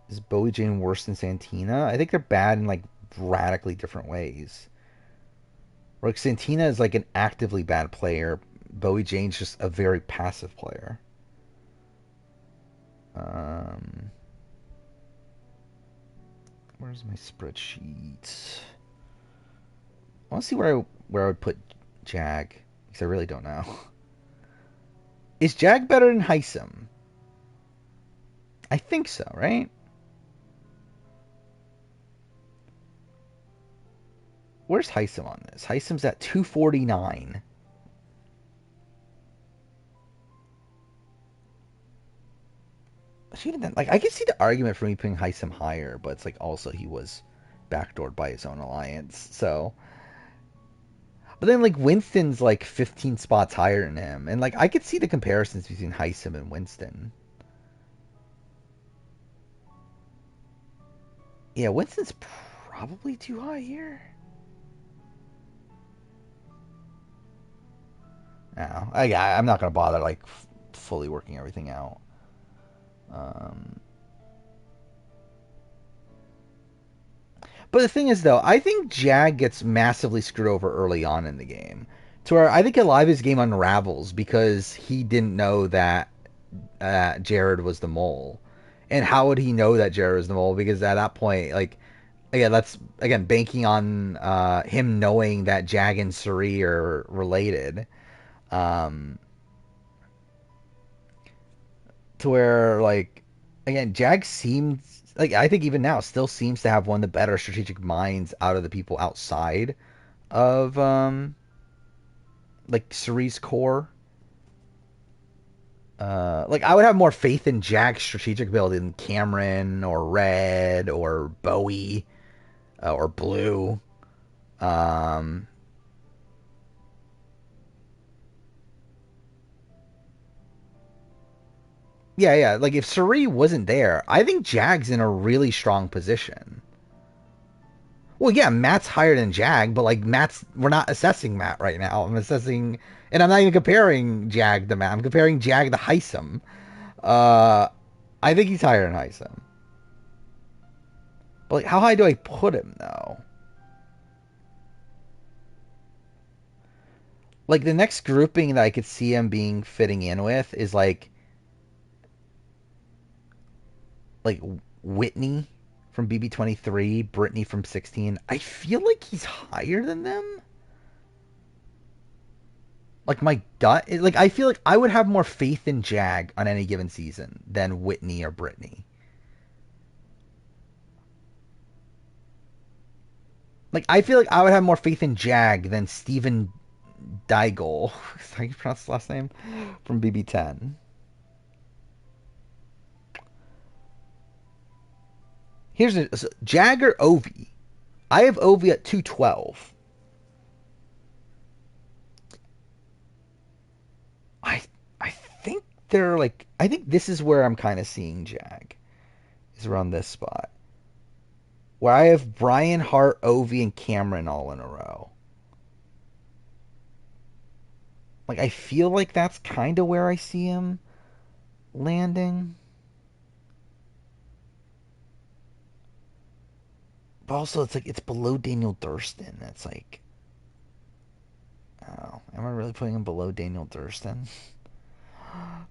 Is Bowie Jane worse than Santina? I think they're bad in like radically different ways. Like Santina is like an actively bad player. Bowie Jane's just a very passive player. Where's my spreadsheet? I want to see where I would put Jag, because I really don't know. Is Jag better than Heisem? I think so, right? Where's Heisem on this? Heisem's at 249. Even then, like, I can see the argument for me putting Heisem higher, but it's like also he was backdoored by his own alliance, so. But then like Winston's like 15 spots higher than him, and like I could see the comparisons between Heisem and Winston. Yeah, Winston's probably too high here. No, I'm not gonna bother like fully working everything out. But the thing is, though, I think Jag gets massively screwed over early on in the game, to where I think a lot of his game unravels because he didn't know that Jared was the mole. And how would he know that Jared was the mole? Because at that point, like, again, that's again banking on him knowing that Jag and Suri are related. To where, like, again, Jag seems like, I think even now still seems to have one of the better strategic minds out of the people outside of like Suri's core. Like, I would have more faith in Jag's strategic ability than Cameron or Red or Bowie or Blue. Yeah. Like, if Suri wasn't there, I think Jag's in a really strong position. Well, yeah, Matt's higher than Jag, but like we're not assessing Matt right now. I'm assessing, and I'm not even comparing Jag to Matt. I'm comparing Jag to Heisem. I think he's higher than Heisem. But like, how high do I put him though? Like, the next grouping that I could see him being fitting in with is like Whitney from BB23, Brittany from 16. I feel like he's higher than them. Like, my gut, like, I feel like I would have more faith in Jag on any given season than Whitney or Brittany. Like, I feel like I would have more faith in Jag than Steven Deigel. Is that how you pronounce his last name? From BB10. Here's so Jag or Ovi. I have Ovi at 212. I think they're like, I think this is where I'm kind of seeing Jag, is around this spot, where I have Brian, Hart, Ovi, and Cameron all in a row. Like, I feel like that's kind of where I see him landing. But also, it's like, it's below Daniel Durston. That's like, oh, am I really putting him below Daniel Durston?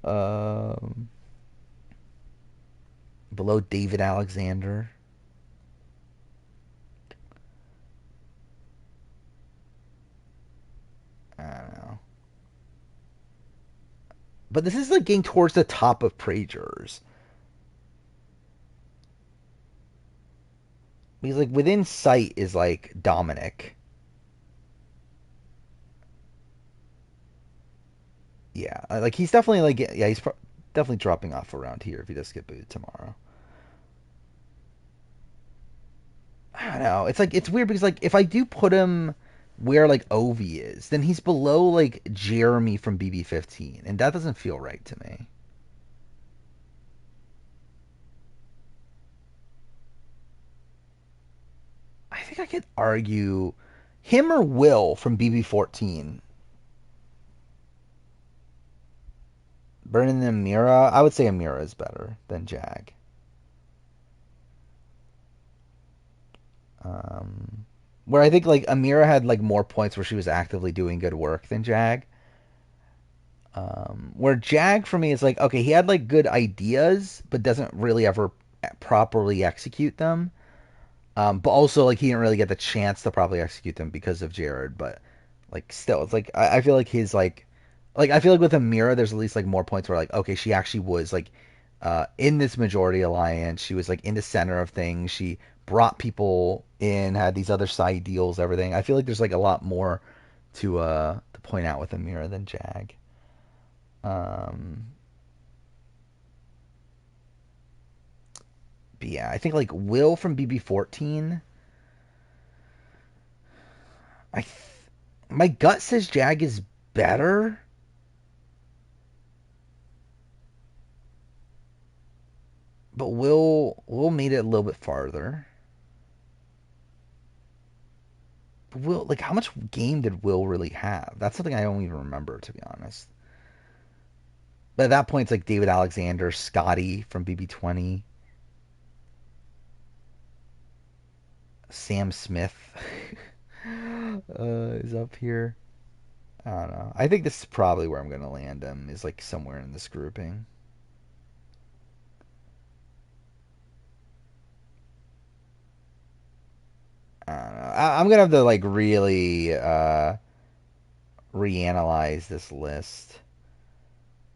Below David Alexander. I don't know. But this is like getting towards the top of Prager's. Because like within sight is like Dominic. Yeah, like he's definitely like, yeah, he's definitely dropping off around here if he does get booted tomorrow. I don't know. It's like, it's weird because like if I do put him where like Ovi is, then he's below like Jeremy from BB15, and that doesn't feel right to me. I think I could argue him or Will from BB14. Brennan and Amira, I would say Amira is better than Jag. Where I think like Amira had like more points where she was actively doing good work than Jag. Where Jag for me is like, okay, he had like good ideas, but doesn't really ever properly execute them. But also like he didn't really get the chance to properly execute them because of Jared. But like still, it's like I feel like his like like I feel like with Amira, there's at least like more points where like okay, she actually was like in this majority alliance. She was like in the center of things. She brought people in, had these other side deals, everything. I feel like there's like a lot more to point out with Amira than Jag. But yeah, I think like Will from BB14. My gut says Jag is better. But Will made it a little bit farther. But Will, like, how much game did Will really have? That's something I don't even remember, to be honest. But at that point, it's like David Alexander, Scotty from BB20, Sam Smith is up here. I don't know. I think this is probably where I'm going to land him, is like somewhere in this grouping. I don't know. I'm gonna have to like really reanalyze this list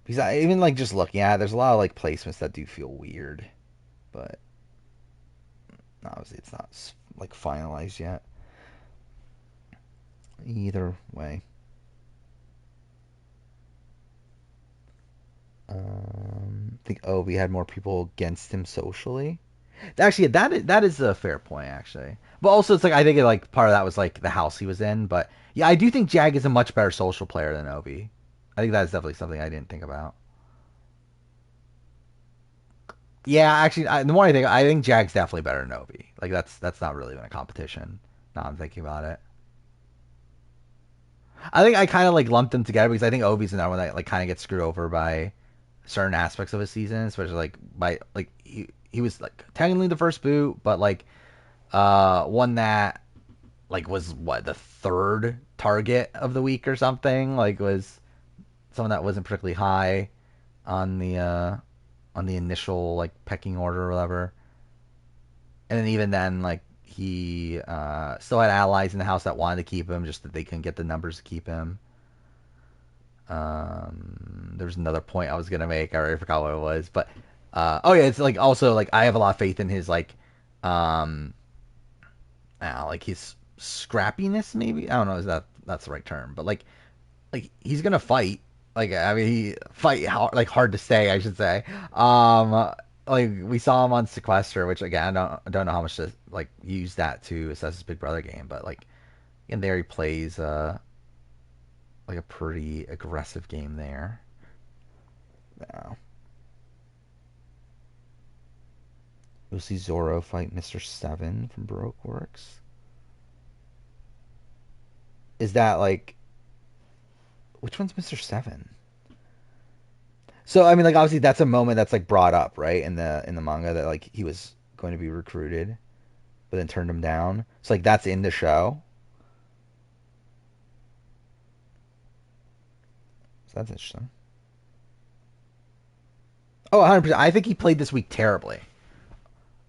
because I even like just looking at it, there's a lot of like placements that do feel weird, but obviously it's not like finalized yet. Either way, I think Obi had more people against him socially. Actually, that is a fair point, actually. But also, it's like I think like part of that was like the house he was in. But yeah, I do think Jag is a much better social player than Obi. I think that's definitely something I didn't think about. Yeah, actually, the more I think Jag's definitely better than Obi. Like that's not really even a competition. Now I'm thinking about it. I think I kind of like lumped them together because I think Obi's another one that like kind of gets screwed over by certain aspects of his season, especially like by like he was like technically the first boot, but like one that like was what the third target of the week or something. Like was someone that wasn't particularly high on the initial like pecking order or whatever. And then even then, like he still had allies in the house that wanted to keep him, just that they couldn't get the numbers to keep him. There's another point I was gonna make. I already forgot what it was, but oh yeah, it's like also like I have a lot of faith in his like his scrappiness. Maybe I don't know. Is that's the right term? But like he's gonna fight. Like I mean, he fight hard, like hard to say, I should say. Like we saw him on Sequester, which again I don't know how much to like use that to assess his Big Brother game, but like in there he plays like a pretty aggressive game there. Now you'll see Zoro fight Mr. Seven from Baroque Works. Is that like which one's Mr. Seven? So I mean, like obviously that's a moment that's like brought up, right, in the manga that like he was going to be recruited, but then turned him down. So like that's in the show. So that's interesting. Oh, 100%. I think he played this week terribly.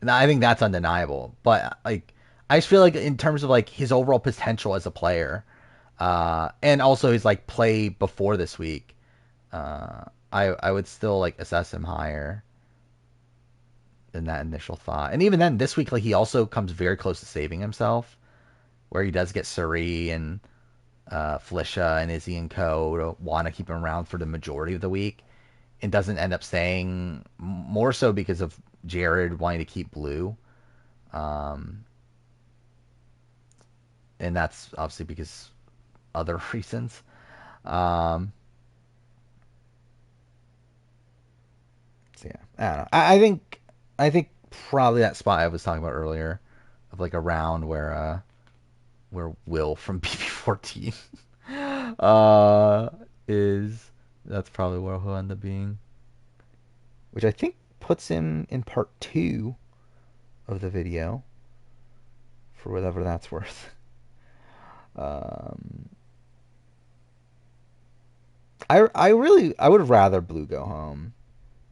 And I think that's undeniable. But like I just feel like in terms of like his overall potential as a player, and also his like play before this week, I would still like assess him higher than that initial thought. And even then, this week, like he also comes very close to saving himself, where he does get Suri and Felicia and Izzy and Co. to want to keep him around for the majority of the week, and doesn't end up staying more so because of Jared wanting to keep Blue. And that's obviously because other reasons. So yeah, I don't know. I think probably that spot I was talking about earlier, of like a round where Will from BB14 is that's probably where he'll end up being, which I think puts him in part 2 of the video, for whatever that's worth. I would rather Blue go home,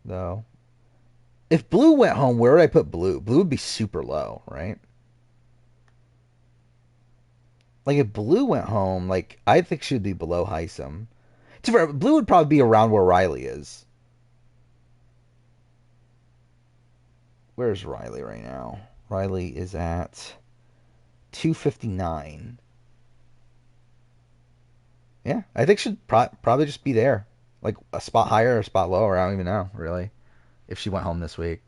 though. If Blue went home, where would I put Blue? Blue would be super low, right? Like if Blue went home, like I think she'd be below Heisem. Blue would probably be around where Riley is. Where's Riley right now? Riley is at 259. Yeah, I think she'd probably just be there. Like a spot higher or a spot lower. I don't even know, really. If she went home this week.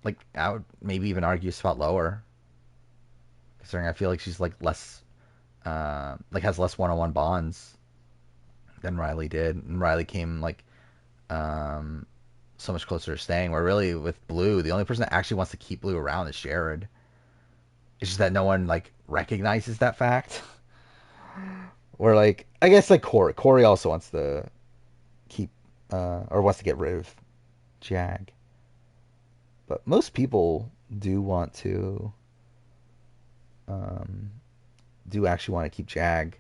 Like, I would maybe even argue a spot lower. Considering I feel like she's like less, like has less one-on-one bonds than Riley did. And Riley came like, so much closer to staying. Where really with Blue, the only person that actually wants to keep Blue around is Jared. It's just that no one like recognizes that fact. Or like, I guess like Corey. Corey also wants to keep, or wants to get rid of Jag. But most people do want to, do actually want to keep Jag.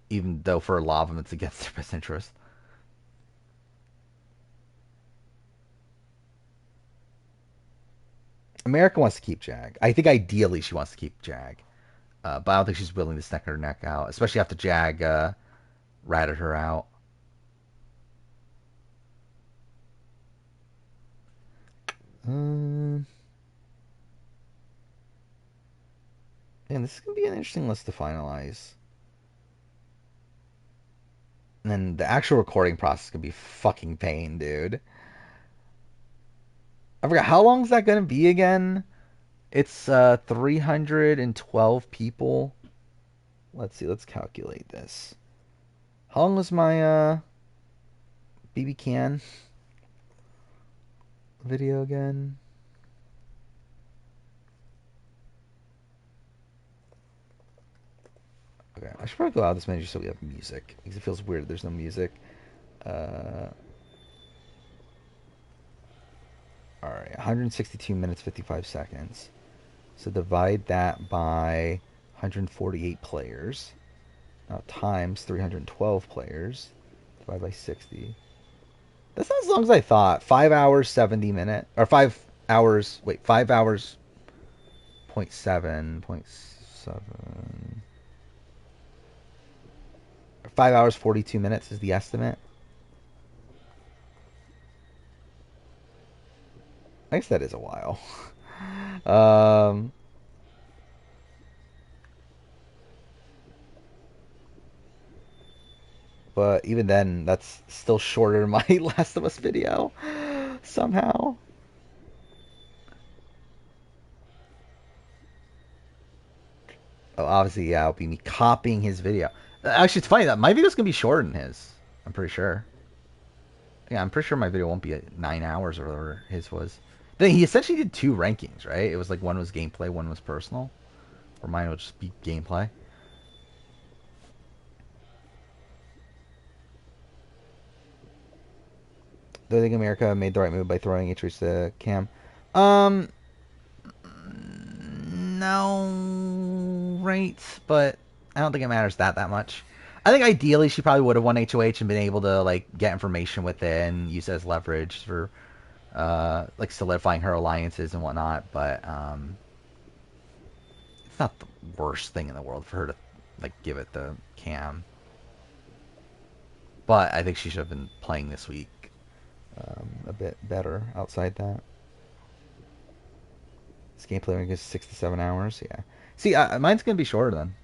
Even though for a lot of them it's against their best interest. America wants to keep Jag. I think ideally she wants to keep Jag. But I don't think she's willing to stick her neck out, especially after Jag ratted her out. Man, this is going to be an interesting list to finalize. And then the actual recording process could be fucking pain, dude. I forgot, how long is that going to be again? It's 312 people. Let's see, let's calculate this. How long was my BB Can video again? Okay, I should probably go out this menu so we have music. Because it feels weird there's no music. Alright, 162 minutes, 55 seconds. So divide that by 148 players. Times 312 players. Divide by 60. That's not as long as I thought. 5 hours, 70 minutes. Or 5 hours. Wait, 5 hours. 0.7. 0.7. 5 hours, 42 minutes is the estimate. I guess that is a while. But even then, that's still shorter than my Last of Us video. Somehow. Oh, obviously, yeah, it'll be me copying his video. Actually, it's funny that my video's gonna be shorter than his. I'm pretty sure. Yeah, I'm pretty sure my video won't be at 9 hours or whatever his was. Then he essentially did 2 rankings, right? It was like one was gameplay, one was personal. Or mine will just be gameplay. Do I think America made the right move by throwing Atreus to Cam? No, right, but I don't think it matters that much. I think ideally she probably would have won HOH and been able to like get information with it and use it as leverage for like solidifying her alliances and whatnot. But it's not the worst thing in the world for her to like give it to Cam. But I think she should have been playing this week a bit better outside that. This gameplay is 6 to 7 hours. Yeah. See, mine's gonna be shorter then.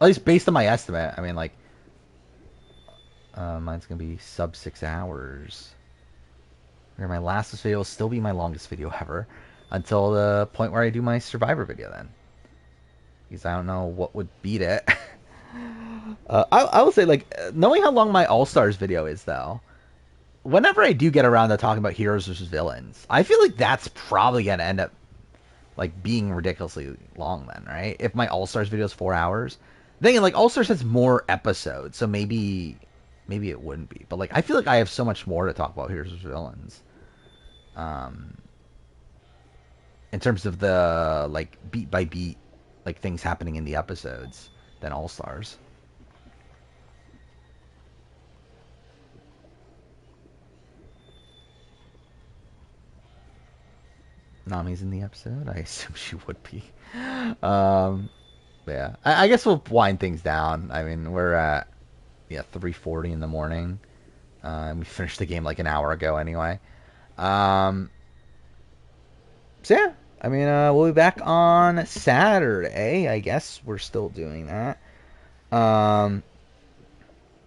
At least based on my estimate. I mean, like, mine's gonna be sub 6 hours. Where my last video will still be my longest video ever until the point where I do my Survivor video then. Because I don't know what would beat it. I will say, like, knowing how long my All-Stars video is, though, whenever I do get around to talking about heroes versus villains, I feel like that's probably gonna end up like being ridiculously long then, right? If my All-Stars video is 4 hours, then like All-Stars has more episodes, so maybe it wouldn't be. But like I feel like I have so much more to talk about heroes versus villains. In terms of the like beat by beat like things happening in the episodes than All-Stars. Nami's in the episode? I assume she would be. But yeah, I guess we'll wind things down. I mean, we're at 3:40 in the morning. And we finished the game like an hour ago anyway. So yeah, I mean, we'll be back on Saturday. I guess we're still doing that. What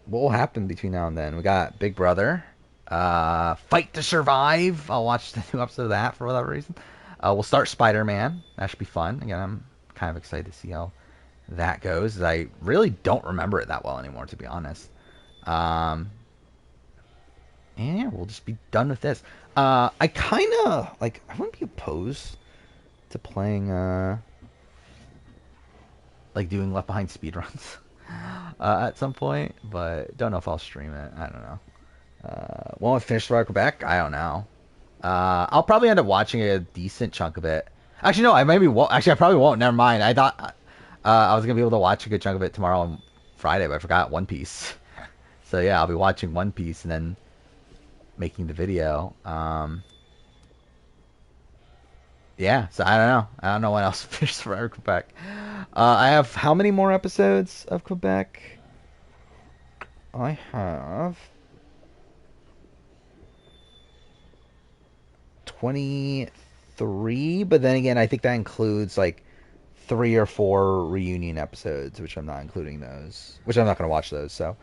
will happen between now and then? We got Big Brother, Fight to Survive. I'll watch the new episode of that for whatever reason. We'll start Spider-Man. That should be fun. Again, I'm kind of excited to see how that goes. I really don't remember it that well anymore, to be honest. And yeah, we'll just be done with this. I kind of like. I wouldn't be opposed to playing, like doing Left Behind speedruns at some point, but don't know if I'll stream it. I don't know. Won't finish Royal Quebec? I don't know. I'll probably end up watching a decent chunk of it. Actually, no, I maybe won't. Actually, I probably won't. Never mind. I thought I was gonna be able to watch a good chunk of it tomorrow on Friday, but I forgot One Piece. So yeah, I'll be watching One Piece and then making the video. Yeah, so I don't know. I don't know what else to finish Survivor Quebec. I have how many more episodes of Quebec? I have 23, but then again, I think that includes like 3 or 4 reunion episodes, which I'm not including those, which I'm not going to watch those. So,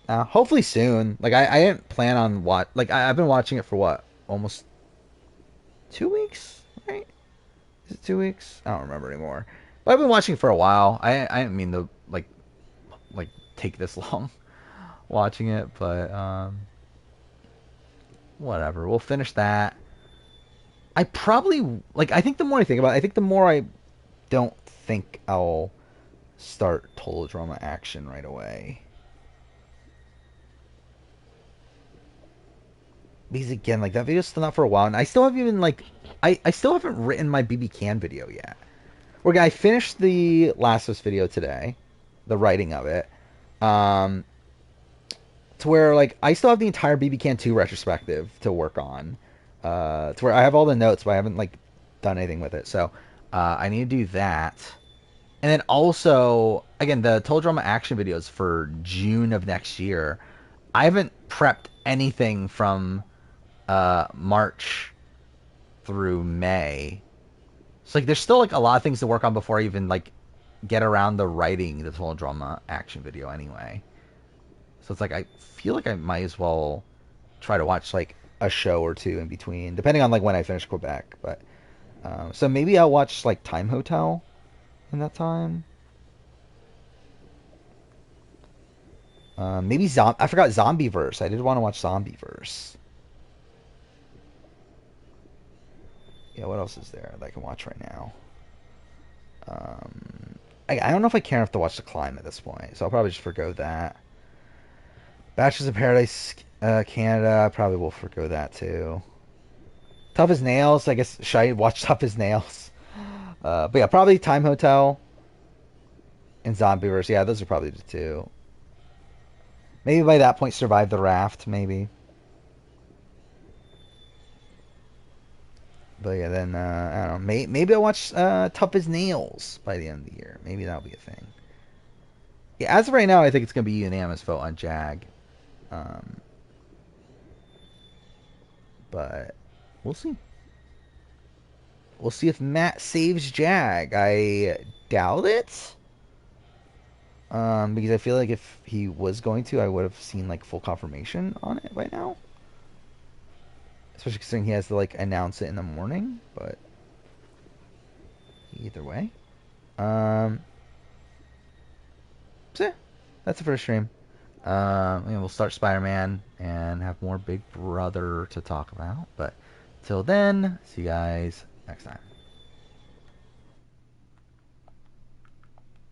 hopefully soon. Like I didn't plan on I've been watching it for what, almost 2 weeks, right? Is it 2 weeks? I don't remember anymore. But I've been watching it for a while. I didn't mean to like take this long watching it, but whatever. We'll finish that. I probably I think the more I think about it, I think the more I don't think I'll start Total Drama Action right away. Because again, that video's still not for a while, and I still haven't even I still haven't written my BB Can video yet. Where I finished the Last of Us video today, the writing of it, to where I still have the entire BB Can 2 retrospective to work on, to where I have all the notes, but I haven't done anything with it. So I need to do that, and then also again the Total Drama Action videos for June of next year. I haven't prepped anything from March through May. So there's still a lot of things to work on before I even get around to writing the Total Drama Action video anyway. So it's I feel like I might as well try to watch a show or two in between, depending on when I finish Quebec. But so maybe I'll watch Time Hotel in that time. Maybe I forgot Zombieverse. I did want to watch Zombieverse. Yeah, what else is there that I can watch right now? I don't know if I care enough to watch The Climb at this point, so I'll probably just forgo that. Bachelors in Paradise Canada, I probably will forgo that too. Tough as Nails, I guess, should I watch Tough as Nails? But yeah, probably Time Hotel and Zombieverse. Yeah, those are probably the two. Maybe by that point, Survive the Raft, maybe. But yeah, then, I don't know. Maybe I'll watch Tough as Nails by the end of the year. Maybe that'll be a thing. Yeah, as of right now, I think it's going to be a unanimous vote on Jag. But we'll see. We'll see if Matt saves Jag. I doubt it. Because I feel like if he was going to, I would have seen full confirmation on it by now. Especially considering he has to announce it in the morning, but either way. So yeah, that's the first stream. We'll start Spider-Man and have more Big Brother to talk about. But till then, see you guys next time.